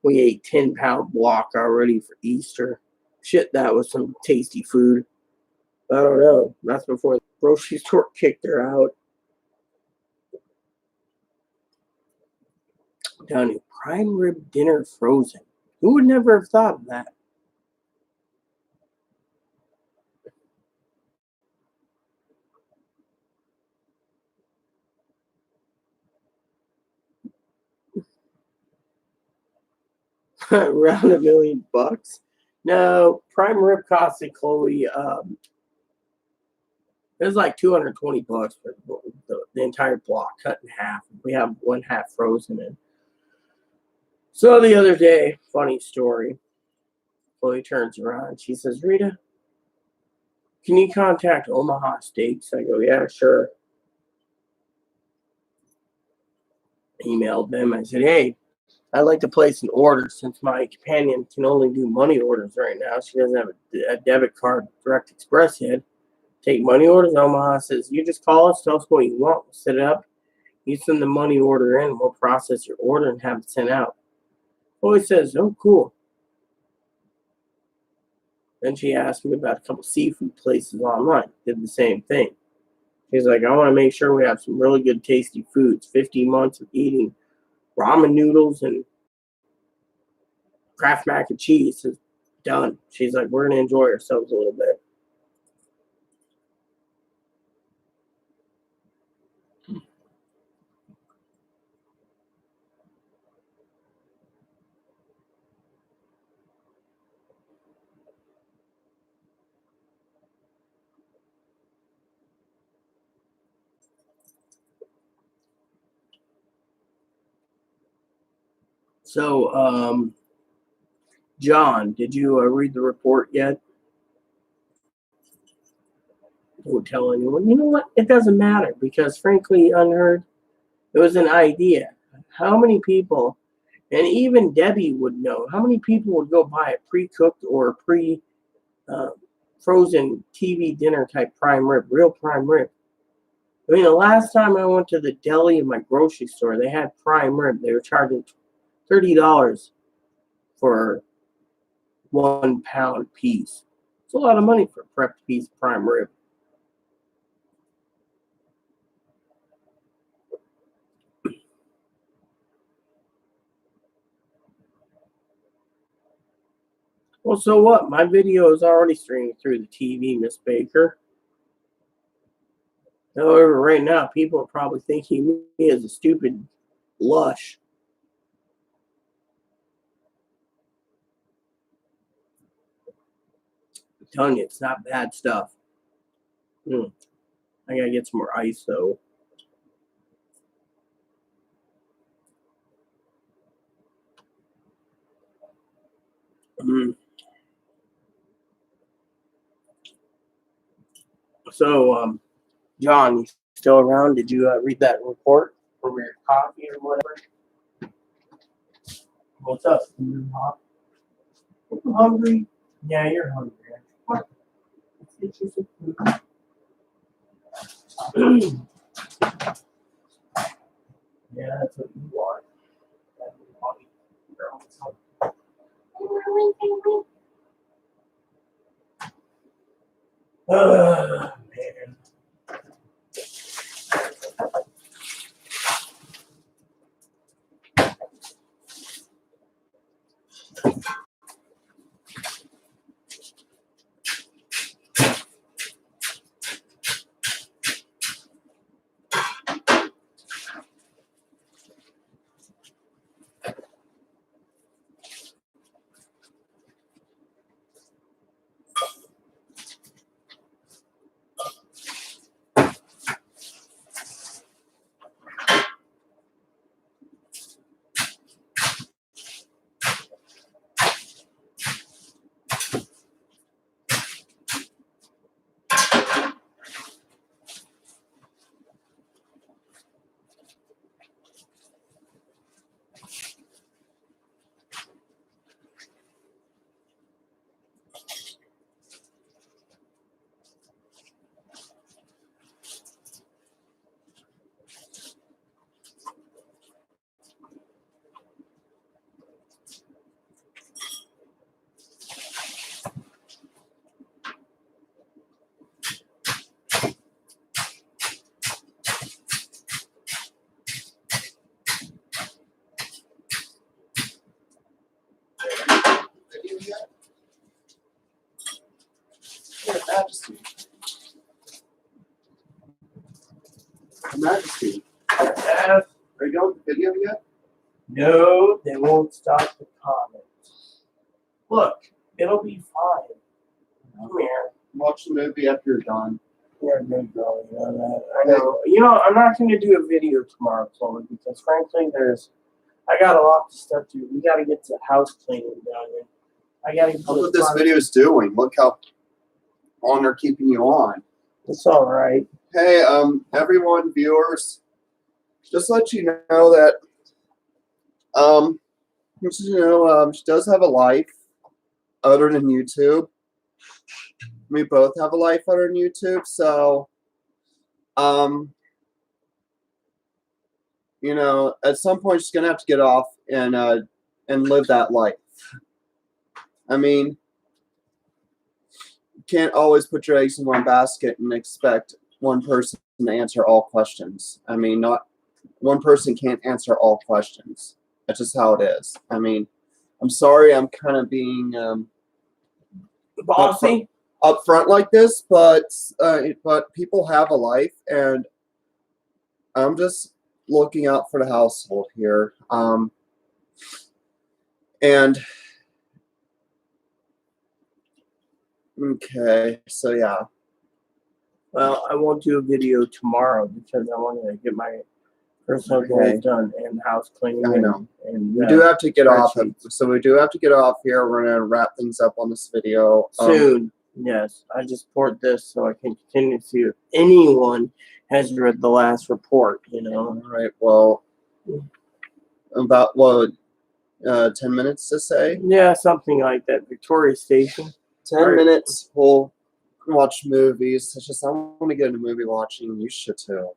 We ate 10-pound block already for Easter. Shit, that was some tasty food. I don't know. That's before the grocery store kicked her out. Down to prime rib dinner frozen. Who would never have thought of that? Around $1 million. No, prime rib costed Chloe. It was like $220 for the entire block, cut in half. We have one half frozen in. So the other day, funny story. Chloe turns around. She says, "Rita, can you contact Omaha Steaks?" I go, "Yeah, sure." Emailed them. I said, "Hey, I'd like to place an order since my companion can only do money orders right now. She doesn't have a debit card, Direct Express yet. Take money orders." Omaha says, "You just call us, tell us what you want. We'll set it up. You send the money order in, we'll process your order and have it sent out." Chloe says, "Oh, cool." Then she asked me about a couple seafood places online. Did the same thing. She's like, "I want to make sure we have some really good, tasty foods. 50 months of eating ramen noodles and Kraft mac and cheese is done." She's like, "We're going to enjoy ourselves a little bit." So, John, did you read the report yet? Don't tell anyone. You know what? It doesn't matter because, frankly, Unheard, it was an idea. How many people, and even Debbie would know, how many people would go buy a pre-cooked or uh, frozen TV dinner type prime rib, real prime rib? I mean, the last time I went to the deli in my grocery store, they had prime rib. They were charging $30 for 1 pound piece. It's a lot of money for a prepped piece of prime rib. Well, so what? My video is already streaming through the TV, Miss Baker. However, right now, people are probably thinking me as a stupid lush. I'm telling you, it's not bad stuff. I gotta get some more ice, though. Mm. So, John, you still around? Did you read that report for your coffee or whatever? What's up? You hungry? Yeah, you're hungry. What? Let's get you some food. Yeah, that's what you want. That's what you want. You're always hungry. Man. Majesty. Her Majesty. Yes. Are you going to the video yet? No, they won't stop the comments. Look, it'll be fine. Come here. Watch the movie after you're done. You're a good girl, you know that. I know. You know, I'm not going to do a video tomorrow, Chloe, because frankly, I got a lot of stuff to do. We got to get to house cleaning done. And I got to get Look what this video is doing. Look how long they're keeping you on. It's all right. Hey, everyone, viewers, just let you know that, she does have a life other than YouTube. We both have a life other than YouTube, so, at some point she's gonna have to get off and live that life. I mean, you can't always put your eggs in one basket and expect one person to answer all questions. I mean, not one person can't answer all questions. That's just how it is. I mean, I'm sorry I'm kind of being Bossy? up front like this, but people have a life, and I'm just looking out for the household here. And okay, so yeah. Well, I won't do a video tomorrow because I want to get my personal goals done and house cleaning. I know. And we do have to get off. So we do have to get off here. We're gonna wrap things up on this video soon. Yes, I just poured this so I can continue to see if anyone has read the last report. All right. Well, about 10 minutes to say. Yeah, something like that. Victoria Station. 10 minutes. We'll watch movies. It's just I want to get into movie watching. You should too.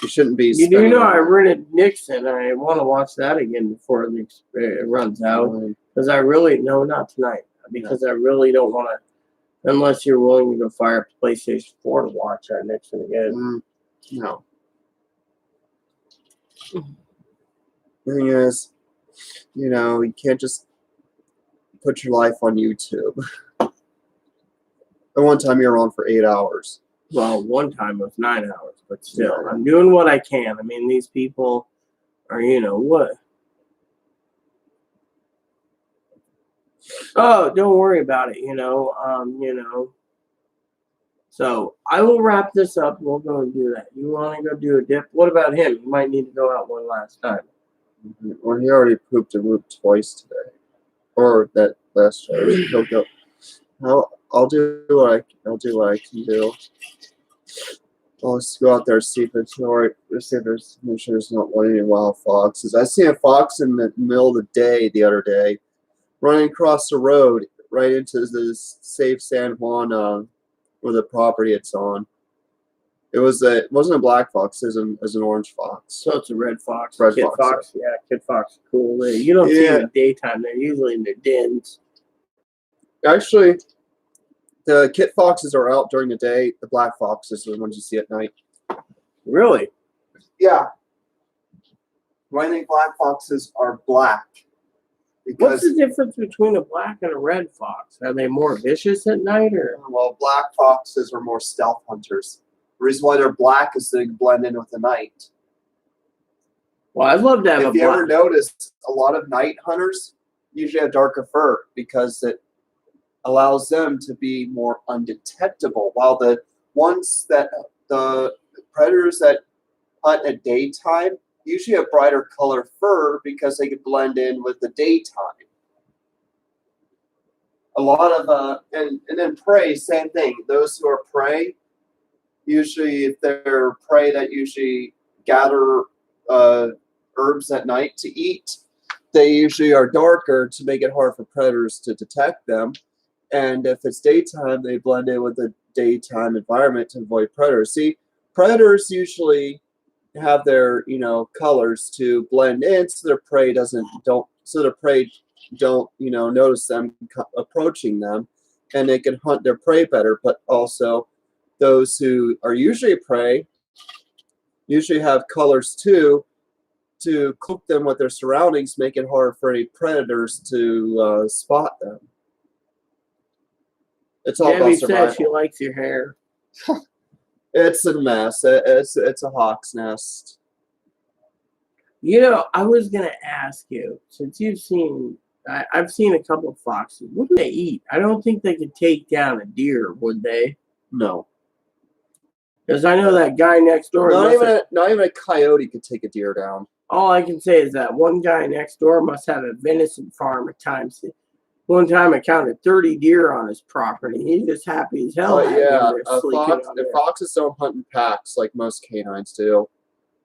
You shouldn't be. You do know I rented Nixon. I want to watch that again before it runs out. Because I really not tonight. Because I really don't want to. Unless you're willing to go fire up the PlayStation 4 to watch that Nixon again. No. The thing is, you can't just put your life on YouTube. At one time, you were on for 8 hours. Well, one time it was 9 hours, but still, I'm doing what I can. I mean, these people are, what? Oh, don't worry about it, So I will wrap this up. We'll go and do that. You want to go do a dip? What about him? He might need to go out one last time. Well, he already pooped and whooped twice today, or that last charge. He'll go. I'll do what I can do. I'll just go out there and see if it's alright. See if there's make sure there's not any wild foxes. I seen a fox in the middle of the day the other day, running across the road right into this safe San Juan where the property it's on. It wasn't a black fox. It was an orange fox. So it's a red fox. Red kid fox. Yeah, kid fox. Cool. You don't see them in the daytime. They're usually in their dens. Actually, the kit foxes are out during the day. The black foxes are the ones you see at night. Really? Yeah. Why I think black foxes are black? What's the difference between a black and a red fox? Are they more vicious at night, or? Well, black foxes are more stealth hunters. The reason why they're black is they blend in with the night. Well, I'd love to have a black. If you ever noticed, a lot of night hunters usually have darker fur because it allows them to be more undetectable. While the predators that hunt at daytime usually have brighter color fur because they can blend in with the daytime. A lot of and then prey, same thing. Those who are prey, usually if they're prey that usually gather herbs at night to eat, they usually are darker to make it hard for predators to detect them. And if it's daytime, they blend in with the daytime environment to avoid predators. See, predators usually have their colors to blend in, so their prey don't notice them approaching them, and they can hunt their prey better. But also, those who are usually prey usually have colors too to cloak them with their surroundings, make it hard for any predators to spot them. It's all Debbie about said she survival. likes your hair. It's a mess. It's a hawk's nest. You know, I was gonna ask you, since I've seen a couple of foxes. What do they eat? I don't think they could take down a deer, would they? No. Because I know that guy next door. Not even a coyote could take a deer down. All I can say is that one guy next door must have a venison farm at times. One time I counted 30 deer on his property. He's just happy as hell. But yeah, Sleeping foxes don't hunt in packs like most canines do.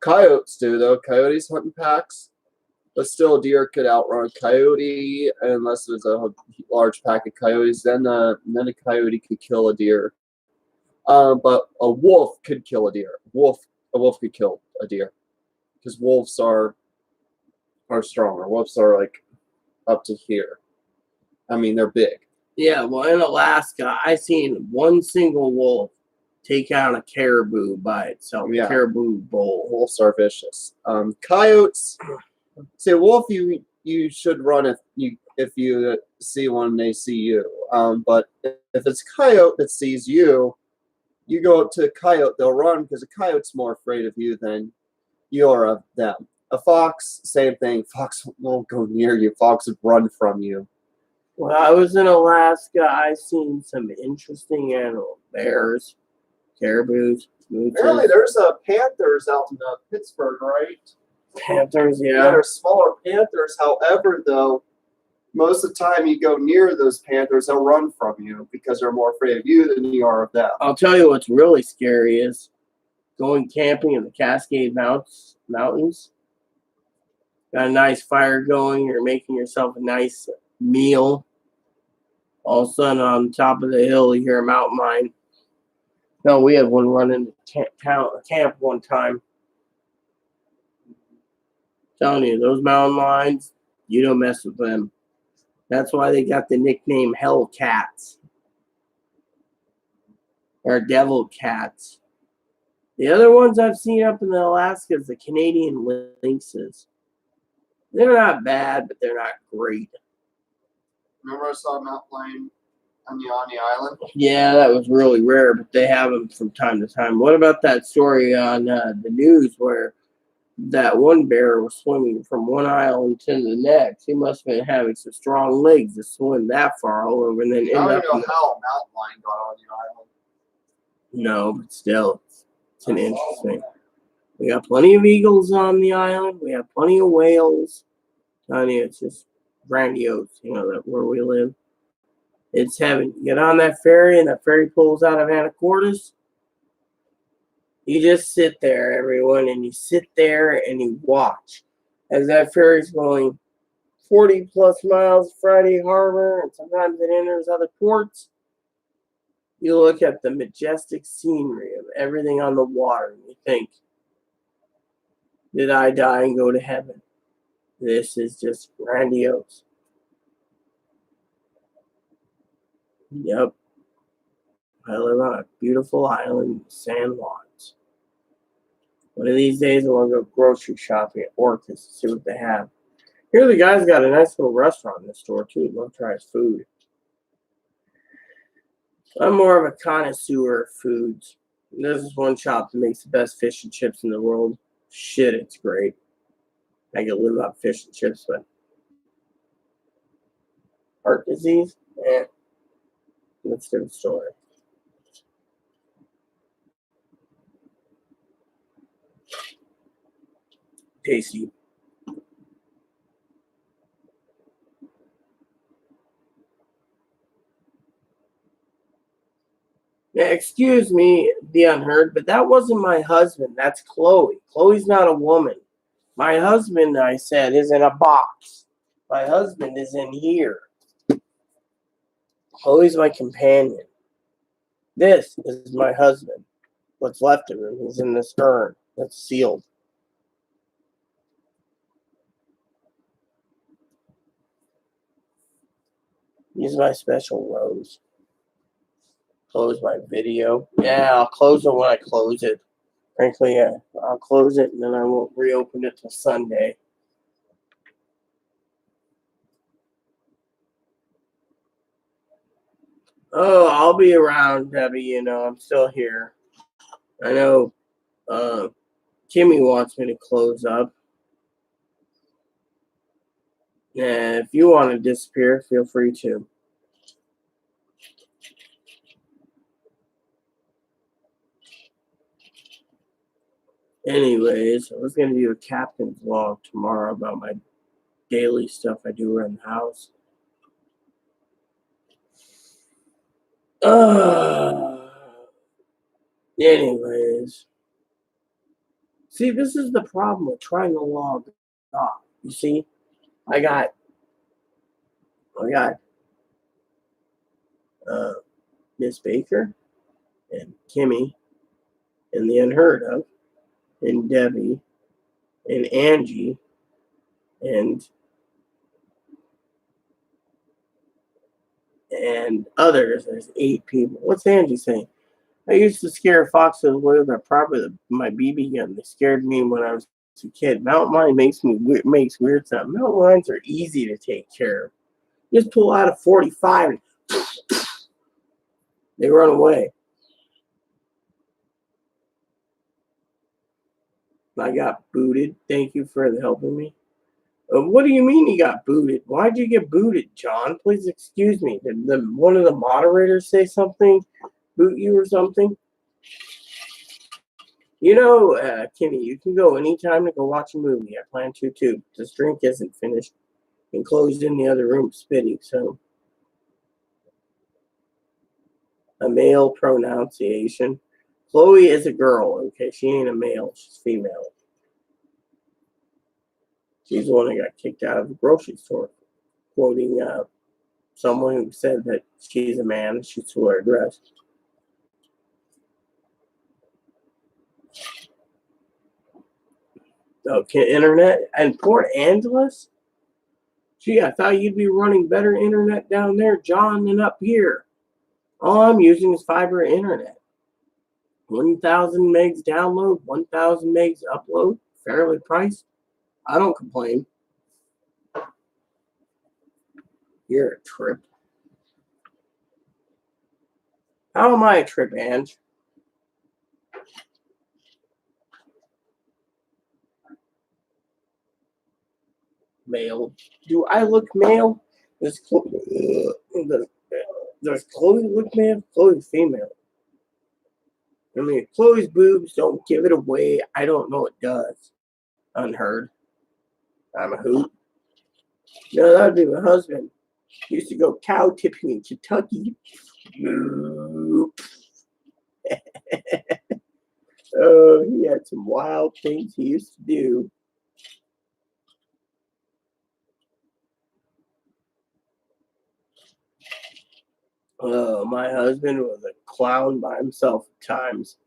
Coyotes do though. Coyotes hunt in packs, but still, a deer could outrun a coyote unless there's a large pack of coyotes. Then a coyote could kill a deer. But a wolf could kill a deer. A wolf could kill a deer because wolves are stronger. Wolves are like up to here. I mean, they're big. Yeah, well, in Alaska, I seen one single wolf take out a caribou by itself. Yeah. Caribou bull. Wolves are vicious. Coyotes. See, a wolf, you should run if you see one and they see you. But if it's a coyote that sees you, you go up to a coyote, they'll run because a coyote's more afraid of you than you are of them. A fox, same thing. Fox won't go near you. Fox would run from you. When I was in Alaska, I seen some interesting animals. Bears, caribous, mooses. Apparently, there's panthers out in Pittsburgh, right? Panthers, yeah. Yeah, there's smaller panthers. However, though, most of the time you go near those panthers, they'll run from you because they're more afraid of you than you are of them. I'll tell you what's really scary is going camping in the Cascade Mountains. Got a nice fire going. You're making yourself a nice meal. All of a sudden, on top of the hill, you hear a mountain lion. No, we had one running camp one time. Telling you, those mountain lions, you don't mess with them. That's why they got the nickname Hell Cats or Devil Cats. The other ones I've seen up in Alaska is the Canadian lynxes. They're not bad, but they're not great. Remember I saw a mountain lion on the island? Yeah, that was really rare, but they have them from time to time. What about that story on the news where that one bear was swimming from one island to the next? He must have been having some strong legs to swim that far all over and then I don't end even up. know how a mountain lion got on the island. No, but still, it's an interesting. We got plenty of eagles on the island. We have plenty of whales. Honey, it's just grandiose, that where we live. It's heaven. You get on that ferry and that ferry pulls out of Anacortes. You just sit there, everyone, and you sit there and you watch as that ferry's going 40 plus miles Friday Harbor, and sometimes it enters other ports. You look at the majestic scenery of everything on the water and you think, did I die and go to heaven? This is just grandiose. Yep. I live on a beautiful island in San Juan's. One of these days, I want to go grocery shopping at Orcas to see what they have. Here, the guy's got a nice little restaurant in the store, too. I'd love to try his food. I'm more of a connoisseur of foods. This is one shop that makes the best fish and chips in the world. Shit, it's great. I could live off fish and chips, but heart disease? That's a different story. Tasty. Yeah, excuse me, the unheard, but that wasn't my husband. That's Chloe. Chloe's not a woman. My husband, I said, is in a box. My husband is in here. Chloe's my companion. This is my husband. What's left of him is in this urn that's sealed. He's my special rose. Close my video. Yeah, I'll close it when I close it. Frankly, yeah, I'll close it and then I won't reopen it till Sunday. Oh, I'll be around, Debbie. You know, I'm still here. I know Kimmy wants me to close up. Yeah, if you want to disappear, feel free to. Anyways, I was going to do a captain's vlog tomorrow about my daily stuff I do around the house. Anyways. See, this is the problem with trying to log off. You see, I got Miss Baker and Kimmy and the Unheard of and Debbie and Angie and others. There's 8 people. What's Angie saying? I used to scare foxes with my BB gun. They scared me when I was a kid. Mountain lion makes weird sound. Mountain lions are easy to take care of. Just pull out a 45 and they run away. I got booted. Thank you for helping me. What do you mean you got booted? Why'd you get booted, John? Please excuse me. Did one of the moderators say something? Boot you or something? You know, Kimmy, you can go anytime to go watch a movie. I plan to too. This drink isn't finished and closed in the other room spitting, so. A male pronunciation. Chloe is a girl, okay? She ain't a male, she's female. She's the one that got kicked out of the grocery store, quoting someone who said that she's a man, she wore a dress. Okay, internet and Port Angeles? Gee, I thought you'd be running better internet down there, John, than up here. All I'm using is fiber internet. 1,000 megs download, 1,000 megs upload, fairly priced. I don't complain. You're a trip. How am I a trip, Ange? Male. Do I look male? Does Chloe look male? Chloe's female. I mean, if Chloe's boobs don't give it away, I don't know what does. Unheard. I'm a hoot. No, that'd be my husband. He used to go cow tipping in Kentucky. Oh, he had some wild things he used to do. Oh, my husband was a clown by himself at times.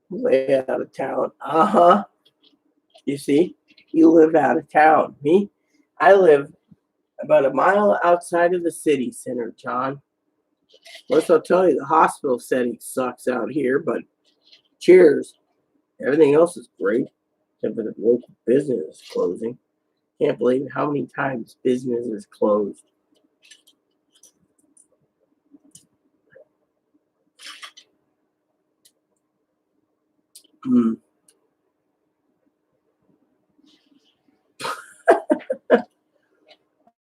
Way out of town. Uh-huh. You see, you live out of town. Me, I live about a mile outside of the city center, John. Plus, I'll tell you, the hospital setting sucks out here, but cheers. Everything else is great, except for the local business is closing. Can't believe how many times business is closed. Hmm.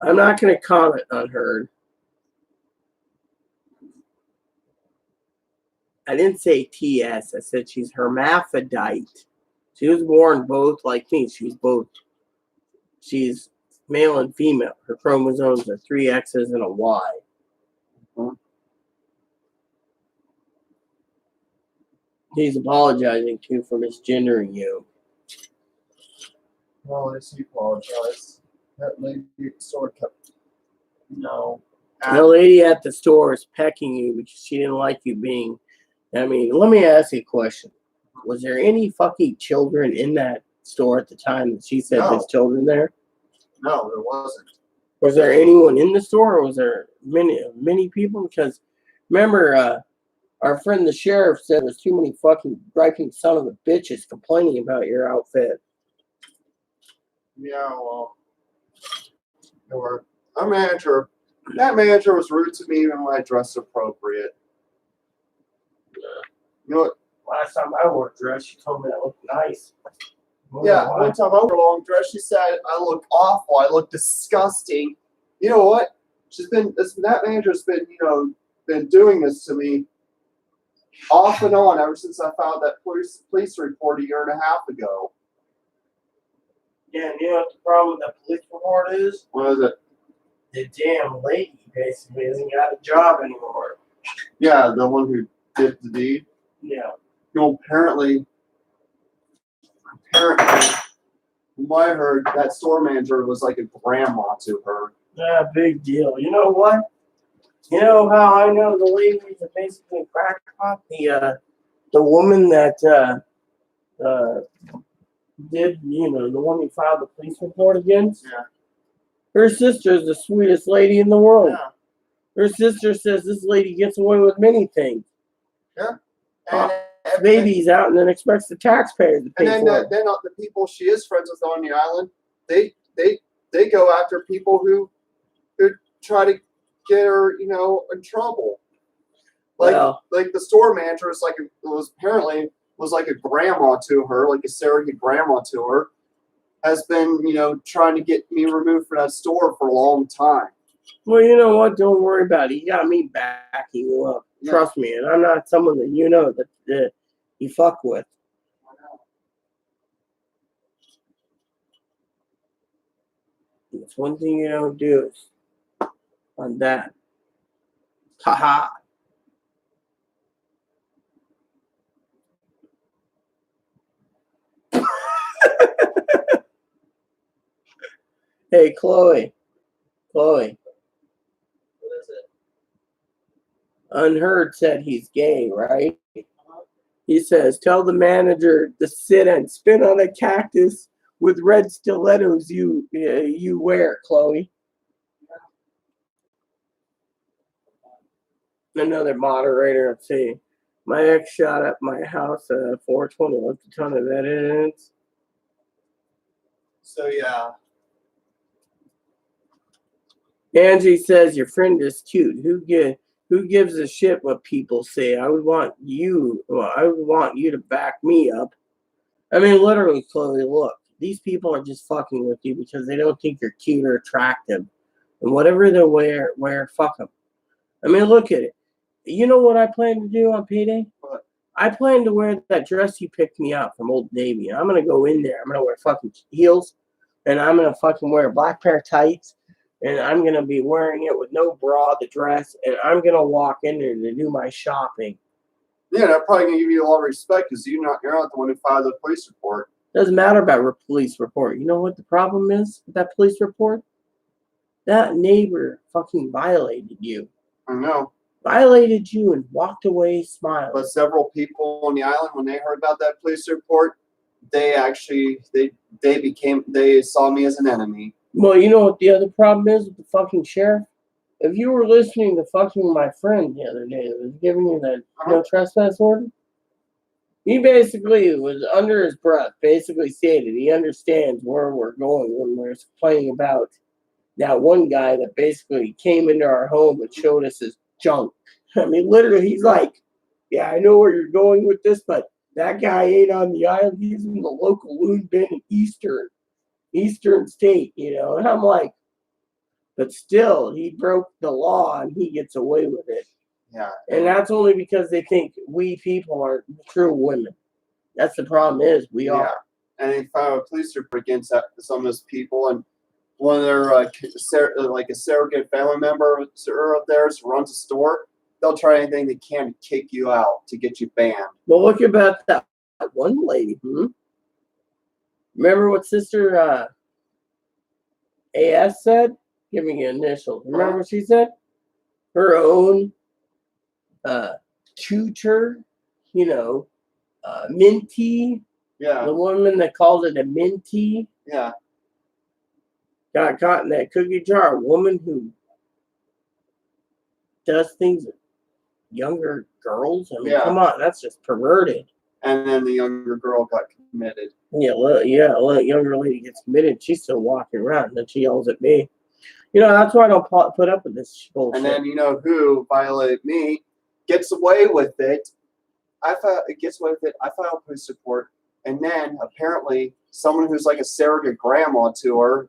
I'm not going to comment on her. I didn't say TS. I said she's hermaphrodite. She was born both like me. She's both. She's male and female. Her chromosomes are 3 X's and a Y. He's apologizing too for misgendering you. Well, he apologized. That lady at the store kept, The lady at the store is pecking you because she didn't like you being. I mean, let me ask you a question. Was there any fucking children in that store at the time that she said there's children there? No, there wasn't. Was there anyone in the store, or was there many people? Because remember, our friend the sheriff said there's too many fucking griping son of a bitches complaining about your outfit. Yeah, well, or our manager, that manager was rude to me even when I dressed appropriate. You know what? Last time I wore a dress, she told me I looked nice. Yeah, one time I wore a long dress, she said I look awful, I look disgusting. You know what? That manager's been, been doing this to me off and on ever since I filed that police report a year and a half ago. Yeah, and you know what the problem with that police report is? What is it? The damn lady basically hasn't got a job anymore. Yeah, the one who did the deed. Yeah. Apparently, from what I heard, that store manager was like a grandma to her. Yeah, big deal. You know what? You know how I know the lady is basically a crackpot? The woman that did, the one who filed the police report against? Yeah. Her sister is the sweetest lady in the world. Yeah. Her sister says this lady gets away with many things. Yeah. And babies out and then expects the taxpayers to pay for it. Then the people she is friends with on the island, they go after people who try to get her, in trouble. Like the store manager was like a grandma to her, like a surrogate grandma to her, has been, trying to get me removed from that store for a long time. Well, you know what? Don't worry about it. You got me backing you up. Yeah. Trust me. And I'm not someone that that you fuck with. It's one thing you don't do is on that. Haha. Hey, Chloe. What is it? Unheard said he's gay, right? He says, tell the manager to sit and spin on a cactus with red stilettos you wear, Chloe. Another moderator saying, my ex shot up my house at 420, left a ton of evidence. So, yeah. Angie says, your friend is cute. Who gives a shit what people say? I would want you to back me up. I mean, literally, Chloe, look, these people are just fucking with you because they don't think you're cute or attractive. And whatever they wear, fuck them. I mean, look at it. You know what I plan to do on payday? What? I plan to wear that dress you picked me up from Old Navy. I'm going to go in there. I'm going to wear fucking heels. And I'm going to fucking wear a black pair of tights. And I'm going to be wearing it with no bra, the dress. And I'm going to walk in there to do my shopping. Yeah, they're probably going to give you a lot of respect because you're not the one who filed the police report. Doesn't matter about a police report. You know what the problem is with that police report? That neighbor fucking violated you. I know. Violated you and walked away smiling. But several people on the island, when they heard about that police report, they saw me as an enemy. Well, you know what the other problem is with the fucking sheriff? If you were listening to fucking my friend the other day that was giving you that no trespass order, he basically was under his breath, basically stated he understands where we're going when we're complaining about that one guy that basically came into our home and showed us his junk. I mean, literally, he's like, yeah, I know where you're going with this, but that guy ain't on the island. He's in the local loon bin in Eastern State, And I'm like, but still, he broke the law and he gets away with it. Yeah. And that's only because they think we people are true women. That's the problem is we are. And they filed a police report against some of those people, and one of their like a surrogate family member of theirs runs a store. They'll try anything they can to kick you out to get you banned. Well, look about that one lady. Remember what Sister AS said? Give me an initial. Remember what she said? Her own tutor, Minty. Yeah. The woman that called it a Minty. Yeah. Got caught in that cookie jar. A woman who does things with younger girls. I mean, come on, that's just perverted. And then the younger girl got committed. Yeah, a younger lady gets committed. She's still walking around, and then she yells at me. That's why I don't put up with this bullshit. And then you know who violated me gets away with it. I filed police report, and then apparently someone who's like a surrogate grandma to her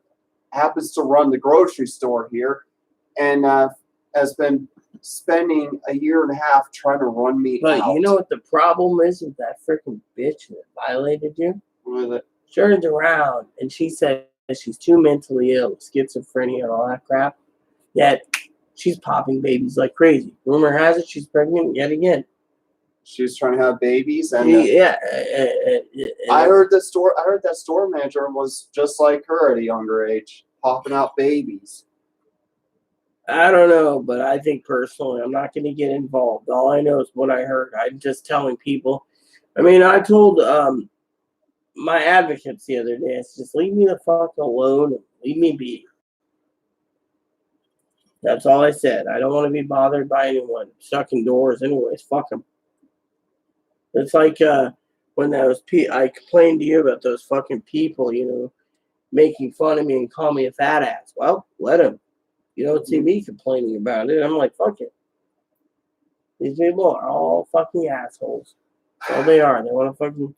happens to run the grocery store here, and has been spending a year and a half trying to run me out. But you know what the problem is with that freaking bitch that violated you? With it. Turns around and she says she's too mentally ill, schizophrenia and all that crap. Yet she's popping babies like crazy. Rumor has it she's pregnant yet again. She was trying to have babies, and I heard that store manager was just like her at a younger age, popping out babies. I don't know, but I think personally, I'm not going to get involved. All I know is what I heard. I'm just telling people. I mean, I told my advocates the other day, I said, just leave me the fuck alone and leave me be. That's all I said. I don't want to be bothered by anyone. Stuck indoors anyways. Fuck them. It's like when I complained to you about those fucking people, making fun of me and call me a fat ass. Well, let them. You don't see me complaining about it. I'm like, fuck it. These people are all fucking assholes. That's all they are. They want to fucking...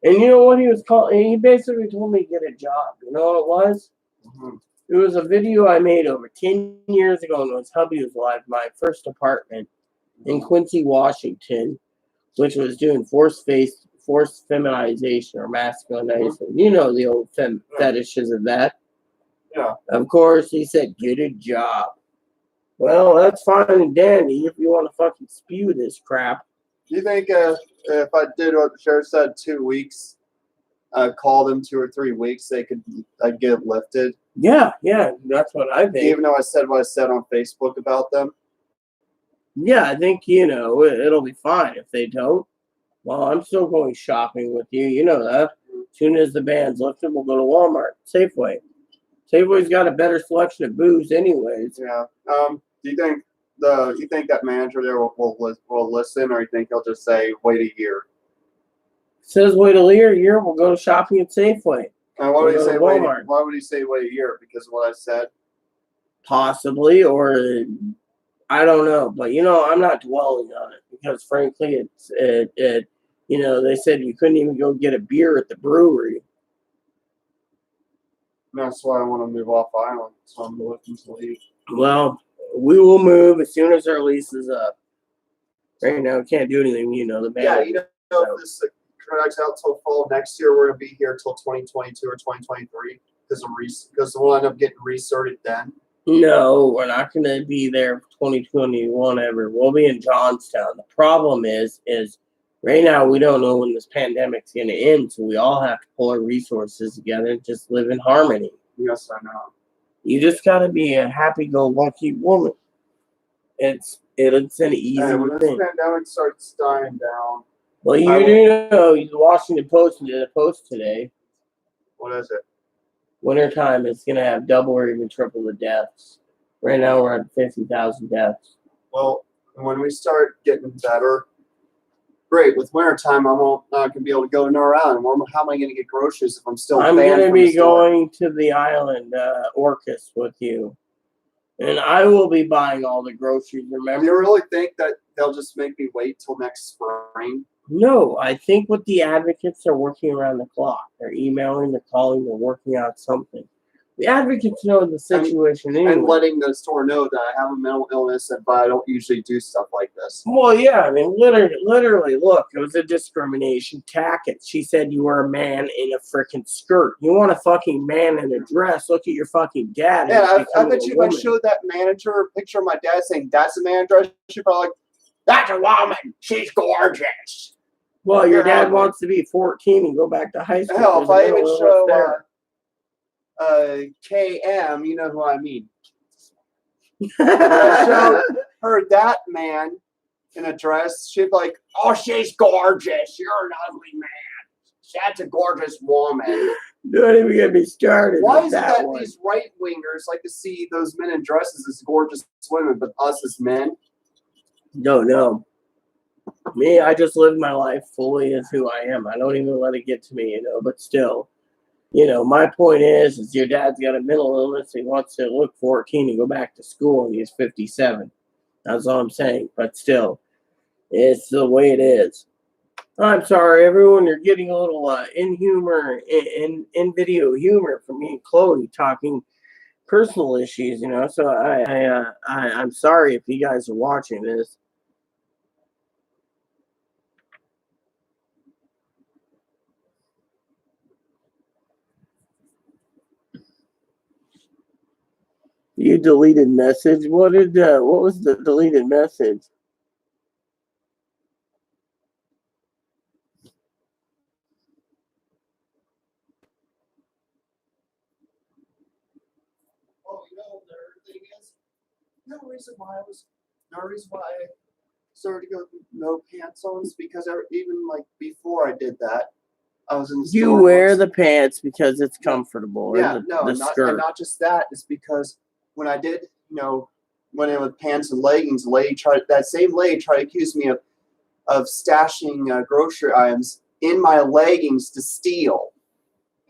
And you know what he was called? He basically told me to get a job. You know what it was? Mm-hmm. It was a video I made over 10 years ago when hubby was alive. My first apartment in Quincy, Washington, which was doing forced feminization or masculinization. Mm-hmm. You know the old fetishes of that. Yeah. Of course, he said, get a job. Well, that's fine and dandy if you want to fucking spew this crap. Do you think if I did what the sheriff said, 2 weeks, call them 2 or 3 weeks, I'd get it lifted? Yeah, that's what I think. Even though I said what I said on Facebook about them? Yeah, I think, it'll be fine. If they don't, well, I'm still going shopping with you. You know that. As soon as the ban's lifted, we'll go to Walmart, Safeway. Safeway's got a better selection of booze anyways. Yeah. Do you think that manager there will listen, or you think he'll just say wait a year? Says wait a year, we'll go shopping at Safeway. And why would he say Walmart? Why would he say wait a year? Because of what I said? Possibly, or I don't know. But I'm not dwelling on it because frankly they said you couldn't even go get a beer at the brewery. That's why I want to move off island. So I'm looking to leave. Well, we will move as soon as our lease is up. Right now, we can't do anything. The band. Yeah, if this drags out till fall next year, we're gonna be here till 2022 or 2023 because we'll end up getting resorted then. No, we're not going to be there for 2021 ever. We'll be in Johnstown. The problem is right now we don't know when this pandemic's going to end, so we all have to pull our resources together and just live in harmony. Yes, I know. You just got to be a happy-go-lucky woman. It's an easy when thing. this pandemic starts dying down. Well, you do know the Washington Post did a post today. What is it? Wintertime is going to have double or even triple the deaths. Right now we're at 50,000 deaths. Well, when we start getting better, great. With wintertime, I'm not going to be able to go around. How am I going to get groceries if I'm still banned from the store? I'm going to be going to the island, Orcas, with you. And I will be buying all the groceries, remember? Do you really think that they'll just make me wait till next spring? No, I think what the advocates are working around the clock. They're emailing, they're calling, they're working out something. The advocates know the situation anyway. And letting the store know that I have a mental illness, but I don't usually do stuff like this. Well, yeah, I mean, literally, look, it was a discrimination tactic. She said you were a man in a freaking skirt. You want a fucking man in a dress? Look at your fucking dad. Yeah, I bet you if I showed that manager a picture of my dad saying, that's a man dress, she'd probably like, that's a woman. She's gorgeous. Well, your dad wants to be 14 and go back to high school. Hell, if I even show KM, you know who I mean. If I showed her that man in a dress, she'd be like, oh, she's gorgeous. You're an ugly man. That's a gorgeous woman. Don't even get me started. Why is it that these right-wingers like to see those men in dresses as gorgeous women, but us as men? Don't know. Me, I just live my life fully as who I am. I don't even let it get to me, but still, my point is your dad's got a mental illness. He wants to look 14 and go back to school, and he's 57. That's all I'm saying. But still, it's the way it is. I'm sorry, everyone. You're getting a little in humor, in video humor from me and Chloe talking personal issues, So I'm sorry if you guys are watching this. You deleted message. What was the deleted message? Oh, the other thing is, no reason why I started to go no pants on is because even like before I did that, I was in the store. You wear the pants because it's comfortable. Yeah, the skirt. And not just that. It's because when I did, went in with pants and leggings, that same lady tried to accuse me of stashing grocery items in my leggings to steal.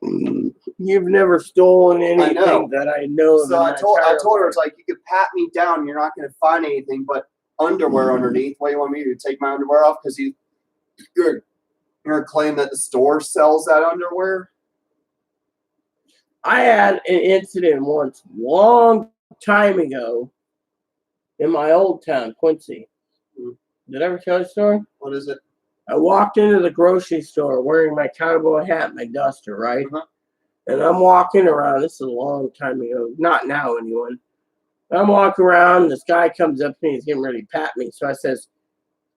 You've never stolen anything that I know. So I told her, it's like, you could pat me down, you're not going to find anything but underwear underneath. What do you want me to do? Take my underwear off because you're going to claim that the store sells that underwear? I had an incident once, long time ago, in my old town, Quincy. Did I ever tell you a story? What is it? I walked into the grocery store wearing my cowboy hat and my duster, right? And I'm walking around. This is a long time ago. Not now, anyone. I'm walking around. This guy comes up to me. He's getting ready to pat me. So I says,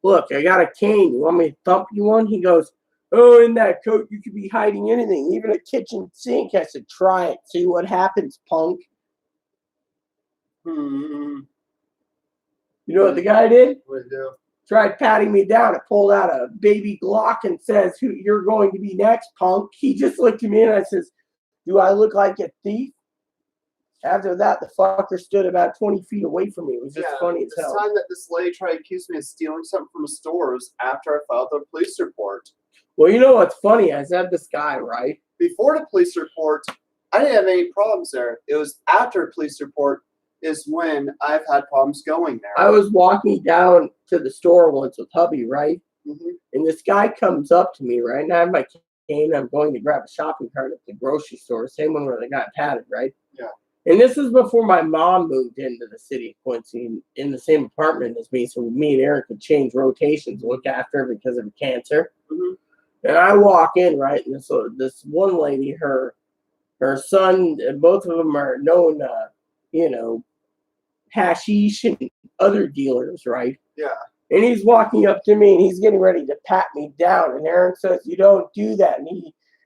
look, I got a cane. You want me to thump you one? He goes, oh, in that coat, you could be hiding anything, even a kitchen sink. I said, try it. See what happens, punk. You know what the guy did? What did he do? Tried patting me down. It pulled out a baby Glock and says, "Who you're going to be next, punk." He just looked at me and I says, do I look like a thief? After that, the fucker stood about 20 feet away from me. It was just funny as hell. The time that this lady tried to accuse me of stealing something from a store was after I filed the police report. Well, you know what's funny? I said this guy, right? Before the police report, I didn't have any problems there. It was after the police report is when I've had problems going there. I was walking down to the store once with hubby, right? And this guy comes up to me, right? And I have my cane. I'm going to grab a shopping cart at the grocery store, same one where they got patted, right? Yeah. And this is before my mom moved into the city of Quincy in the same apartment as me, so me and Eric could change rotations, look after her because of cancer. And I walk in, right? And so this one lady, her son, both of them are known, hashish and other dealers, right? Yeah. And he's walking up to me and he's getting ready to pat me down. And Aaron says, you don't do that. And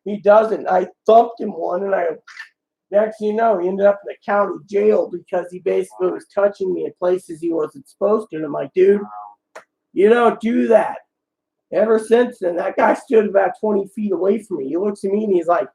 he doesn't. I thumped him one and next thing you know, he ended up in the county jail because he basically was touching me in places he wasn't supposed to. And I'm like, dude, you don't do that. Ever since then, that guy stood about 20 feet away from me. He looks at me and he's like,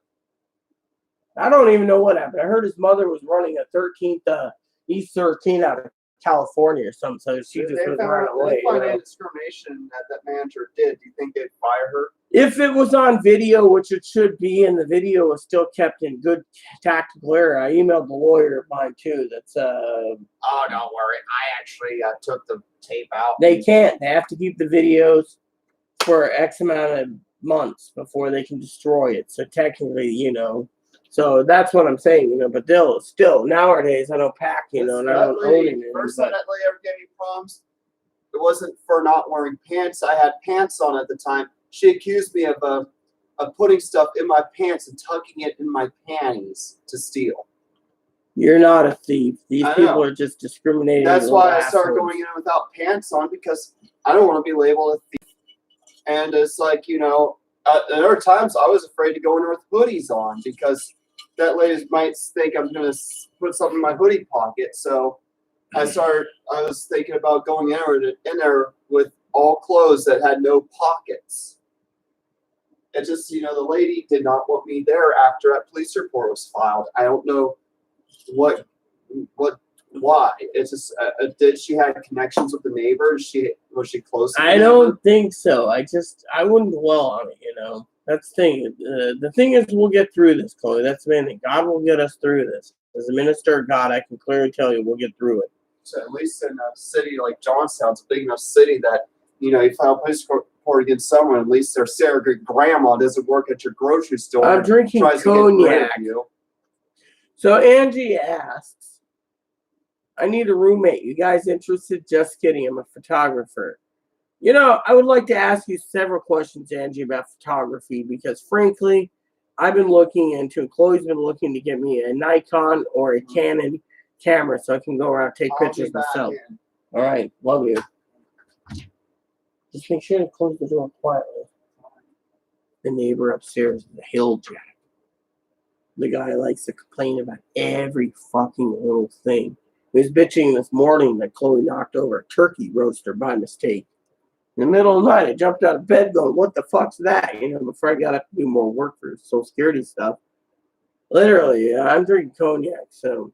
I don't even know what happened. I heard his mother was running a 13th, East 13 out of California or something. So she just was running away. If they find any discrimination that manager did, do you think they'd fire her? If it was on video, which it should be, and the video was still kept in good tactical error, I emailed the lawyer of mine too. That's Oh, don't worry. I actually took the tape out. They can't. They have to keep the videos for X amount of months before they can destroy it. So technically, so that's what I'm saying, But they'll still nowadays I don't pack, and I don't own it. First time that lady ever gave me problems, it wasn't for not wearing pants. I had pants on at the time. She accused me of putting stuff in my pants and tucking it in my panties to steal. You're not a thief. These people are just discriminating. That's why I started going in without pants on, because I don't want to be labeled a thief. And it's like, there are times I was afraid to go in with hoodies on because that lady might think I'm going to put something in my hoodie pocket. So I was thinking about going in there with all clothes that had no pockets. It just, the lady did not want me there after that police report was filed. I don't know what Why? It's just did she have connections with the neighbors? Was she close? I don't think so. I wouldn't dwell on it. That's the thing. The thing is, we'll get through this, Chloe. That's the main thing. God will get us through this. As a minister of God, I can clearly tell you, we'll get through it. So at least in a city like Johnstown, it's a big enough city that you file a police report against someone. At least their surrogate grandma doesn't work at your grocery store. I'm drinking cognac. So Angie asks, I need a roommate. You guys interested? Just kidding. I'm a photographer. I would like to ask you several questions, Angie, about photography because, frankly, I've been looking into, Chloe's been looking to get me a Nikon or a Canon camera so I can go around and take pictures myself. All right. Love you. Just make sure to close the door quietly. The neighbor upstairs is a hill jack. The guy likes to complain about every fucking little thing. He was bitching this morning that Chloe knocked over a turkey roaster by mistake. In the middle of the night, I jumped out of bed going, what the fuck's that? Before I got up to do more work for Social Security stuff. Literally, I'm drinking cognac, so.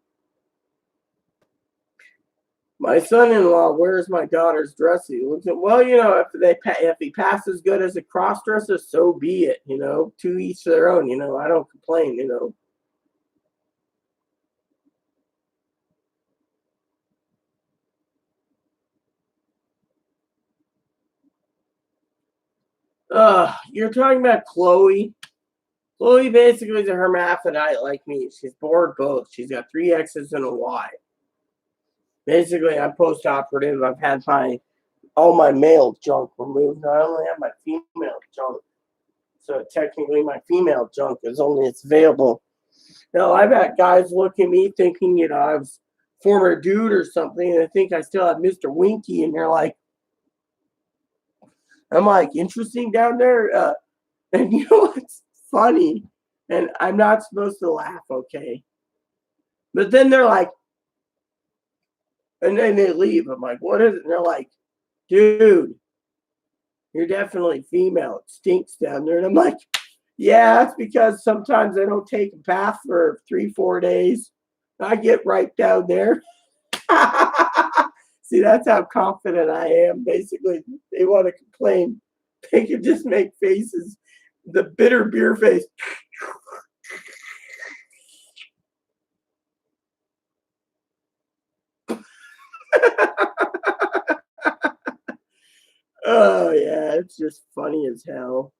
My son-in-law wears my daughter's dress. He looks at, well, if he passes good as a cross-dresser, so be it, to each their own, I don't complain, You're talking about Chloe. Chloe basically is a hermaphrodite like me. She's bored both. She's got 3 X's and a Y. Basically, I'm post-operative. I've had all my male junk removed. I only have my female junk. So technically, my female junk is only it's available. I've had guys look at me thinking, I was a former dude or something, and I think I still have Mr. Winky, and I'm like, interesting down there. And what's funny? And I'm not supposed to laugh, okay? But then they're like, and then they leave. I'm like, what is it? And they're like, dude, you're definitely female. It stinks down there. And I'm like, yeah, that's because sometimes I don't take a bath for 3-4 days. I get right down there. See, that's how confident I am. Basically, they want to complain. They can just make faces. The bitter beer face. Oh, yeah, it's just funny as hell.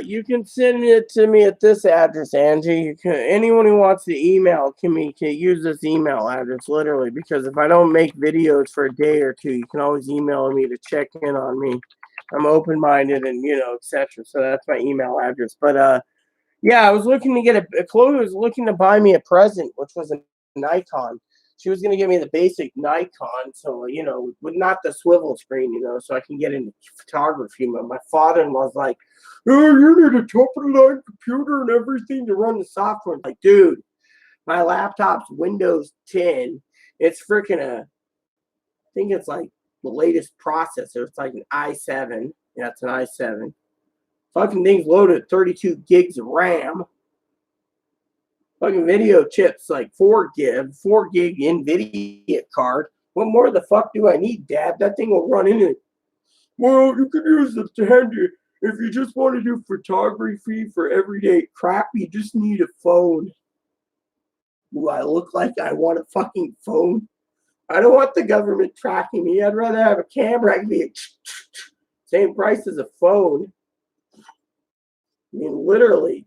You can send it to me at this address, Angie. Anyone who wants to email can use this email address, literally, because if I don't make videos for a day or two, you can always email me to check in on me. I'm open-minded and, etc. So that's my email address. But, yeah, I was looking to get Chloe was looking to buy me a present, which was a Nikon. She was going to give me the basic Nikon, so, with not the swivel screen, so I can get into photography. But my father-in-law's like, oh, you need a top-of-the-line computer and everything to run the software. I'm like, dude, my laptop's Windows 10. It's freaking I think it's like the latest processor. It's like an i7. Yeah, it's an i7. Fucking thing's loaded at 32 gigs of RAM. Fucking video chips like 4 gig NVIDIA card. What more the fuck do I need, Dad? That thing will run into it. Well, you can use it to hand you. If you just want to do photography for everyday crap, you just need a phone. Do I look like I want a fucking phone? I don't want the government tracking me. I'd rather have a camera. I can be same price as a phone. I mean, literally.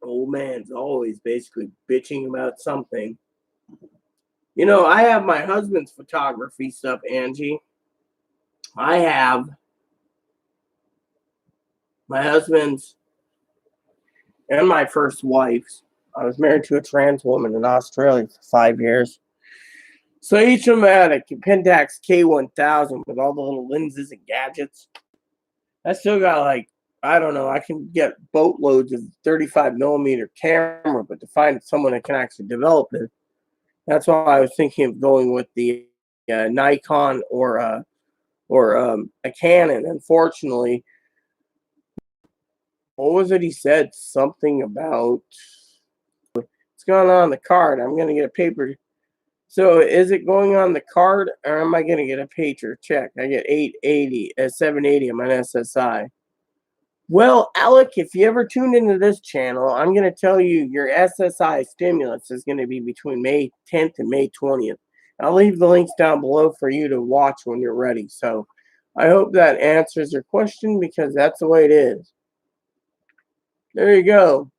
Old man's always basically bitching about something. I have my husband's photography stuff, Angie. I have my husband's and my first wife's. I was married to a trans woman in Australia for 5 years. So each of them had a Pentax K1000 with all the little lenses and gadgets. I still got I don't know, I can get boatloads of 35 millimeter camera, but to find someone that can actually develop it, That's why I was thinking of going with the Nikon or a Canon. Unfortunately, what was it he said? Something about it's going on the card. I'm going to get a paper. So is it going on the card, or am I going to get a paper check? I get 880, 780 on my SSI. Well, Alec, if you ever tuned into this channel, I'm going to tell you your SSI stimulus is going to be between May 10th and May 20th. I'll leave the links down below for you to watch when you're ready. So I hope that answers your question, because that's the way it is. There you go.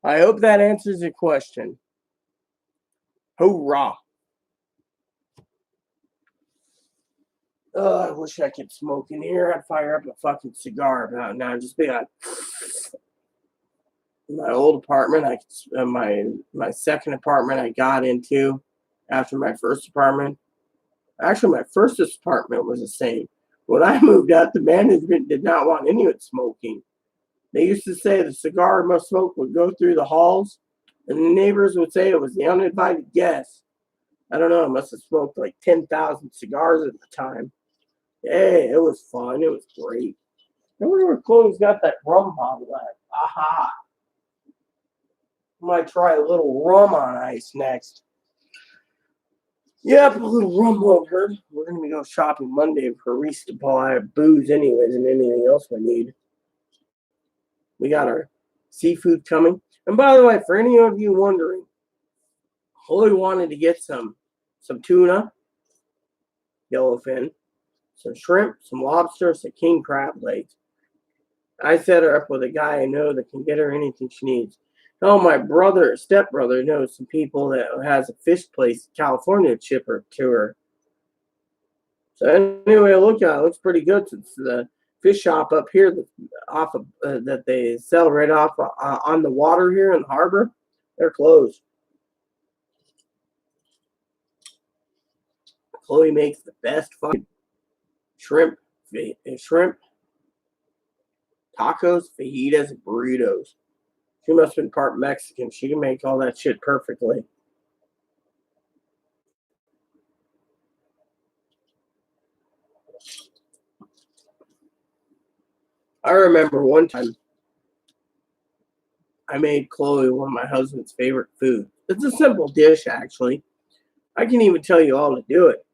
I hope that answers your question. Hoorah. I wish I could smoke in here. I'd fire up a fucking cigar about now. Just be like, my old apartment, my second apartment I got into after my first apartment. Actually, my first apartment was the same. When I moved out, the management did not want anyone smoking. They used to say the cigar smoke would go through the halls, and the neighbors would say it was the uninvited guest. I don't know. I must have smoked like 10,000 cigars at the time. Hey, it was fun. It was great. I wonder where Chloe's got that rum bottle at. Aha. Might try a little rum on ice next. Yep, a little rum over. We're going to go shopping Monday for resupply of booze anyways, and anything else we need. We got our seafood coming. And by the way, for any of you wondering, Chloe wanted to get some tuna, yellowfin, some shrimp, some lobster, some king crab legs. I set her up with a guy I know that can get her anything she needs. Oh, my stepbrother knows some people that has a fish place in California to ship her to her. So anyway, look at it. Looks pretty good, since the fish shop up here that they sell right off on the water here in the harbor, they're closed. Chloe makes the best fucking shrimp, tacos, fajitas, and burritos. She must have been part Mexican. She can make all that shit perfectly. I remember one time I made Chloe one of my husband's favorite foods. It's a simple dish, actually. I can even tell you all to do it.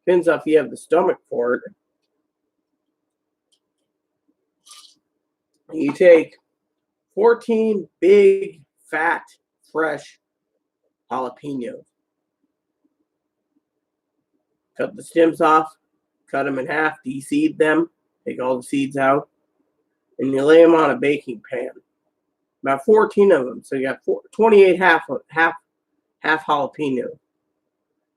Depends if you have the stomach for it. You take 14 big, fat, fresh jalapenos. Cut the stems off, cut them in half, de-seed them, take all the seeds out, and you lay them on a baking pan. About 14 of them, so you got 28 half jalapeno.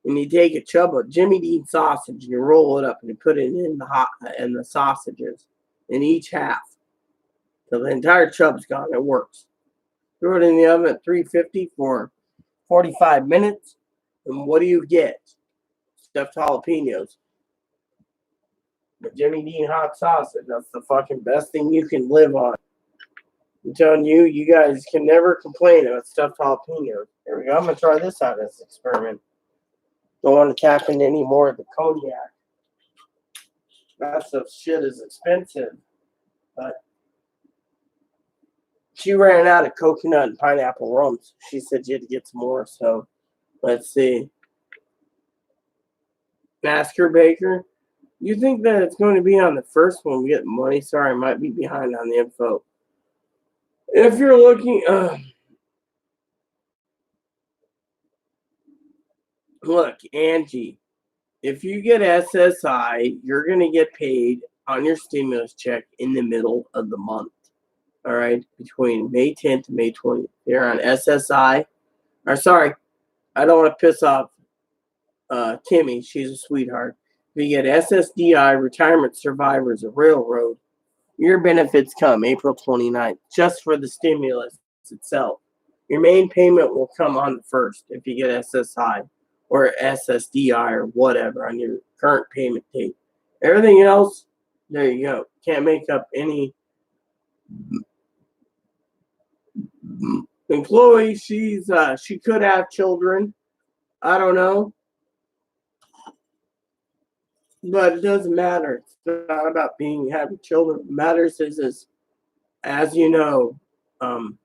And you take a chub of Jimmy Dean sausage and you roll it up and you put it in the sausages in each half. So the entire chub's gone. It works. Throw it in the oven at 350 for 45 minutes. And what do you get? Stuffed jalapenos. The Jimmy Dean hot sausage. That's the fucking best thing you can live on. I'm telling you, you guys can never complain about stuffed jalapenos. There we go. I'm going to try this out as an experiment. Don't want to tap into any more of the cognac. That stuff shit is expensive. But she ran out of coconut and pineapple rums. She said you had to get some more. So let's see. Masker Baker. You think that it's going to be on the first one? We get money. Sorry, I might be behind on the info. If you're looking, look, Angie, if you get SSI, you're going to get paid on your stimulus check in the middle of the month. All right, between May 10th and May 20th. You're on SSI. Or sorry, I don't want to piss off Kimmy. She's a sweetheart. If you get SSDI, Retirement Survivors of Railroad, your benefits come April 29th, just for the stimulus itself. Your main payment will come on the 1st if you get SSI or SSDI or whatever on your current payment date. Everything else, there you go. Can't make up any. And Chloe, she could have children. I don't know. But it doesn't matter. It's not about having children. What matters is as you know, um,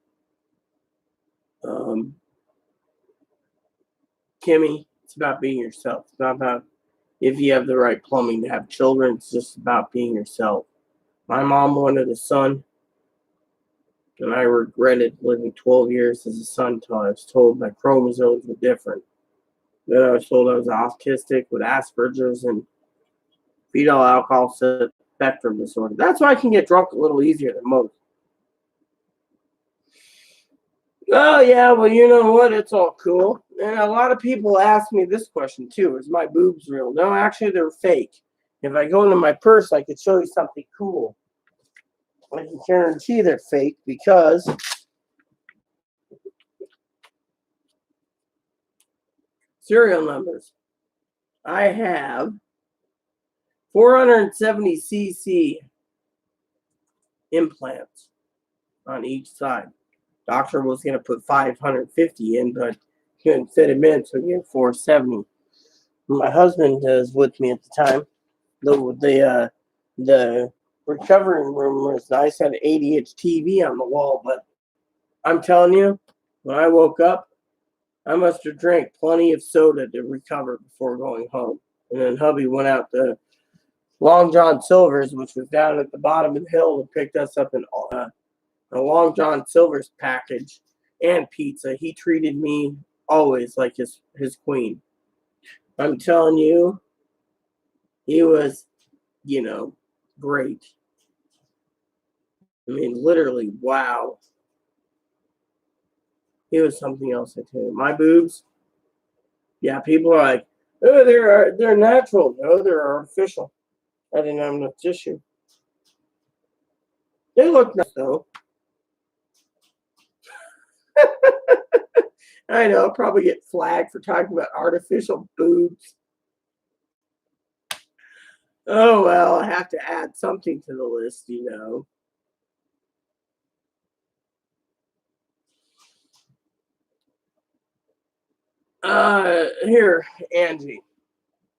um, Kimmy, it's about being yourself. It's not about if you have the right plumbing to have children. It's just about being yourself. My mom wanted a son, and I regretted living 12 years as a son until I was told my chromosomes were different. Then I was told I was autistic with Asperger's and fetal alcohol spectrum disorder. That's why I can get drunk a little easier than most. Oh, yeah, well, you know what? It's all cool. And a lot of people ask me this question, too. Is my boobs real? No, actually, they're fake. If I go into my purse, I could show you something cool. I can guarantee they're fake because serial numbers. I have 470cc implants on each side. Doctor was going to put 550 in, but couldn't fit him in, so he gave 470. My husband was with me at the time. The recovery room was nice, had an 80-inch TV on the wall, but I'm telling you, when I woke up, I must have drank plenty of soda to recover before going home. And then hubby went out to Long John Silver's, which was down at the bottom of the hill, and picked us up a Long John Silver's package and pizza. He treated me always like his queen. I'm telling you, he was, great. I mean, literally, wow. He was something else, I tell you. My boobs, yeah, people are like, oh, they're natural. No, they're artificial. I didn't have enough tissue. They look nice, though. I know, I'll probably get flagged for talking about artificial boobs. Oh, well, I have to add something to the list. Here, Angie,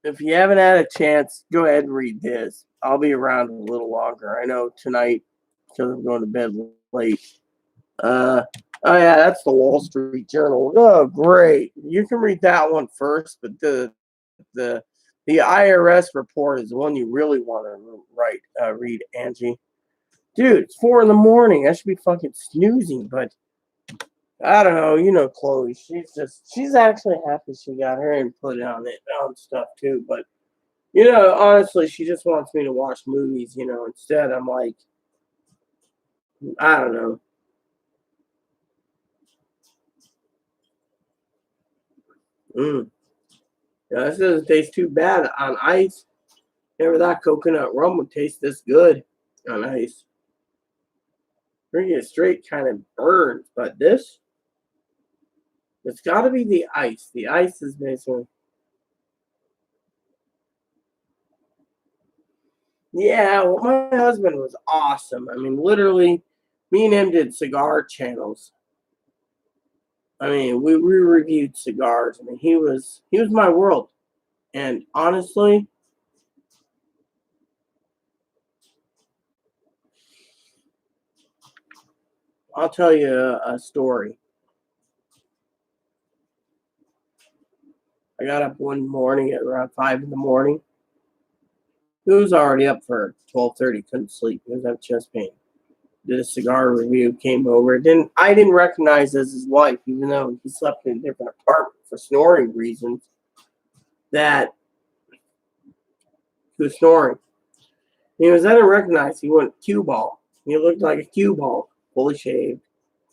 if you haven't had a chance, go ahead and read this. I'll be around a little longer. I know tonight, because I'm going to bed late. Oh yeah, that's the Wall Street Journal. Oh, great. You can read that one first, but the IRS report is the one you really want to read, Angie. Dude, it's 4 in the morning. I should be fucking snoozing, but I don't know. You know, Chloe. She's actually happy she got her input on stuff too. But honestly, she just wants me to watch movies. Instead, I'm like, I don't know. Yeah, this doesn't taste too bad on ice. Never thought coconut rum would taste this good on ice. Drinking it straight kind of burns, but it's got to be the ice. The ice is basically. Yeah, well, my husband was awesome. I mean, literally, me and him did cigar channels. I mean, we reviewed cigars. I mean, he was my world. And honestly, I'll tell you a story. I got up one morning at around 5 in the morning. He was already up for 12:30. Couldn't sleep. He was having chest pain. Did a cigar review. Came over. I didn't recognize as his wife, even though he slept in a different apartment for snoring reasons. That he was snoring. I didn't recognize he went cue ball. He looked like a cue ball, fully shaved,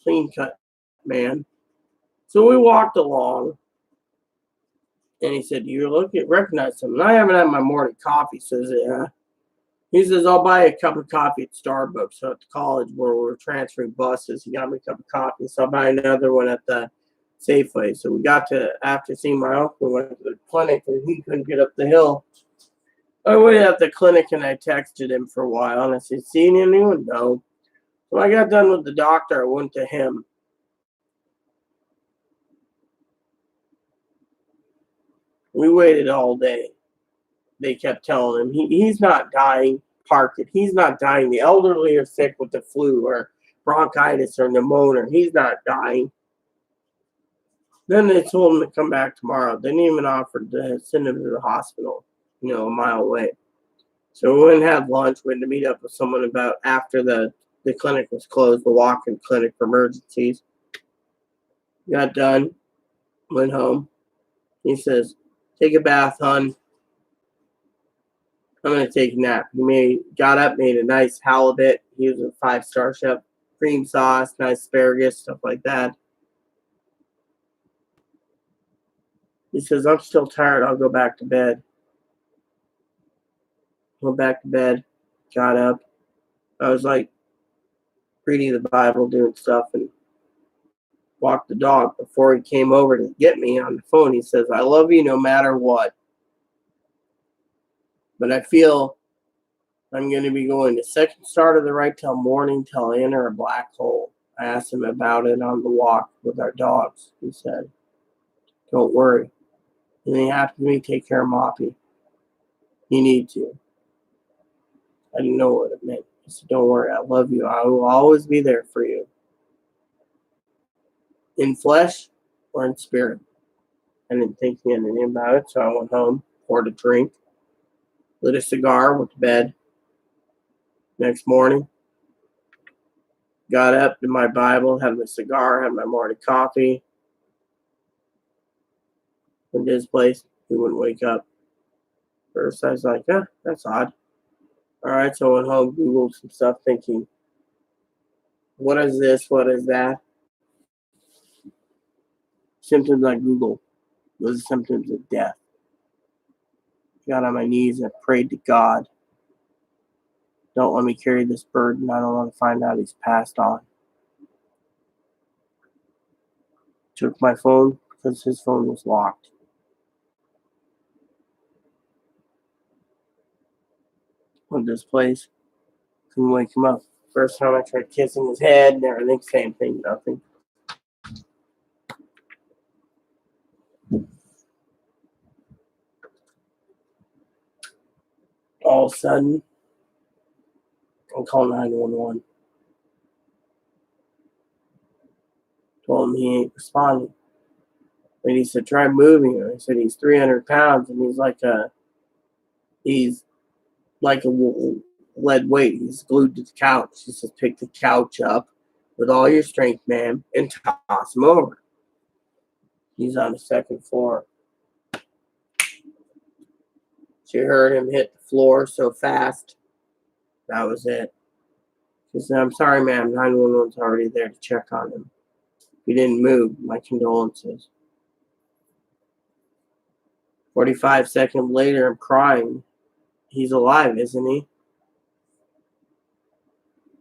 clean cut man. So we walked along, and he said, "You recognize him?" And I haven't had my morning coffee. Says, "Yeah." He says, "I'll buy a cup of coffee at Starbucks." So at the college where we're transferring buses, he got me a cup of coffee. So I'll buy another one at the Safeway. So we got to, after seeing my uncle, we went to the clinic, and he couldn't get up the hill. I waited at the clinic, and I texted him for a while, and I said, "Seen anyone?" No. When I got done with the doctor, I went to him. We waited all day. They kept telling him, he's not dying. Park it. He's not dying. The elderly are sick with the flu or bronchitis or pneumonia. He's not dying. Then they told him to come back tomorrow. They didn't even offer to send him to the hospital, a mile away. So we went and had lunch. We had to meet up with someone about after the clinic was closed, the walk-in clinic for emergencies. Got done. Went home. He says, take a bath, hon. I'm going to take a nap. He got up, made a nice halibut. He was a 5-star chef. Cream sauce, nice asparagus, stuff like that. He says, I'm still tired. I'll go back to bed. Went back to bed. Got up. I was like reading the Bible, doing stuff, and walked the dog. Before he came over to get me on the phone, he says, I love you no matter what. But I feel I'm going to be going to second star to the right till morning till I enter a black hole. I asked him about it on the walk with our dogs. He said, don't worry. Anything happens to me, take care of Moppy. You need to. I didn't know what it meant. I said, don't worry. I love you. I will always be there for you. In flesh or in spirit. I didn't think anything about it, so I went home, poured a drink, lit a cigar, went to bed. Next morning, got up, did my Bible, had my cigar, had my morning coffee. Went to his place. He wouldn't wake up. First, I was like, that's odd. All right, so I went home, Googled some stuff, thinking, what is this? What is that? Symptoms I Googled. Those are symptoms of death. Got on my knees and prayed to God. Don't let me carry this burden. I don't want to find out he's passed on. Took my phone because his phone was locked. Went to this place. Couldn't wake him up. First time I tried kissing his head and everything, same thing, nothing. All of a sudden, I called 911. Told him he ain't responding. And he said, try moving him. I said, he's 300 pounds and he's like a lead weight. He's glued to the couch. He says, pick the couch up with all your strength, man, and toss him over. He's on the second floor. She heard him hit the floor so fast. That was it. She said, I'm sorry, ma'am. 911's already there to check on him. He didn't move. My condolences. 45 seconds later, I'm crying. He's alive, isn't he?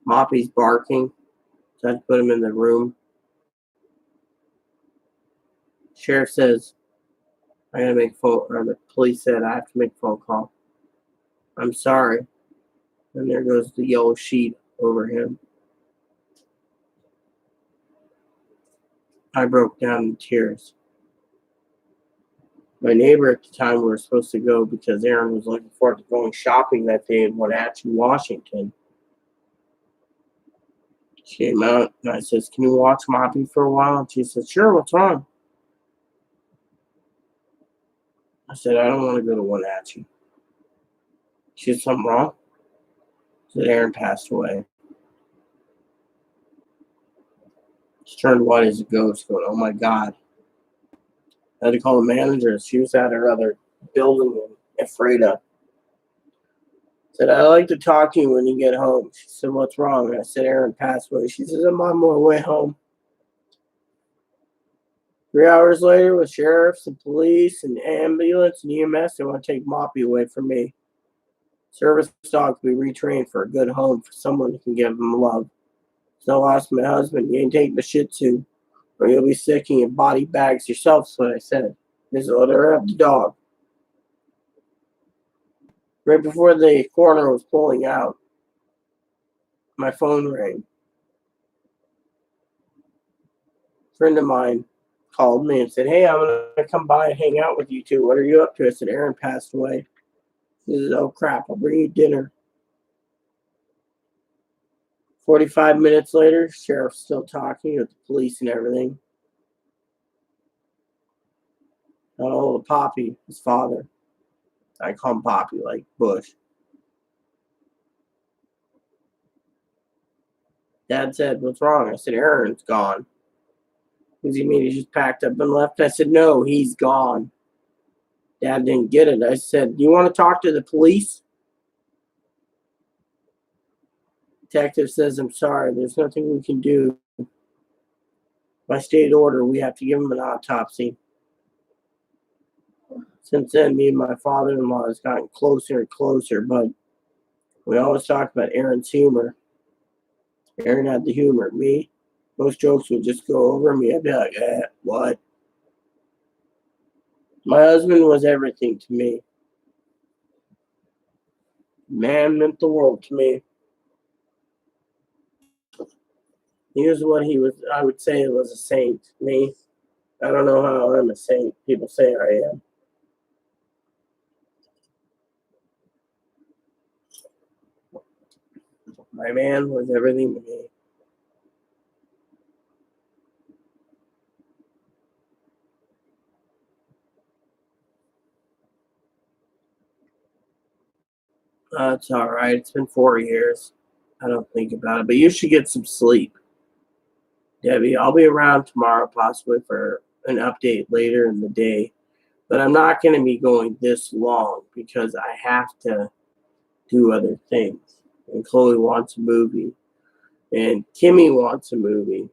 Moppy's barking. So I had to put him in the room. Sheriff says, I gotta make a phone, or the police said I have to make a phone call. I'm sorry. And there goes the yellow sheet over him. I broke down in tears. My neighbor at the time, we were supposed to go because Aaron was looking forward to going shopping that day in Wenatchee, Washington. She came out and I says, can you watch Moppy for a while? And she said, sure, what's wrong? I said, I don't want to go to Wenatchee. She said, something wrong? I said, Aaron passed away. She turned white as a ghost, going, oh my God. I had to call the manager. She was at her other building in Ephrata. Said, I'd like to talk to you when you get home. She said, what's wrong? And I said, Aaron passed away. She says, I'm on my way home. 3 hours later, with sheriffs and police and ambulance and EMS, they want to take Moppy away from me. Service dog can be retrained for a good home for someone who can give them love. So I lost my husband. You ain't take the Shih Tzu, or you'll be sick in your body bags yourself, is what I said. Just let her have the dog. Right before the coroner was pulling out, my phone rang. A friend of mine called me and said, "Hey, I'm gonna come by and hang out with you two. What are you up to?" I said, "Aaron passed away." He said, "Oh crap, I'll bring you dinner." 45 minutes later, sheriff's still talking with the police and everything. Got a hold of Poppy, his father. I call him Poppy, like Bush. Dad said, "What's wrong?" I said, "Aaron's gone." What does he mean he just packed up and left? I said, "No, he's gone." Dad didn't get it. I said, "You want to talk to the police?" Detective says, "I'm sorry, there's nothing we can do. By state order, we have to give him an autopsy." Since then, me and my father-in-law has gotten closer and closer, but we always talk about Aaron's humor. Aaron had the humor. Me, most jokes would just go over me. I'd be like, what? My husband was everything to me. Man meant the world to me. He was what he was. I would say it was a saint. Me, I don't know how I'm a saint. People say I am. My man was everything to me. It's all right. It's been 4 years. I don't think about it, but you should get some sleep, Debbie. I'll be around tomorrow, possibly for an update later in the day, but I'm not going to be going this long because I have to do other things. And Chloe wants a movie, and Kimmy wants a movie,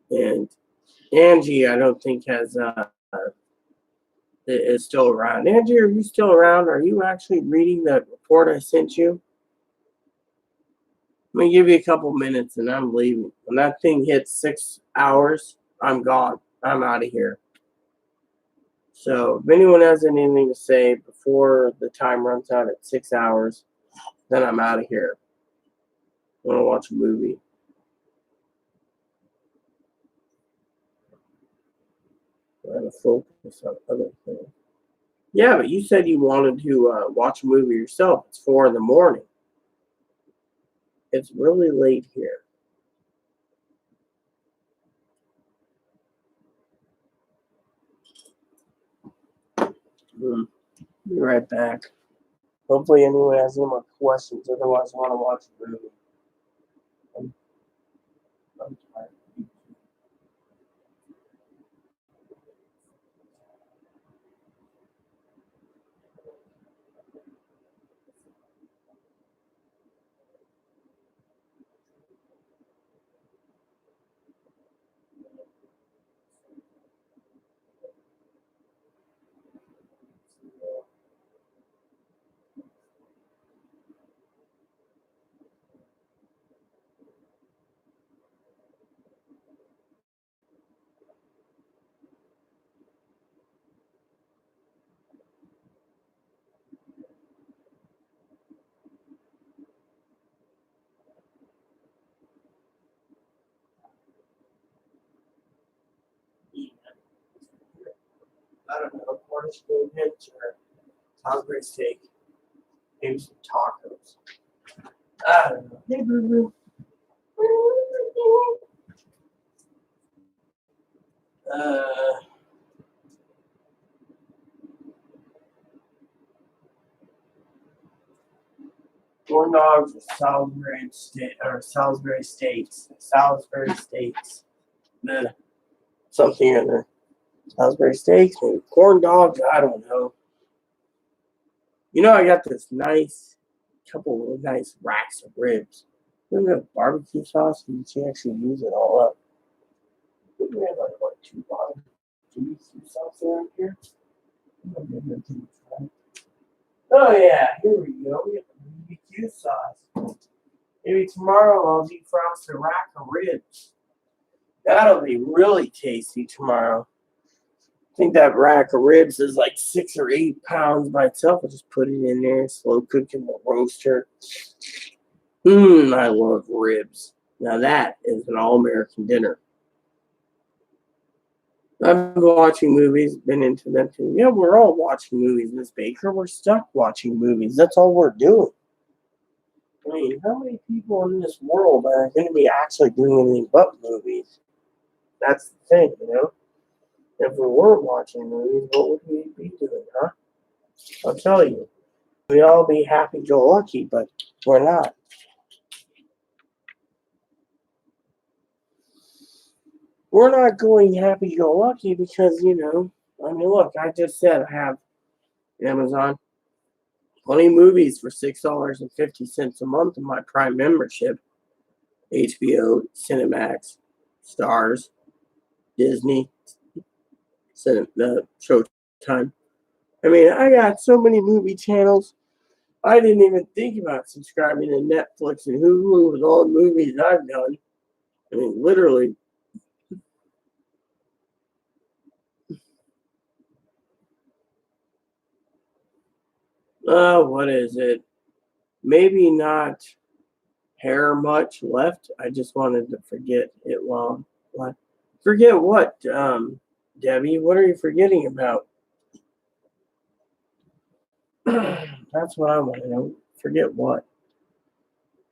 and Angie, I don't think is still around. Angie, are you still around? Are you actually reading that report I sent you? Let me give you a couple minutes and I'm leaving. When that thing hits 6 hours, I'm gone. I'm out of here. So if anyone has anything to say before the time runs out at 6 hours, then I'm out of here. I want to watch a movie. I got to focus on other things. Yeah, but you said you wanted to watch a movie yourself. It's 4 in the morning. It's really late here. Be right back. Hopefully anyone has any more questions. Otherwise, I want to watch a movie. I'm tired. I don't know, Cornish game hits or Salisbury steak, maybe some tacos. I don't know. Hey, boo boo. Uh, corn dogs or Salisbury steaks. Salisbury steaks. Something in there. Salisbury steaks, maybe corn dogs. I don't know. You know, I got this couple of nice racks of ribs. We have barbecue sauce, and you can actually use it all up. We have like what, 2 sauce around here. Oh yeah, here we go. We have the BBQ sauce. Maybe tomorrow I'll defrost a rack of ribs. That'll be really tasty tomorrow. I think that rack of ribs is like 6 or 8 pounds by itself. I'll just put it in there, slow cook in the roaster. I love ribs. Now that is an all-American dinner. I've been watching movies, been into them too. Yeah, we're all watching movies, Miss Baker. We're stuck watching movies. That's all we're doing. I mean, how many people in this world are going to be actually doing anything but movies? That's the thing, you know? If we weren't watching movies, what would we be doing, huh? I'll tell you. We'd all be happy-go-lucky, but we're not. We're not going happy-go-lucky because, I mean, look, I just said I have Amazon, plenty of movies for $6.50 a month in my Prime membership. HBO, Cinemax, Stars, Disney, the Showtime. I mean, I got so many movie channels. I didn't even think about subscribing to Netflix and Hulu with all the movies I've done. I mean, literally. What is it? Maybe not hair much left. I just wanted to forget it long. What? Forget what, Debbie? What are you forgetting about? That's what I want to know. Forget what?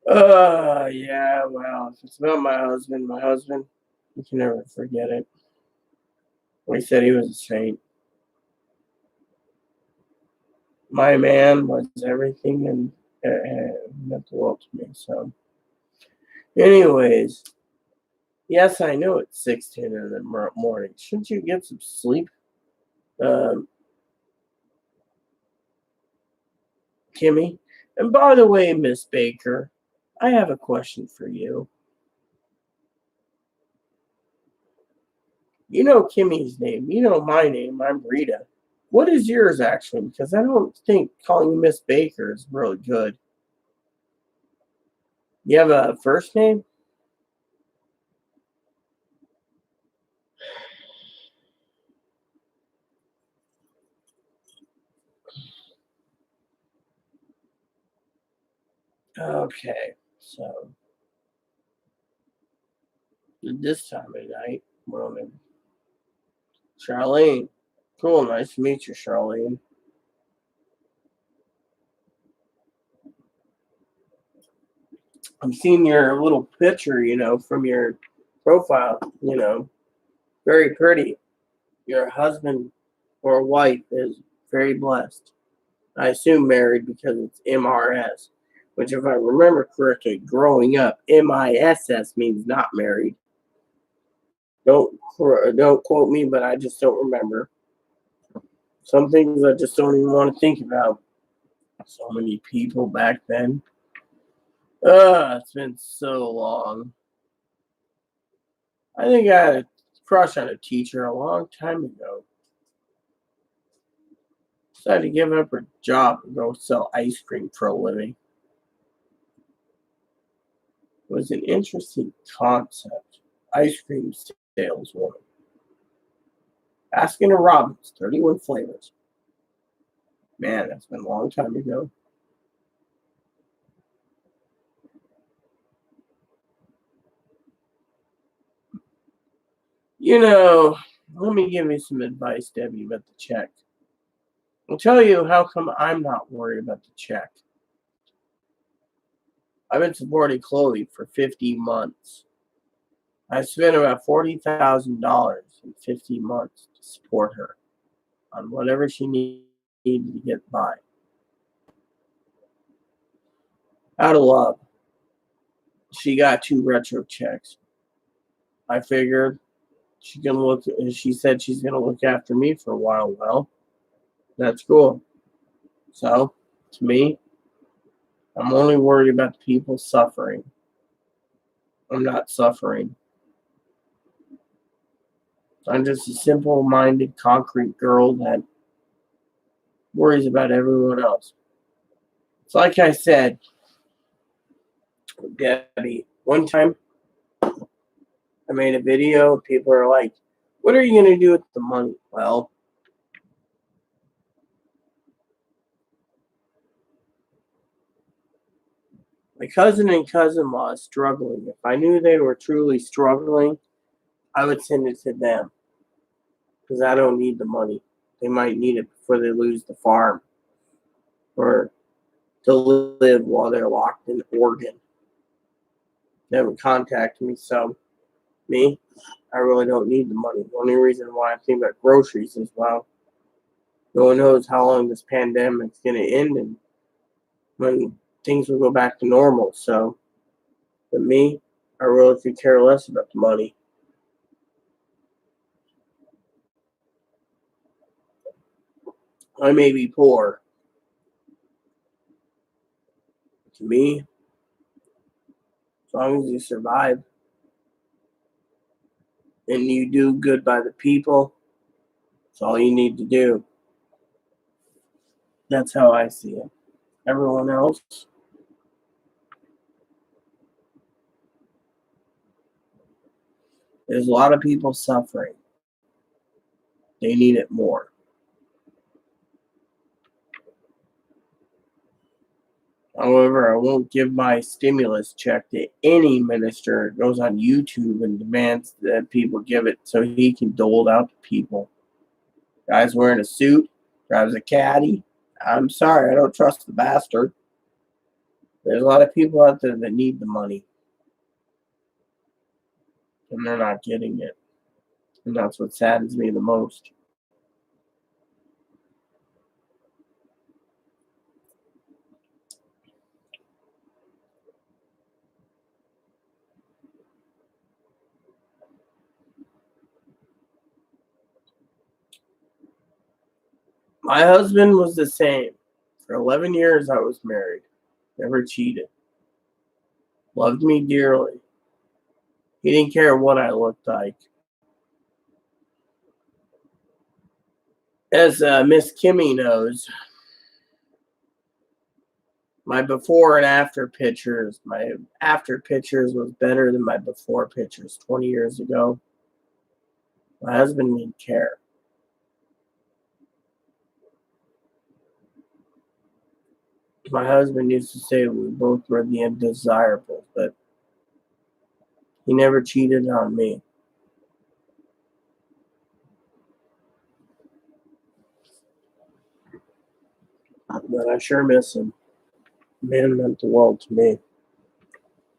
Yeah, well, if it's about my husband, you can never forget it. He said he was a saint. My man was everything and meant the world to me. So, anyways, yes, I know it's 6:10 in the morning. Shouldn't you get some sleep, um, Kimmy? And by the way, Miss Baker, I have a question for you. You know Kimmy's name. You know my name. I'm Rita. What is yours, actually? Because I don't think calling you Miss Baker is really good. You have a first name? Okay. So, this time of night, we're on Charlene. Cool. Nice to meet you, Charlene. I'm seeing your little picture, from your profile, very pretty. Your husband or wife is very blessed. I assume married because it's MRS, which, if I remember correctly, growing up, MISS means not married. Don't quote me, but I just don't remember. Some things I just don't even want to think about. So many people back then. It's been so long. I think I had a crush on a teacher a long time ago. Decided to give up her job and go sell ice cream for a living. It was an interesting concept. Ice cream saleswoman. Baskin Robbins, 31 flavors. Man, that's been a long time ago. Let me give you some advice, Debbie, about the check. I'll tell you how come I'm not worried about the check. I've been supporting Chloe for 50 months. I spent about $40,000 in 50 months to support her on whatever she needed to get by. Out of love, she got 2 retro checks. I figured she said she's gonna look after me for a while. Well, that's cool. So, to me, I'm only worried about the people suffering. I'm not suffering. I'm just a simple-minded, concrete girl that worries about everyone else. It's like I said, Debbie, one time I made a video. People are like, what are you going to do with the money? Well, my cousin and cousin-in-law is struggling. If I knew they were truly struggling, I would send it to them. because I don't need the money. They might need it before they lose the farm or to live while they're locked in Oregon. They haven't contacted me, so me, I really don't need the money. The only reason why I'm thinking about groceries is, well, no one knows how long this pandemic's going to end and when things will go back to normal. So, but me, I really could care less about the money. I may be poor. To me, as long as you survive and you do good by the people, that's all you need to do. That's how I see it. Everyone else, there's a lot of people suffering. They need it more. However, I won't give my stimulus check to any minister that goes on YouTube and demands that people give it so he can dole it out to people. Guy's wearing a suit, drives a caddy. I'm sorry, I don't trust the bastard. There's a lot of people out there that need the money, and they're not getting it. And that's what saddens me the most. My husband was the same. For 11 years, I was married. Never cheated. Loved me dearly. He didn't care what I looked like. As Miss Kimmy knows, my before and after pictures, my after pictures was better than my before pictures 20 years ago. My husband didn't care. My husband used to say we both were the undesirables, but he never cheated on me. But I sure miss him. Man meant the world to me.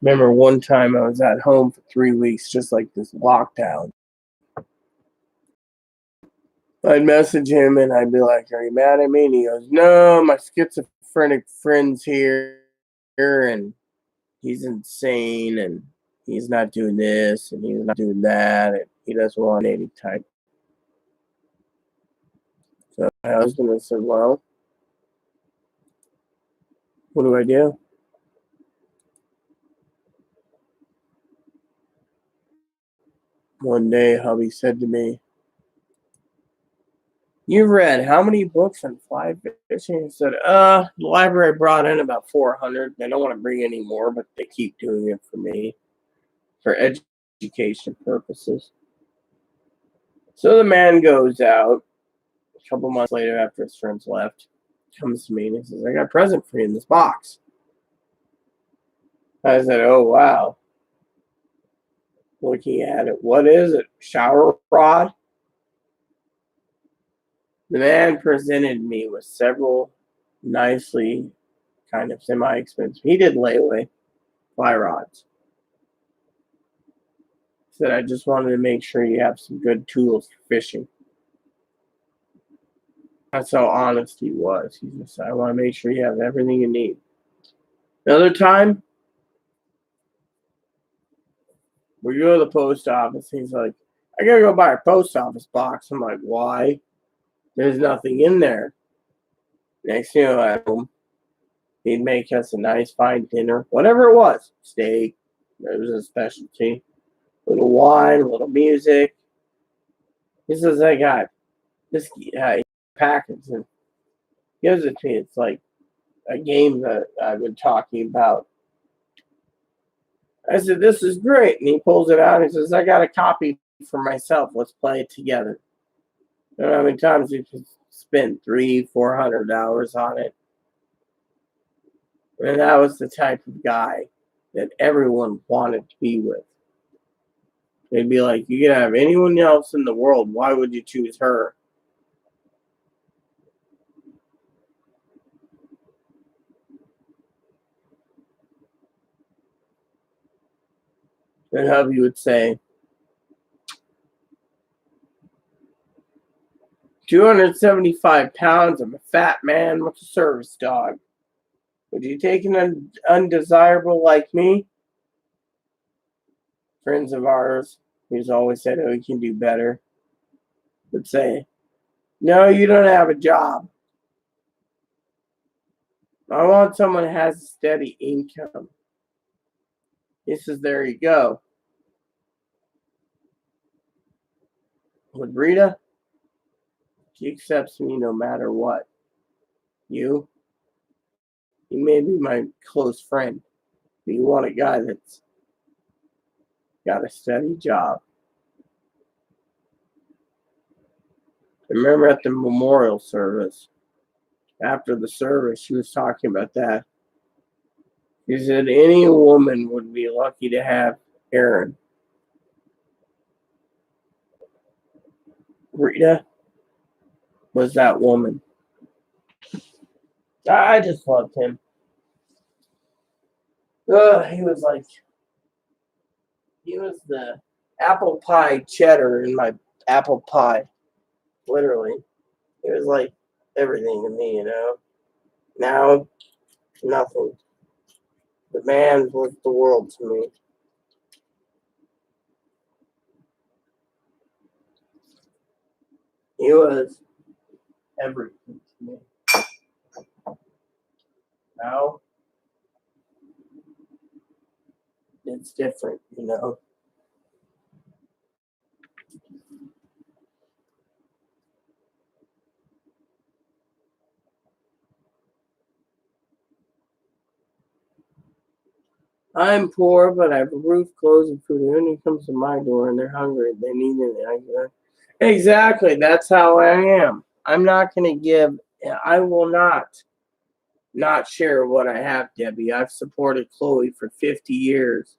Remember one time I was at home for 3 weeks, just like this lockdown. I'd message him and I'd be like, "Are you mad at me?" And he goes, "No, my schizophrenic friend's here and he's insane and he's not doing this and he's not doing that and he doesn't want any type." So my husband said, "Well, what do I do?" One day, hubby said to me, "You've read how many books on fly fishing?" I said, the library brought in about 400. They don't want to bring any more, but they keep doing it for me for education purposes." So the man goes out a couple months later after his friends left, comes to me and he says, "I got a present for you in this box." I said, "Oh, wow." Looking at it, what is it? Shower rod? The man presented me with several nicely kind of semi-expensive. He did layaway fly rods. He said, "I just wanted to make sure you have some good tools for fishing." That's how honest he was. He just said, "I want to make sure you have everything you need." Another time, we go to the post office. He's like, "I gotta go buy a post office box." I'm like, "Why?" "There's nothing in there." Next thing you know, at home, he'd make us a nice fine dinner, whatever it was, steak. It was a specialty. A little wine, a little music. He says, "I got this package," and gives it to me. It's like a game that I've been talking about. I said, "This is great." And he pulls it out and he says, "I got a copy for myself. Let's play it together." You know how many times we've spent 300-400 hours on it. And that was the type of guy that everyone wanted to be with. They'd be like, you could have anyone else in the world. Why would you choose her? And hubby would say, 275 pounds. I'm a fat man with a service dog. Would you take an undesirable like me? Friends of ours, who's always said, oh, you can do better, would say, no, you don't have a job. I want someone who has a steady income. He says, there you go. With Rita, she accepts me no matter what. You may be my close friend, but you want a guy that's got a steady job. I remember at the memorial service, after the service, she was talking about that. She said any woman would be lucky to have Aaron. Rita was that woman. I just loved him. He was the apple pie cheddar in my apple pie. Literally. He was like everything to me, Now, nothing. The man was the world to me. He was everything to me. Now, it's different, I'm poor, but I have a roof, clothes, and food. Anyone comes to my door and they're hungry, they need it. Exactly. That's how I am. I'm not going to give. I will not share what I have, Debbie. I've supported Chloe for 50 years.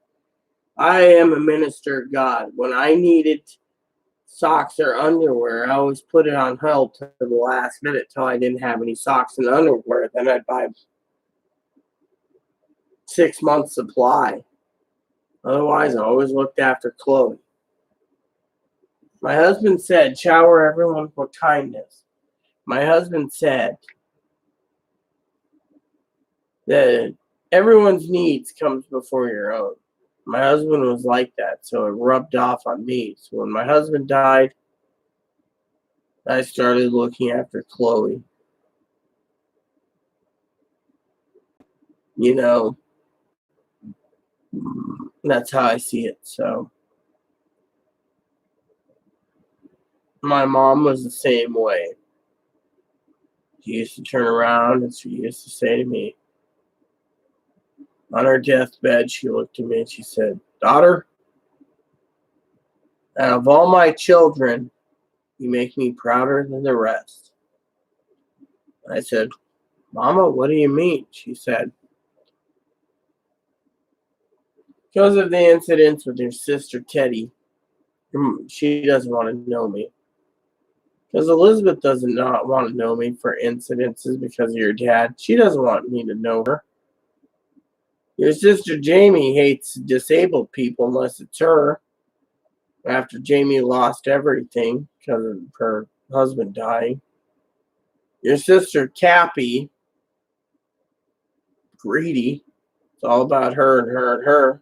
I am a minister of God. When I needed socks or underwear, I always put it on hold to the last minute till I didn't have any socks and underwear. Then I'd buy 6 months supply. Otherwise, I always looked after Chloe. My husband said, shower everyone with kindness. My husband said that everyone's needs comes before your own. My husband was like that, so it rubbed off on me. So when my husband died, I started looking after Chloe. That's how I see it. So my mom was the same way. She used to turn around and she used to say to me, on her deathbed, she looked at me and she said, daughter, out of all my children, you make me prouder than the rest. I said, Mama, what do you mean? She said, because of the incidents with your sister Teddy, she doesn't want to know me. Because Elizabeth does not want to know me for incidences because of your dad. She doesn't want me to know her. Your sister Jamie hates disabled people unless it's her. After Jamie lost everything because of her husband dying. Your sister Cappy, greedy. It's all about her and her and her.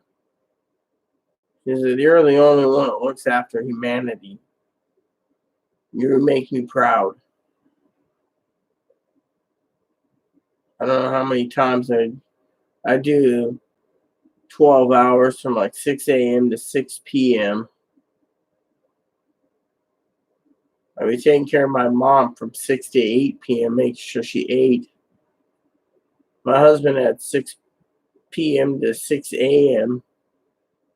She said, you're the only one that looks after humanity. You make me proud. I don't know how many times I do 12 hours from like 6 a.m. to 6 p.m. I be taking care of my mom from 6 to 8 p.m., making sure she ate. My husband at 6 p.m. to 6 a.m.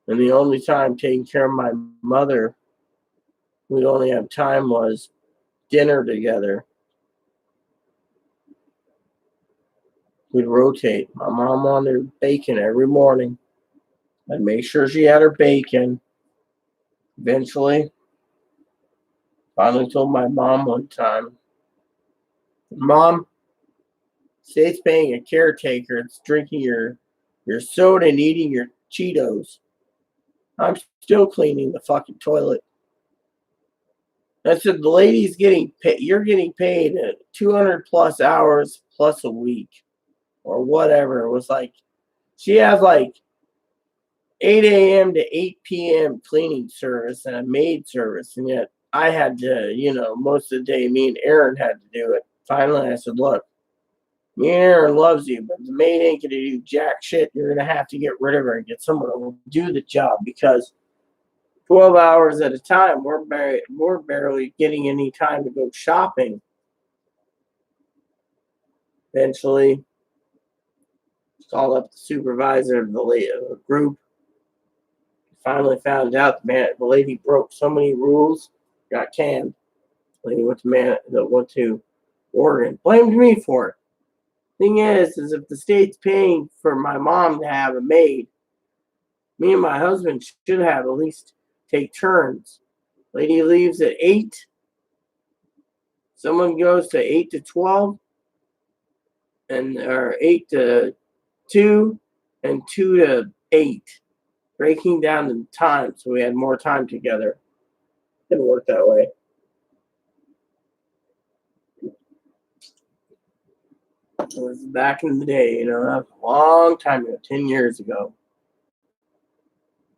And the only time taking care of my mother, we'd only have time was dinner together. We'd rotate. My mom wanted bacon every morning. I'd make sure she had her bacon. Eventually, finally told my mom one time, Mom, state's paying a caretaker. It's drinking your soda and eating your Cheetos. I'm still cleaning the fucking toilet. I said, the lady's getting paid. You're getting paid 200 plus hours plus a week or whatever. It was like, she has like 8 a.m. to 8 p.m. cleaning service and a maid service. And yet I had to, most of the day, me and Aaron had to do it. Finally, I said, look, me and Aaron loves you, but the maid ain't going to do jack shit. You're going to have to get rid of her and get someone who will do the job because 12 hours at a time, we're barely getting any time to go shopping. Eventually, called up the supervisor of the group. Finally found out the lady broke so many rules, got canned. The lady went to Oregon, blamed me for it. Thing is if the state's paying for my mom to have a maid, me and my husband should have at least take turns. Lady leaves at 8. Someone goes to 8 to 12, or 8 to 2, and 2 to 8. Breaking down the time so we had more time together. Didn't work that way. It was back in the day, that was a long time ago, 10 years ago.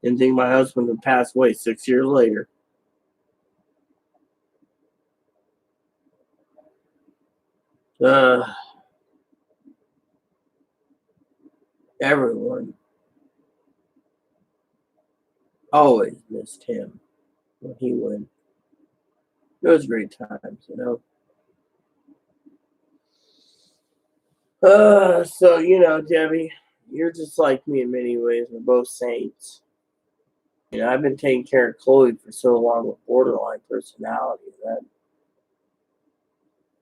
Didn't think my husband would pass away 6 years later. Everyone always missed him when he went. It was great times, So, Debbie, you're just like me in many ways. We're both saints. I've been taking care of Chloe for so long with borderline personality that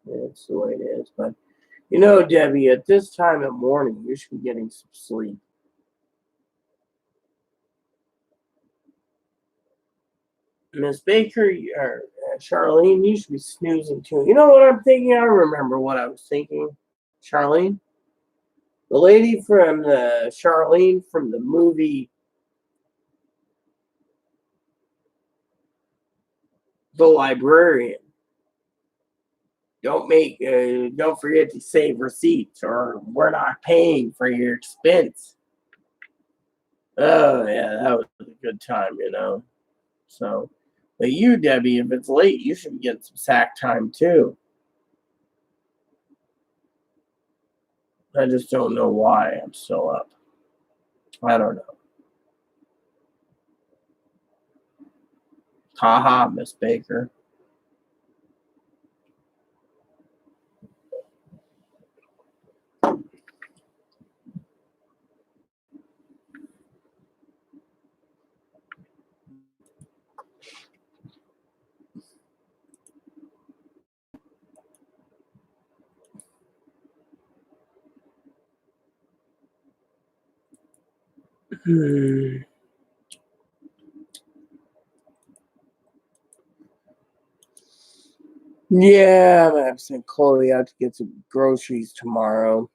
it's the way it is. But, Debbie, at this time of morning, you should be getting some sleep. Miss Baker or Charlene, you should be snoozing too. You know what I'm thinking? I remember what I was thinking. Charlene? The lady from Charlene from the movie The Librarian. Don't forget to save receipts or we're not paying for your expense. Oh yeah, that was a good time, So, but you, Debbie, if it's late, you should be getting some sack time too. I just don't know why I'm still up. I don't know. Haha, Miss Baker. Yeah, I'm gonna have to send Chloe out to get some groceries tomorrow.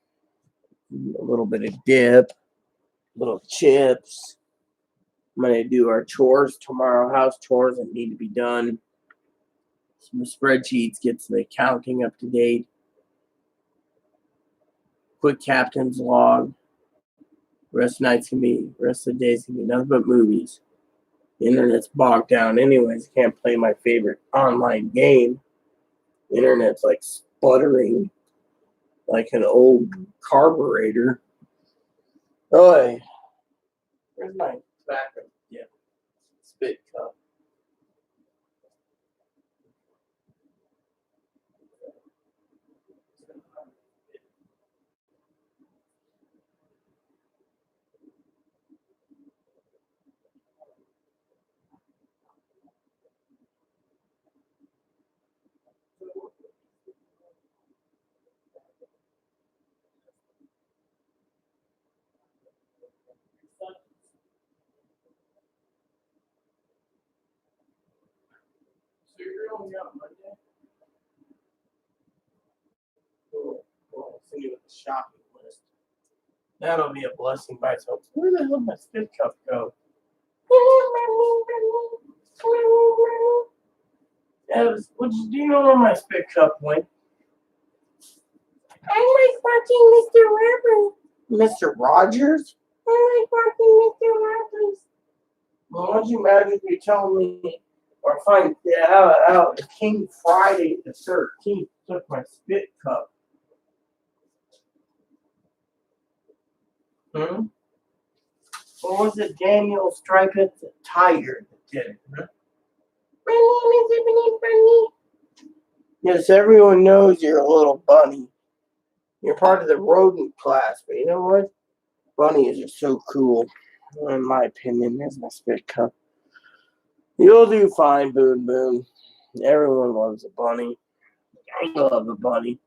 A little bit of dip, little chips. I'm gonna do our chores tomorrow, house chores that need to be done. Some spreadsheets, get the accounting up to date. Quick captain's log. Rest of the days can be nothing but movies. The internet's bogged down anyways. I can't play my favorite online game. The internet's like sputtering like an old carburetor. Oh, where's my tobacco? Yeah, spit cup. So you're only out Monday? Cool. Well, I'll send you with the shopping list. That'll be a blessing by itself. Where the hell did my spit cup go? Eves, do you know where my spit cup went? I like watching Mr. Rogers. Mr. Rogers? I like watching Mr. Rogers. Well, why don't you imagine if you tell me or find out King Friday the 13th took my spit cup? Hmm? Or was it Daniel Striped the Tiger that did it? Huh? My name is Ebony Bunny. Yes, everyone knows you're a little bunny. You're part of the rodent class, but you know what? Bunnies are so cool. In my opinion, there's my spit cup. You'll do fine, Boon Boon. Everyone loves a bunny. I love a bunny.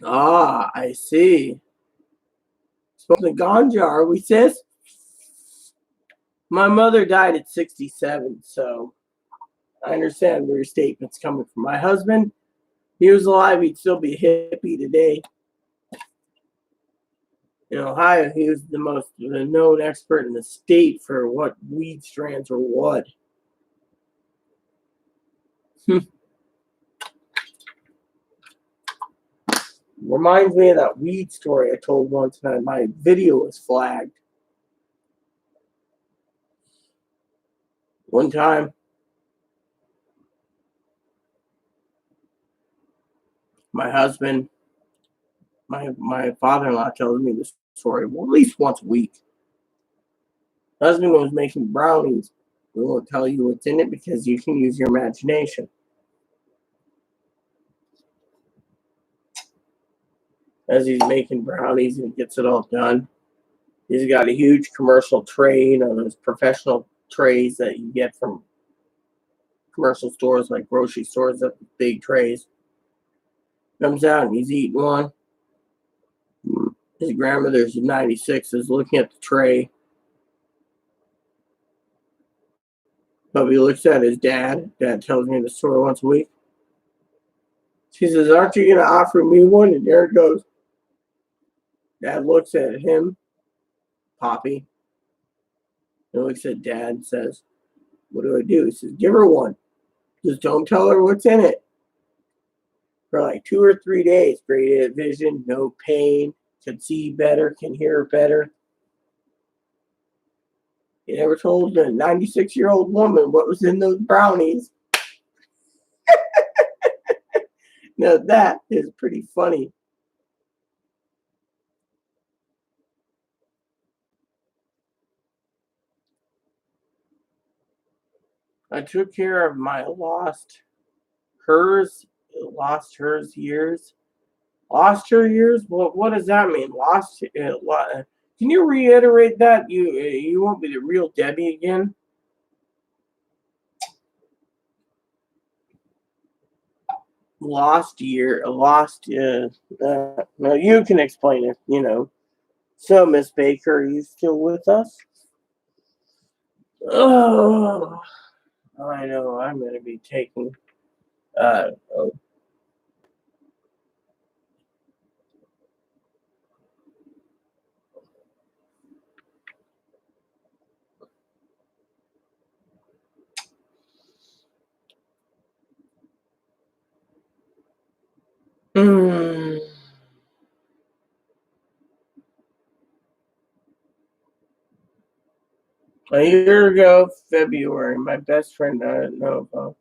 Ah, I see. Smoking ganja, are we, sis? My mother died at 67, so I understand where your statement's coming from. My husband, he was alive, he'd still be a hippie today. In Ohio, he was the most known expert in the state for what weed strands were what. Reminds me of that weed story I told once, and my video was flagged. One time, my husband, my father-in-law tells me this story well, at least once a week. Husband was making brownies. We won't tell you what's in it because you can use your imagination. As he's making brownies and gets it all done, he's got a huge commercial tray, you know, those professional trays that you get from commercial stores like grocery stores, that big trays. Comes out and he's eating one. His grandmother's 96 is looking at the tray. Bubby looks at his dad. Dad tells me the story once a week. She says, "Aren't you going to offer me one?" And there it goes. Dad looks at him, Poppy, and looks at Dad and says, "What do I do?" He says, "Give her one. Just don't tell her what's in it." For like 2 or 3 days, great vision, no pain, can see better, can hear better. He never told a 96-year-old woman what was in those brownies. Now that is pretty funny. I took care of my hers years. Lost her years? What does that mean? Can you reiterate that? You won't be the real Debbie again? No, you can explain it, you know. So, Miss Baker, are you still with us? Oh, I know. I'm going to be taking. Oh. Mm. A year ago, February, my best friend I didn't know about.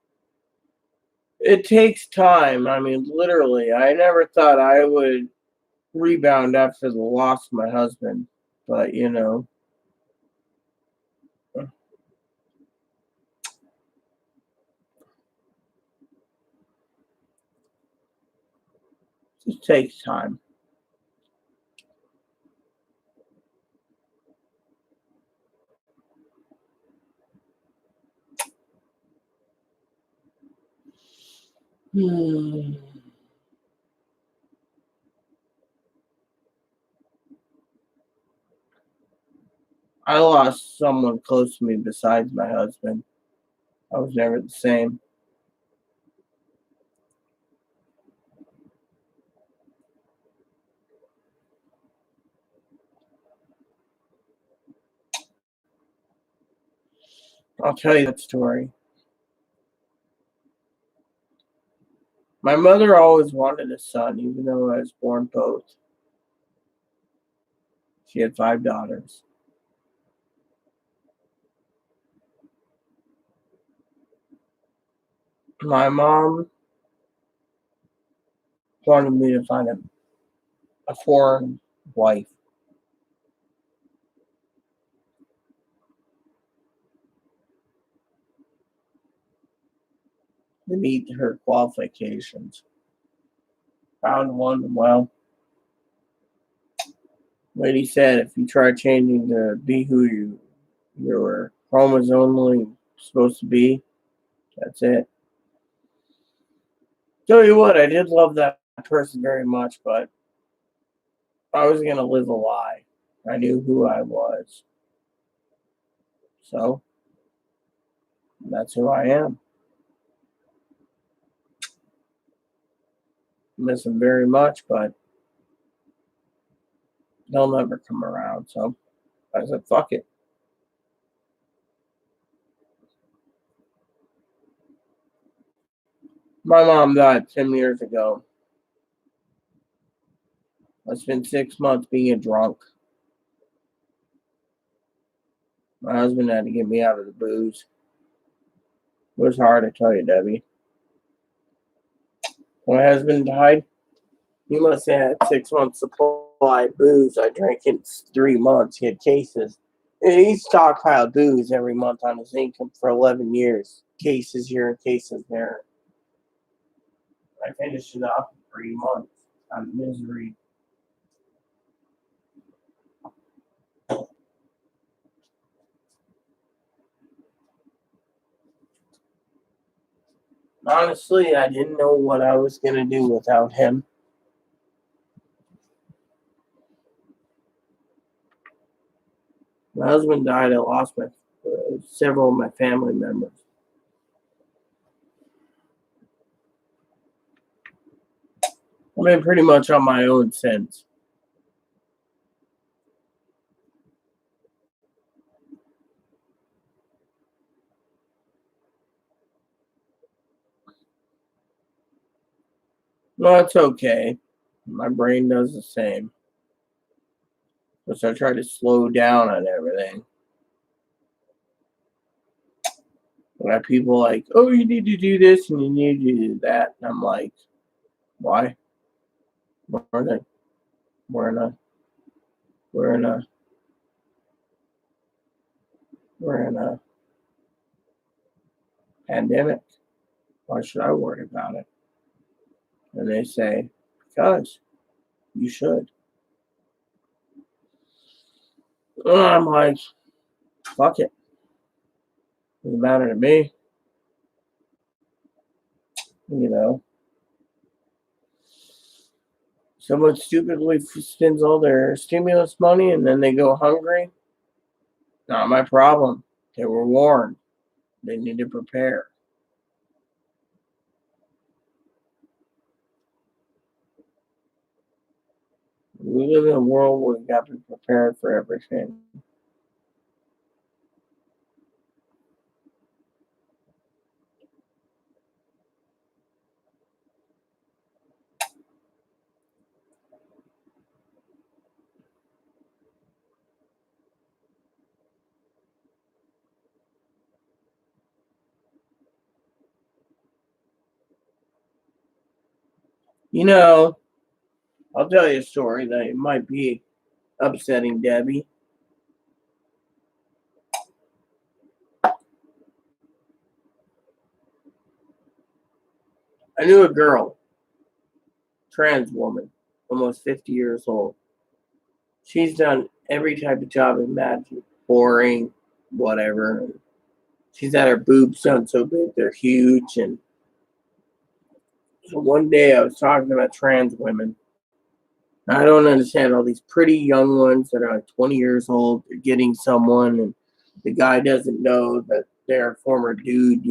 It takes time. I mean, literally, I never thought I would rebound after the loss of my husband, but you know, it just takes time. Hmm. I lost someone close to me besides my husband. I was never the same. I'll tell you that story. My mother always wanted a son, even though I was born both. She had 5 daughters. My mom wanted me to find a foreign wife. To meet her qualifications. Found one. Well, lady said if you try changing to be who you're chromosomally supposed to be, that's it. Tell you what, I did love that person very much, but I was gonna live a lie. I knew who I was, so that's who I am. Miss him very much, but they'll never come around. So I said, fuck it. My mom died 10 years ago. I spent 6 months being a drunk. My husband had to get me out of the booze. It was hard, I tell you, Debbie. When my husband died, he must have had 6 months supply of booze. I drank in 3 months. He had cases. And he stockpiled booze every month on his income for 11 years. Cases here and cases there. I finished it off in 3 months out of misery. Honestly, I didn't know what I was going to do without him. My husband died. I lost several of my family members. I've been pretty much on my own since. No, it's okay. My brain does the same. So I try to slow down on everything. I got people like, oh, you need to do this and you need to do that. And I'm like, why? We're in a, we're in a, we're in a, we're in a pandemic. Why should I worry about it? And they say, because you should. I'm like, fuck it. Doesn't matter to me. You know, someone stupidly spends all their stimulus money and then they go hungry. Not my problem. They were warned. They need to prepare. We live in a world where we got to be prepared for everything. You know, I'll tell you a story that it might be upsetting, Debbie. I knew a girl, trans woman, almost 50 years old. She's done every type of job imaginable, boring, whatever. She's had her boobs done so big they're huge. And so one day I was talking about trans women, I don't understand all these pretty young ones that are like 20 years old. They're getting someone, and the guy doesn't know that they're a former dude.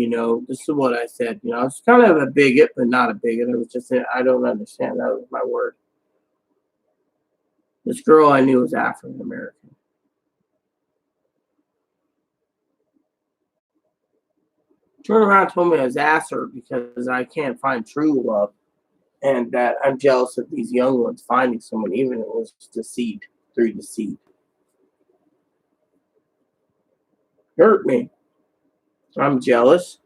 This is what I said. It's kind of a bigot, but not a bigot. It was just, I don't understand. That was my word. This girl I knew was African American. Turned around and told me I was asser because I can't find true love, and that I'm jealous of these young ones finding someone, even if it was deceit, through deceit. Hurt me. I'm jealous.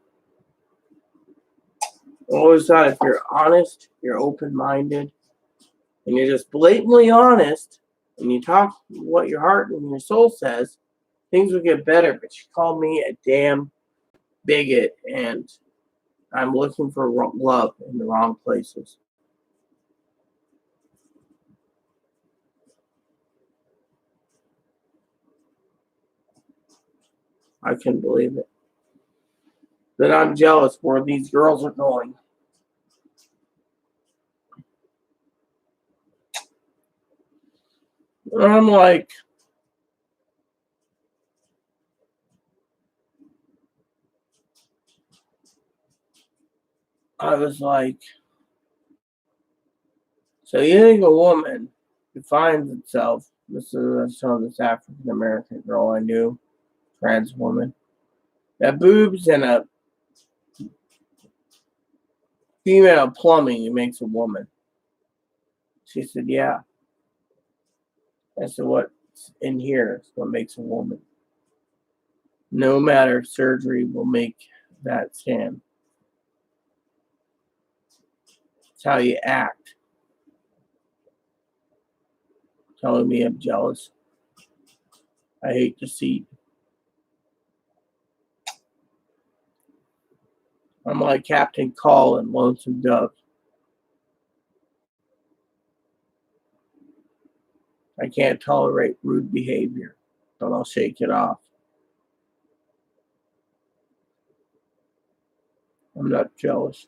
I always thought if you're honest, you're open-minded, and you're just blatantly honest, and you talk what your heart and your soul says, things will get better. But she called me a damn bigot, and I'm looking for love in the wrong places. I couldn't believe it. That I'm jealous where these girls are going. And I'm like, I was like, so you think a woman defines itself? This is this African American girl I knew, trans woman. That boobs and a female plumbing makes a woman. She said, yeah. I said, what's in here is what makes a woman. No matter surgery will make that stand. It's how you act. Telling me I'm jealous. I hate deceit. I'm like Captain Call in Lonesome Dove. I can't tolerate rude behavior, but I'll shake it off. I'm not jealous.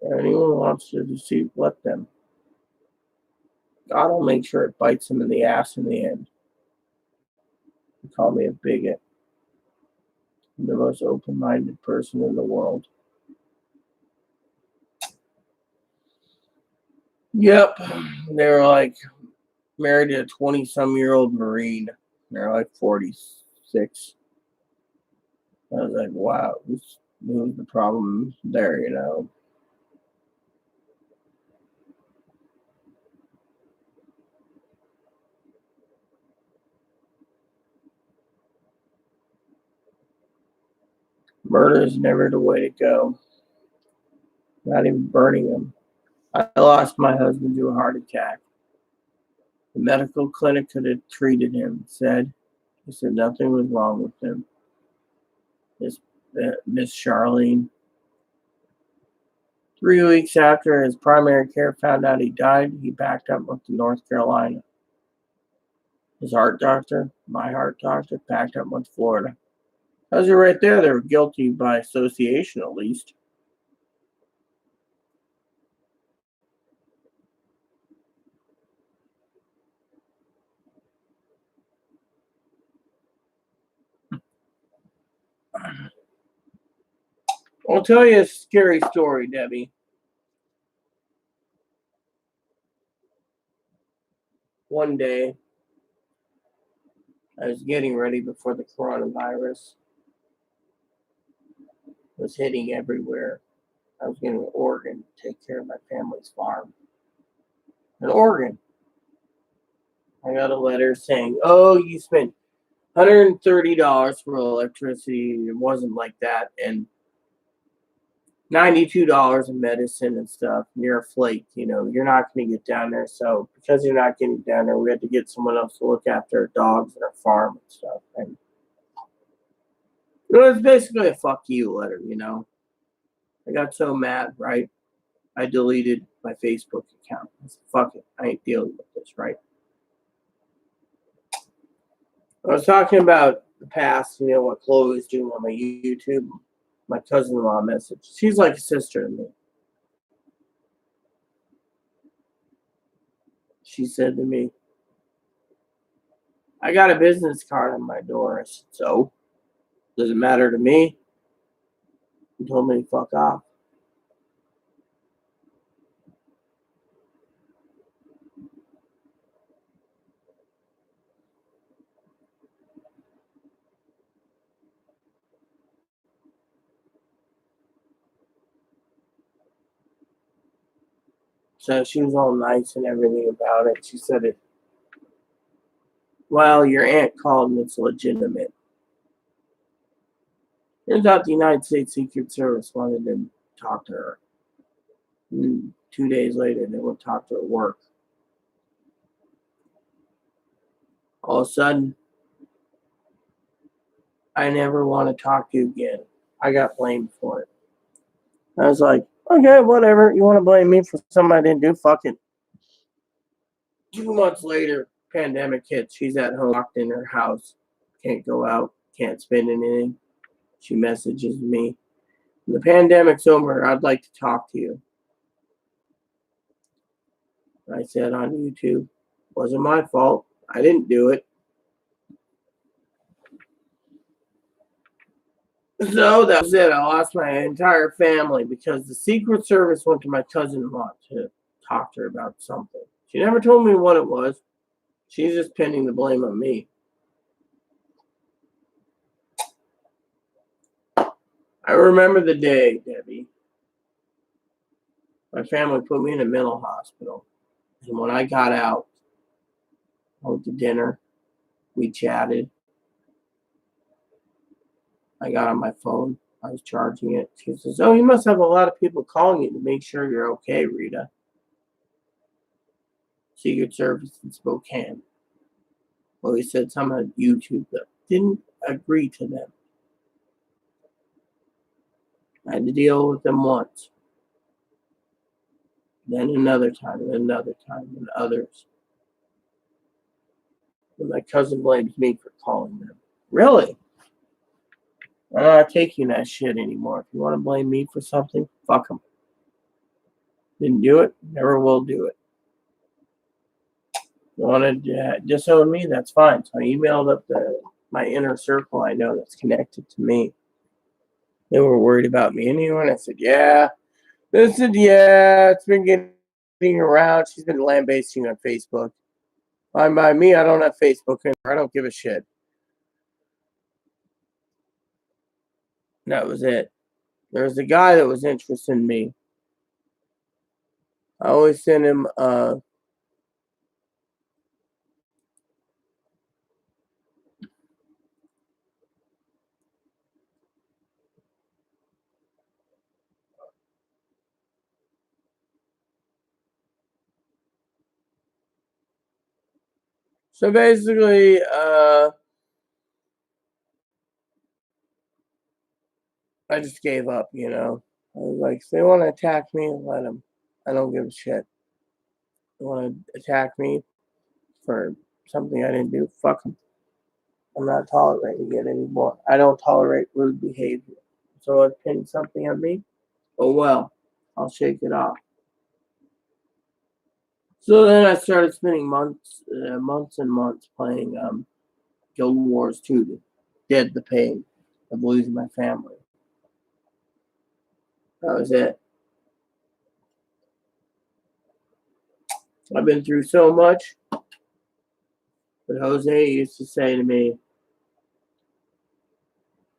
If anyone wants to deceive, let them. God will make sure it bites them in the ass in the end. They call me a bigot. I'm the most open-minded person in the world. Yep. They're like married to a 20-some-year-old Marine. They're like 46. I was like, wow, this was the problem there. Murder is never the way to go. Not even burning them. I lost my husband to a heart attack. The medical clinic could have treated him, he said nothing was wrong with him. Miss Charlene. 3 weeks after his primary care found out he died, he backed up went to North Carolina. His heart doctor, my heart doctor, packed up went to Florida. Those are right there. They were guilty by association, at least. I'll tell you a scary story, Debbie. One day, I was getting ready before the coronavirus was hitting everywhere. I was going to Oregon to take care of my family's farm. In Oregon, I got a letter saying, oh, you spent $130 for electricity. It wasn't like that. And $92 in medicine and stuff. And you're a flake. You're not going to get down there. So because you're not getting down there, we had to get someone else to look after our dogs and our farm and stuff. And it was basically a fuck you letter. I got so mad, right? I deleted my Facebook account. I said, fuck it. I ain't dealing with this, right? I was talking about the past, what Chloe was doing on my YouTube. My cousin-in-law messaged. She's like a sister to me. She said to me, I got a business card on my door. I said, so? Does it matter to me? He told me to fuck off. So she was all nice and everything about it. She said it, well, your aunt called and it's legitimate. Turns out the United States Secret Service wanted to talk to her. And 2 days later, they would talk to her at work. All of a sudden, I never want to talk to you again. I got blamed for it. I was like, okay, whatever. You want to blame me for something I didn't do? Fuck it. 2 months later, pandemic hits. She's at home, locked in her house. Can't go out. Can't spend anything. She messages me. The pandemic's over. I'd like to talk to you. I said on YouTube, wasn't my fault. I didn't do it. So that was it. I lost my entire family because the Secret Service went to my cousin-in-law to talk to her about something. She never told me what it was. She's just pinning the blame on me. I remember the day, Debbie. My family put me in a mental hospital. And when I got out, I went to dinner. We chatted. I got on my phone. I was charging it. She says, oh, you must have a lot of people calling you to make sure you're okay, Rita. Secret Service in Spokane. Well, he said some on YouTube that didn't agree to them. I had to deal with them once. Then another time, and others. And my cousin blames me for calling them. Really? I'm not taking that shit anymore. If you want to blame me for something, fuck them. Didn't do it, never will do it. You want to disown me? That's fine. So I emailed up my inner circle I know that's connected to me. They were worried about me anyway. I said, yeah. They said, yeah, it's been getting around. She's been lambasting on Facebook. Fine by me. I don't have Facebook anymore. I don't give a shit. That was it. There was a guy that was interested in me. I always send him so basically I just gave up, I was like, if they want to attack me, let them. I don't give a shit. They want to attack me for something I didn't do, fuck them. I'm not tolerating it anymore. I don't tolerate rude behavior. So if pin something on me, oh well, I'll shake it off. So then I started spending months and months playing Guild Wars 2 to dead the pain of losing my family. That was it. I've been through so much. But Jose used to say to me,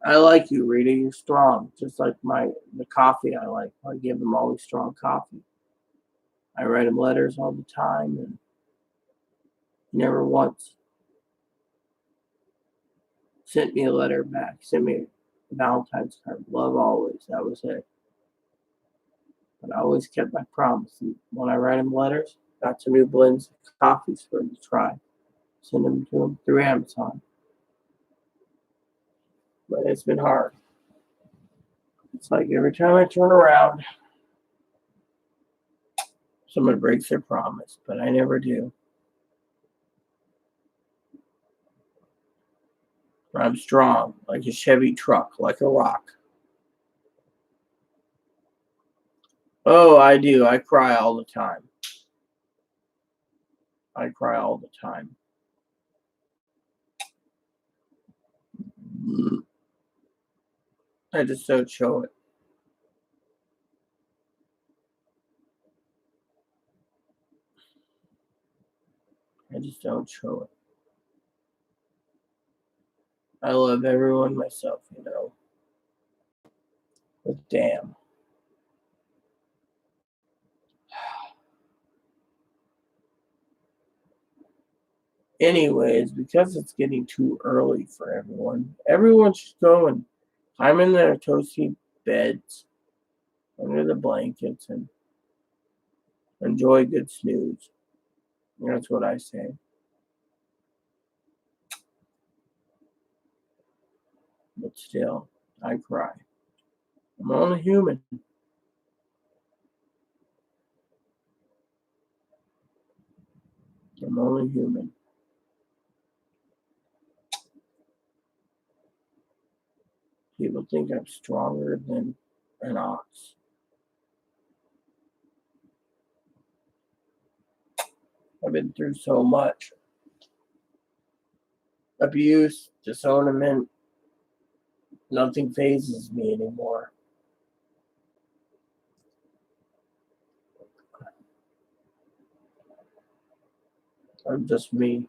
I like you, Rita. You're strong. Just like the coffee I like. I give him always strong coffee. I write him letters all the time, and he never once sent me a letter back. He sent me a Valentine's card. Love always. That was it. But I always kept my promise. And when I write him letters, got some new blends of coffees for him to try. Send them to him through Amazon. But it's been hard. It's like every time I turn around, someone breaks their promise, but I never do. I'm strong, like a Chevy truck, like a rock. Oh, I do. I cry all the time. I cry all the time. I just don't show it. I just don't show it. I love everyone myself, you know. But damn. Anyways, because it's getting too early for everyone should go and climb in their toasty beds under the blankets and enjoy a good snooze. That's what I say. But still, I cry. I'm only human. I'm only human. People think I'm stronger than an ox. I've been through so much abuse, disownment. Nothing phases me anymore. I'm just me.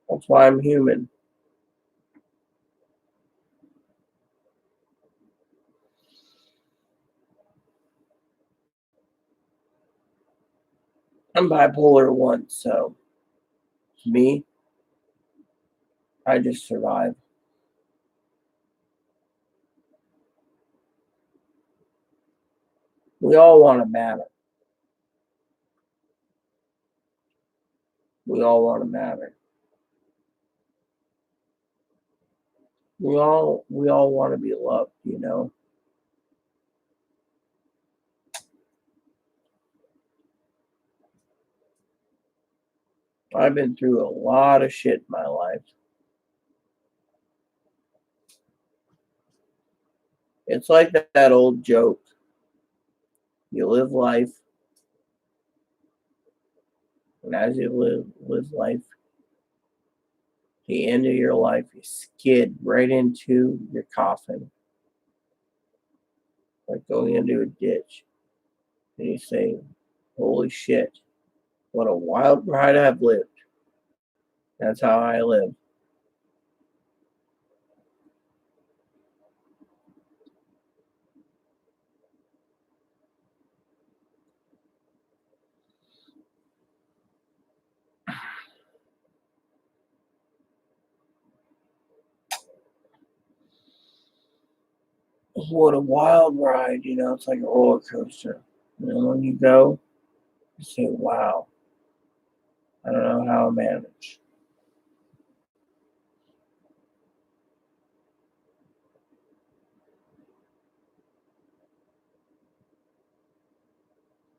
That's why I'm human. I'm bipolar 1, so me, I just survive. We all want to matter. We all want to matter. We all want to be loved, you know. I've been through a lot of shit in my life. It's like that old joke. You live life, and as you live life, the end of your life, you skid right into your coffin, like going into a ditch, and you say, "Holy shit, what a wild ride I've lived." That's how I live. What a wild ride, you know. It's like a roller coaster. When you go, you say, "Wow, I don't know how I managed."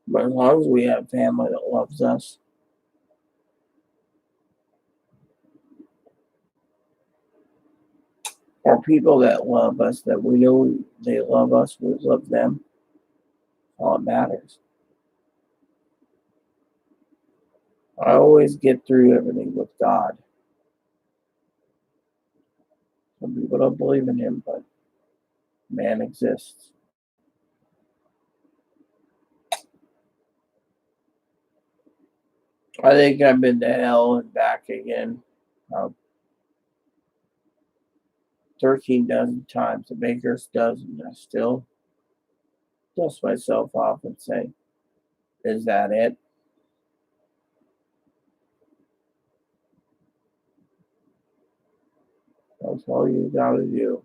But as long as we have family that loves us, or people that love us, that we know they love us, we love them, all that matters. I always get through everything with God. Some people don't believe in Him, but man exists. I think I've been to hell and back again 13 dozen times, the baker's dozen. I still dust myself off and say, "Is that it?" That's all you gotta do.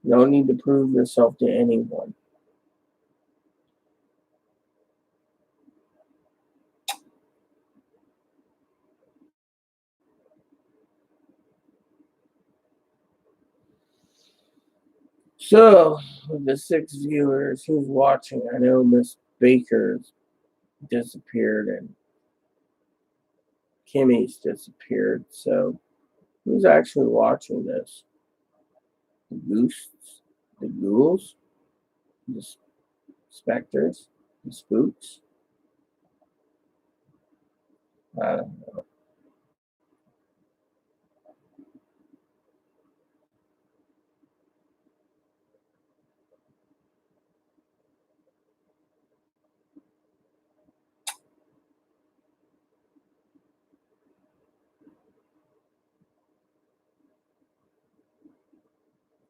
No need to prove yourself to anyone. So, with the 6 viewers who's watching, I know Miss Baker's disappeared and Kimmy's disappeared. So who's actually watching this? The ghosts, the ghouls, the specters, the spooks. I don't know.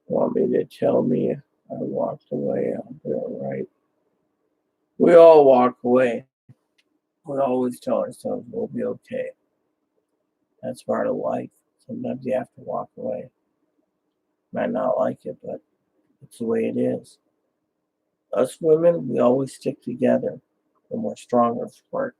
Want me to tell me I walked away? I'll be all right. We all walk away. We always tell ourselves we'll be okay. That's part of life. Sometimes you have to walk away. Might not like it, but it's the way it is. Us women, we always stick together and we're stronger for it.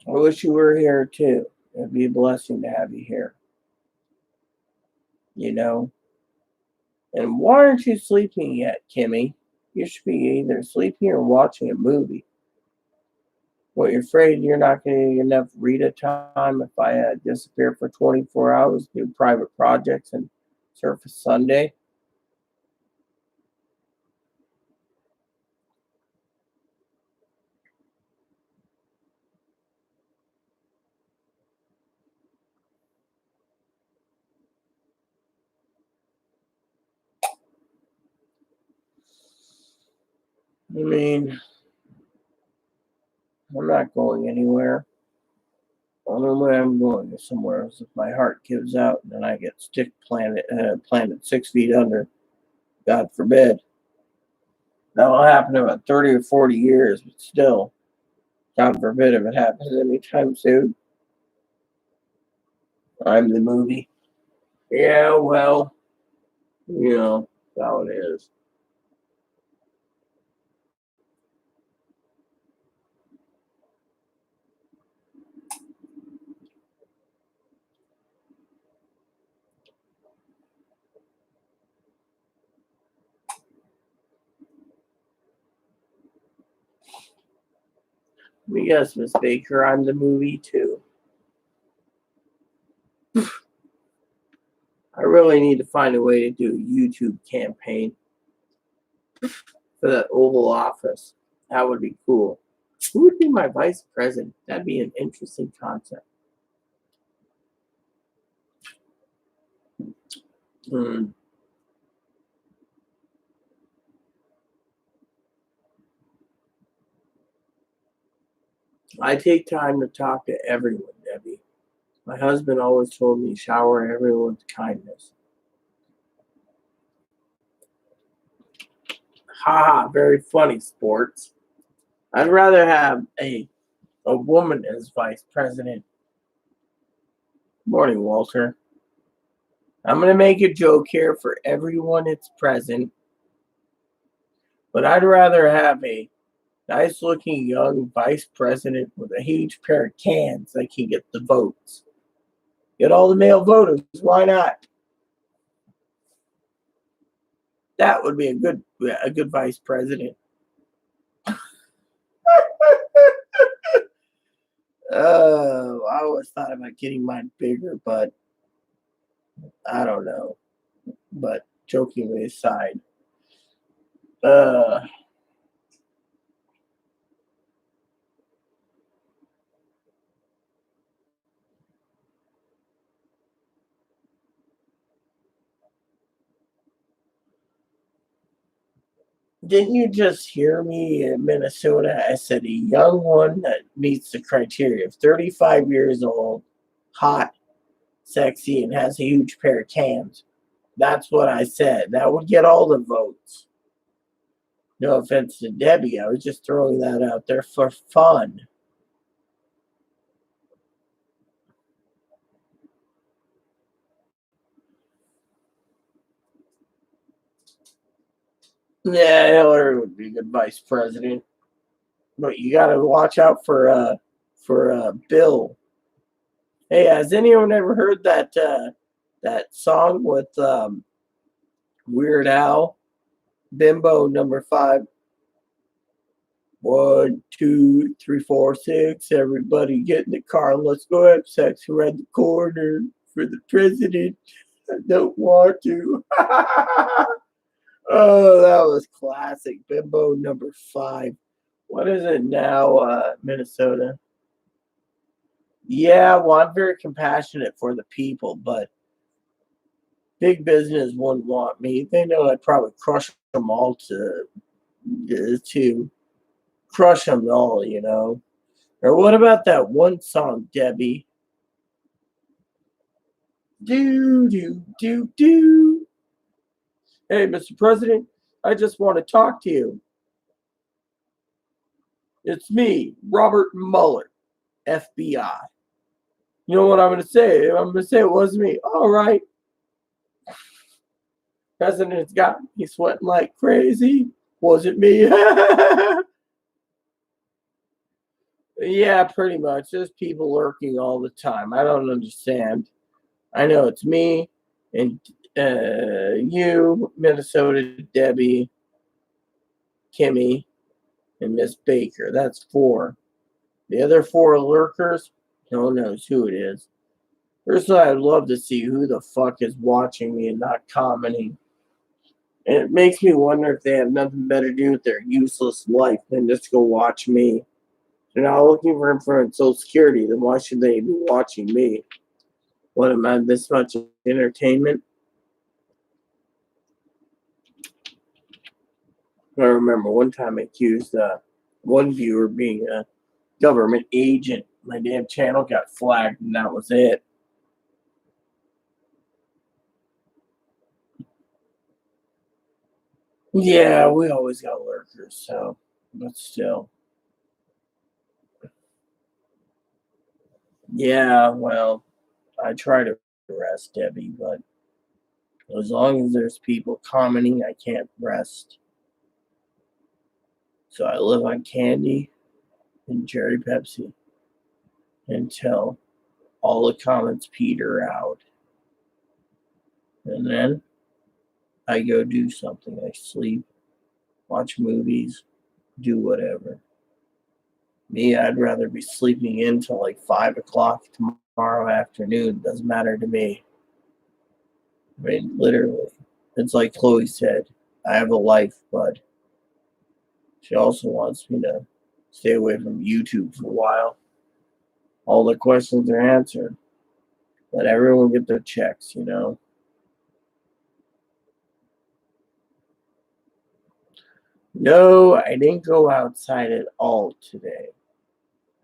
I wish you were here too. It'd be a blessing to have you here, you know? And why aren't you sleeping yet, Kimmy? You should be either sleeping or watching a movie. What, you're afraid you're not going to get enough Rita time if I disappear for 24 hours, do private projects, and surface Sunday? I mean, I'm not going anywhere. Only way I'm going is somewhere else if my heart gives out and then I get planted 6 feet under. God forbid. That'll happen in about 30 or 40 years, but still, God forbid if it happens anytime soon. I'm the movie. Yeah, well, that's how it is. Yes, Miss Baker, I'm the movie too. I really need to find a way to do a YouTube campaign for that Oval Office. That would be cool. Who would be my vice president? That'd be an interesting concept. Hmm. I take time to talk to everyone, Debbie. My husband always told me shower everyone with kindness. Ha ha, very funny, sports. I'd rather have a woman as vice president. Morning, Walter. I'm going to make a joke here for everyone that's present, but I'd rather have a nice looking young vice president with a huge pair of cans that can get the votes. Get all the male voters. Why not? That would be a good vice president. Oh, I always thought about getting mine bigger, but I don't know. But jokingly aside, uh, didn't you just hear me in Minnesota? I said a young one that meets the criteria of 35 years old, hot, sexy, and has a huge pair of cans. That's what I said. That would get all the votes. No offense to Debbie, I was just throwing that out there for fun. Yeah, Hillary would be a good vice president, but you got to watch out for Bill. Hey, has anyone ever heard that song with Weird Al? Bimbo number 5. 1, 2, 3, 4, 6. Everybody get in the car. Let's go have sex around the corner for the president. I don't want to. Oh, that was classic. Bimbo number 5. What is it now, Minnesota? Yeah, well, I'm very compassionate for the people, but big business wouldn't want me. They know I'd probably crush them all to crush them all, you know. Or what about that one song, Debbie? Do do do do. Hey, Mr. President, I just want to talk to you. It's me, Robert Mueller, FBI. You know what I'm going to say? I'm going to say it was me. All right. President's got me sweating like crazy. Was it me? Yeah, pretty much. There's people lurking all the time. I don't understand. I know it's me and you, Minnesota Debbie, Kimmy, and Miss Baker. That's 4. The other 4 lurkers, no one knows who it is. Personally, I'd love to see who the fuck is watching me and not commenting. And it makes me wonder if they have nothing better to do with their useless life than just go watch me. They're not looking for info on Social Security, then why should they be watching me? What am I, this much entertainment? I remember one time I accused one viewer being a government agent. My damn channel got flagged, and that was it. Yeah, we always got lurkers, so, but still. Yeah, well, I try to rest, Debbie, but as long as there's people commenting, I can't rest. So I live on candy and Cherry Pepsi until all the comments peter out. And then I go do something. I sleep, watch movies, do whatever. Me, I'd rather be sleeping in till like 5 o'clock tomorrow afternoon. Doesn't matter to me. I mean, literally. It's like Chloe said, I have a life, but she also wants me to stay away from YouTube for a while. All the questions are answered. Let everyone get their checks, you know. No, I didn't go outside at all today.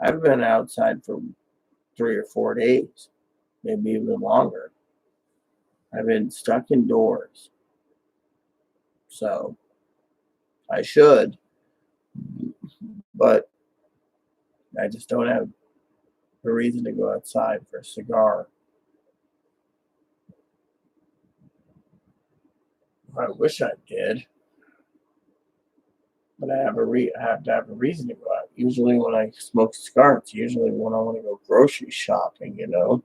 I've been outside for 3 or 4 days, maybe even longer. I've been stuck indoors. So I should, but I just don't have a reason to go outside for a cigar. I wish I did, but I have to have a reason to go out. Usually, when I smoke cigars, it's usually when I want to go grocery shopping. You know.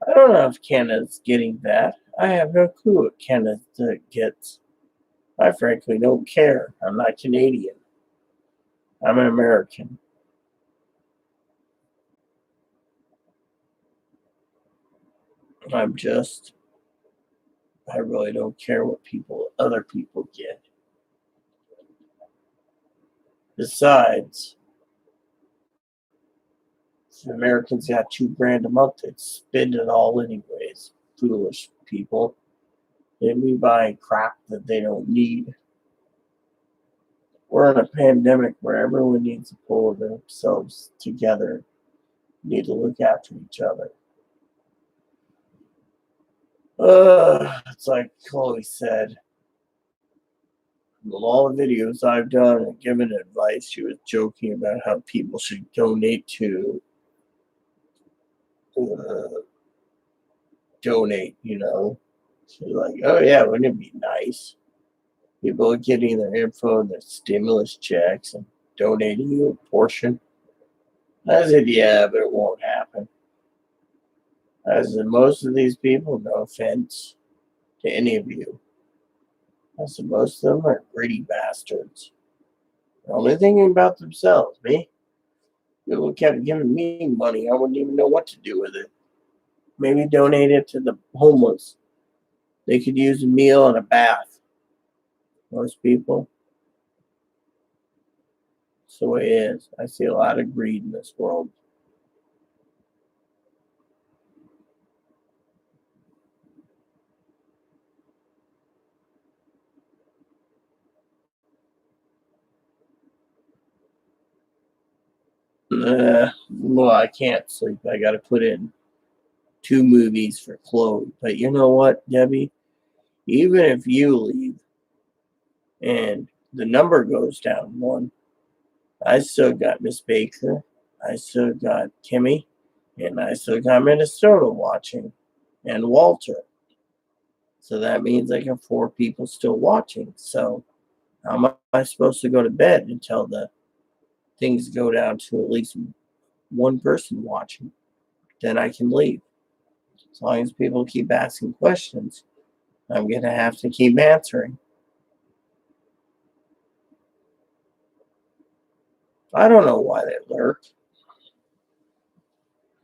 I don't know if Canada's getting that. I have no clue what Canada gets. I frankly don't care. I'm not Canadian. I'm an American. I'm just. I really don't care what other people get. Besides, if Americans got $2 grand a month, they'd spend it all anyways. Foolish people. They'd be buying crap that they don't need. We're in a pandemic where everyone needs to pull themselves together. Need to look after each other. It's like Chloe said. With all the videos I've done and given advice, she was joking about how people should donate to uh, donate. She's like, oh yeah, wouldn't it be nice? People are getting their info and their stimulus checks and donating you a portion. I said, yeah, but it won't happen. I said, most of these people, no offense to any of you, I said, most of them are greedy bastards. They're only thinking about themselves. Me, people kept giving me money. I wouldn't even know what to do with it. Maybe donate it to the homeless. They could use a meal and a bath. Most people, it's the way it is. I see a lot of greed in this world. Well, I can't sleep. I got to put in 2 movies for Chloe. But you know what, Debbie? Even if you leave and the number goes down one, I still got Miss Baker. I still got Kimmy. And I still got Minnesota watching. And Walter. So that means I got 4 people still watching. So how am I supposed to go to bed until the things go down to at least one person watching? Then I can leave. As long as people keep asking questions, I'm going to have to keep answering. I don't know why they lurk.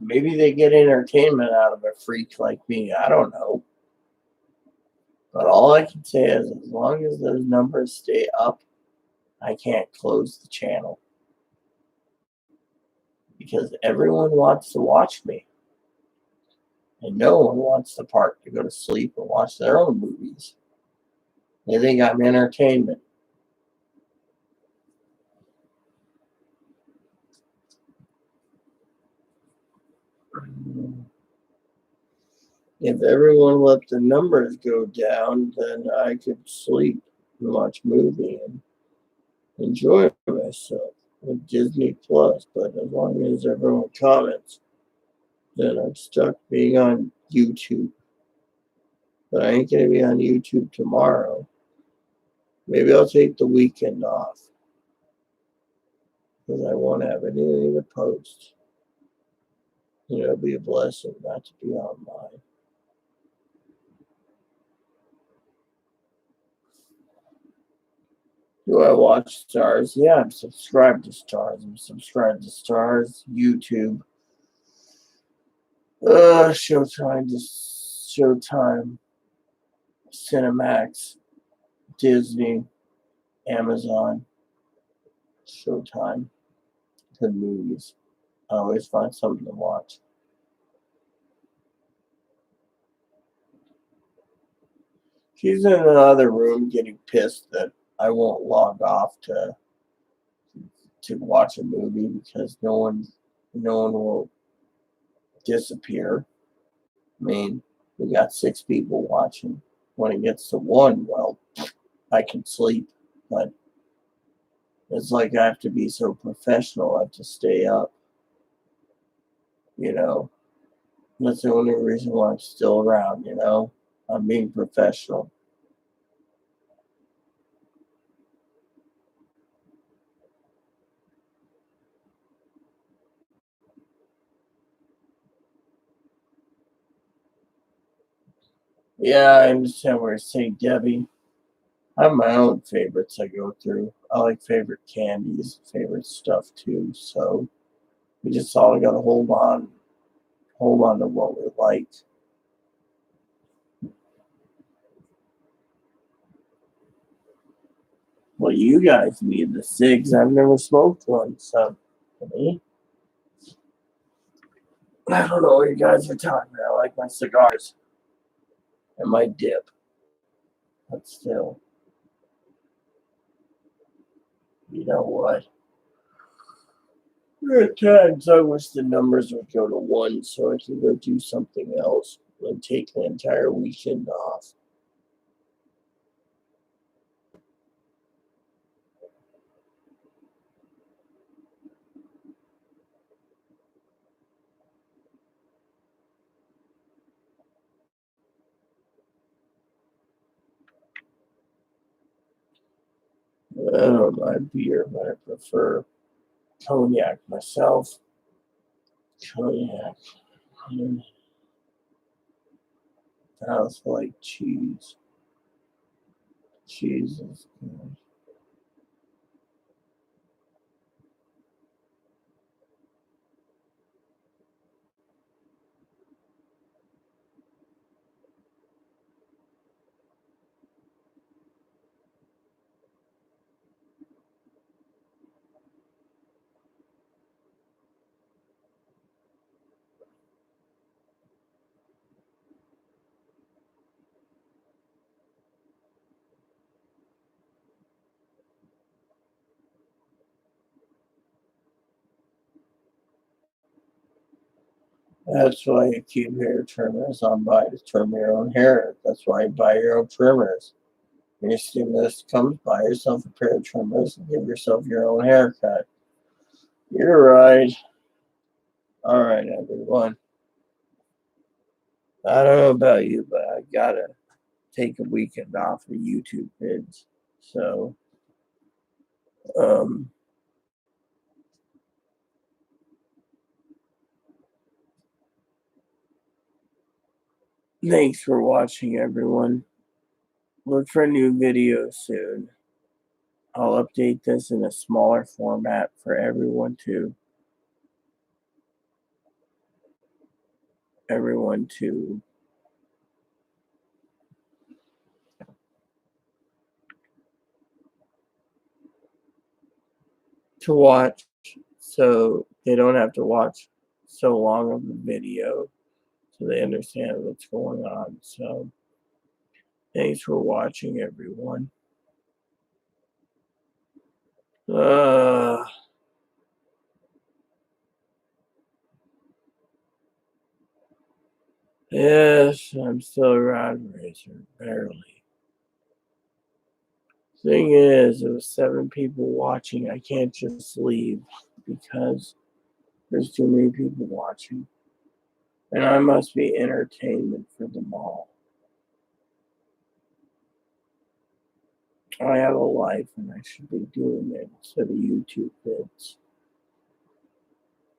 Maybe they get entertainment out of a freak like me. I don't know. But all I can say is as long as those numbers stay up, I can't close the channel because everyone wants to watch me. And no one wants the park to go to sleep or watch their own movies. They think I'm entertainment. If everyone let the numbers go down, then I could sleep and watch movie and enjoy myself with Disney Plus. But as long as everyone comments, then I'm stuck being on YouTube. But I ain't gonna be on YouTube tomorrow. Maybe I'll take the weekend off because I won't have anything to post. It'll be a blessing not to be online. Do I watch Stars? Yeah, I'm subscribed to Stars. I'm subscribed to Stars, YouTube, Showtime, Cinemax, Disney, Amazon, Showtime. Good movies. I always find something to watch. She's in another room getting pissed that I won't log off to watch a movie because no one will disappear. I mean, we got 6 people watching. When it gets to one, well, I can sleep. But it's like I have to be so professional. I have to stay up. You know, that's the only reason why I'm still around. I'm being professional. Yeah, I understand what you're saying, Debbie. I have my own favorites I go through. I like favorite candies, favorite stuff too. So we just all got to hold on to what we like. Well, you guys need the cigs. I've never smoked one, so for me, I don't know what you guys are talking about. I like my cigars and my dip, but still, you know what? At times, I wish the numbers would go to one so I can go do something else. and take the entire weekend off. I don't mind beer, but I prefer cognac myself. Cognac. Sounds like cheese. Cheese is good. That's why you keep hair trimmers on by to trim your own hair. That's why you buy your own trimmers. When your stimulus comes, buy yourself a pair of trimmers and give yourself your own haircut. You're right. All right, everyone. I don't know about you, but I gotta take a weekend off of YouTube vids. So, um, thanks for watching, everyone. Look for new videos soon. I'll update this in a smaller format for everyone to watch, so they don't have to watch so long of the video, so they understand what's going on. So thanks for watching, everyone. Yes, I'm still around, Razor, barely. Thing is, there was 7 people watching. I can't just leave because there's too many people watching. And I must be entertainment for them all. I have a life and I should be doing it instead of YouTube vids.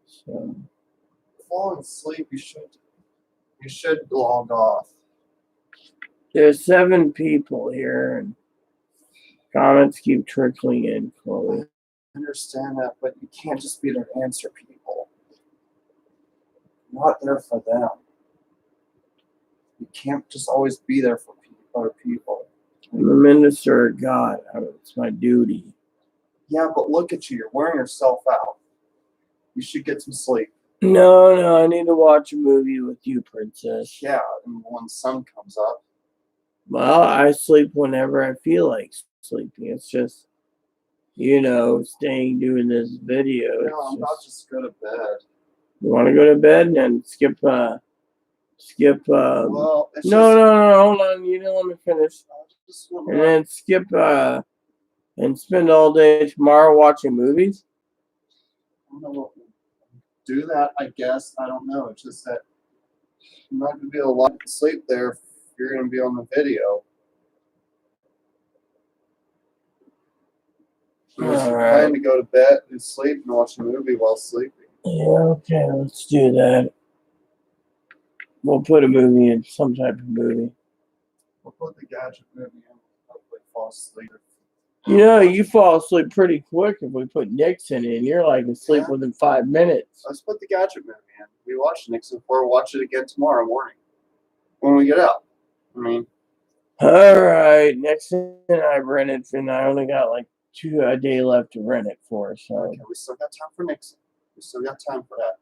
So, Falling asleep, you should log off. there's 7 people here and comments keep trickling in, Chloe. I understand that, but you can't just be there to answer people. You're not there for them. You can't just always be there for other people. I'm a minister of God. It's my duty. Yeah, but look at you. You're wearing yourself out. You should get some sleep. No, I need to watch a movie with you, Princess. Yeah, and when the sun comes up. Well, I sleep whenever I feel like sleeping. It's just, staying doing this video. No, I'm about to just go to bed. You want to go to bed and then skip. Well, it's no, hold on. You didn't let me finish. And then skip and spend all day tomorrow watching movies. I don't know what do that, I guess. I don't know. It's just that I'm not going to be able to sleep there if you're going to be on the video. Unless you plan to go to bed and sleep and watch a movie while sleeping. Yeah, okay, let's do that. We'll put a movie in, some type of movie. We'll put the gadget movie in. Hopefully fall asleep. You fall asleep pretty quick if we put Nixon in. You're like asleep within 5 minutes. Let's put the gadget movie in. We watched Nixon before. We'll watch it again tomorrow morning when we get out. All right, Nixon I rented, and I only got like a day left to rent it for. So okay, we still got time for Nixon. We still got time for that.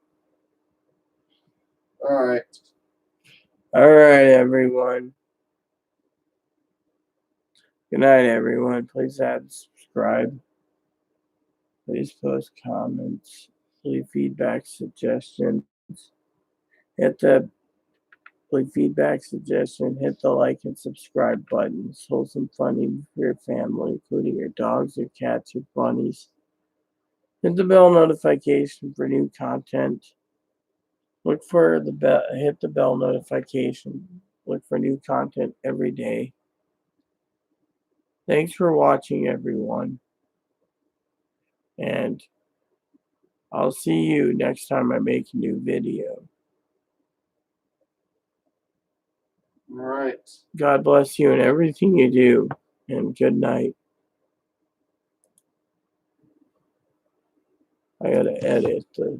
All right, everyone. Good night, everyone. Please subscribe. Please post comments. Leave feedback, suggestions. Hit the Leave feedback, suggestion, hit the like and subscribe buttons. Wholesome funny for your family, including your dogs, your cats, your bunnies. Hit the bell notification for new content. Look for the bell. Hit the bell notification. Look for new content every day. Thanks for watching, everyone. And I'll see you next time I make a new video. All right. God bless you in everything you do. And good night. I gotta edit the